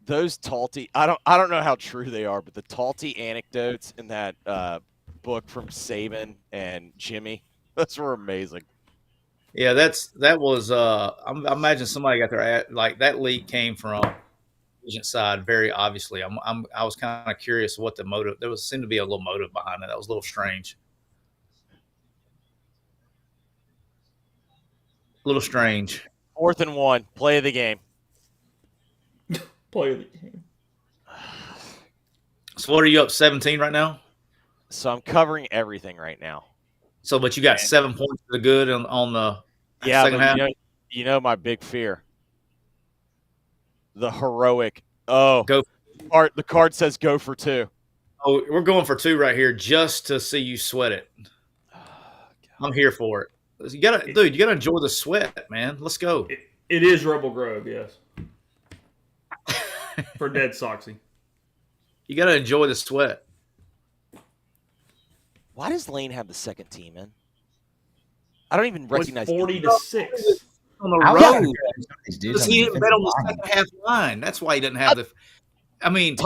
those Talty, I don't know how true they are, but the Talty anecdotes in that book from Saban and Jimmy, those were amazing. Yeah, that was. I imagine somebody got their like that leak came from agent side very obviously. I was kind of curious what the motive. There seemed to be a little motive behind it. That was a little strange. A little strange. 4th and 1, play of the game. Play of the game. So what are you up 17 right now? So I'm covering everything right now. So, but you got 7 points to the good on the second half. You know my big fear. The heroic. Oh, Go. The card says go for 2. Oh, we're going for 2 right here just to see you sweat it. I'm here for it. You gotta enjoy the sweat, man. Let's go. It is Rebel Grove, yes. For Dead Soxy. You gotta enjoy the sweat. Why does Lane have the second team in? I don't even recognize. 40-6 on the road. Because he didn't bet on the second half line. That's why he didn't have the. I mean,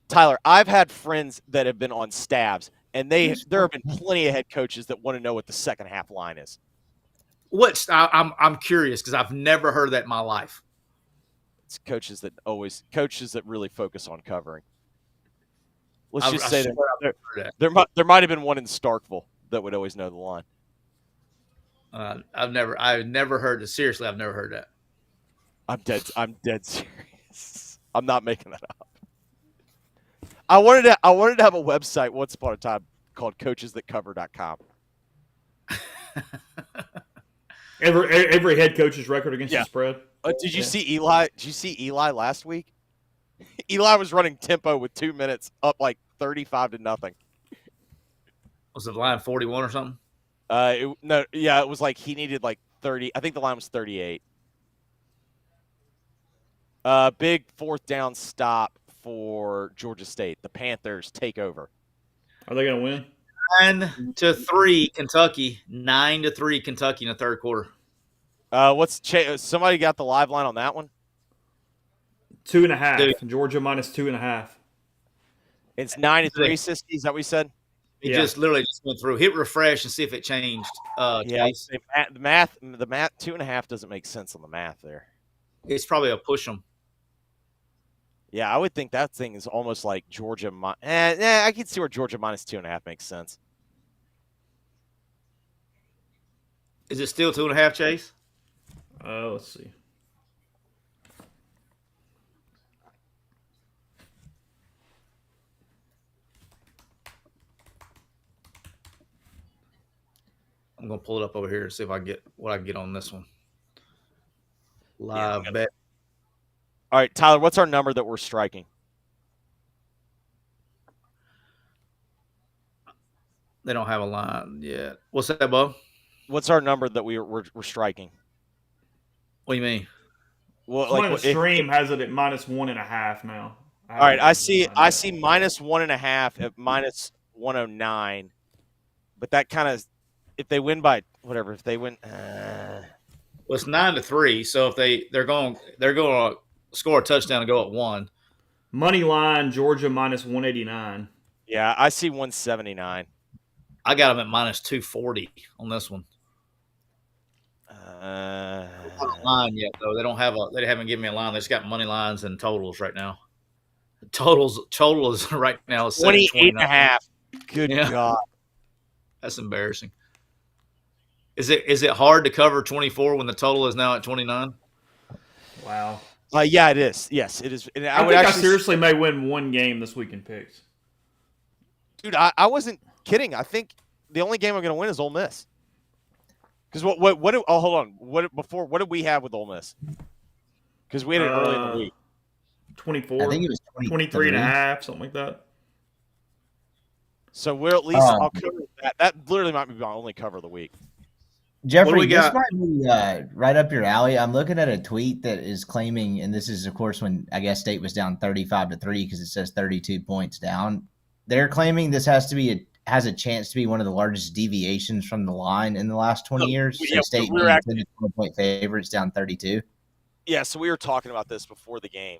Tyler, I've had friends that have been on staffs, and there have been plenty of head coaches that want to know what the second half line is. I'm curious because I've never heard that in my life. It's coaches that really focus on covering. Let's just say there might have been one in Starkville that would always know the line. I've never heard it. Seriously, I've never heard that. I'm dead serious. I'm not making that up. I wanted to have a website once upon a time called coachesthatcover.com. Every head coach's record against the spread. Did you see Eli? Did you see Eli last week? Eli was running tempo with 2 minutes, up like 35-0. Was the line 41 or something? It was like he needed like 30. I think the line was 38. Big 4th down stop for Georgia State. The Panthers take over. Are they going to win? 9-3 Kentucky. 9-3 Kentucky in the third quarter. Somebody got the live line on that one? 2.5. Dude. Georgia minus 2.5. It's 9-3, Siski. Is that what you said? It just literally just went through. Hit refresh and see if it changed. The math 2.5 doesn't make sense on the math there. It's probably a push 'em. Yeah, I would think that thing is almost like Georgia. I can see where Georgia minus 2.5 makes sense. Is it still 2.5, Chase? Let's see. I'm gonna pull it up over here and see if I get what I can get on this one. Live bet. All right, Tyler, what's our number that we're striking? They don't have a line yet. What's that, Bo? What's our number that we're striking? What do you mean? Well, the stream has it at minus 1.5 now. All right, I see minus 1.5 at minus 109, but that kind of, if they win by whatever, if they win, well, it's 9-3. So if they're going to score a touchdown and go at 1. Money line Georgia minus 189. Yeah, I see 179. I got them at minus 240 on this one. Not a line yet though. They haven't given me a line. They just got money lines and totals right now. Total is right now is 28.5. Good God. That's embarrassing. Is it hard to cover 24 when the total is now at 29? Wow. Yeah, it is. Yes, it is. And I seriously may win one game this week in picks. Dude, I wasn't kidding. I think the only game I'm going to win is Ole Miss. Because hold on. What did we have with Ole Miss? Because we had it early in the week. 24. I think it was 23.5, something like that. So we're at least I'll cover that. That literally might be my only cover of the week. Jeffrey, this might be right up your alley. I'm looking at a tweet that is claiming, and this is, of course, when I guess State was down 35-3 because it says 32 points down. they're claiming this has a chance to be one of the largest deviations from the line in the last 20 years. So Yeah, State we were being actually 20-point favorites down 32. Yeah, so we were talking about this before the game,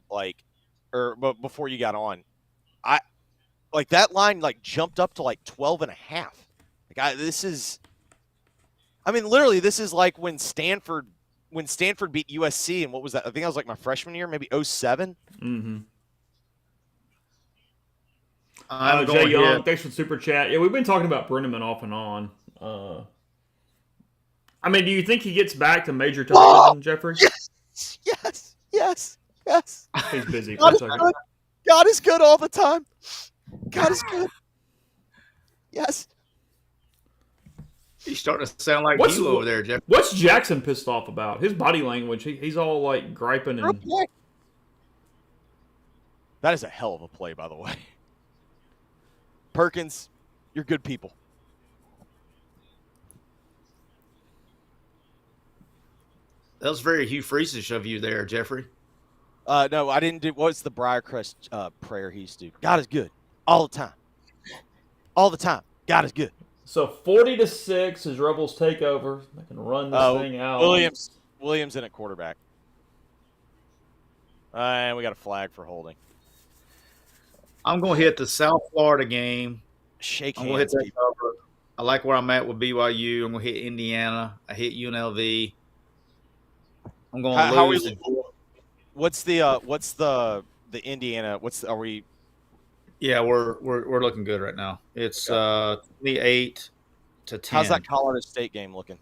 before you got on. That line jumped up to 12 and a half. Literally this is like when Stanford beat USC, and what was that? I think that was my freshman year, maybe 07. Mm-hmm. Jay Young, thanks for the super chat. Yeah, we've been talking about Brenneman off and on. Do you think he gets back to major television, Jeffrey? Yes. He's busy for God a is second. good. God is good all the time. God is good. Yes. He's starting to sound like you over there, Jeff. What's Jackson pissed off about? His body language. He's all griping and. That is a hell of a play, by the way. Perkins, you're good people. That was very Hugh Freeze-ish of you there, Jeffrey. No, I didn't do. What's the Briarcrest prayer he used to do? God is good all the time. All the time. God is good. So 40-6 is Rebels take over. They can run this thing out. Williams in at quarterback. And we got a flag for holding. I'm going to hit the South Florida game. Shake hands. I'm going to hit that cover. I like where I'm at with BYU. I'm going to hit Indiana. I hit UNLV. I'm going to lose. What's the Indiana? Are we? Yeah, we're looking good right now. It's 28-10. How's that Colorado State game looking?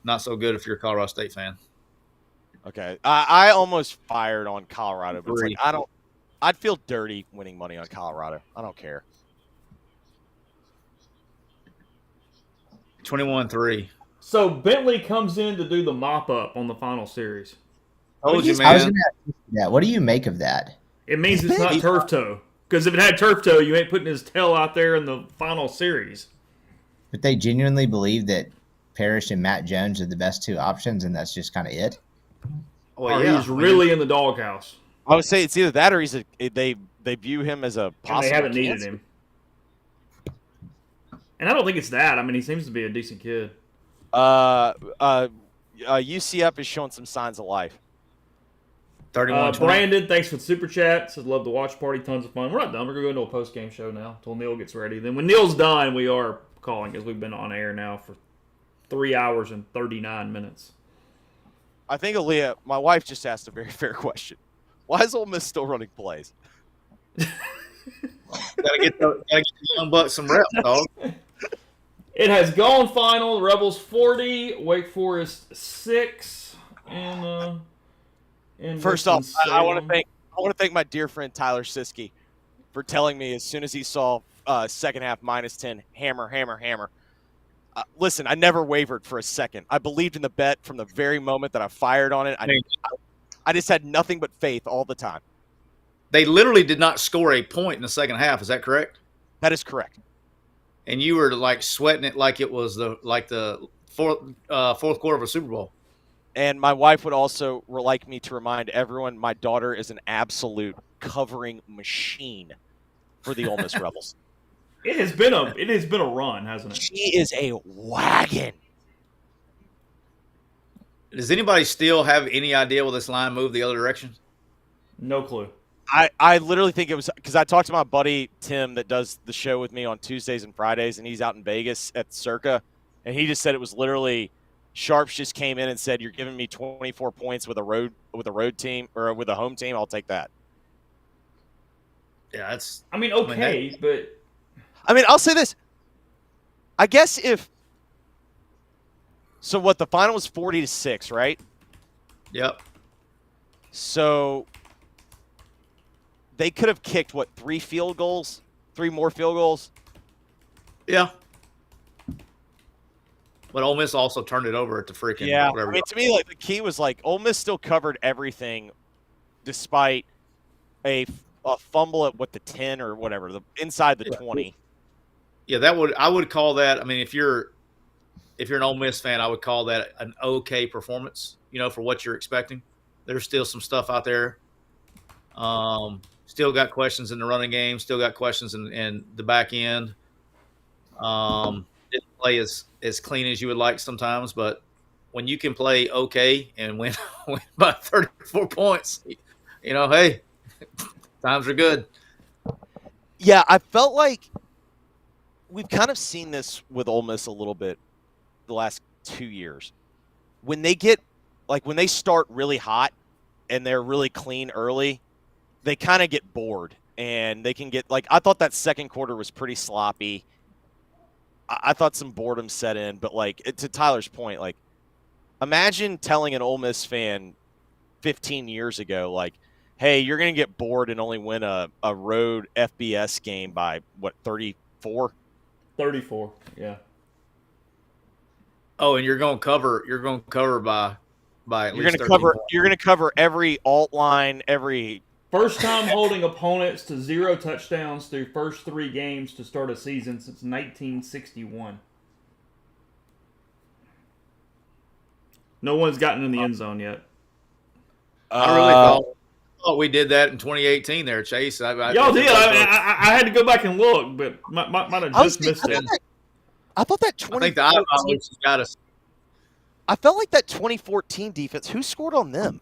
Not so good if you're a Colorado State fan. Okay, I almost fired on Colorado, but it's I'd feel dirty winning money on Colorado. I don't care. 21-3. So Bentley comes in to do the mop up on the final series. Told you, I was man. gonna ask you that. What do you make of that? It means it's not turf toe. Because if it had turf toe, you ain't putting his tail out there in the final series. But they genuinely believe that Parrish and Matt Jones are the best two options, and that's just kind of it. Well, Or he's really in the doghouse. I would say it's either that or they view him as a possible. And they haven't cancer. needed him. And I don't think it's that. He seems to be a decent kid. UCF is showing some signs of life. 31-20. Brandon, thanks for the super chat. Says love the watch party, tons of fun. We're not done. We're gonna go into a post game show now until Neil gets ready. Then when Neil's done, we are calling because we've been on air now for 3 hours and 39 minutes. I think Aaliyah, my wife, just asked a very fair question. Why is Ole Miss still running plays? Gotta get the young bucks some reps, dog. It has gone final. Rebels 40, Wake Forest 6, and First off, I want to thank my dear friend Tyler Siskey for telling me as soon as he saw second half -10, hammer. Listen, I never wavered for a second. I believed in the bet from the very moment that I fired on it. I just had nothing but faith all the time. They literally did not score a point in the second half. Is that correct? That is correct. And you were sweating it like it was the fourth quarter of a Super Bowl. And my wife would also like me to remind everyone my daughter is an absolute covering machine for the Ole Miss Rebels. It has been a run, hasn't it? She is a wagon. Does anybody still have any idea will this line move the other direction? No clue. I literally think it was because I talked to my buddy Tim that does the show with me on Tuesdays and Fridays, and he's out in Vegas at Circa, and he just said it was literally Sharps just came in and said, "You're giving me 24 points with a road team or with a home team. I'll take that." Yeah, that's. But I'll say this. I guess so what the final was 40-6, right? Yep. So they could have kicked 3 more field goals. Yeah. But Ole Miss also turned it over at the freaking whatever. To me, the key was Ole Miss still covered everything, despite a fumble at the 10 or whatever, inside the 20. Yeah, I would call that. If you're an Ole Miss fan, I would call that an okay performance. For what you're expecting. There's still some stuff out there. Still got questions in the running game. Still got questions in the back end. Didn't play as clean as you would like sometimes, but when you can play okay and win, win by 34 points, hey, times are good. Yeah, I felt like we've kind of seen this with Ole Miss a little bit the last 2 years. When they start really hot and they're really clean early, they kind of get bored and they can get I thought that second quarter was pretty sloppy. I thought some boredom set in, but to Tyler's point, imagine telling an Ole Miss fan 15 years ago, hey, you're going to get bored and only win a road FBS game by 34? 34, yeah. Oh, and you're going to cover by at You're least going to 13 cover. points. You're going to cover every alt line, every. First time holding opponents to 0 touchdowns through first 3 games to start a season since 1961. No one's gotten in the end zone yet. I really thought we did that in 2018 there, Chase. Y'all did. I had to go back and look, but might have just missed it. I thought that I think the Irish got us. I felt like that 2014 defense. Who scored on them?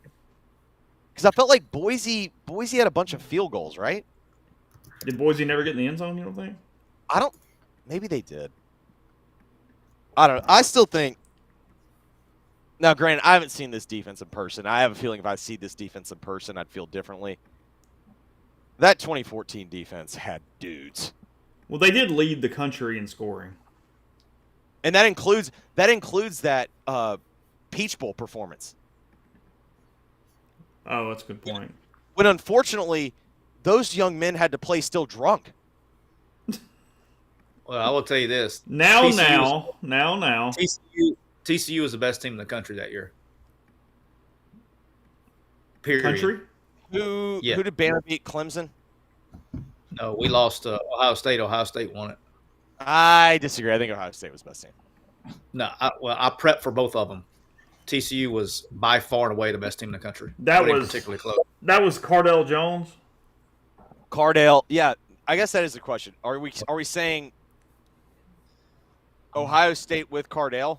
Because I felt like Boise had a bunch of field goals, right? Did Boise never get in the end zone, you don't think? Maybe they did. I don't know. I still think. Now, granted, I haven't seen this defense in person. I have a feeling if I see this defense in person, I'd feel differently. That 2014 defense had dudes. Well, they did lead the country in scoring. And that includes that Peach Bowl performance. Oh, that's a good point. When unfortunately, those young men had to play still drunk. Well, I will tell you this. Now. TCU was the best team in the country that year. Period. Country? Who did Banner beat? Clemson? No, we lost to Ohio State. Ohio State won it. I disagree. I think Ohio State was the best team. No, I prepped for both of them. TCU was by far and away the best team in the country. That was particularly close. That was Cardell Jones. Cardell, yeah. I guess that is the question. Are we saying Ohio State with Cardell?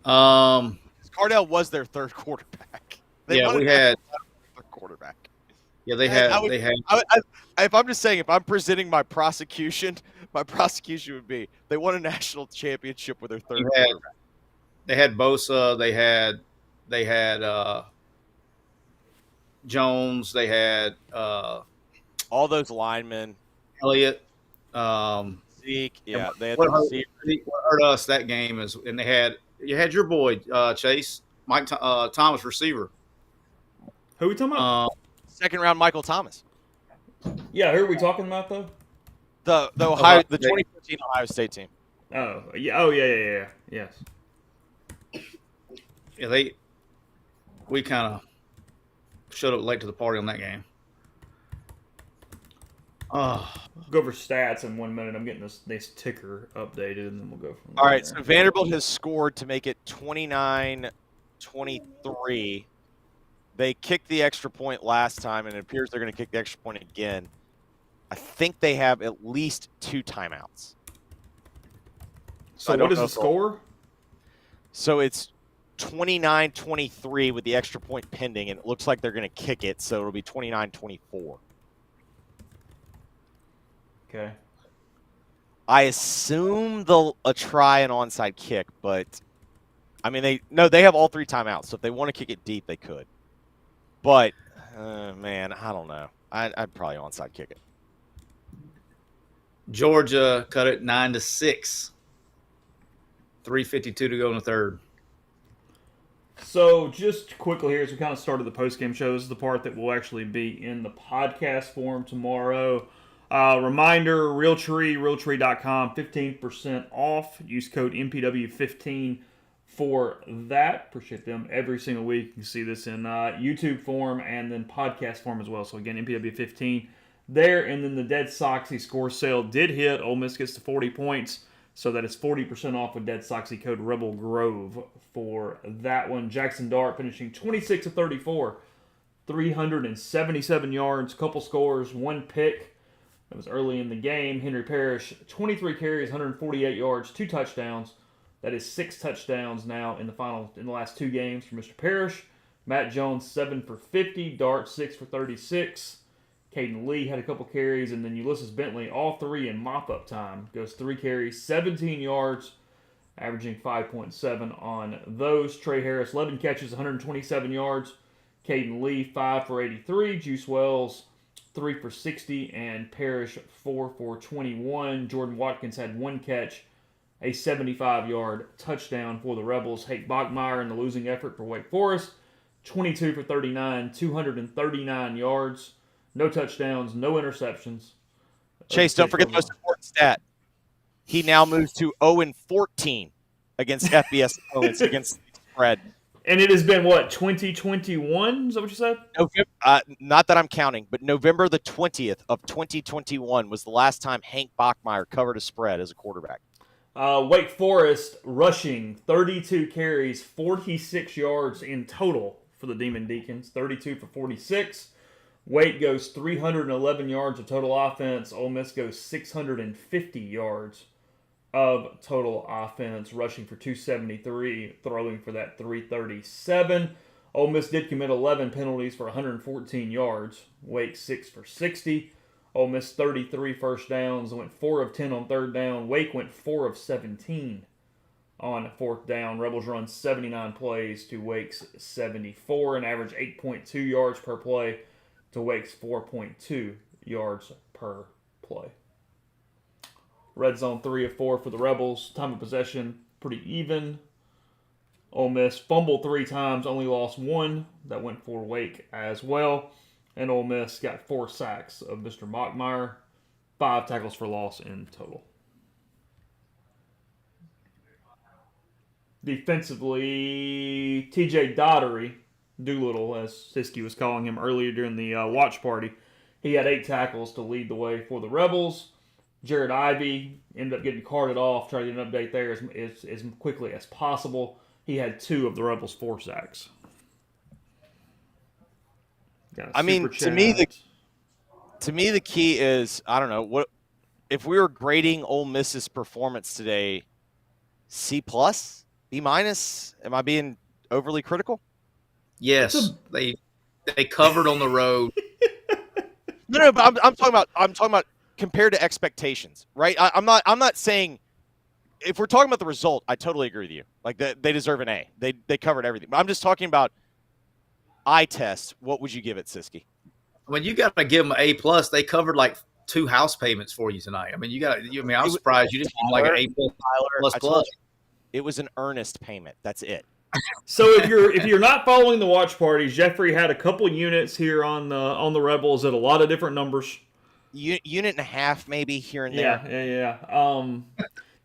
Cardell was their third quarterback. We had third quarterback. Yeah, they had. If I'm just saying, if I'm presenting my prosecution would be they won a national championship with their third quarterback. They had Bosa. They had Jones. They had all those linemen. Elliott. Zeke. Yeah, they had what hurt us that game is, and you had your boy Chase, Mike Thomas, receiver. Who are we talking about? Second round, Michael Thomas. Yeah, who are we talking about though? The 2014 Ohio State team. Oh yeah. Yes. Yeah, we kind of showed up late to the party on that game. Go over stats in 1 minute. I'm getting this ticker updated, and then we'll go from there. All right, so Vanderbilt has scored to make it 29-23. They kicked the extra point last time, and it appears they're going to kick the extra point again. I think they have at least 2 timeouts. So what is the score? So it's 29-23 with the extra point pending, and it looks like they're going to kick it, so it'll be 29-24. Okay. I assume they'll try an onside kick, but I mean they have all 3 timeouts, so if they want to kick it deep, they could. But man, I don't know. I'd probably onside kick it. Georgia cut it 9-6. 3:52 to go in the third. So just quickly here, as we kind of started the post-game show, this is the part that will actually be in the podcast form tomorrow. Reminder, Realtree, Realtree.com, 15% off. Use code MPW15 for that. Appreciate them every single week. You can see this in YouTube form and then podcast form as well. So again, MPW15 there. And then the Dead Soxy score sale did hit. Ole Miss gets to 40 points. So that is 40% off with Dead Soxy code Rebel Grove for that one. Jackson Dart finishing 26 of 34 377 yards, couple scores, one pick. That was early in the game. Henry Parrish, 23 carries, 148 yards, 2 touchdowns. That is 6 touchdowns now in the last 2 games for Mr. Parrish. Matt Jones, 7 for 50. Dart, 6 for 36. Caden Lee had a couple carries, and then Ulysses Bentley, all 3 in mop-up time. Goes 3 carries, 17 yards, averaging 5.7 on those. Trey Harris, 11 catches, 127 yards. Caden Lee, 5 for 83. Juice Wells, 3 for 60. And Parrish, 4 for 21. Jordan Watkins had 1 catch, a 75-yard touchdown for the Rebels. Hank Bachmeyer in the losing effort for Wake Forest, 22 for 39, 239 yards. No touchdowns, no interceptions. Chase, don't forget the most important stat. He now moves to 0-14 against FBS opponents against the spread. And it has been, 2021? Is that what you said? November, not that I'm counting, but November the 20th of 2021 was the last time Hank Bachmeyer covered a spread as a quarterback. Wake Forest rushing 32 carries, 46 yards in total for the Demon Deacons, 32 for 46. Wake goes 311 yards of total offense. Ole Miss goes 650 yards of total offense, rushing for 273, throwing for that 337. Ole Miss did commit 11 penalties for 114 yards. Wake 6 for 60. Ole Miss 33 first downs, went 4 of 10 on third down. Wake went 4 of 17 on fourth down. Rebels run 79 plays to Wake's 74, an average 8.2 yards per play to Wake's 4.2 yards per play. Red zone 3 of 4 for the Rebels. Time of possession pretty even. Ole Miss fumbled 3 times, only lost 1. That went for Wake as well. And Ole Miss got 4 sacks of Mr. Bachmeyer, 5 tackles for loss in total. Defensively, TJ Doolittle, as Siski was calling him earlier during the watch party, he had 8 tackles to lead the way for the Rebels. Jared Ivey ended up getting carted off, trying to get an update there as quickly as possible. He had 2 of the Rebels' 4 sacks. I mean, to me, the key is, I don't know, what if we were grading Ole Miss's performance today, C+, B-? Am I being overly critical? Yes, they covered on the road. No, but I'm talking about compared to expectations, right? I'm not saying if we're talking about the result, I totally agree with you. Like they deserve an A. They covered everything. But I'm just talking about eye test. What would you give it, Siski? When you got to give them an A+, they covered like 2 house payments for you tonight. I mean, I was surprised you didn't like an A+. Plus. It was an earnest payment. That's it. So if you're not following the watch parties, Jeffrey had a couple units here on the Rebels at a lot of different numbers. Unit and a half, maybe here and there. Yeah.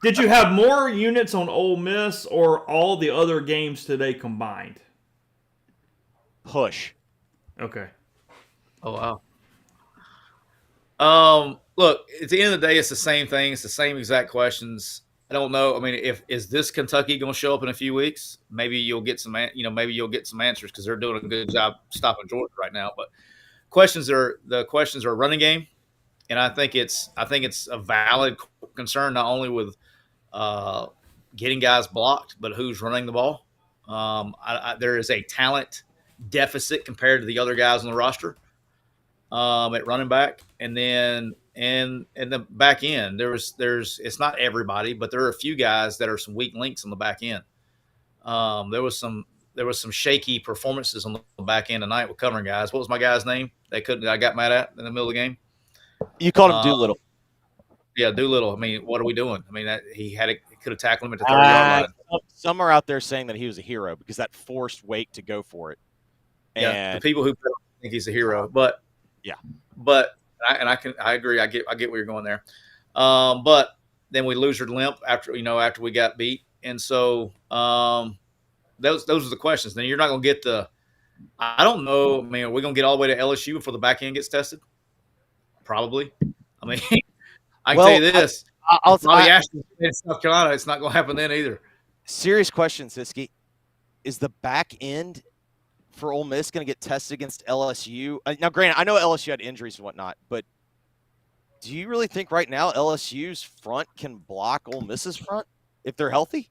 Did you have more units on Ole Miss or all the other games today combined? Push. Okay. Oh wow. Look, at the end of the day, it's the same thing. It's the same exact questions. I don't know. I mean, is this Kentucky going to show up in a few weeks? Maybe you'll get some. Maybe you'll get some answers because they're doing a good job stopping Georgia right now. But the questions are a running game, and I think it's a valid concern not only with getting guys blocked, but who's running the ball. There is a talent deficit compared to the other guys on the roster at running back, and then and the back end there's it's not everybody, but there are a few guys that are some weak links on the back end. There was some shaky performances on the back end tonight with covering guys. What was my guy's name? I got mad at in the middle of the game. You called him Doolittle. Yeah, Doolittle. I mean, what are we doing? I mean, he could have tackled him at the 30-yard line. Some are out there saying that he was a hero because that forced Wake to go for it. Yeah, the people who think he's a hero, but yeah, I agree. I get where you're going there. But then we lose our limp after we got beat, and so those are the questions. Then you're not going to get the. I don't know. I mean, are we going to get all the way to LSU before the back end gets tested? Probably. I mean, I can tell you this. I'll Ashton in South Carolina, it's not going to happen then either. Serious question, Siski. Is the back end for Ole Miss going to get tested against LSU? Now, granted, I know LSU had injuries and whatnot, but do you really think right now LSU's front can block Ole Miss's front if they're healthy?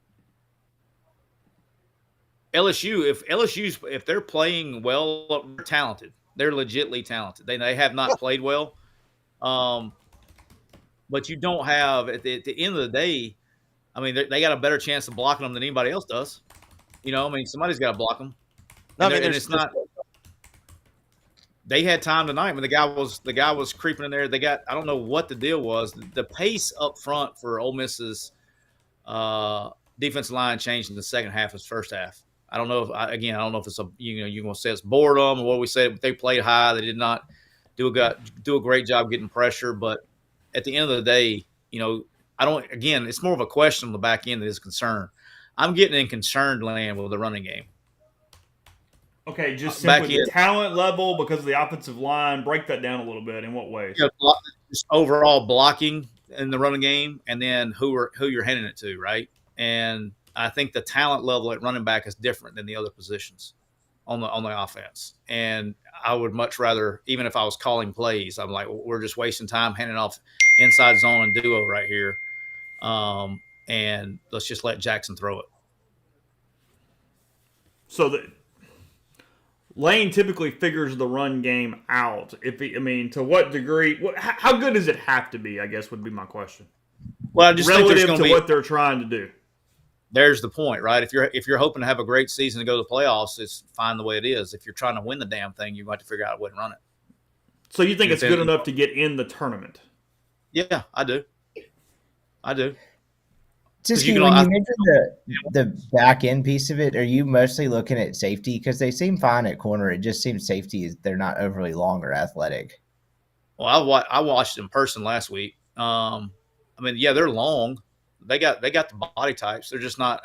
If they're playing well, they're talented. They're legitimately talented. They have not played well. But you don't have at the end of the day. I mean, they got a better chance of blocking them than anybody else does. Somebody's got to block them. No, and it's not. They had time tonight when the guy was creeping in there. I don't know what the deal was. The pace up front for Ole Miss's defensive line changed in the second half as first half. I don't know if it's you're going to say it's boredom or what we said. They played high. They did not do a great job getting pressure. But at the end of the day, it's more of a question on the back end that is concern. I'm getting in concerned land with the running game. Okay, just simply the talent level because of the offensive line. Break that down a little bit. In what ways? Just overall blocking in the running game, and then who you're handing it to, right? And I think the talent level at running back is different than the other positions on the offense. And I would much rather, even if I was calling plays, I'm like, we're just wasting time handing off inside zone and duo right here, and let's just let Jackson throw it. So Lane typically figures the run game out. To what degree? How good does it have to be? I guess would be my question. Well, I just relative think to what they're trying to do. There's the point, right? If you're hoping to have a great season to go to the playoffs, it's fine the way it is. If you're trying to win the damn thing, you have to figure out a way to run it. So you think it's good enough to get in the tournament? Yeah, I do. Just when you mentioned the back end piece of it, are you mostly looking at safety? Because they seem fine at corner. It just seems they're not overly long or athletic. Well, I watched in person last week. They're long. They got the body types. They're just not.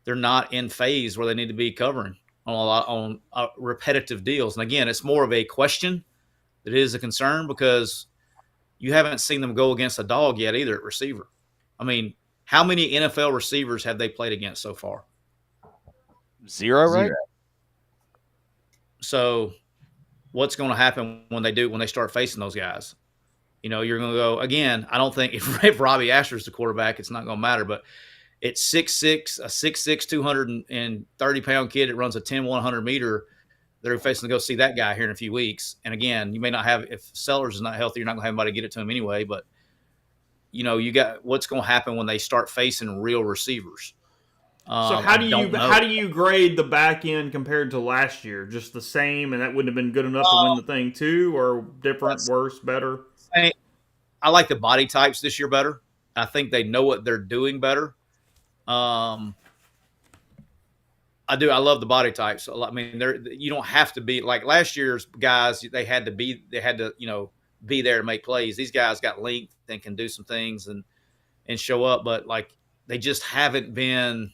They're not in phase where they need to be covering on repetitive deals. And again, it's more of a question that is a concern because you haven't seen them go against a dog yet either at receiver. I mean, how many NFL receivers have they played against so far? Zero, right? So what's going to happen when they start facing those guys? You're going to go again. I don't think if Robbie Asher's the quarterback, it's not going to matter. But it's 6'6", a 6'6", 230-pound kid that runs a 10-100 meter. They're facing to go see that guy here in a few weeks. And again, you may not have, if Sellers is not healthy, you're not going to have anybody get it to him anyway. But you got what's going to happen when they start facing real receivers. So how do you grade the back end compared to last year? Just the same, and that wouldn't have been good enough to win the thing too, or different, worse, better? I like the body types this year better. I think they know what they're doing better. I do. I love the body types. I mean, you don't have to be like last year's guys. They had to be there to make plays. These guys got length and can do some things and show up, but they just haven't been.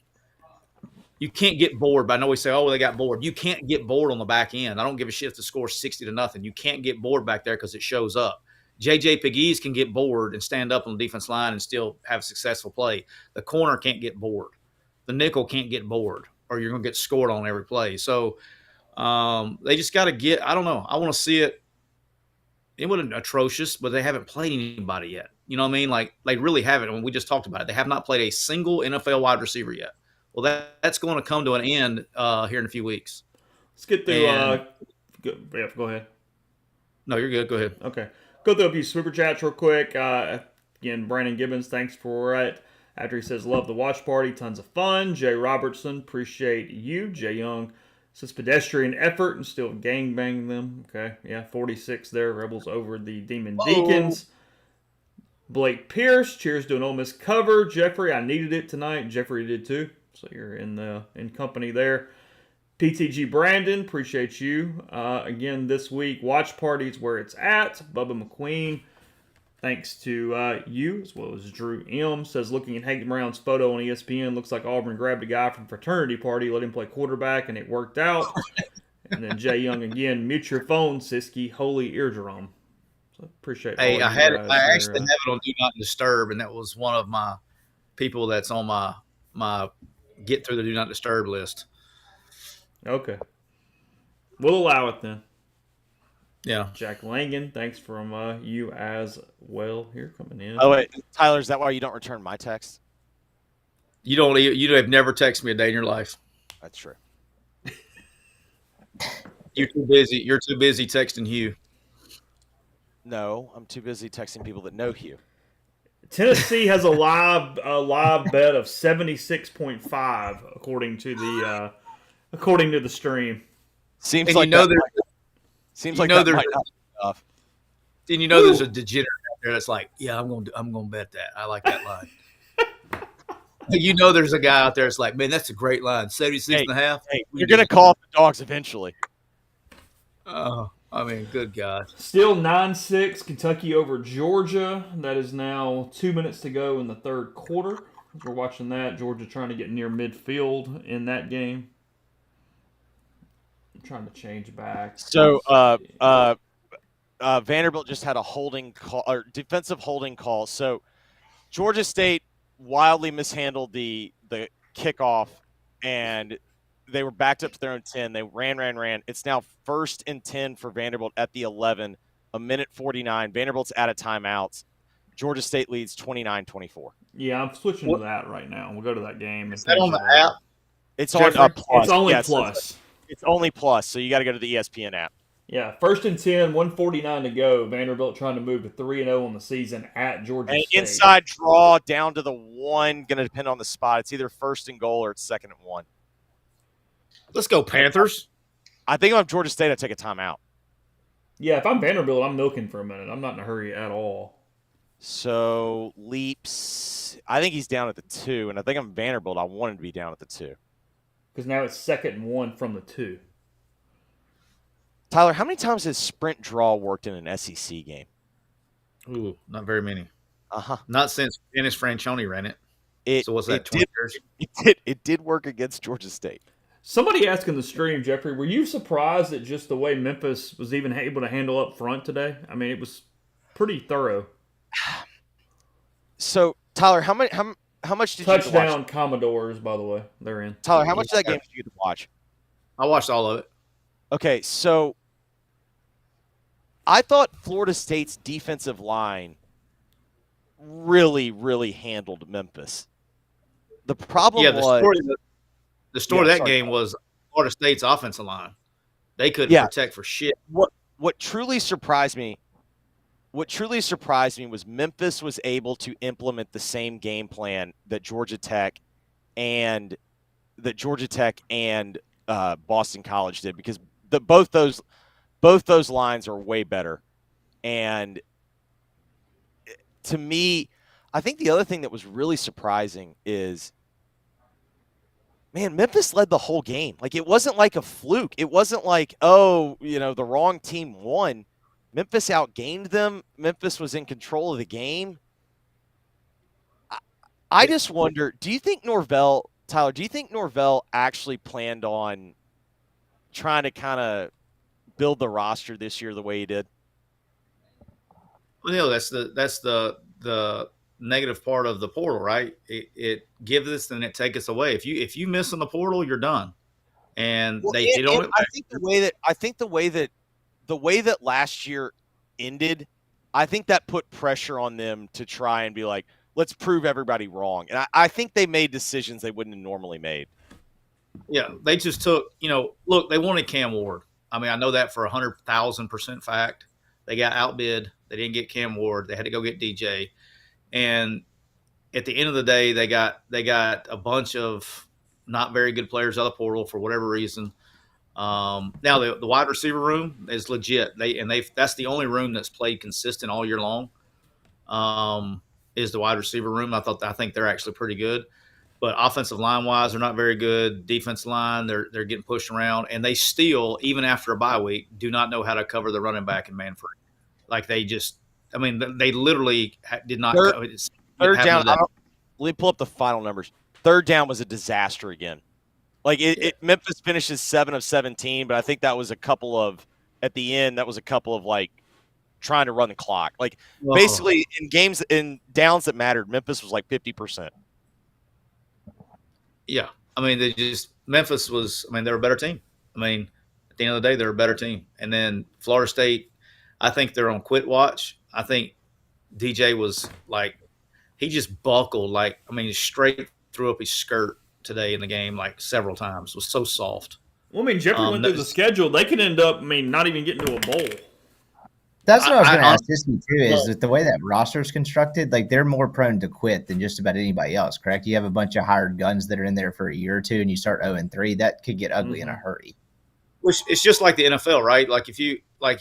You can't get bored. But I know we say, they got bored. You can't get bored on the back end. I don't give a shit if the score's 60-0. You can't get bored back there because it shows up. J.J. Pegues can get bored and stand up on the defense line and still have a successful play. The corner can't get bored. The nickel can't get bored, or you're going to get scored on every play. So they just got to get – I don't know. I want to see it. It wasn't atrocious, but they haven't played anybody yet. You know what I mean? They really haven't. When we just talked about it, they have not played a single NFL wide receiver yet. Well, that's going to come to an end here in a few weeks. Let's get through go ahead. No, you're good. Go ahead. Okay. Go through a few super chats real quick. Again, Brandon Gibbons, thanks for it. After he says, love the watch party, tons of fun. Jay Robertson, appreciate you. Jay Young says, pedestrian effort and still gangbang them. Okay, yeah, 46 there. Rebels over the Demon Deacons. Blake Pierce, cheers to an Ole Miss cover. Jeffrey, I needed it tonight. Jeffrey did too. So you're in company there. PTG Brandon, appreciate you. Again, this week, watch parties where it's at. Bubba McQueen, thanks to you, as well as Drew M. Says, looking at Hank Brown's photo on ESPN, looks like Auburn grabbed a guy from fraternity party, let him play quarterback, and it worked out. And then Jay Young again, mute your phone, Siski, holy eardrum. So appreciate I actually have it on Do Not Disturb, and that was one of my people that's on my get through the Do Not Disturb list. Okay. We'll allow it then. Yeah. Jack Langan, thanks from you as well. Here coming in. Oh wait, Tyler, is that why you don't return my text? You have never texted me a day in your life. That's true. You're too busy. You're too busy texting Hugh. No, I'm too busy texting people that know Hugh. Tennessee has a live bet of 76.5 according to the stream. Seems like there's a degenerate out there that's like, yeah, I'm gonna bet that. I like that line. There's a guy out there that's like, man, that's a great line. 76 and a half. Hey, you're gonna call up the dogs eventually. Oh, I mean, good God. Still 9-6 Kentucky over Georgia. That is now 2 minutes to go in the third quarter. As we're watching that, Georgia trying to get near midfield in that game. I'm trying to change back. So Vanderbilt just had a holding call or defensive holding call. So Georgia State wildly mishandled the kickoff, and they were backed up to their own 10. They ran. It's now 1st and 10 for Vanderbilt at the 11, a minute 49. Vanderbilt's out of timeouts. Georgia State leads 29-24. Yeah, I'm switching to that right now. We'll go to that game. Is that on the app? It's Jeffrey, on plus. It's only yeah, plus. It's only plus, so you got to go to the ESPN app. Yeah, 1st and 10, 1:49 to go. Vanderbilt trying to move to 3-0 on the season at Georgia And State. inside draw down to the 1, going to depend on the spot. It's either 1st and goal or it's 2nd and 1. Let's go, Panthers. I think if I'm Georgia State, I take a timeout. Yeah, if I'm Vanderbilt, I'm milking for a minute. I'm not in a hurry at all. So Leaps, I think he's down at the 2, and I think I'm Vanderbilt. I want him to be down at the 2. Because now it's 2nd and 1 from the 2. Tyler, how many times has sprint draw worked in an SEC game? Ooh, not very many. Uh-huh. Not since Dennis Franchione ran it. So what's that, 20 years? It did work against Georgia State. Somebody asked in the stream, Jeffrey, were you surprised at just the way Memphis was even able to handle up front today? I mean, it was pretty thorough. So, Tyler, how much did you watch? Touchdown Commodores, by the way. They're in. Tyler, how much of that game did you get to watch? I watched all of it. Okay, so I thought Florida State's defensive line really, really handled Memphis. The problem was the story of that game was Florida State's offensive line. They couldn't protect for shit. What truly surprised me was Memphis was able to implement the same game plan that Georgia Tech and Boston College did, because both those lines are way better. And to me, I think the other thing that was really surprising is, man, Memphis led the whole game. Like, it wasn't like a fluke. It wasn't like, the wrong team won. Memphis outgained them. Memphis was in control of the game. I just wonder, Tyler, do you think Norvell actually planned on trying to kind of build the roster this year the way he did? Well, that's the negative part of the portal, right? It gives us and it takes us away. If you miss on the portal, you're done. And they did on it. I think the way that last year ended, I think that put pressure on them to try and be like, let's prove everybody wrong. And I think they made decisions they wouldn't have normally made. Yeah, they just took, look, they wanted Cam Ward. I mean, I know that for 100,000% fact. They got outbid. They didn't get Cam Ward. They had to go get DJ. And at the end of the day, they got a bunch of not very good players out of the portal for whatever reason. Now the wide receiver room is legit. That's the only room that's played consistent all year long. Is the wide receiver room. I think they're actually pretty good, but offensive line wise, they're not very good. Defense line, they're getting pushed around, and they still, even after a bye week, do not know how to cover the running back in man free. Like they literally did not. Third down. Let me pull up the final numbers. Third down was a disaster again. Like Memphis finishes 7 of 17, but I think that was a couple of like trying to run the clock. Like basically in downs that mattered, Memphis was like 50%. Yeah. I mean, Memphis was, they're a better team. I mean, at the end of the day, they're a better team. And then Florida State, I think they're on quit watch. I think DJ was like, he just buckled, like, I mean, straight threw up his skirt today in the game, like several times. It was so soft. Well, I mean, Jeffrey went through the schedule. They could end up, not even getting to a bowl. That's what I was going to ask Sissy too. Is that the way that roster is constructed? Like they're more prone to quit than just about anybody else. Correct? You have a bunch of hired guns that are in there for a year or two, and you start 0-3. That could get ugly in a hurry. Which it's just like the NFL, right? Like if you like,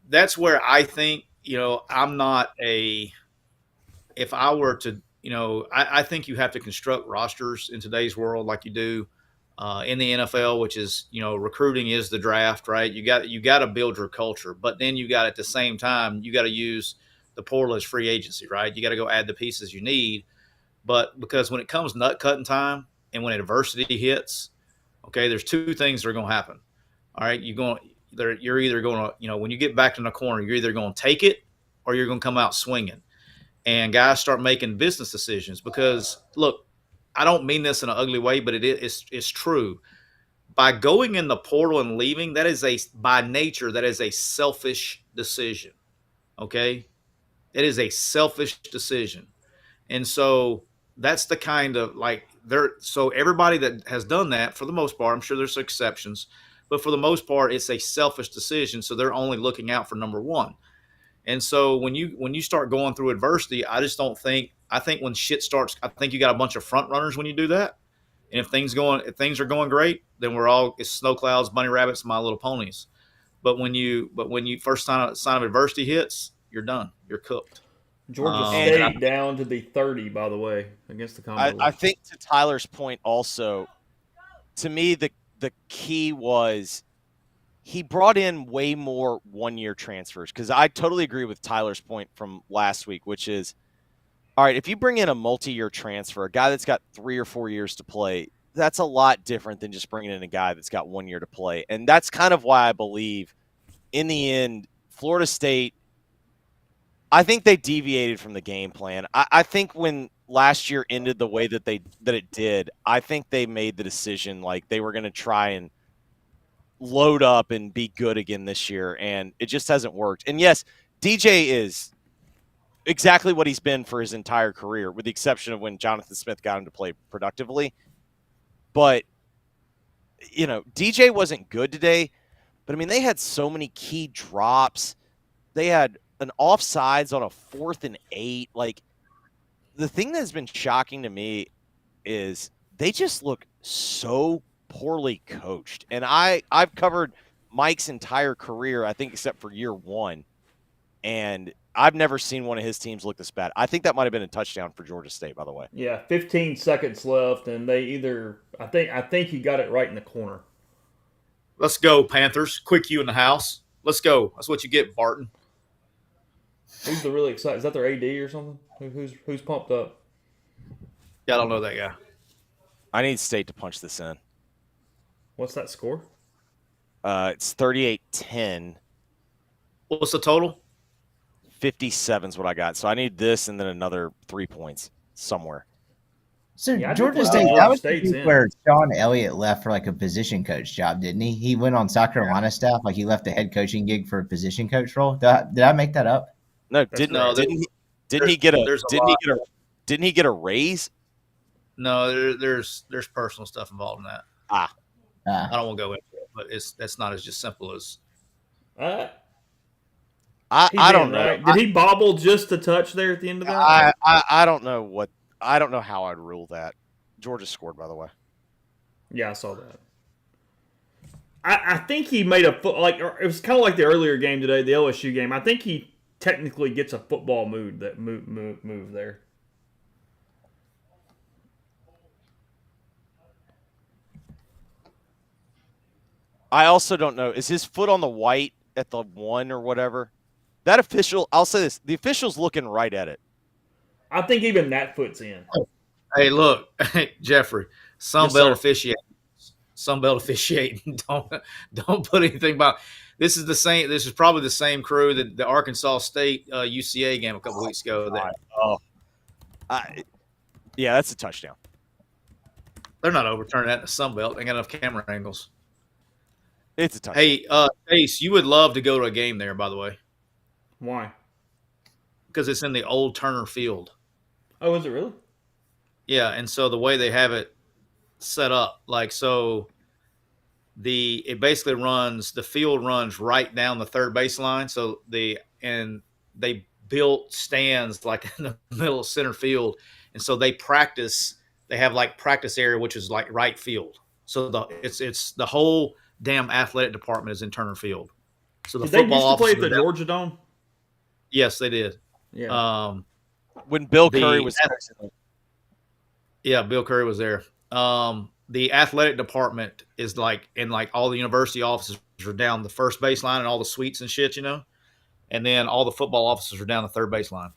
that's where I think I'm not a. If I were to, I think you have to construct rosters in today's world like you do in the NFL, which is, recruiting is the draft, right? You got to build your culture, but then you got at the same time you got to use the portal as free agency, right? You got to go add the pieces you need, but because when it comes nut cutting time and when adversity hits, okay, there's two things that are going to happen. All right, you're either going to, when you get back in the corner, you're either going to take it or you're going to come out swinging. And guys start making business decisions because, look, I don't mean this in an ugly way, but it's true. By going in the portal and leaving, by nature, that is a selfish decision, okay? It is a selfish decision. And so that's the kind of so everybody that has done that, for the most part, I'm sure there's exceptions, but for the most part, it's a selfish decision. So they're only looking out for number one. And so when you start going through adversity, I think when shit starts, I think you got a bunch of front runners when you do that. And if things are going great, then it's snow clouds, bunny rabbits, My Little Ponies. But when you first sign of adversity hits, you're done. You're cooked. Georgia State down to the 30, by the way, against the Commodores. I think to Tyler's point also, to me, the key was he brought in way more one-year transfers, because I totally agree with Tyler's point from last week, which is, all right, if you bring in a multi-year transfer, a guy that's got 3 or 4 years to play, that's a lot different than just bringing in a guy that's got 1 year to play. And that's kind of why I believe, in the end, Florida State, I think they deviated from the game plan. I think when last year ended the way that it did, I think they made the decision like they were going to try and load up and be good again this year, and it just hasn't worked. And yes, DJ is exactly what he's been for his entire career, with the exception of when Jonathan Smith got him to play productively. But, DJ wasn't good today, but I mean, they had so many key drops. They had an offsides on a 4th and 8. Like, the thing that's been shocking to me is they just look so poorly coached. And I've covered Mike's entire career, I think, except for year 1. And I've never seen one of his teams look this bad. I think that might have been a touchdown for Georgia State, by the way. Yeah, 15 seconds left, and they I think he got it right in the corner. Let's go, Panthers. Quick you in the house. Let's go. That's what you get, Barton. Who's the really excited? Is that their AD or something? Who's pumped up? Yeah, I don't know that guy. I need State to punch this in. What's that score? It's 38-10. What's the total? 57 is what I got. So I need this and then another 3 points somewhere. So Yeah, Georgia State, that was the week where Sean Elliott left for like a position coach job, didn't he? He went on South Carolina staff, like he left the head coaching gig for a position coach role. Did I make that up? No, didn't he get a raise? No, there's personal stuff involved in that. I don't want to go into it, but that's not as just simple as. I don't know. Right. Did he bobble just a touch there at the end of that? I don't know I don't know how I'd rule that. Georgia scored, by the way. Yeah, I saw that. I think he made it was kind of like the earlier game today, the LSU game. I think he technically gets a football move there. I also don't know. Is his foot on the white at the 1 or whatever? That official, I'll say this, the official's looking right at it. I think even that foot's in. Hey, look, Jeffrey, Sunbelt officiating. Don't put anything about. This is probably the same crew that the Arkansas State UCA game a couple weeks ago. Yeah, that's a touchdown. They're not overturning that in the Sunbelt. They got enough camera angles. It's a touchdown. Hey, Chase, you would love to go to a game there, by the way, Why? because it's in the old Turner Field. Oh, is it really? Yeah, and so the way they have it set up, like so, it basically the field runs right down the third baseline. So they built stands like in the middle of center field, and so they practice. They have like practice area, which is like right field. So it's the whole damn athletic department is in Turner Field. So the Did they football used to play officers at the Georgia Dome? Yes, they did. Yeah. When Bill Curry was Yeah, Bill Curry was there. The athletic department is like in like all the university offices are down the first baseline and all the suites and shit, and then all the football officers are down the third baseline.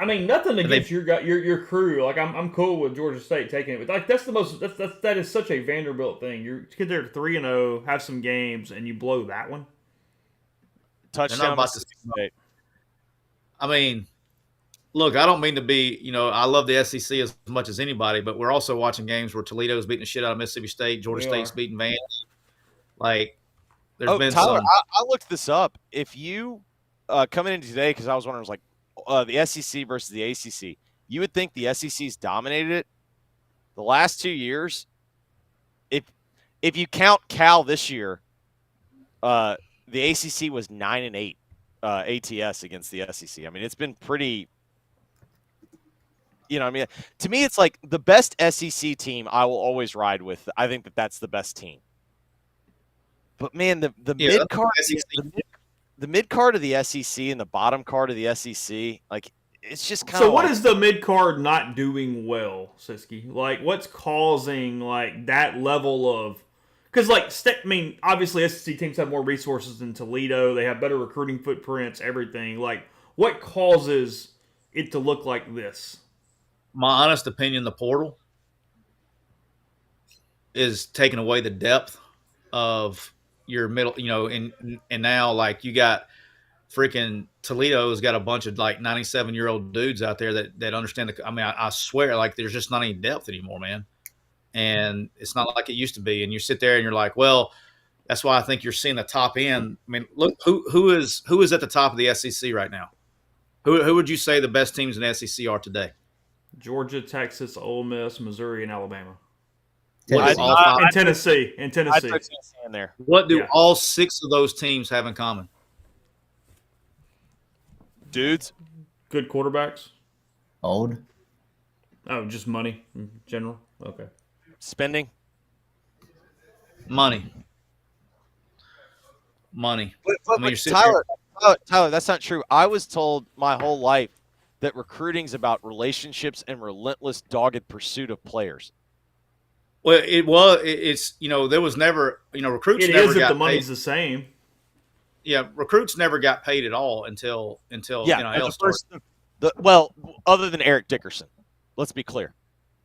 I mean, nothing against your crew. Like I'm cool with Georgia State taking it, but like that is such a Vanderbilt thing. You get there 3-0, have some games, and you blow that one. touchdown. I mean, look, I don't mean to be, I love the SEC as much as anybody, but we're also watching games where Toledo's beating the shit out of Mississippi State, Georgia State's beating Vandy. Like, there's been Tyler, some. I looked this up. If you coming in today, because I was wondering, it was like the SEC versus the ACC. You would think the SEC's dominated it. The last 2 years, if you count Cal this year, the ACC was 9-8 ATS against the SEC. I mean, it's been pretty. To me, it's like the best SEC team I will always ride with. I think that's the best team. But man, the mid card, the mid card of the SEC and the bottom card of the SEC, like it's just kind of. So, what is the mid card not doing well, Siski? Like, what's causing like that level of? Because obviously SEC teams have more resources than Toledo. They have better recruiting footprints, everything. Like, what causes it to look like this? My honest opinion, the portal is taking away the depth of your middle, and now like you got freaking Toledo's got a bunch of like 97-year-old dudes out there that understand I swear, like there's just not any depth anymore, man. And it's not like it used to be. And you sit there and you're like, well, that's why I think you're seeing the top end. I mean, look, who is at the top of the SEC right now? Who would you say the best teams in the SEC are today? Georgia, Texas, Ole Miss, Missouri, and Alabama. Tennessee. Tennessee. I put Tennessee in there. What do all 6 of those teams have in common? Dudes. Good quarterbacks. Old. Oh, just money in general. Okay. Spending. Money. But Tyler, that's not true. I was told my whole life that recruiting's about relationships and relentless, dogged pursuit of players. Well, it's there was never, recruits It never is if got the money's paid. the same. Yeah, recruits never got paid at all until NIL started. Other than Eric Dickerson. Let's be clear.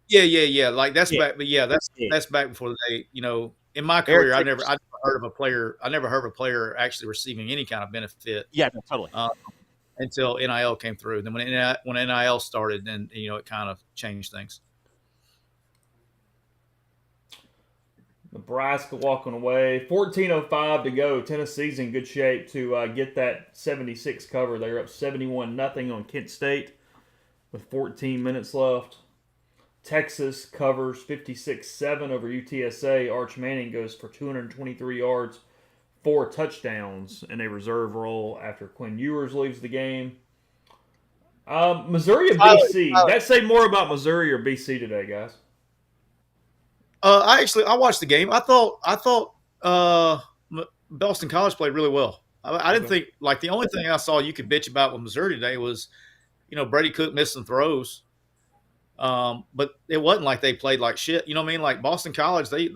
Yeah. Like that's back, but that's back before they, in my career, I never heard of a player actually receiving any kind of benefit. Yeah, no, totally. Until NIL came through. Then when NIL started, then it kind of changed things. Nebraska walking away. 14:05 to go. Tennessee's in good shape to get that 76 cover. They're up 71-0 on Kent State with 14 minutes left. Texas covers 56-7 over UTSA. Arch Manning goes for 223 yards, 4 touchdowns, in a reserve role after Quinn Ewers leaves the game. Missouri or BC? That say more about Missouri or BC today, guys? I watched the game. I thought Boston College played really well. I didn't think, like, the only thing I saw you could bitch about with Missouri today was, Brady Cook missed some throws. But it wasn't like they played like shit. You know what I mean? Like Boston College, they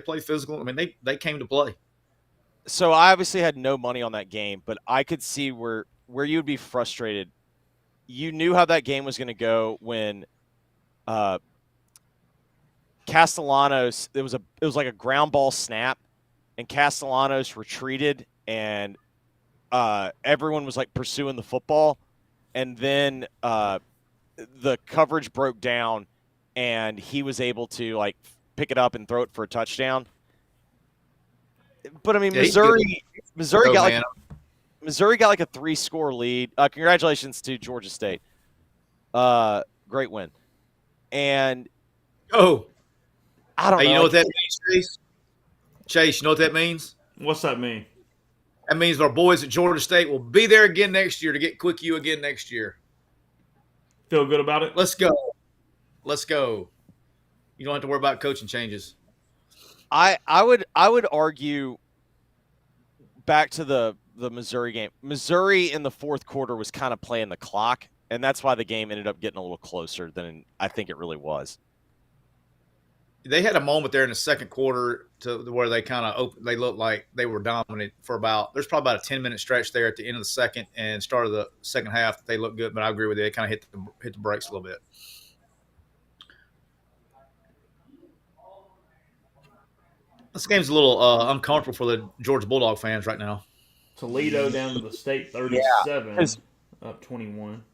played physical. I mean, they came to play. So I obviously had no money on that game, but I could see where you would be frustrated. You knew how that game was going to go when Castellanos, it was like a ground ball snap, and Castellanos retreated, and everyone was like pursuing the football, and then the coverage broke down, and he was able to like pick it up and throw it for a touchdown. But I mean, Yeah, he's good. Missouri Go, got man. like a 3-score lead. Congratulations to Georgia State. Great win. And Oh, I don't hey, know. you know like, what that means, Chase? Chase, you know what that means? What's that mean? That means our boys at Georgia State will be there again next year to get Quick U again next year. Feel good about it? Let's go. Let's go. You don't have to worry about coaching changes. I would argue back to the Missouri game. Missouri in the fourth quarter was kind of playing the clock, and that's why the game ended up getting a little closer than I think it really was. They had a moment there in the second quarter to where they kind of they looked like they were dominant for there's probably about a 10-minute stretch there at the end of the second and start of the second half. They looked good, but I agree with you. They kind of hit the brakes a little bit. This game's a little uncomfortable for the Georgia Bulldog fans right now. Toledo down to the state 37, up 21.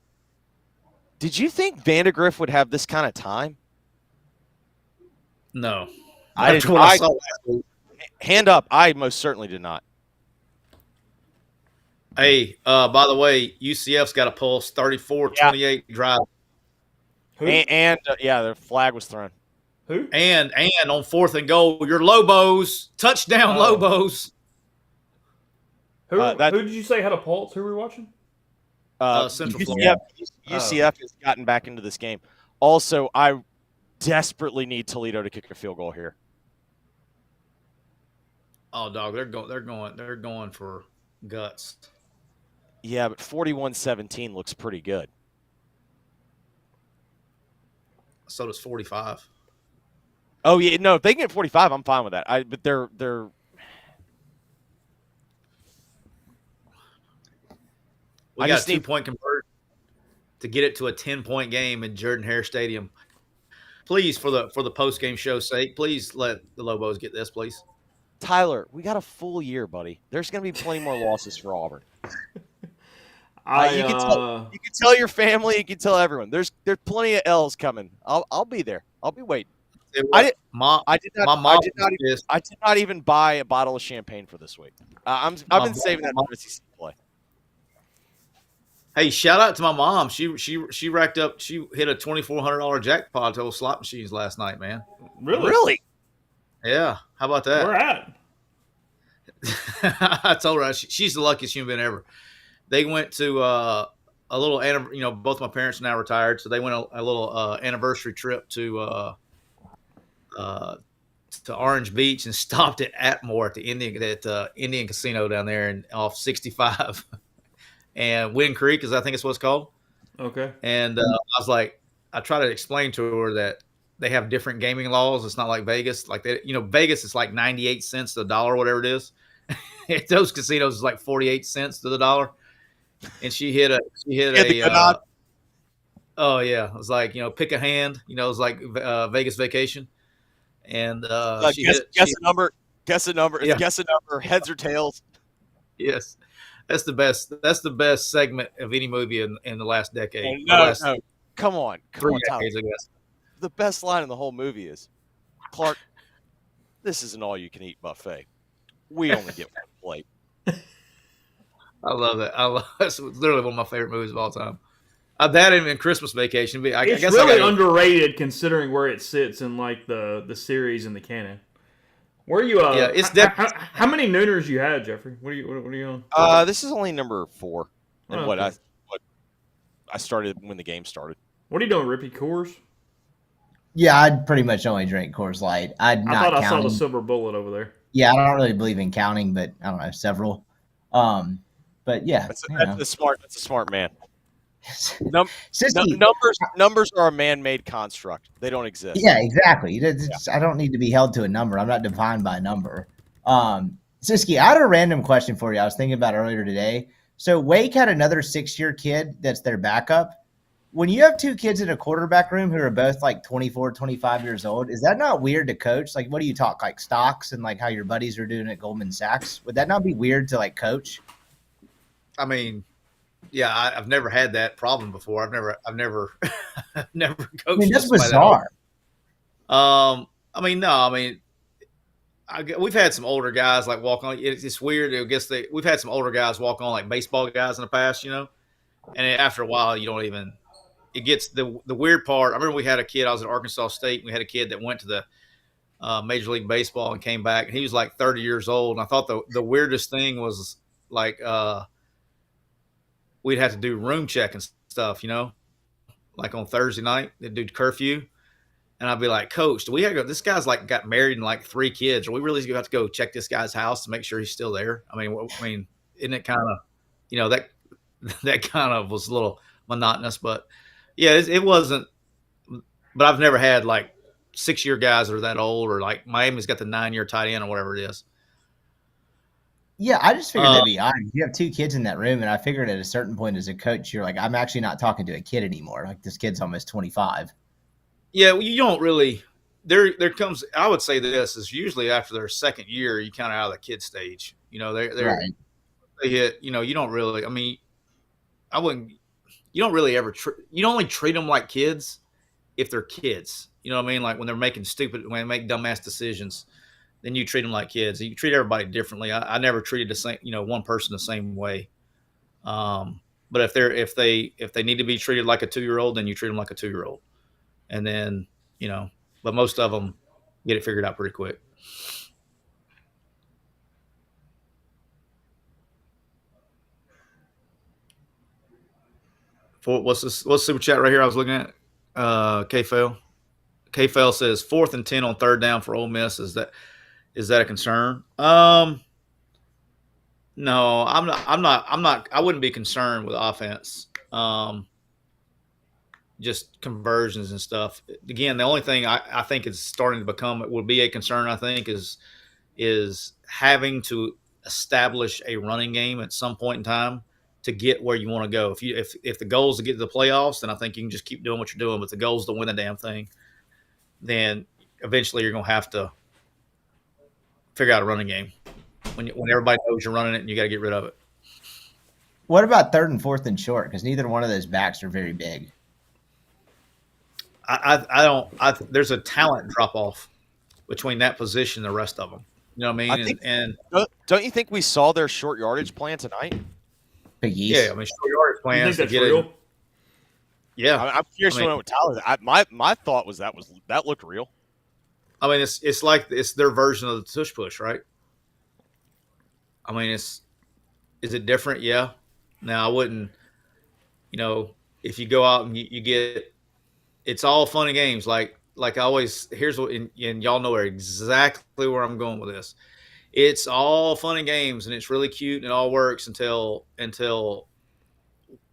Did you think Vandegrift would have this kind of time? No. I After what I saw last week. Hand up. I most certainly did not. Hey, by the way, UCF's got a pulse, 34-28 drive. Who? And the flag was thrown. Who? And on 4th and goal, your Lobos, touchdown Lobos. Who did you say had a pulse? Who were we watching? Central UCF, Florida. UCF has gotten back into this game. Also, I desperately need Toledo to kick a field goal here. Oh, dog, they're going for guts. Yeah, but 41-17 looks pretty good. So does 45. Oh yeah, no, if they can get 45, I'm fine with that. But they're We got a 2-point conversion to get it to a 10-point game in Jordan-Hare Stadium. Please, for the post-game show's sake, please let the Lobos get this, please. Tyler, we got a full year, buddy. There's going to be plenty more losses for Auburn. You can tell your family. You can tell everyone. There's plenty of L's coming. I'll be there. I'll be waiting. I did not even buy a bottle of champagne for this week. I've been saving that for SEC play. Hey, shout out to my mom. She racked up. She hit a $2,400 jackpot to slot machines last night, man. Really? Yeah. How about that? Where at? I told her she's the luckiest human being ever. They went to a little, both my parents are now retired, so they went a little anniversary trip to Orange Beach and stopped at Atmore at the Indian Casino down there and off 65 and Wind Creek, I think it's what it's called. Okay. And I was like, I try to explain to her that they have different gaming laws. It's not like Vegas. Like Vegas is like 98 cents to the dollar, whatever it is. At those casinos, it's like 48 cents to the dollar. And she hit a oh yeah, it was like pick a hand. It was like Vegas Vacation. And guess a number. Guess a number. Yeah. Guess a number. Heads or tails. Yes, that's the best. That's the best segment of any movie in the last decade. No. Come on, Three Tyler. decades, I guess. The best line in the whole movie is, Clark, this is an all-you-can-eat buffet. We only get one plate. I love that. That's literally one of my favorite movies of all time. That and Christmas Vacation. It's really underrated considering where it sits in like the series and the canon. Where are you? Yeah, it's how many nooners you had, Jeffrey? What are you on? This is only number 4. And Oh, what okay. I started when the game started. What are you doing, Rippy? Coors? Yeah, I'd pretty much only drink Coors Light. I thought I saw the silver bullet over there. Yeah, I don't really believe in counting, but I don't know, several. But yeah, That's a smart man. Sissy, Numbers are a man-made construct. They don't exist. yeah, exactly. I don't need to be held to a number. I'm not defined by a number. Siski, I had a random question for you. I was thinking about earlier today. So Wake had another 6-year kid that's their backup. When you have 2 kids in a quarterback room who are both like 24, 25 years old, is that not weird to coach? Like, what do you talk, like stocks and like how your buddies are doing at Goldman Sachs? Would that not be weird to like coach? I mean, yeah, I've never had that problem before. I've never coached. I mean, that's bizarre. I mean, no, I mean, we've had some older guys like walk on. It's weird. I guess we've had some older guys walk on like baseball guys in the past, and after a while you don't even. It gets the weird part. I remember we had a kid. I was at Arkansas State. And we had a kid that went to the Major League Baseball and came back, and he was like 30 years old. And I thought the weirdest thing was like we'd have to do room check and stuff, like on Thursday night they'd do curfew. And I'd be like, Coach, do we have to go? This guy's like got married and like 3 kids. Are we really going to have to go check this guy's house to make sure he's still there? I mean, isn't it kind of, that kind of was a little monotonous, but yeah, it wasn't. But I've never had like 6-year guys that are that old, or like Miami's got the 9-year tight end or whatever it is. Yeah, I just figured that'd be odd. You have 2 kids in that room, and I figured at a certain point as a coach, you're like, I'm actually not talking to a kid anymore. Like this kid's almost 25. Yeah, well, you don't really. There comes. I would say this is usually after their 2nd year, you kind of out of the kid stage. They hit. You don't really. I mean, I wouldn't. You don't really ever. You don't only treat them like kids if they're kids. You know what I mean? Like when they're making when they make dumbass decisions, then you treat them like kids. You treat everybody differently. I never treated the same. One person the same way. But if they need to be treated like a 2-year-old, then you treat them like a 2-year-old. And then, but most of them get it figured out pretty quick. What's super chat right here I was looking at? K-Fail says 4th and 10 on 3rd down for Ole Miss. Is that a concern? No, I'm not. I wouldn't be concerned with offense. Just conversions and stuff. Again, the only thing I think is starting to become would be a concern, I think, is having to establish a running game at some point in time to get where you want to go. If the goal is to get to the playoffs, then I think you can just keep doing what you're doing. But the goal is to win the damn thing, then eventually you're going to have to figure out a running game when everybody knows you're running it and you got to get rid of it. What about 3rd and 4th and short? Because neither one of those backs are very big. There's a talent drop off between that position and the rest of them. You know what I mean? Don't you think we saw their short yardage plan tonight? Big East. Yeah, I mean, short yardage plans to get real? Yeah, I'm curious to know what Tyler. My thought was that looked real. I mean, it's like it's their version of the tush push, right? I mean, is it different? Yeah. Now I wouldn't. If you go out and you get. It's all fun and games. Like I always, here's what, and y'all know exactly where I'm going with this. It's all fun and games, and it's really cute, and it all works until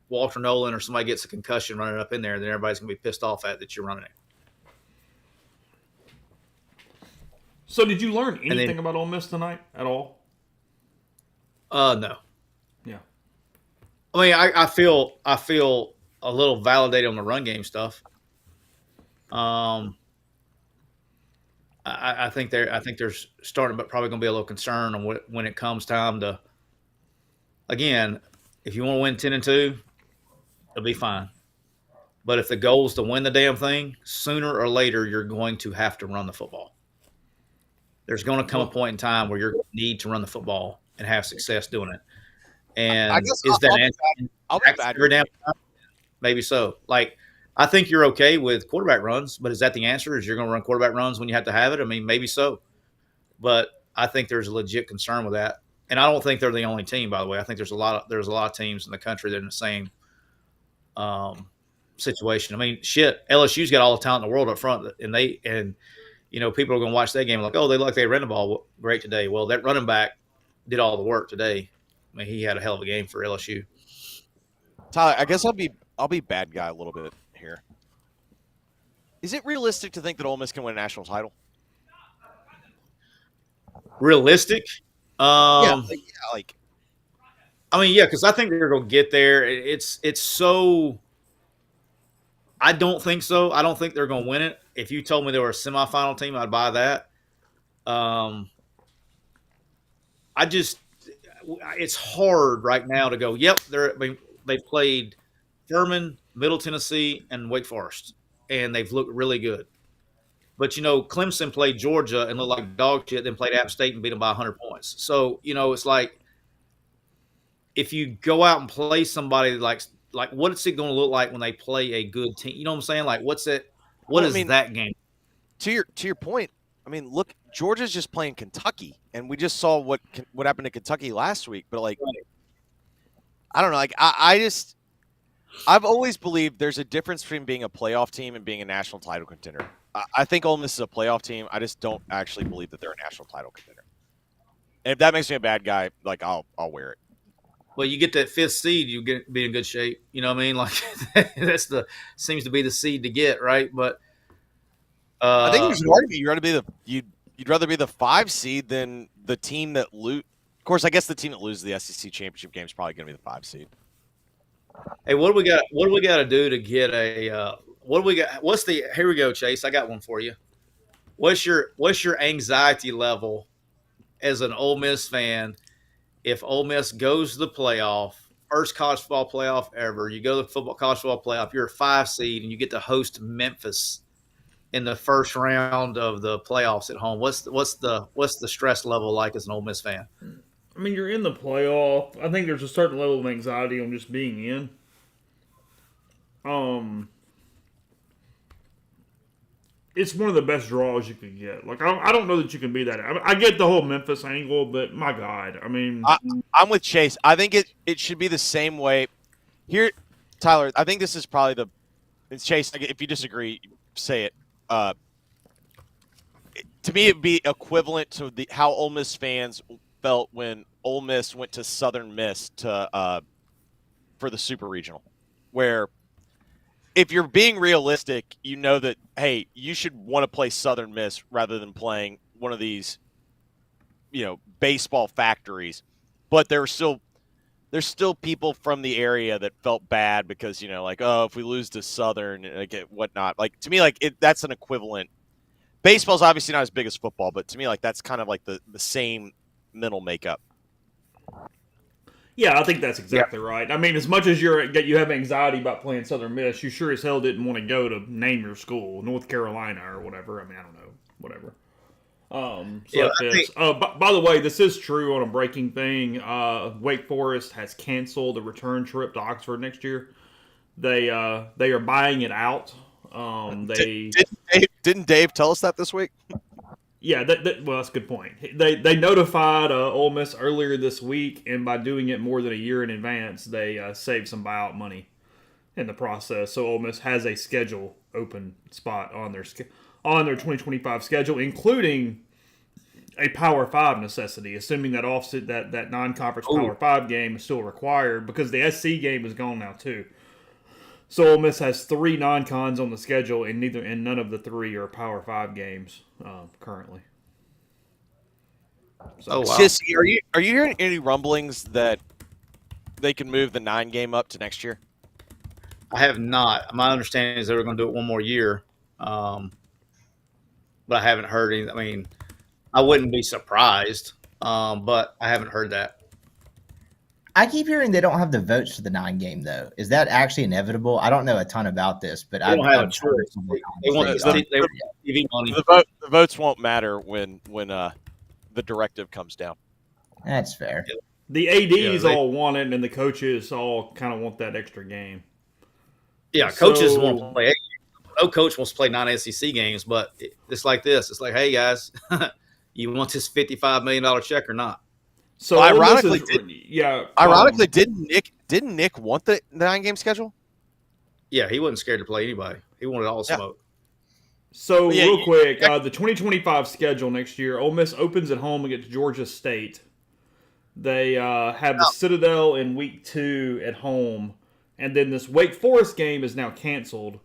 Walter Nolan or somebody gets a concussion running up in there, and then everybody's going to be pissed off that you're running it. So did you learn anything about Ole Miss tonight at all? No. Yeah. I mean, I feel a little validated on the run game stuff. I think there's starting, but probably going to be a little concern on when it comes time to. Again, if you want to win 10-2, it'll be fine. But if the goal is to win the damn thing, sooner or later you're going to have to run the football. There's going to come a point in time where you're going to need to run the football and have success doing it. And I'll be bad. Maybe so. Like, I think you're okay with quarterback runs, but is that the answer? Is you're going to run quarterback runs when you have to have it? I mean, maybe so. But I think there's a legit concern with that. And I don't think they're the only team, by the way. I think there's a lot of teams in the country that are in the same situation. I mean, shit, LSU's got all the talent in the world up front, and people are going to watch that game like, oh, they ran the ball great today. Well, that running back did all the work today. I mean, he had a hell of a game for LSU. Tyler, I guess I'll be bad guy a little bit here. Is it realistic to think that Ole Miss can win a national title? Realistic? Yeah, because I think they're going to get there. It's so. I don't think so. I don't think they're going to win it. If you told me they were a semifinal team, I'd buy that. It's hard right now to go. Yep, they've played Furman, Middle Tennessee, and Wake Forest, and they've looked really good. But, Clemson played Georgia and looked like dog shit, then played App State and beat them by 100 points. So, it's like if you go out and play somebody like what's it going to look like when they play a good team? You know what I'm saying? Like, what is that game? To your point, I mean, look, Georgia's just playing Kentucky, and we just saw what happened to Kentucky last week. But, like, I don't know. Like, I've always believed there's a difference between being a playoff team and being a national title contender. I think Ole Miss is a playoff team. I just don't actually believe that they're a national title contender. And if that makes me a bad guy, like, I'll wear it. Well, you get that 5th seed, you be in good shape. You know what I mean? Like seems to be the seed to get, right? But I think you'd rather be the 5 seed than the team that lose. Of course, I guess the team that loses the SEC championship game is probably going to be the 5 seed. Hey, what do we got? What do we got to do to get a? What do we got? Here we go, Chase. I got one for you. What's your anxiety level as an Ole Miss fan if Ole Miss goes to the playoff, first college football playoff ever? You go to the college football playoff. You're a 5 seed, and you get to host Memphis in the first round of the playoffs at home. What's the stress level like as an Ole Miss fan? I mean, you're in the playoff. I think there's a certain level of anxiety on just being in. It's one of the best draws you could get. Like, I don't know that you can be that. I get the whole Memphis angle, but my God, I mean, I'm with Chase. I think it should be the same way. Here, Tyler, I think this is probably it's Chase. If you disagree, say it. To me, it'd be equivalent to how Ole Miss fans felt when Ole Miss went to Southern Miss for the Super Regional, where if you're being realistic, you know that, hey, you should want to play Southern Miss rather than playing one of these, baseball factories. But there's still people from the area that felt bad because, if we lose to Southern, like, whatnot. Like, to me, like, that's an equivalent. Baseball's obviously not as big as football, but to me, like, that's kind of like the same mental makeup. Yeah, I think that's exactly right. I mean, as much as you have anxiety about playing Southern Miss, you sure as hell didn't want to go to name your school, North Carolina or whatever. I mean, I don't know, whatever. By the way, this is true on a breaking thing. Wake Forest has canceled the return trip to Oxford next year. They are buying it out. Didn't Dave tell us that this week? Yeah, well, that's a good point. They notified Ole Miss earlier this week, and by doing it more than a year in advance, they saved some buyout money in the process. So Ole Miss has a schedule open spot on their 2025 schedule, including a Power 5 necessity, assuming that that non-conference Power 5 game is still required because the SC game is gone now too. So Ole Miss has 3 non-cons on the schedule, and none of the 3 are Power 5 games currently. So, oh wow! Sissy, are you hearing any rumblings that they can move the 9 game up to next year? I have not. My understanding is they were going to do it one more year, but I haven't heard anything. I mean, I wouldn't be surprised, but I haven't heard that. I keep hearing they don't have the votes for the 9 game though. Is that actually inevitable? I don't know a ton about this, but I don't have a choice. They want TV money. The votes won't matter when the directive comes down. That's fair. The ADs all want it, and the coaches all kind of want that extra game. Yeah, coaches want to play. No coach wants to play 9 SEC games, but it's like this. It's like, hey guys, you want this $55 million check or not? So ironically, didn't Nick want the 9 game schedule? Yeah, he wasn't scared to play anybody. He wanted all the smoke. So real quick, the 2025 schedule next year, Ole Miss opens at home against Georgia State. They have the Citadel in week 2 at home, and then this Wake Forest game is now canceled.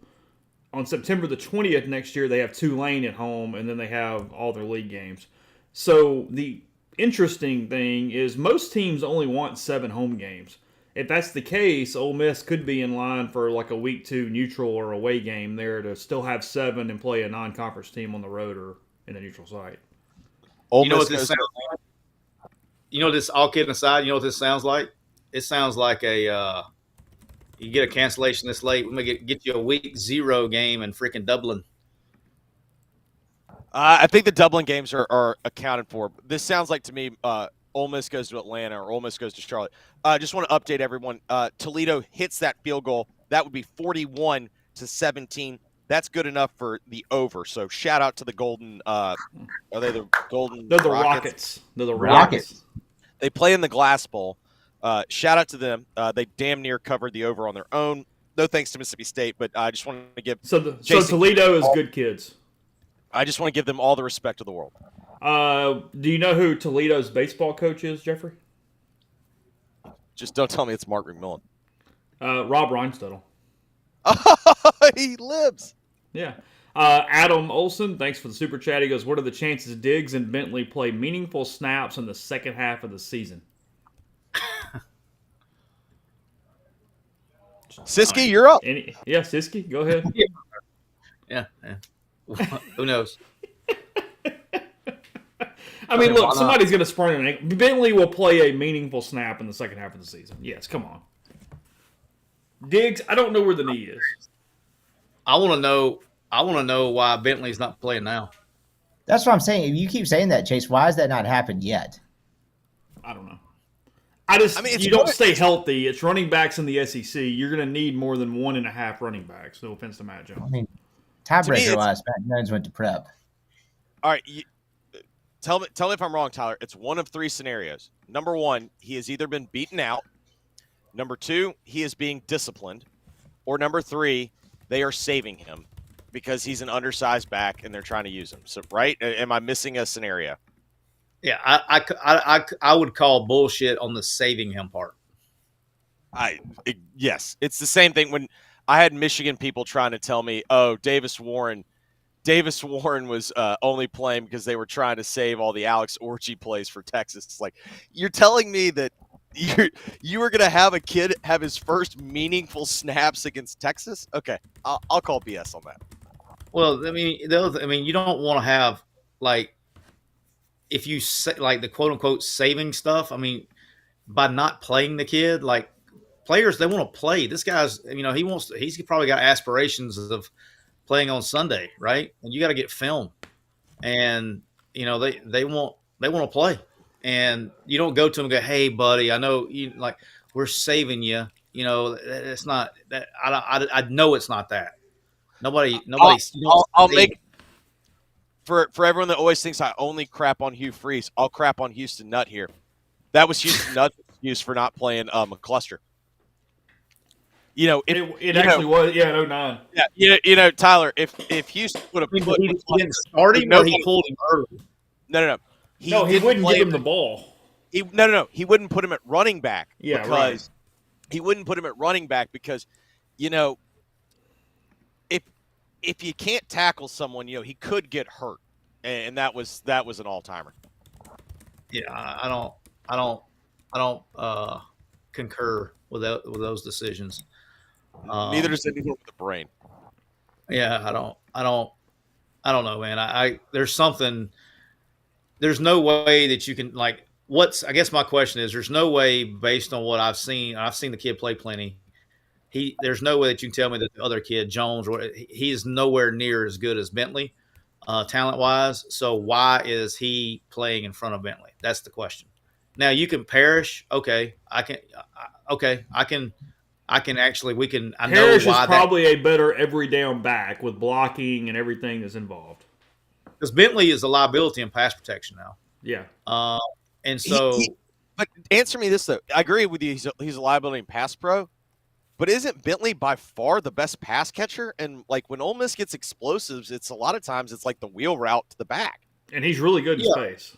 On September the 20th next year, they have Tulane at home, and then they have all their league games. So the interesting thing is most teams only want 7 home games. If that's the case, Ole Miss could be in line for like a week 2 neutral or away game there to still have 7 and play a non-conference team on the road or in a neutral site. You know what this sounds like? You know this, all kidding aside, you know what this sounds like? It sounds like you get a cancellation this late, we may get you a week 0 game in freaking Dublin. I think the Dublin games are accounted for. This sounds like to me Ole Miss goes to Atlanta or Ole Miss goes to Charlotte. I just want to update everyone. Toledo hits that field goal. That would be 41-17. That's good enough for the over. So shout out to the Golden. Are they the Golden? They're the Rockets. They're the Rockets. They play in the Glass Bowl. Shout out to them. They damn near covered the over on their own. No thanks to Mississippi State, but I just wanted to give. So Toledo is good kids. I just want to give them all the respect of the world. Do you know who Toledo's baseball coach is, Jeffrey? Just don't tell me it's Mark McMillan. Rob Reinstedel. He lives. Yeah. Adam Olson, thanks for the super chat. He goes, what are the chances Diggs and Bentley play meaningful snaps in the second half of the season? Siski, you're up. Yeah, Siski, go ahead. Yeah. Who knows? I mean, look, somebody's going to sprain an ankle. Bentley will play a meaningful snap in the second half of the season. Yes, come on. Diggs, I don't know where the knee is. I want to know why Bentley's not playing now. That's what I'm saying. If you keep saying that, Chase, why has that not happened yet? I don't know. You don't stay healthy. It's running backs in the SEC. You're going to need more than 1.5 running backs. No offense to Matt Jones. I mean, tiebreaker-wise, Matt Jones went to prep. All right. Tell me if I'm wrong, Tyler. It's one of 3 scenarios. Number 1, he has either been beaten out. Number 2, he is being disciplined. Or number 3, they are saving him because he's an undersized back and they're trying to use him. So, right? Am I missing a scenario? Yeah, I would call bullshit on the saving him part. Yes, it's the same thing when I had Michigan people trying to tell me, oh, Davis Warren was only playing because they were trying to save all the Alex Orji plays for Texas. It's like, you're telling me that you were going to have a kid have his first meaningful snaps against Texas? Okay, I'll call BS on that. Well, I mean, you don't want to have, like, if you say, like, the quote unquote saving stuff. I mean, by not playing the kid, like, players, they want to play. This guy's, he's probably got aspirations of playing on Sunday, right? And you got to get film, and they want to play, and you don't go to them and go, hey, buddy, I know you, like, we're saving you. It's not that. I know it's not that. Nobody. I'll make. For everyone that always thinks I only crap on Hugh Freeze, I'll crap on Houston Nutt here. That was Houston Nutt's excuse for not playing McCluster. It actually was, in 09. Yeah, Tyler, if Houston would have put he didn't start him, or he pulled him early. No. He wouldn't give him the ball. He wouldn't put him at running back. Yeah, because right. He wouldn't put him at running back because, if you can't tackle someone, he could get hurt, and that was an all-timer. Yeah, I don't concur with those decisions. Neither does anyone with a brain. Yeah, I don't know, man. There's no way that you can, like, I guess my question is, there's no way, based on what I've seen the kid play plenty. There's no way that you can tell me that the other kid, Jones, he is nowhere near as good as Bentley, talent-wise. So why is he playing in front of Bentley? That's the question. Now, you can Parrish. Okay, I can actually. We can. I know Parrish why is probably a better every down back with blocking and everything that's involved. Because Bentley is a liability in pass protection now. Yeah. And so. But answer me this though. I agree with you. He's a liability in pass pro. But isn't Bentley by far the best pass catcher? And, like, when Ole Miss gets explosives, it's a lot of times it's like the wheel route to the back. And he's really good in space.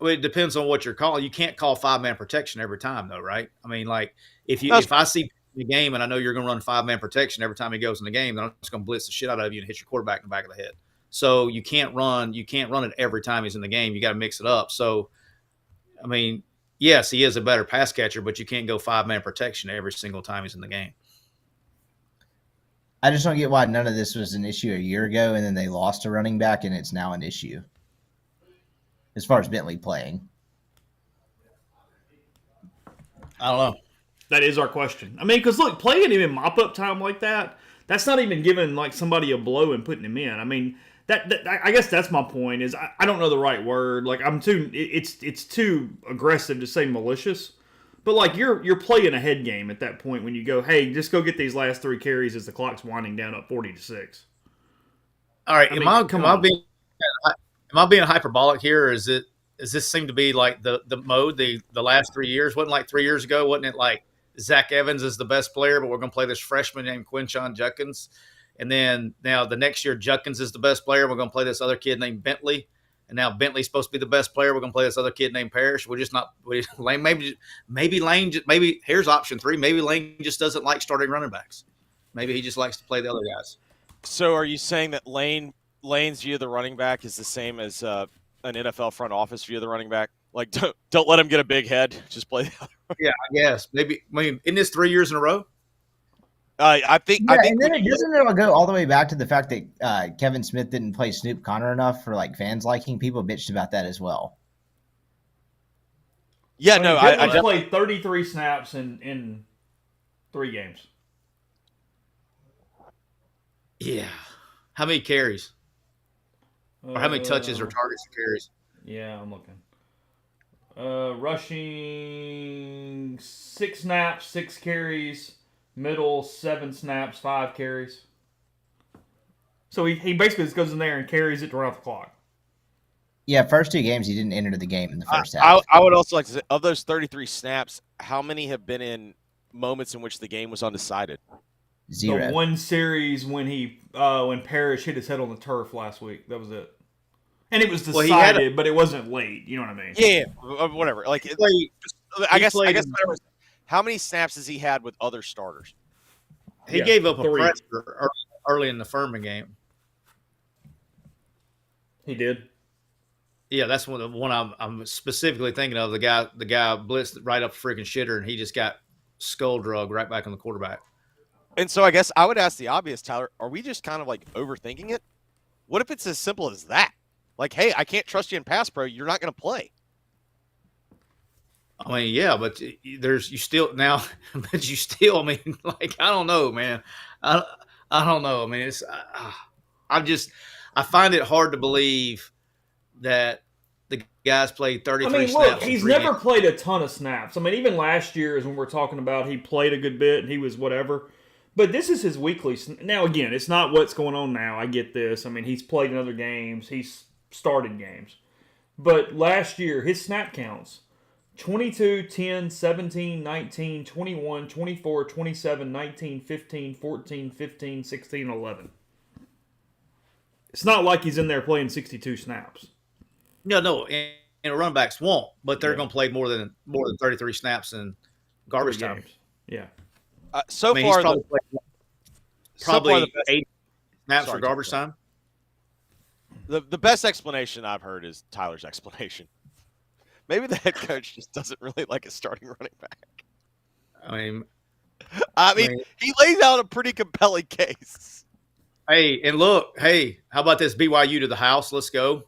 It depends on what you're calling. You can't call 5-man protection every time, though, right? I mean, like, if I see the game and I know you're going to run 5-man protection every time he goes in the game, then I'm just going to blitz the shit out of you and hit your quarterback in the back of the head. So you can't run it every time he's in the game. You got to mix it up. So, I mean, yes, he is a better pass catcher, but you can't go 5-man protection every single time he's in the game. I just don't get why none of this was an issue a year ago, and then they lost a running back, and it's now an issue as far as Bentley playing. I don't know. That is our question. I mean, because, look, playing him in mop-up time like that, that's not even giving, like, somebody a blow and putting him in. I mean, I guess that's my point. Is I don't know the right word. Like it's too aggressive to say malicious. But like you're playing a head game at that point when you go, hey, just go get these last 3 carries as the clock's winding down up 40-6. All right, am I being hyperbolic here, or does this seem to be like the mode the last 3 years? Wasn't like 3 years ago, wasn't it like Zach Evans is the best player, but we're going to play this freshman named Quinshon Judkins, and then now the next year Judkins is the best player, we're going to play this other kid named Bentley, and now Bentley's supposed to be the best player, we're going to play this other kid named Parrish. We're just not Lane. Maybe Lane. Maybe here's option 3. Maybe Lane just doesn't like starting running backs. Maybe he just likes to play the other guys. So are you saying that Lane's view of the running back is the same as an NFL front office view of the running back? Like, don't let him get a big head. Just play the other one. Yeah, I guess. Maybe. I mean, isn't this 3 years in a row? I think. Yeah, and then doesn't it go all the way back to the fact that Kevin Smith didn't play Snoop Connor enough for like fans liking? People bitched about that as well. Yeah, no, I played 33 snaps in 3 games. Yeah. How many carries? Or how many touches or targets or carries? Yeah, I'm looking. Rushing 6 snaps, 6 carries. Middle 7 snaps, 5 carries. So he basically just goes in there and carries it to run off the clock. Yeah, first 2 games he didn't enter the game in the first half. I would also like to say, of those 33 snaps, how many have been in moments in which the game was undecided? 0. The one series when when Parrish hit his head on the turf last week. That was it. And it was decided, but it wasn't late. You know what I mean? Yeah, whatever. Like, I guess how many snaps has he had with other starters? He gave up a pressure early in the Furman game. He did. Yeah, that's one I'm specifically thinking of. The guy blitzed right up the freaking shitter, and he just got skull drug right back on the quarterback. And so I guess I would ask the obvious, Tyler, are we just kind of like overthinking it? What if it's as simple as that? Like, hey, I can't trust you in pass pro. You're not going to play. I mean, yeah, but I mean, like, I don't know, man. I don't know. I mean, I find it hard to believe that the guys played 33 snaps. Look, he's never played a ton of snaps. I mean, even last year is when we're talking about he played a good bit and he was whatever. But this is his weekly. Now, again, it's not what's going on now. I get this. I mean, he's played in other games. He's started games. But last year, his snap counts, 22, 10, 17, 19, 21, 24, 27, 19, 15, 14, 15, 16, 11. It's not like he's in there playing 62 snaps. No, and running backs won't, but they're going to play more than 33 snaps in garbage time. Yeah. So far, probably 8 snaps for garbage time. The best explanation I've heard is Tyler's explanation. Maybe the head coach just doesn't really like a starting running back. I mean, he lays out a pretty compelling case. Hey, and look, how about this BYU to the house? Let's go.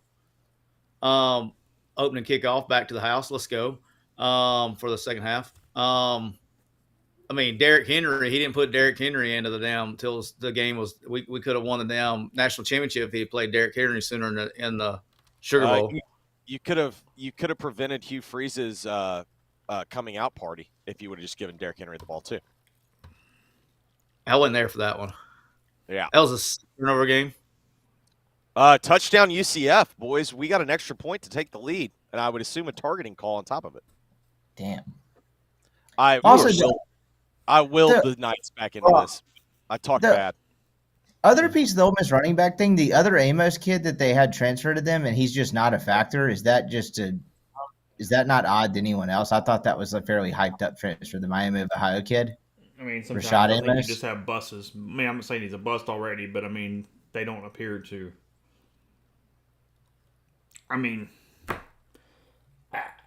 Opening kickoff back to the house. Let's go. For the second half. I mean, Derrick Henry, he didn't put Derrick Henry into the damn until the game was. We could have won the damn national championship if he had played Derrick Henry sooner in the Sugar Bowl. You could have prevented Hugh Freeze's coming out party if you would have just given Derrick Henry the ball too. I wasn't there for that one. Yeah, that was a turnover game. Touchdown UCF, boys. We got an extra point to take the lead, and I would assume a targeting call on top of it. Damn. I willed the Knights back into this. I talked bad. Other piece of the Ole Miss running back thing, the other Amos kid that they had transferred to them, and he's just not a factor. Is that not odd to anyone else? I thought that was a fairly hyped up transfer, the Miami of Ohio kid. I mean, sometimes I think you just have buses. I mean, I'm not saying he's a bust already, but I mean, they don't appear to. I mean,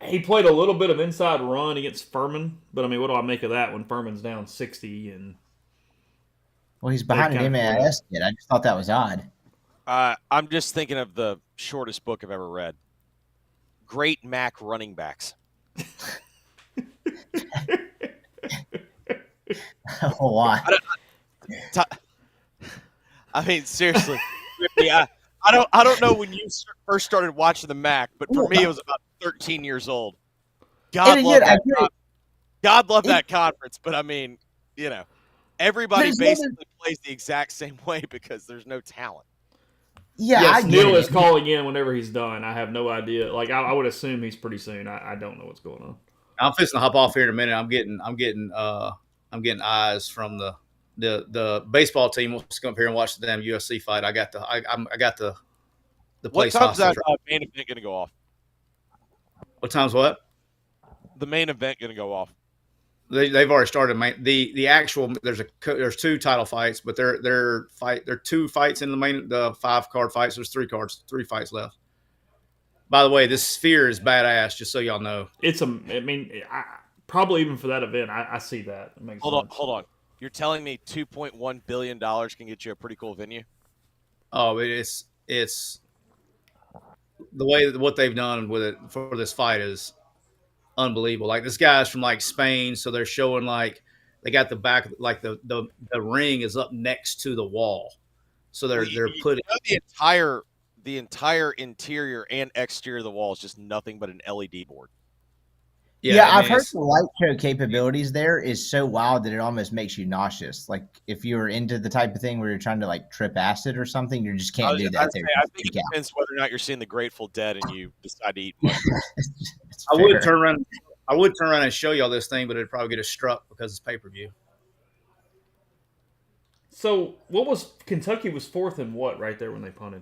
he played a little bit of inside run against Furman, but I mean, what do I make of that when Furman's down 60 and? Well, he's behind an MAS kid. I just thought that was odd. I'm just thinking of the shortest book I've ever read. Great Mac Running Backs. Why? I mean, seriously. I don't know when you first started watching the MAC, but for me, it was about 13 years old. God love that conference, but I mean, everybody basically plays the exact same way because there's no talent. Yeah, yes, I get Neil it. is calling in whenever he's done. I have no idea. Like I would assume he's pretty soon. I don't know what's going on. I'm fixing to hop off here in a minute. I'm getting eyes from the baseball team. Let's come up here and watch the damn UFC fight. I got the place What time's that hostage. main event going to go off? What time's what? The main event going to go off. They've already started. The actual there's 2 title fights, but there are 2 fights in the 5-card fights. There's 3 fights left. By the way, this Sphere is badass. Just so y'all know, Probably even for that event, I see that. It makes sense. Hold on. You're telling me $2.1 billion can get you a pretty cool venue? Oh, it's the way that what they've done with it for this fight is unbelievable. Like this guy's from like Spain, so they're showing like they got the back, like the ring is up next to the wall, so they're putting the entire interior and exterior of the wall is just nothing but an LED board. Yeah, I've heard the light show capabilities there is so wild that it almost makes you nauseous. Like if you were into the type of thing where you're trying to like trip acid or something, you just can't do that. I think it depends whether or not you're seeing the Grateful Dead and you decide to eat mushrooms. I would turn around and show y'all this thing, but it'd probably get us struck because it's pay-per-view. So Kentucky was 4th and what right there when they punted?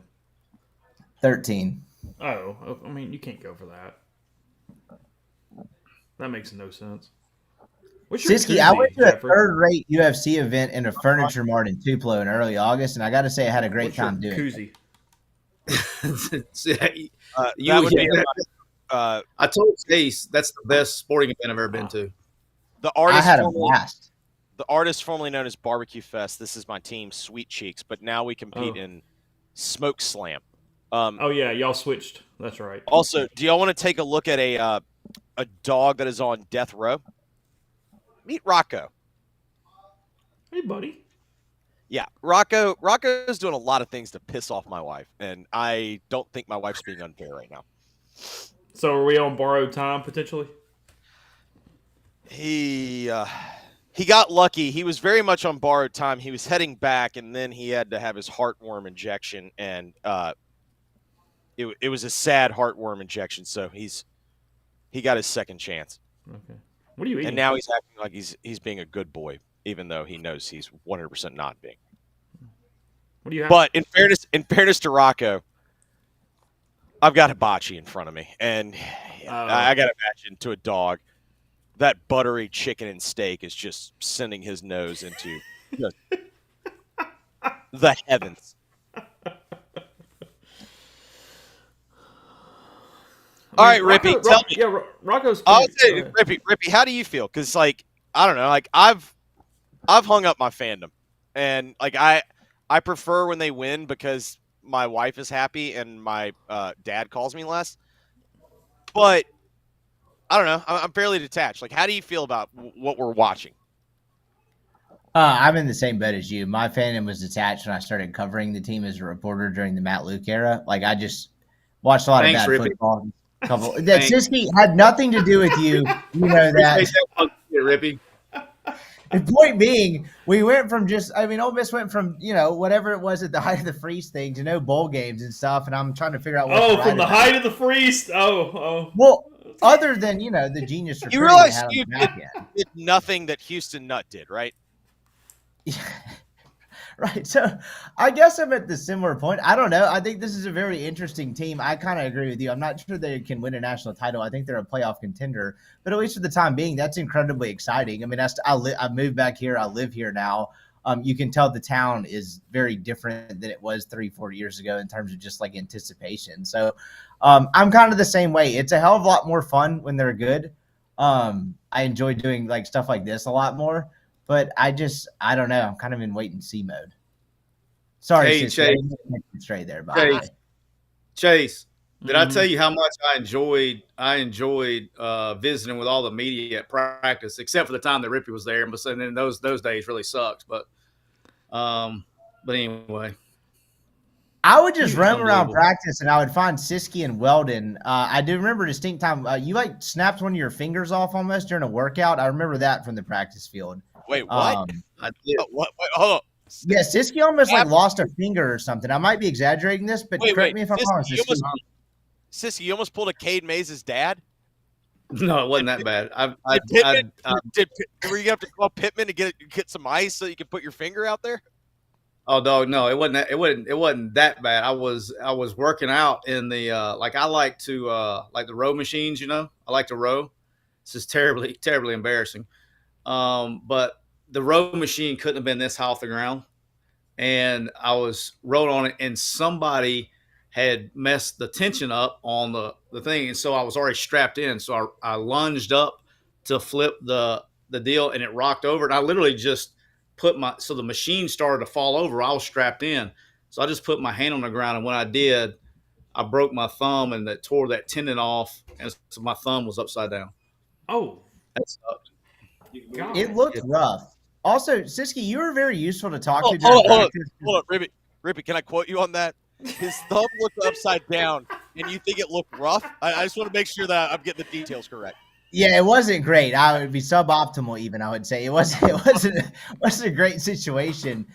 13. Oh, I mean you can't go for that. That makes no sense. Siski, I went to a third-rate UFC event in a furniture mart in Tupelo in early August, and I got to say I had a great time doing it. I told Chase that's the best sporting event I've ever been to. I had a blast. The artist formerly known as Barbecue Fest. This is my team, Sweet Cheeks, but now we compete in Smoke Slam. Y'all switched. That's right. Also, do y'all want to take a look at a dog that is on death row? Meet Rocco. Hey, buddy. Yeah, Rocco's doing a lot of things to piss off my wife, and I don't think my wife's being unfair right now. So are we on borrowed time, potentially? He got lucky. He was very much on borrowed time. He was heading back, and then he had to have his heartworm injection, and it was a sad heartworm injection, so he got his second chance. Okay. What are you eating? And now he's acting like he's being a good boy, even though he knows he's 100% not being. What do you have? But in fairness to Rocco, I've got hibachi in front of me, and I got to imagine to a dog that buttery chicken and steak is just sending his nose into the heavens. All right, Rippy, tell me. Yeah, Rocco's. I'll say, Rippy, how do you feel? Because, like, I don't know, like I've hung up my fandom, and like I prefer when they win because my wife is happy and my dad calls me less. But I don't know, I'm fairly detached. Like, how do you feel about what we're watching? I'm in the same boat as you. My fandom was detached when I started covering the team as a reporter during the Matt Luke era. Like, I just watched a lot of bad football. That Siski had nothing to do with you. You know that. Rippy. The point being, we went from Ole Miss went from, whatever it was at the height of the freeze thing to no bowl games and stuff. And I'm trying to figure out what. From the height of the freeze. Well, other than, the genius. You realize you did nothing that Houston Nutt did, right? Right. So I guess I'm at the similar point. I don't know. I think this is a very interesting team. I kind of agree with you. I'm not sure they can win a national title. I think they're a playoff contender, but at least for the time being, that's incredibly exciting. I mean, I moved back here. I live here now. You can tell the town is very different than it was 3-4 years ago in terms of just like anticipation. So I'm kind of the same way. It's a hell of a lot more fun when they're good. I enjoy doing like stuff like this a lot more. But I don't know. I'm kind of in wait and see mode. Sorry, hey, Chase. Straight there, Chase, did I tell you how much I enjoyed visiting with all the media at practice, except for the time that Rippy was there, and then those days really sucked. But anyway, I would just roam around Unbelievable. practice, and I would find Siski and Weldon. I do remember a distinct time. You like snapped one of your fingers off almost during a workout. I remember that from the practice field. Wait, what? I did. What? Wait, hold on. Yeah, Siski almost like lost a finger or something. I might be exaggerating this, but correct me if I'm wrong. Sissy, you almost pulled a Cade Mays' dad? No, it wasn't that bad. Were you have to call Pittman to get some ice so you could put your finger out there? Oh, dog, no, it wasn't. It wasn't that bad. I was working out in the like I like to like the row machines. I like to row. This is terribly embarrassing. But the row machine couldn't have been this high off the ground, and I was rowing on it, and somebody had messed the tension up on the thing, and so I was already strapped in. So I lunged up to flip the deal, and it rocked over, and I literally just so the machine started to fall over. I was strapped in, so I just put my hand on the ground, and when I did, I broke my thumb and that tore that tendon off, and so my thumb was upside down. Oh, That sucked. It looked rough. Also, Siski, you were very useful to talk to. Hold during on, practice. Rippy, can I quote you on that? His thumb looked upside down, and you think it looked rough? I just want to make sure that I'm getting the details correct. Yeah, it wasn't great. I would be suboptimal, even. I would say it wasn't a great situation.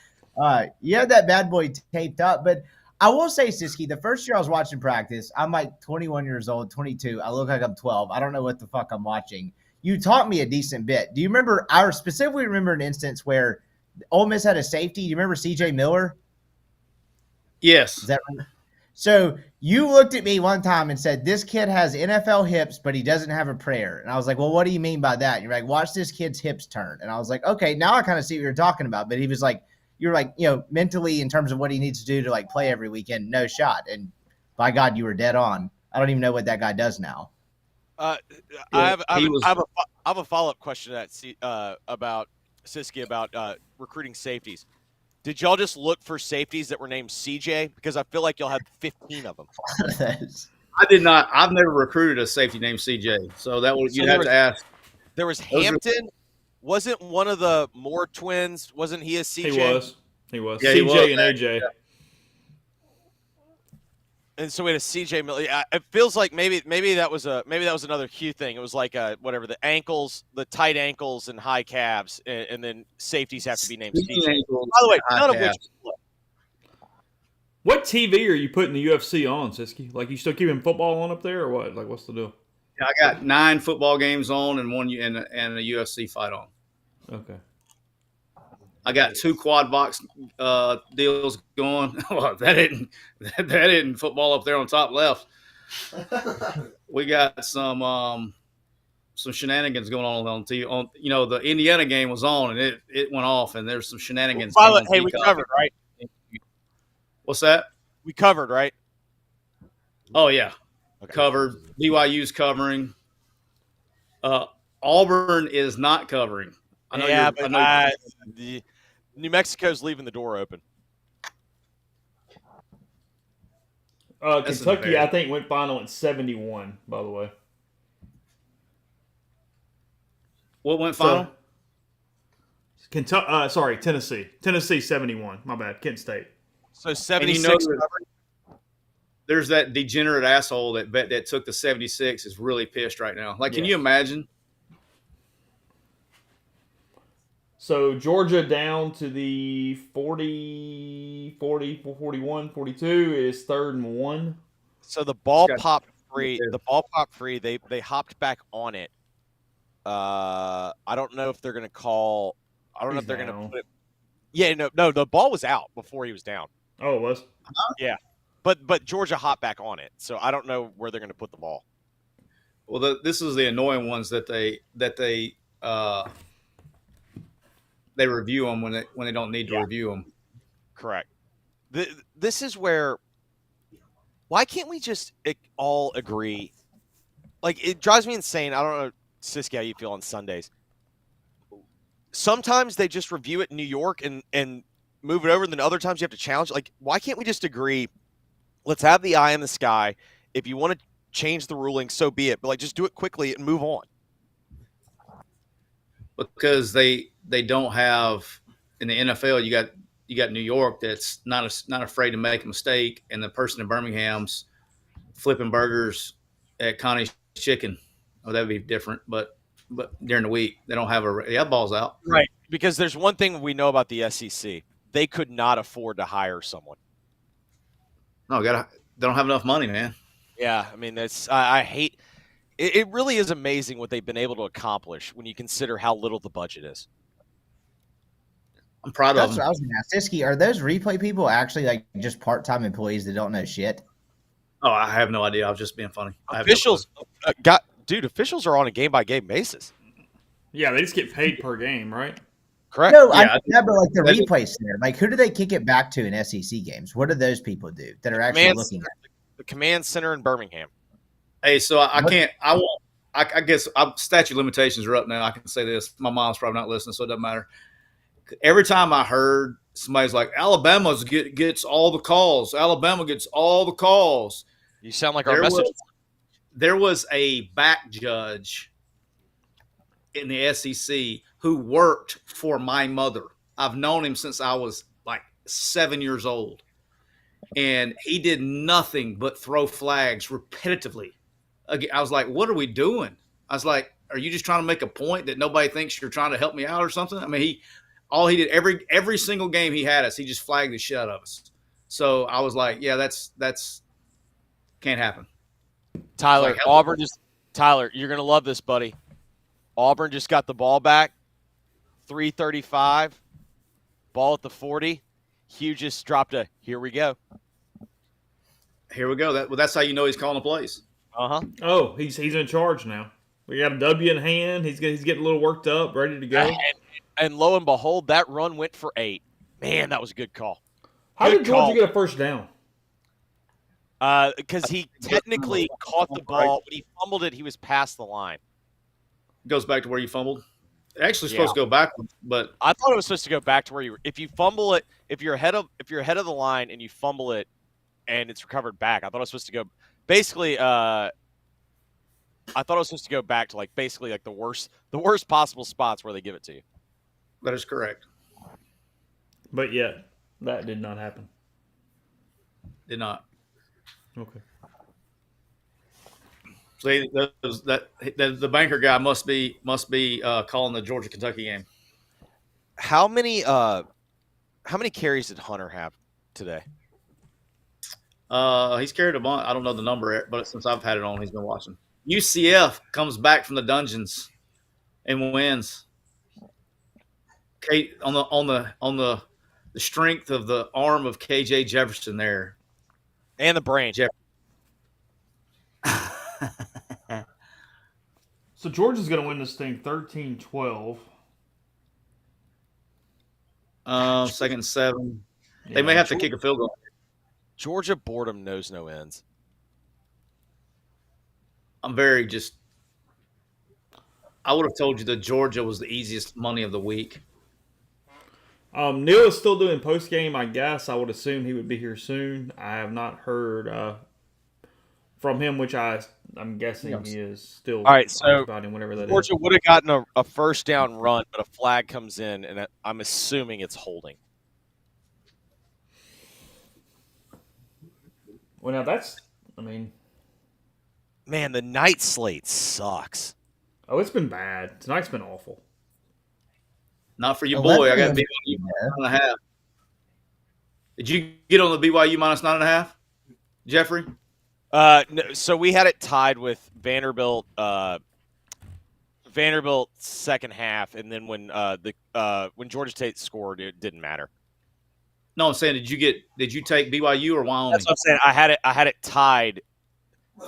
You had that bad boy taped up, but I will say, Siski, the first year I was watching practice, I'm like 21 years old, 22. I look like I'm 12. I don't know what the fuck I'm watching. You taught me a decent bit. Do you remember? I specifically remember an instance where Ole Miss had a safety. Do you remember C.J. Miller? Yes. Is that right? So you looked at me one time and said, this kid has NFL hips, but he doesn't have a prayer. And I was like, well, what do you mean by that? And you're like, watch this kid's hips turn. And I was like, okay, now I kind of see what you're talking about. But he was like, you're like, mentally in terms of what he needs to do to like play every weekend, no shot. And by God, you were dead on. I don't even know what that guy does now. I have a follow-up question to that about Siski about recruiting safeties. Did y'all just look for safeties that were named CJ? Because I feel like y'all had 15 of them. I did not. I've never recruited a safety named CJ. So that would you'd have to ask. There was Hampton. Wasn't one of the Moore twins? Wasn't he a CJ? He was. Yeah, CJ he was. and AJ. Yeah. And so we had a CJ Miller. It feels like maybe that was another Q thing. It was like whatever the ankles, the tight ankles and high calves, and then safeties have to be named CJ. By the way, none of which. What TV are you putting the UFC on, Siski? Like, you still keeping football on up there, or what? Like, what's the deal? I got 9 football games on and one and a UFC fight on. Okay. I got 2 quad box deals going. Well, that isn't football up there on top left. We got some shenanigans going on TV. The Indiana game was on and it went off, and there's some shenanigans. Hey, we covered, right? What's that? We covered, right? Oh yeah, Okay. covered. BYU's covering. Auburn is not covering. New Mexico's leaving the door open. Kentucky, I think, went final at 71, by the way. What went final? Tennessee. Tennessee 71. My bad. Kent State. So 76 covered. There's that degenerate asshole that took the 76 is really pissed right now. Like, can you imagine? So Georgia down to the 40, 41, 42 is 3rd and 1. So the ball popped free. They hopped back on it. I don't know if they're going to call. I don't know if they're going to put it. Yeah, no. The ball was out before he was down. Oh, it was? Yeah, but Georgia hopped back on it. So I don't know where they're going to put the ball. Well, this is the annoying ones that they review them when they don't need to review them. Correct. This is where. Why can't we just all agree? Like, it drives me insane. I don't know, Siski, how you feel on Sundays. Sometimes they just review it in New York and move it over, and then other times you have to challenge. Like, why can't we just agree? Let's have the eye in the sky. If you want to change the ruling, so be it. But like, just do it quickly and move on. Because they don't have in the NFL. You got you got New York that's not afraid to make a mistake, and the person in Birmingham's flipping burgers at Connie's Chicken. Oh, that'd be different, but during the week they don't have balls out. Right. Because there's one thing we know about the SEC. They could not afford to hire someone. No, they don't have enough money, man. Yeah, I mean, I hate it. It really is amazing what they've been able to accomplish when you consider how little the budget is. I'm proud That's of what I them. was going to ask. Siski, are those replay people actually like just part-time employees that don't know shit? Oh, I have no idea. I was just being funny. Officials officials are on a game-by-game basis. Yeah, they just get paid per game, right? Correct. No, Yeah, I remember like the that is- replay center. Like, who do they kick it back to in SEC games? What do those people do that are actually looking at it? The command center in Birmingham. Hey, so I can't. I won't. I guess statute limitations are up now. I can say this. My mom's probably not listening, so it doesn't matter. Every time I heard somebody's like, Alabama gets all the calls. Alabama gets all the calls. You sound like our message. There was a back judge in the SEC who worked for my mother. I've known him since I was like 7 years old. And he did nothing but throw flags repetitively. I was like, what are we doing? I was like, are you just trying to make a point that nobody thinks you're trying to help me out or something? I mean, all he did every single game he had us, he just flagged the shit out of us. So I was like, yeah, that's can't happen. Tyler, Tyler, you're gonna love this, buddy. Auburn just got the ball back, 3:35, ball at the 40. Hugh just dropped a here we go. Here we go. That's how you know he's calling the plays. Oh, he's in charge now. We got a W in hand. He's getting a little worked up, ready to go. And lo and behold, that run went for 8. Man, that was a good call. How did Georgia get a first down? Because he technically caught the ball. When he fumbled it, he was past the line. Goes back to where you fumbled. Actually, supposed to go backwards, but I thought it was supposed to go back to where you were. If you fumble it, if you're ahead of the line and you fumble it, and it's recovered back, I thought it was supposed to go. Basically, I thought it was supposed to go back to basically the worst possible spots where they give it to you. that is correct. But yet, that did not happen. Did not. Okay. So the banker guy must be calling the Georgia Kentucky game. How many carries did Hunter have today? He's carried a bunch. I don't know the number, but since I've had it on, he's been watching. UCF comes back from the dungeons and wins. On the strength of the arm of KJ Jefferson there, And the brain. So Georgia's going to win this thing 13-12. 2nd and 7. They may have to kick a field goal. Georgia boredom knows no ends. I'm very I would have told you that Georgia was the easiest money of the week. Neil is still doing post game. I guess I would assume he would be here soon. I have not heard from him, which I'm guessing he is still. All right, so about him, whatever that Georgia would have gotten a first down run, but a flag comes in, and I'm assuming it's holding. Well, now that's. I mean, man, the night slate sucks. Oh, it's been bad. Tonight's been awful. Not for you, boy. I got BYU -9.5. Did you get on the BYU -9.5, Jeffrey? No, so we had it tied with Vanderbilt. Vanderbilt second half, and then when Georgia State scored, it didn't matter. No, I'm saying, did you take BYU or Wyoming? That's what I'm saying. I had it tied.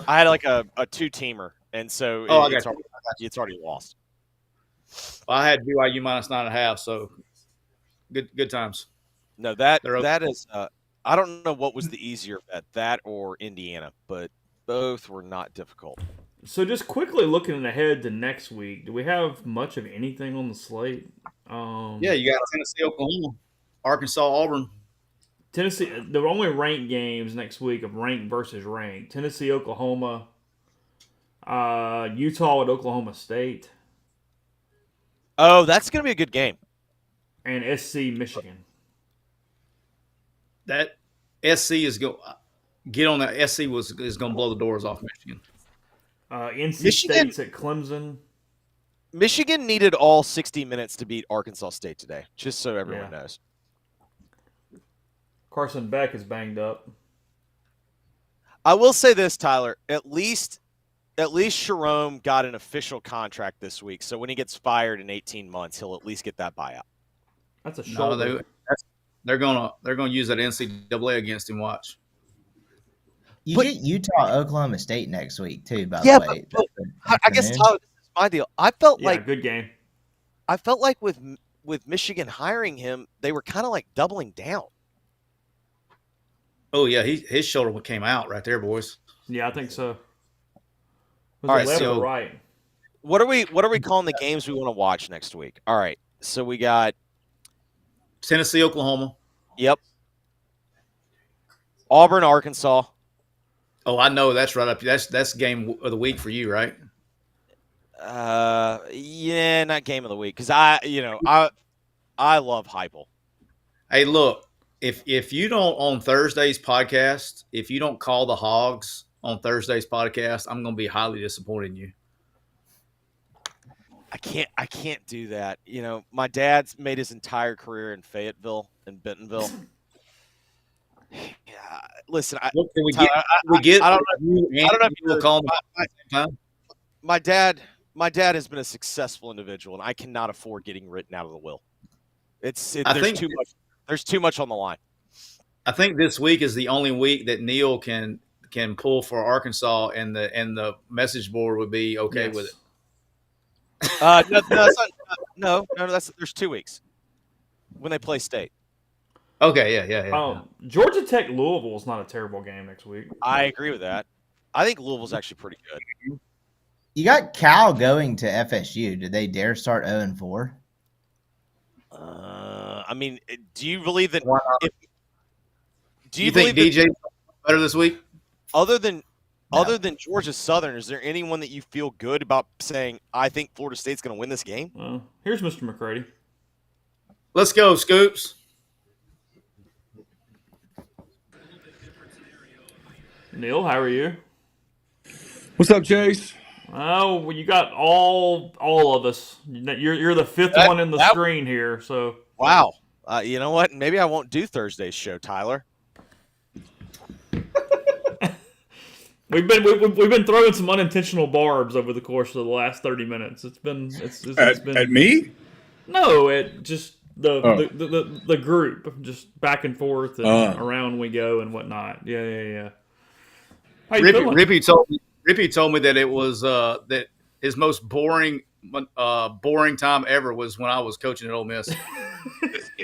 I had like a 2-teamer, and so it's already lost. Well, I had BYU -9.5, so good times. No, that is. I don't know what was the easier bet, that or Indiana, but both were not difficult. So just quickly looking ahead to next week, do we have much of anything on the slate? Yeah, you got Tennessee, Oklahoma, Arkansas, Auburn. Tennessee, the only ranked games next week of ranked versus ranked. Tennessee, Oklahoma, Utah at Oklahoma State. Oh, that's going to be a good game. And SC, Michigan. that SC is go get on that. SC is going to blow the doors off Michigan. NC Michigan- State's at Clemson. Michigan needed all 60 minutes to beat Arkansas State today, just so everyone knows. Carson Beck is banged up. I will say this, Tyler. At least Jerome got an official contract this week, so when he gets fired in 18 months, he'll at least get that buyout. That's a shoulder. They're gonna use that NCAA against him. Watch. You get Utah, Oklahoma State next week too. By Yeah, the way, but I guess Tyler, this is my deal. I felt like good game. I felt like with Michigan hiring him, they were kind of like doubling down. Oh yeah, his shoulder came out right there, boys. Yeah, I think so. Was All it right, left so- or right? What are we calling the games we want to watch next week? All right, so we got Tennessee, Oklahoma. Yep. Auburn, Arkansas. Oh, I know that's right up. That's game of the week for you, right? Yeah, not game of the week because I love Heupel. Hey, look, if you don't on Thursday's podcast, if you don't call the Hogs on Thursday's podcast, I'm going to be highly disappointed in you. I can't do that. You know, my dad's made his entire career in Fayetteville and Bentonville. Yeah, listen, Look, can we Tyler, get? I don't know. I don't know if you will call them at the same time. my dad has been a successful individual, and I cannot afford getting written out of the will. There's too much on the line. I think this week is the only week that Neil can pull for Arkansas, and the message board would be okay with it. No, there's 2 weeks when they play State. Okay, yeah. Georgia Tech Louisville is not a terrible game next week. I agree with that. I think Louisville's actually pretty good. you got Cal going to FSU. Did they dare start 0-4? I mean, do you believe that? Do you think DJ better this week? Other than Georgia Southern, is there anyone that you feel good about saying, I think Florida State's going to win this game? Well, here's Mr. McCready. Let's go, Scoops. Neil, how are you? What's up, Chase? Oh, well, you got all of us. You're the fifth one in the screen here. So wow. You know what? Maybe I won't do Thursday's show, Tyler. we've been throwing some unintentional barbs over the course of the last 30 minutes. It's been At me? No, it just the group, just back and forth and around we go and whatnot. Yeah. How you feeling? Rippy told me that it was that his most boring time ever was when I was coaching at Ole Miss.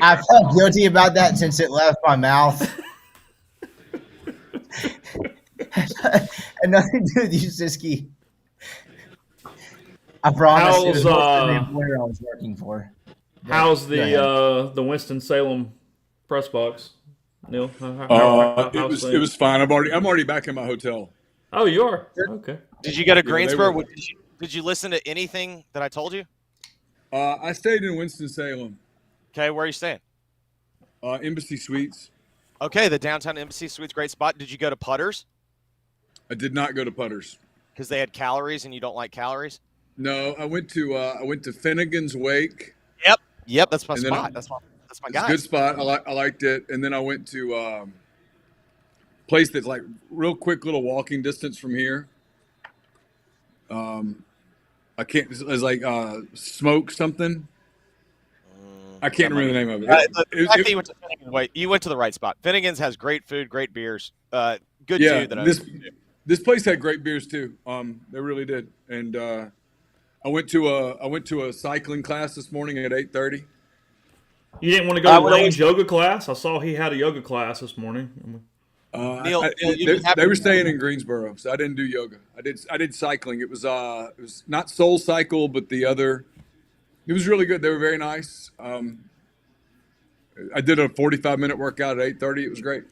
I felt guilty about that since it left my mouth. And nothing to do with you, Siski. I promise it was the employer I was working for. How's the Winston-Salem press box, Neil? It was fine. I'm already back in my hotel. Oh, you are? Okay. Did you go to Greensboro? Did you listen to anything that I told you? I stayed in Winston-Salem. Okay, where are you staying? Embassy Suites. Okay, the downtown Embassy Suites, great spot. Did you go to Putters? I did not go to Putters because they had calories, and you don't like calories. No, I went to Finnegan's Wake. Yep, that's my spot. That's my guy. It's a good spot. I liked it, and then I went to a place that's like real quick little walking distance from here. I can't. It's like Smoke something. I can't remember the name of it. You went to the right spot. Finnegan's has great food, great beers. Good yeah, dude. This place had great beers too. They really did. And I went to a cycling class this morning at 8:30. You didn't want to go to Lane's yoga class? I saw he had a yoga class this morning. Neil, they were staying in Greensboro, so I didn't do yoga. I did cycling. It was not Soul Cycle, but the other. It was really good. They were very nice. I did a 45-minute workout at 8:30. It was great.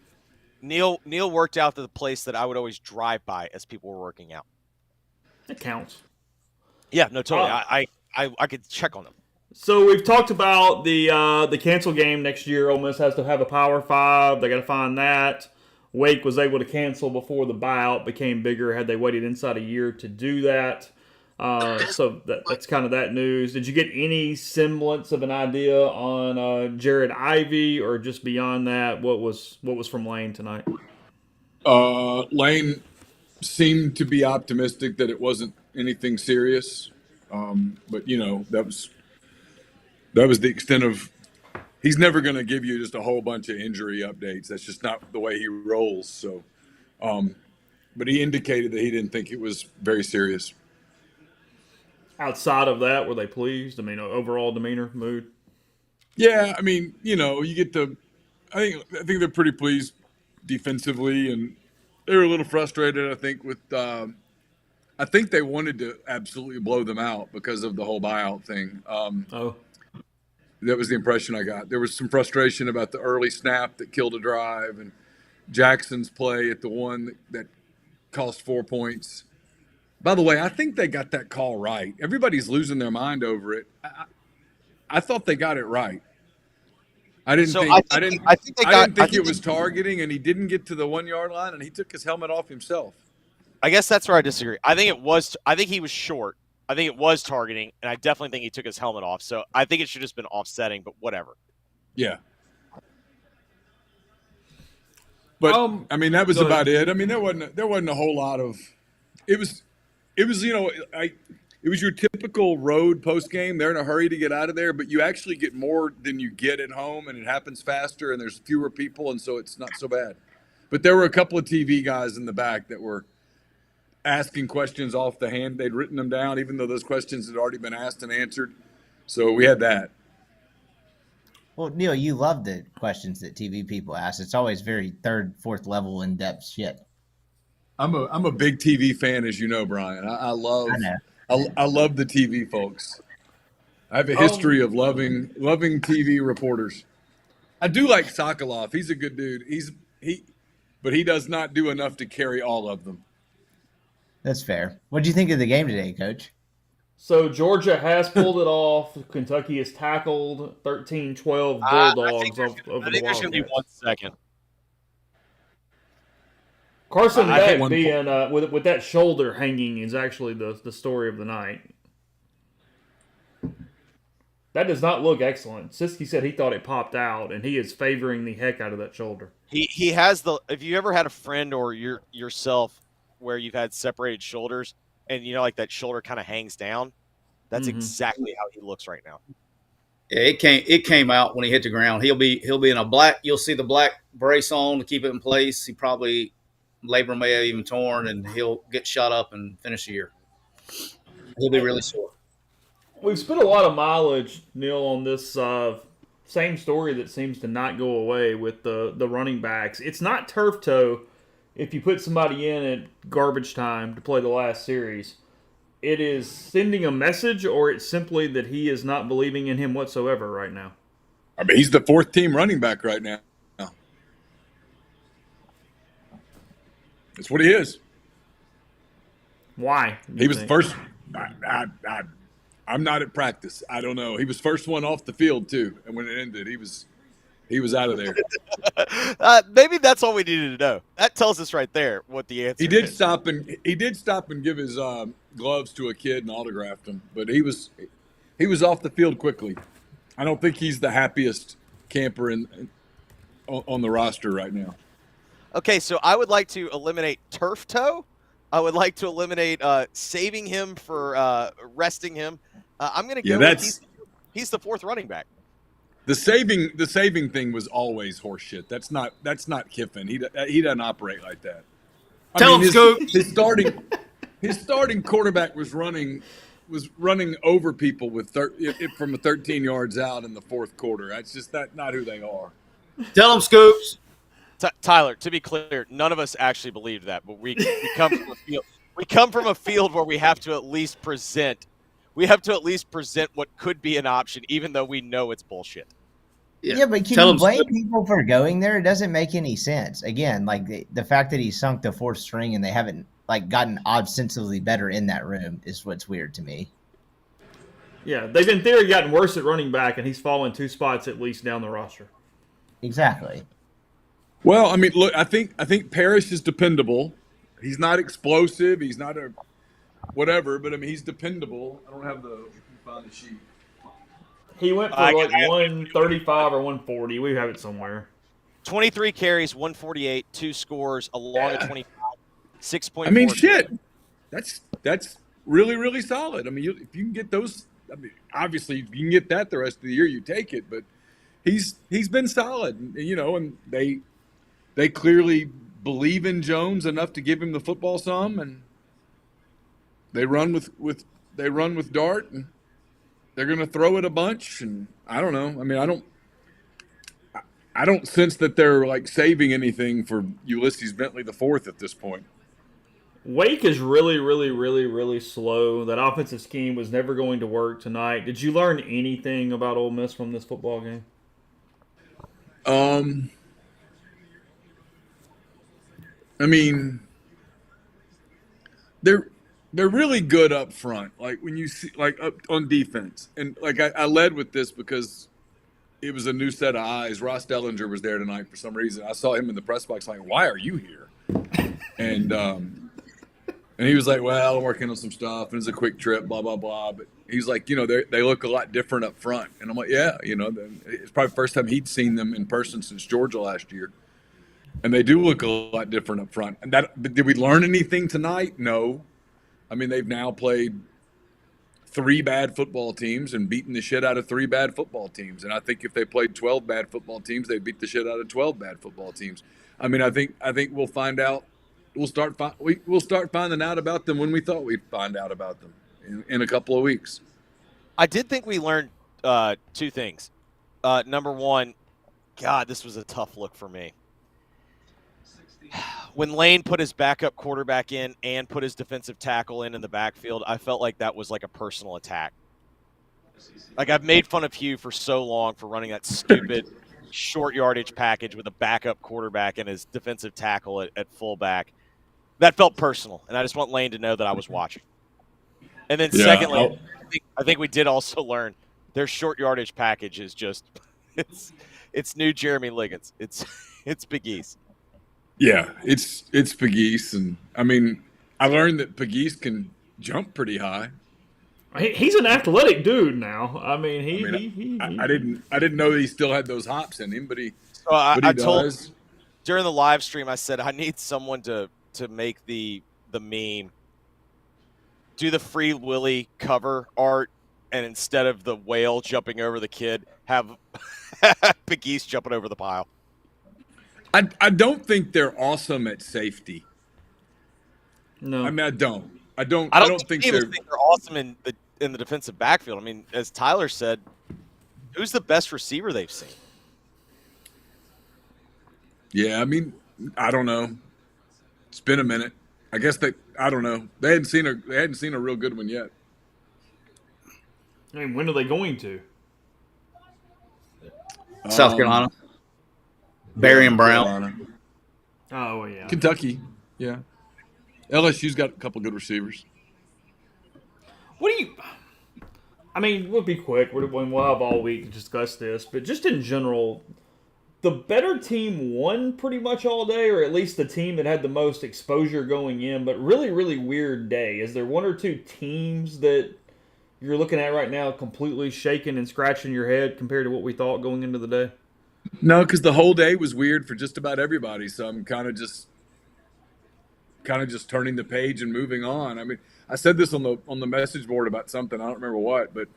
Neil worked out to the place that I would always drive by as people were working out. It counts. Yeah, no, totally. I could check on them. So we've talked about the cancel game next year. Ole Miss has to have a Power 5. They got to find that. Wake was able to cancel before the buyout became bigger had they waited inside a year to do that. So that's kind of that news. Did you get any semblance of an idea on Jared Ivey, or just beyond that, what was from Lane tonight? Lane seemed to be optimistic that it wasn't anything serious, but that was the extent of. He's never going to give you just a whole bunch of injury updates. That's just not the way he rolls. So, but he indicated that he didn't think it was very serious. Outside of that, were they pleased? I mean, overall demeanor, mood? Yeah, I mean, you get to. I think they're pretty pleased defensively, and they were a little frustrated. I think with. I think they wanted to absolutely blow them out because of the whole buyout thing. That was the impression I got. There was some frustration about the early snap that killed a drive, and Jackson's play at the one that cost 4 points. By the way, I think they got that call right. Everybody's losing their mind over it. I thought they got it right. I didn't think it was targeting, and he didn't get to the 1 yard line, and he took his helmet off himself. I guess that's where I disagree. I think he was short. I think it was targeting, and I definitely think he took his helmet off. So I think it should have just been offsetting, but whatever. Yeah. But I mean, that was about it. I mean, there wasn't a whole lot of. It was it was your typical road post game. They're in a hurry to get out of there, but you actually get more than you get at home, and it happens faster, and there's fewer people, and so it's not so bad. But there were a couple of TV guys in the back that were asking questions off the hand. They'd written them down, even though those questions had already been asked and answered. So we had that. Well, Neil, you love the questions that TV people ask. It's always very third, fourth level in-depth shit. I'm a big TV fan, as you know, Brian. I love the TV folks. I have a history of loving TV reporters. I do like Sokoloff. He's a good dude. But he does not do enough to carry all of them. That's fair. What do you think of the game today, Coach? So Georgia has pulled it off. Kentucky has tackled 13-12 Bulldogs over the Wildcats. I think there's going to be 1 second. Carson Beck being with that shoulder hanging is actually the story of the night. That does not look excellent. Siski said he thought it popped out, and he is favoring the heck out of that shoulder. He has if you ever had a friend or yourself where you've had separated shoulders and like that shoulder kind of hangs down, that's exactly how he looks right now. Yeah, it came out when he hit the ground. He'll be in a black. You'll see the black brace on to keep it in place. He probably labrum may have even torn, and he'll get shot up and finish the year. He'll be really sore. We've spent a lot of mileage, Neil, on this same story that seems to not go away with the running backs. It's not turf toe if you put somebody in at garbage time to play the last series. It is sending a message, or it's simply that he is not believing in him whatsoever right now. I mean, he's the fourth team running back right now. That's what he is. Why? He was the first. I'm not at practice. I don't know. He was first one off the field too, and when it ended, he was out of there. Maybe that's all we needed to know. That tells us right there what the answer. He did stop and give his gloves to a kid and autographed them, but he was off the field quickly. I don't think he's the happiest camper on the roster right now. Okay, so I would like to eliminate turf toe. I would like to eliminate saving him for resting him. I'm going to go with he's the fourth running back. The saving thing was always horseshit. That's not Kiffin. He doesn't operate like that. Tell him, Scoop. His starting quarterback was running over people from 13 yards out in the fourth quarter. That's just not who they are. Tell him, Scoops. Tyler, to be clear, none of us actually believed that, but we come from a field. We come from a field where we have to at least present. We have to at least present what could be an option, even though we know it's bullshit. Yeah, but can you blame people for going there? It doesn't make any sense. Again, like the fact that he sunk the fourth string and they haven't gotten ostensibly better in that room is what's weird to me. Yeah, they've in theory gotten worse at running back, and he's fallen 2 spots at least down the roster. Exactly. Well, I mean, look, I think Parrish is dependable. He's not explosive. He's not a whatever, but I mean, he's dependable. I don't have the find the sheet. He went for like 135 or 140. We have it somewhere. 23 carries, 148, 2 scores, along a 25, 6.4. I mean, shit. That's really, really solid. I mean, if you can get those, I mean, obviously if you can get that the rest of the year, you take it. But he's been solid, you know, and they clearly believe in Jones enough to give him the football some, and they run with Dart, and they're going to throw it a bunch. And I don't know. I mean, I don't sense that they're like saving anything for Ulysses Bentley the fourth at this point. Wake is really, really, really, really slow. That offensive scheme was never going to work tonight. Did you learn anything about Ole Miss from this football game? I mean, they're really good up front. Like when you see, like up on defense, and like I led with this because it was a new set of eyes. Ross Dellinger was there tonight for some reason. I saw him in the press box, like, "Why are you here?" And he was like, "Well, I'm working on some stuff, and it's a quick trip, blah blah blah." But he's like, "You know, they look a lot different up front," and I'm like, "Yeah, you know, it's probably the first time he'd seen them in person since Georgia last year." And they do look a lot different up front. And did we learn anything tonight? No. I mean, they've now played 3 bad football teams and beaten the shit out of 3 bad football teams. And I think if they played 12 bad football teams, they'd beat the shit out of 12 bad football teams. I mean, I think we'll find out. We'll start finding out about them when we thought we'd find out about them in a couple of weeks. I did think we learned 2 things. Number one, God, this was a tough look for me. When Lane put his backup quarterback in and put his defensive tackle in the backfield, I felt like that was like a personal attack. Like, I've made fun of Hugh for so long for running that stupid short yardage package with a backup quarterback and his defensive tackle at fullback. That felt personal, and I just want Lane to know that I was watching. And then secondly, I think we did also learn their short yardage package is just it's new Jeremy Liggins. It's Big East. Yeah, it's Pegues, and I mean, I learned that Pegues can jump pretty high. He's an athletic dude now. I mean, I didn't know he still had those hops in him, but he I does. told during the live stream, I said I need someone to make the meme, do the Free Willy cover art, and instead of the whale jumping over the kid, have Pegues jumping over the pile. I don't think they're awesome at safety. No, I mean, I don't think they're awesome in the defensive backfield. I mean, as Tyler said, who's the best receiver they've seen? Yeah, I mean, I don't know. It's been a minute. I guess I don't know. They hadn't seen a real good one yet. I mean, when are they going to? South Carolina. Barry and Brown. Carolina. Oh, yeah. Kentucky. Yeah. LSU's got a couple good receivers. What do you – I mean, we'll be quick. We'll have all week to discuss this. But just in general, the better team won pretty much all day, or at least the team that had the most exposure going in. But really, really weird day. Is there one or two teams that you're looking at right now completely shaking and scratching your head compared to what we thought going into the day? No, because the whole day was weird for just about everybody. So I'm kind of just turning the page and moving on. I mean, I said this on the message board about something, I don't remember what, but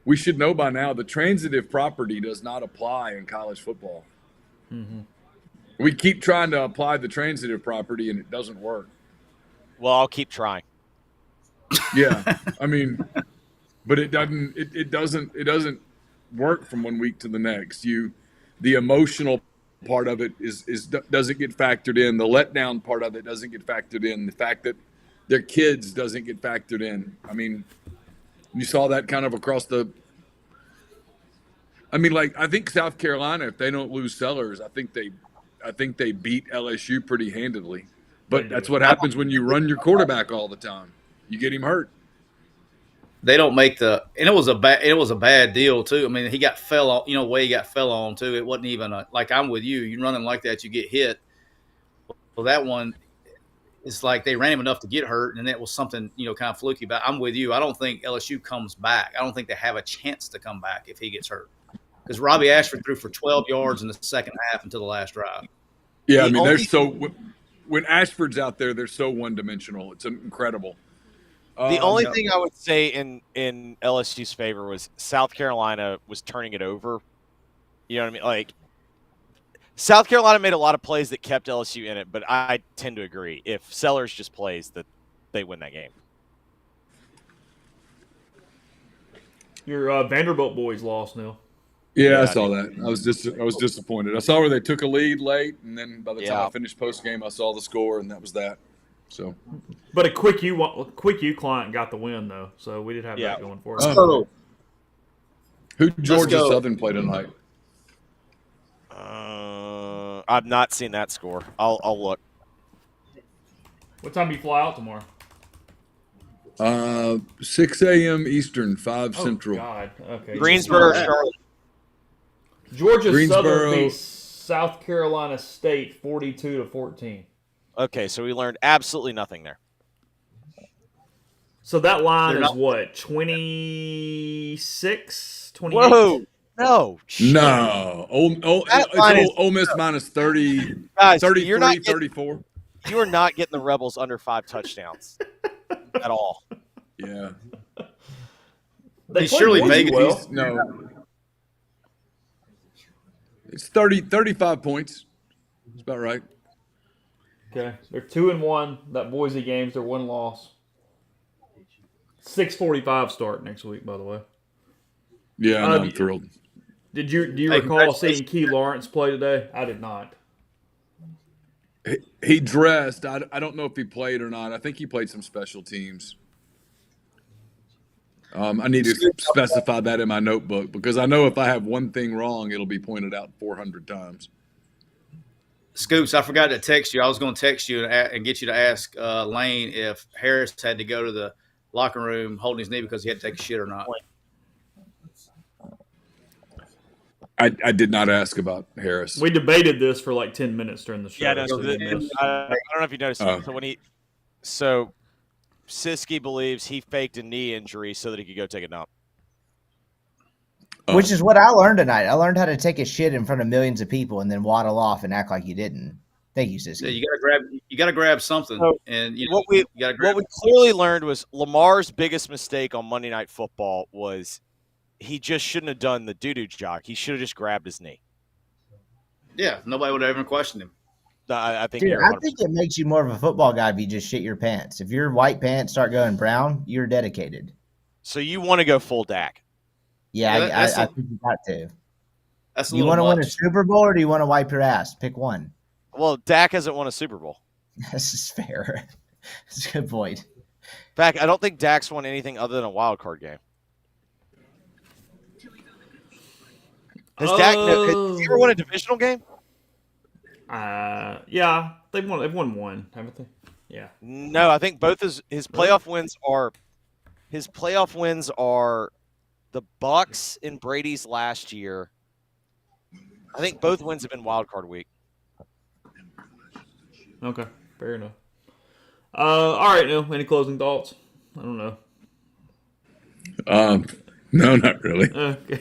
we should know by now the transitive property does not apply in college football. Mm-hmm. We keep trying to apply the transitive property and it doesn't work. Well, I'll keep trying. Yeah, I mean, but it doesn't work from one week to the next. The emotional part of it doesn't get factored in. The letdown part of it doesn't get factored in. The fact that their kids doesn't get factored in. I mean, you saw that kind of across the. I mean, like, I think South Carolina, if they don't lose Sellers, I think they beat LSU pretty handedly. But that's what happens when you run your quarterback all the time. You get him hurt. they don't make and it was a bad deal too. I mean, he got fell on, the way he got fell on too. It wasn't even like I'm with you. You running like that, you get hit. Well, that one, it's like they ran him enough to get hurt, and that was something, kind of fluky. But I'm with you. I don't think LSU comes back. I don't think they have a chance to come back if he gets hurt. Because Robbie Ashford threw for 12 yards in the second half until the last drive. Yeah, I mean, when Ashford's out there, they're so one-dimensional. It's incredible. The only thing I would say in LSU's favor was South Carolina was turning it over. You know what I mean? Like, South Carolina made a lot of plays that kept LSU in it, but I tend to agree. If Sellers just plays, that they win that game. Your Vanderbilt boys lost, Neil. Yeah, I saw that. I was disappointed. I saw where they took a lead late, and then by the time I finished post game, I saw the score, and that was that. So, but a Quick U client got the win though, so we did have that going for us. Who Georgia Southern play tonight? I've not seen that score. I'll look. What time do you fly out tomorrow? 6 a.m. Eastern, 5 Central. God. Okay. Greensboro, Charlotte. Georgia Southern beat South Carolina State 42-14. Okay, so we learned absolutely nothing there. So that line is what, 26, 28? Whoa, no, no. Ole Miss minus 30, guys, 33, 34. You are not getting the Rebels under 5 touchdowns at all. Yeah. He's surely making no. It's 35 points. That's about right. Okay, they're 2-1. That Boise game's their one loss. 6:45 start next week, by the way. Yeah, I'm thrilled. Do you recall seeing Key Lawrence play today? I did not. He dressed. I don't know if he played or not. I think he played some special teams. I need to specify that in my notebook because I know if I have one thing wrong, it'll be pointed out 400 times. Scoops, I forgot to text you. I was going to text you and get you to ask Lane if Harris had to go to the locker room holding his knee because he had to take a shit or not. I did not ask about Harris. We debated this for like 10 minutes during the show. Yeah, I don't know if you noticed. So Siski believes he faked a knee injury so that he could go take a dump. Which is what I learned tonight. I learned how to take a shit in front of millions of people and then waddle off and act like you didn't. Thank you, Siski. Yeah, you gotta grab something. So and what we clearly learned was Lamar's biggest mistake on Monday Night Football was he just shouldn't have done the doo-doo jog. He should have just grabbed his knee. Yeah, nobody would have even questioned him. I think. Dude, I think it makes you more of a football guy if you just shit your pants. If your white pants start going brown, you're dedicated. So you want to go full Dak? Yeah, I think you got to. That's you want to win a Super Bowl or do you want to wipe your ass? Pick one. Well, Dak hasn't won a Super Bowl. This is fair. That's a good point. In fact, I don't think Dak's won anything other than a wild card game. Has he ever won a divisional game? Yeah, they've won one, haven't they? Yeah. No, I think both his playoff wins are the Bucks in Brady's last year. I think both wins have been wild card week. Okay, fair enough. All right, Neil, any closing thoughts? I don't know. No, not really. Okay.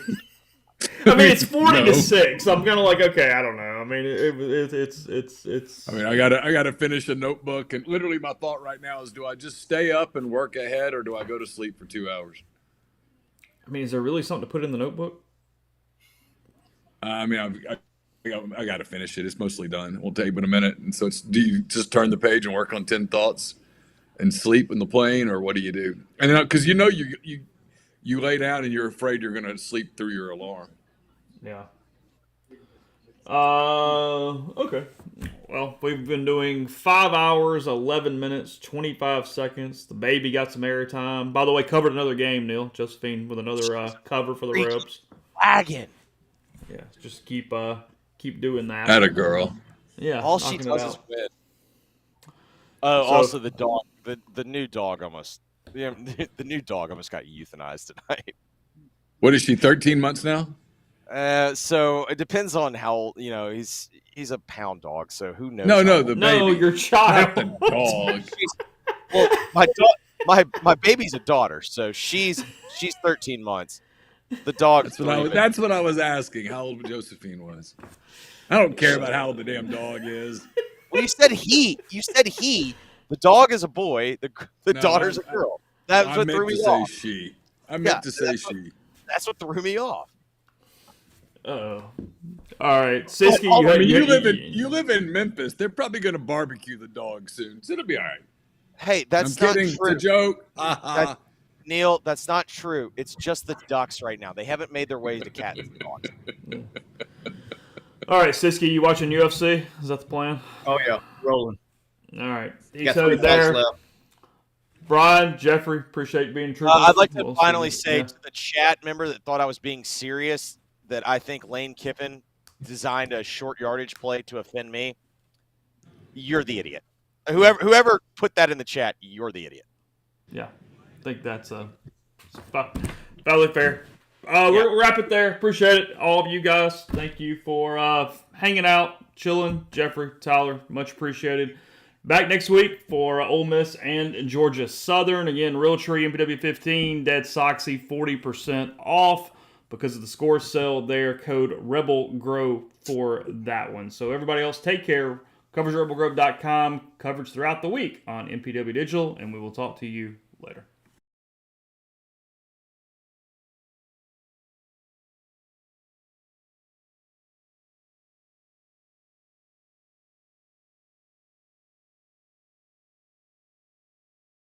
I mean, it's 40-6. I'm kind of like, okay, I don't know. I mean, it's. I mean, I gotta finish a notebook, and literally my thought right now is: do I just stay up and work ahead, or do I go to sleep for 2 hours? I mean, is there really something to put in the notebook? I mean, I got to finish it. It's mostly done. It won't take but a minute. And so do you just turn the page and work on 10 thoughts and sleep in the plane, or what do you do? And then, because you lay down and you're afraid you're going to sleep through your alarm. Yeah. Okay. Well, we've been doing 5 hours, 11 minutes, 25 seconds. The baby got some airtime. By the way, covered another game, Neil. Josephine with another cover for the Rebs. Wagon. Yeah, just keep doing that. Atta girl. Yeah. All she does is win. Oh, also the dog. The new dog almost Yeah, the new dog almost got euthanized tonight. What is she? 13 months now. So it depends on how he's a pound dog. So who knows? No, how the old- No, baby, your child. not the dog. well, my baby's a daughter, so she's 13 months. The dog's That's what I was asking. How old Josephine was? I don't care about how old the damn dog is. Well, you said he. The dog is a boy. The No, daughter's a girl. That's I what meant threw to me say off. she. I meant to say that's she. That's what threw me off. Oh. All right, Siski. You live in Memphis. They're probably going to barbecue the dog soon, so it'll be all right. Hey, that's I'm not kidding. true. It's a joke. Neil, that's not true. It's just the ducks right now. They haven't made their way to cats and dogs. All right, Siski, you watching UFC? Is that the plan? Oh yeah, rolling. All right. Got So 3 there. fights left. Brian, Jeffrey, appreciate being true. I'd like to finally say to the chat member that thought I was being serious that I think Lane Kiffin designed a short yardage play to offend me. You're the idiot. Whoever put that in the chat, you're the idiot. Yeah, I think that's fairly fair. We'll wrap it there. Appreciate it, all of you guys. Thank you for hanging out, chilling. Jeffrey, Tyler, much appreciated. Back next week for Ole Miss and Georgia Southern. Again, Realtree, MPW 15, Dead Soxy, 40% off because of the score sale there. Code RebelGrow for that one. So everybody else, take care. CoverageRebelGrow.com. Coverage throughout the week on MPW Digital, and we will talk to you later.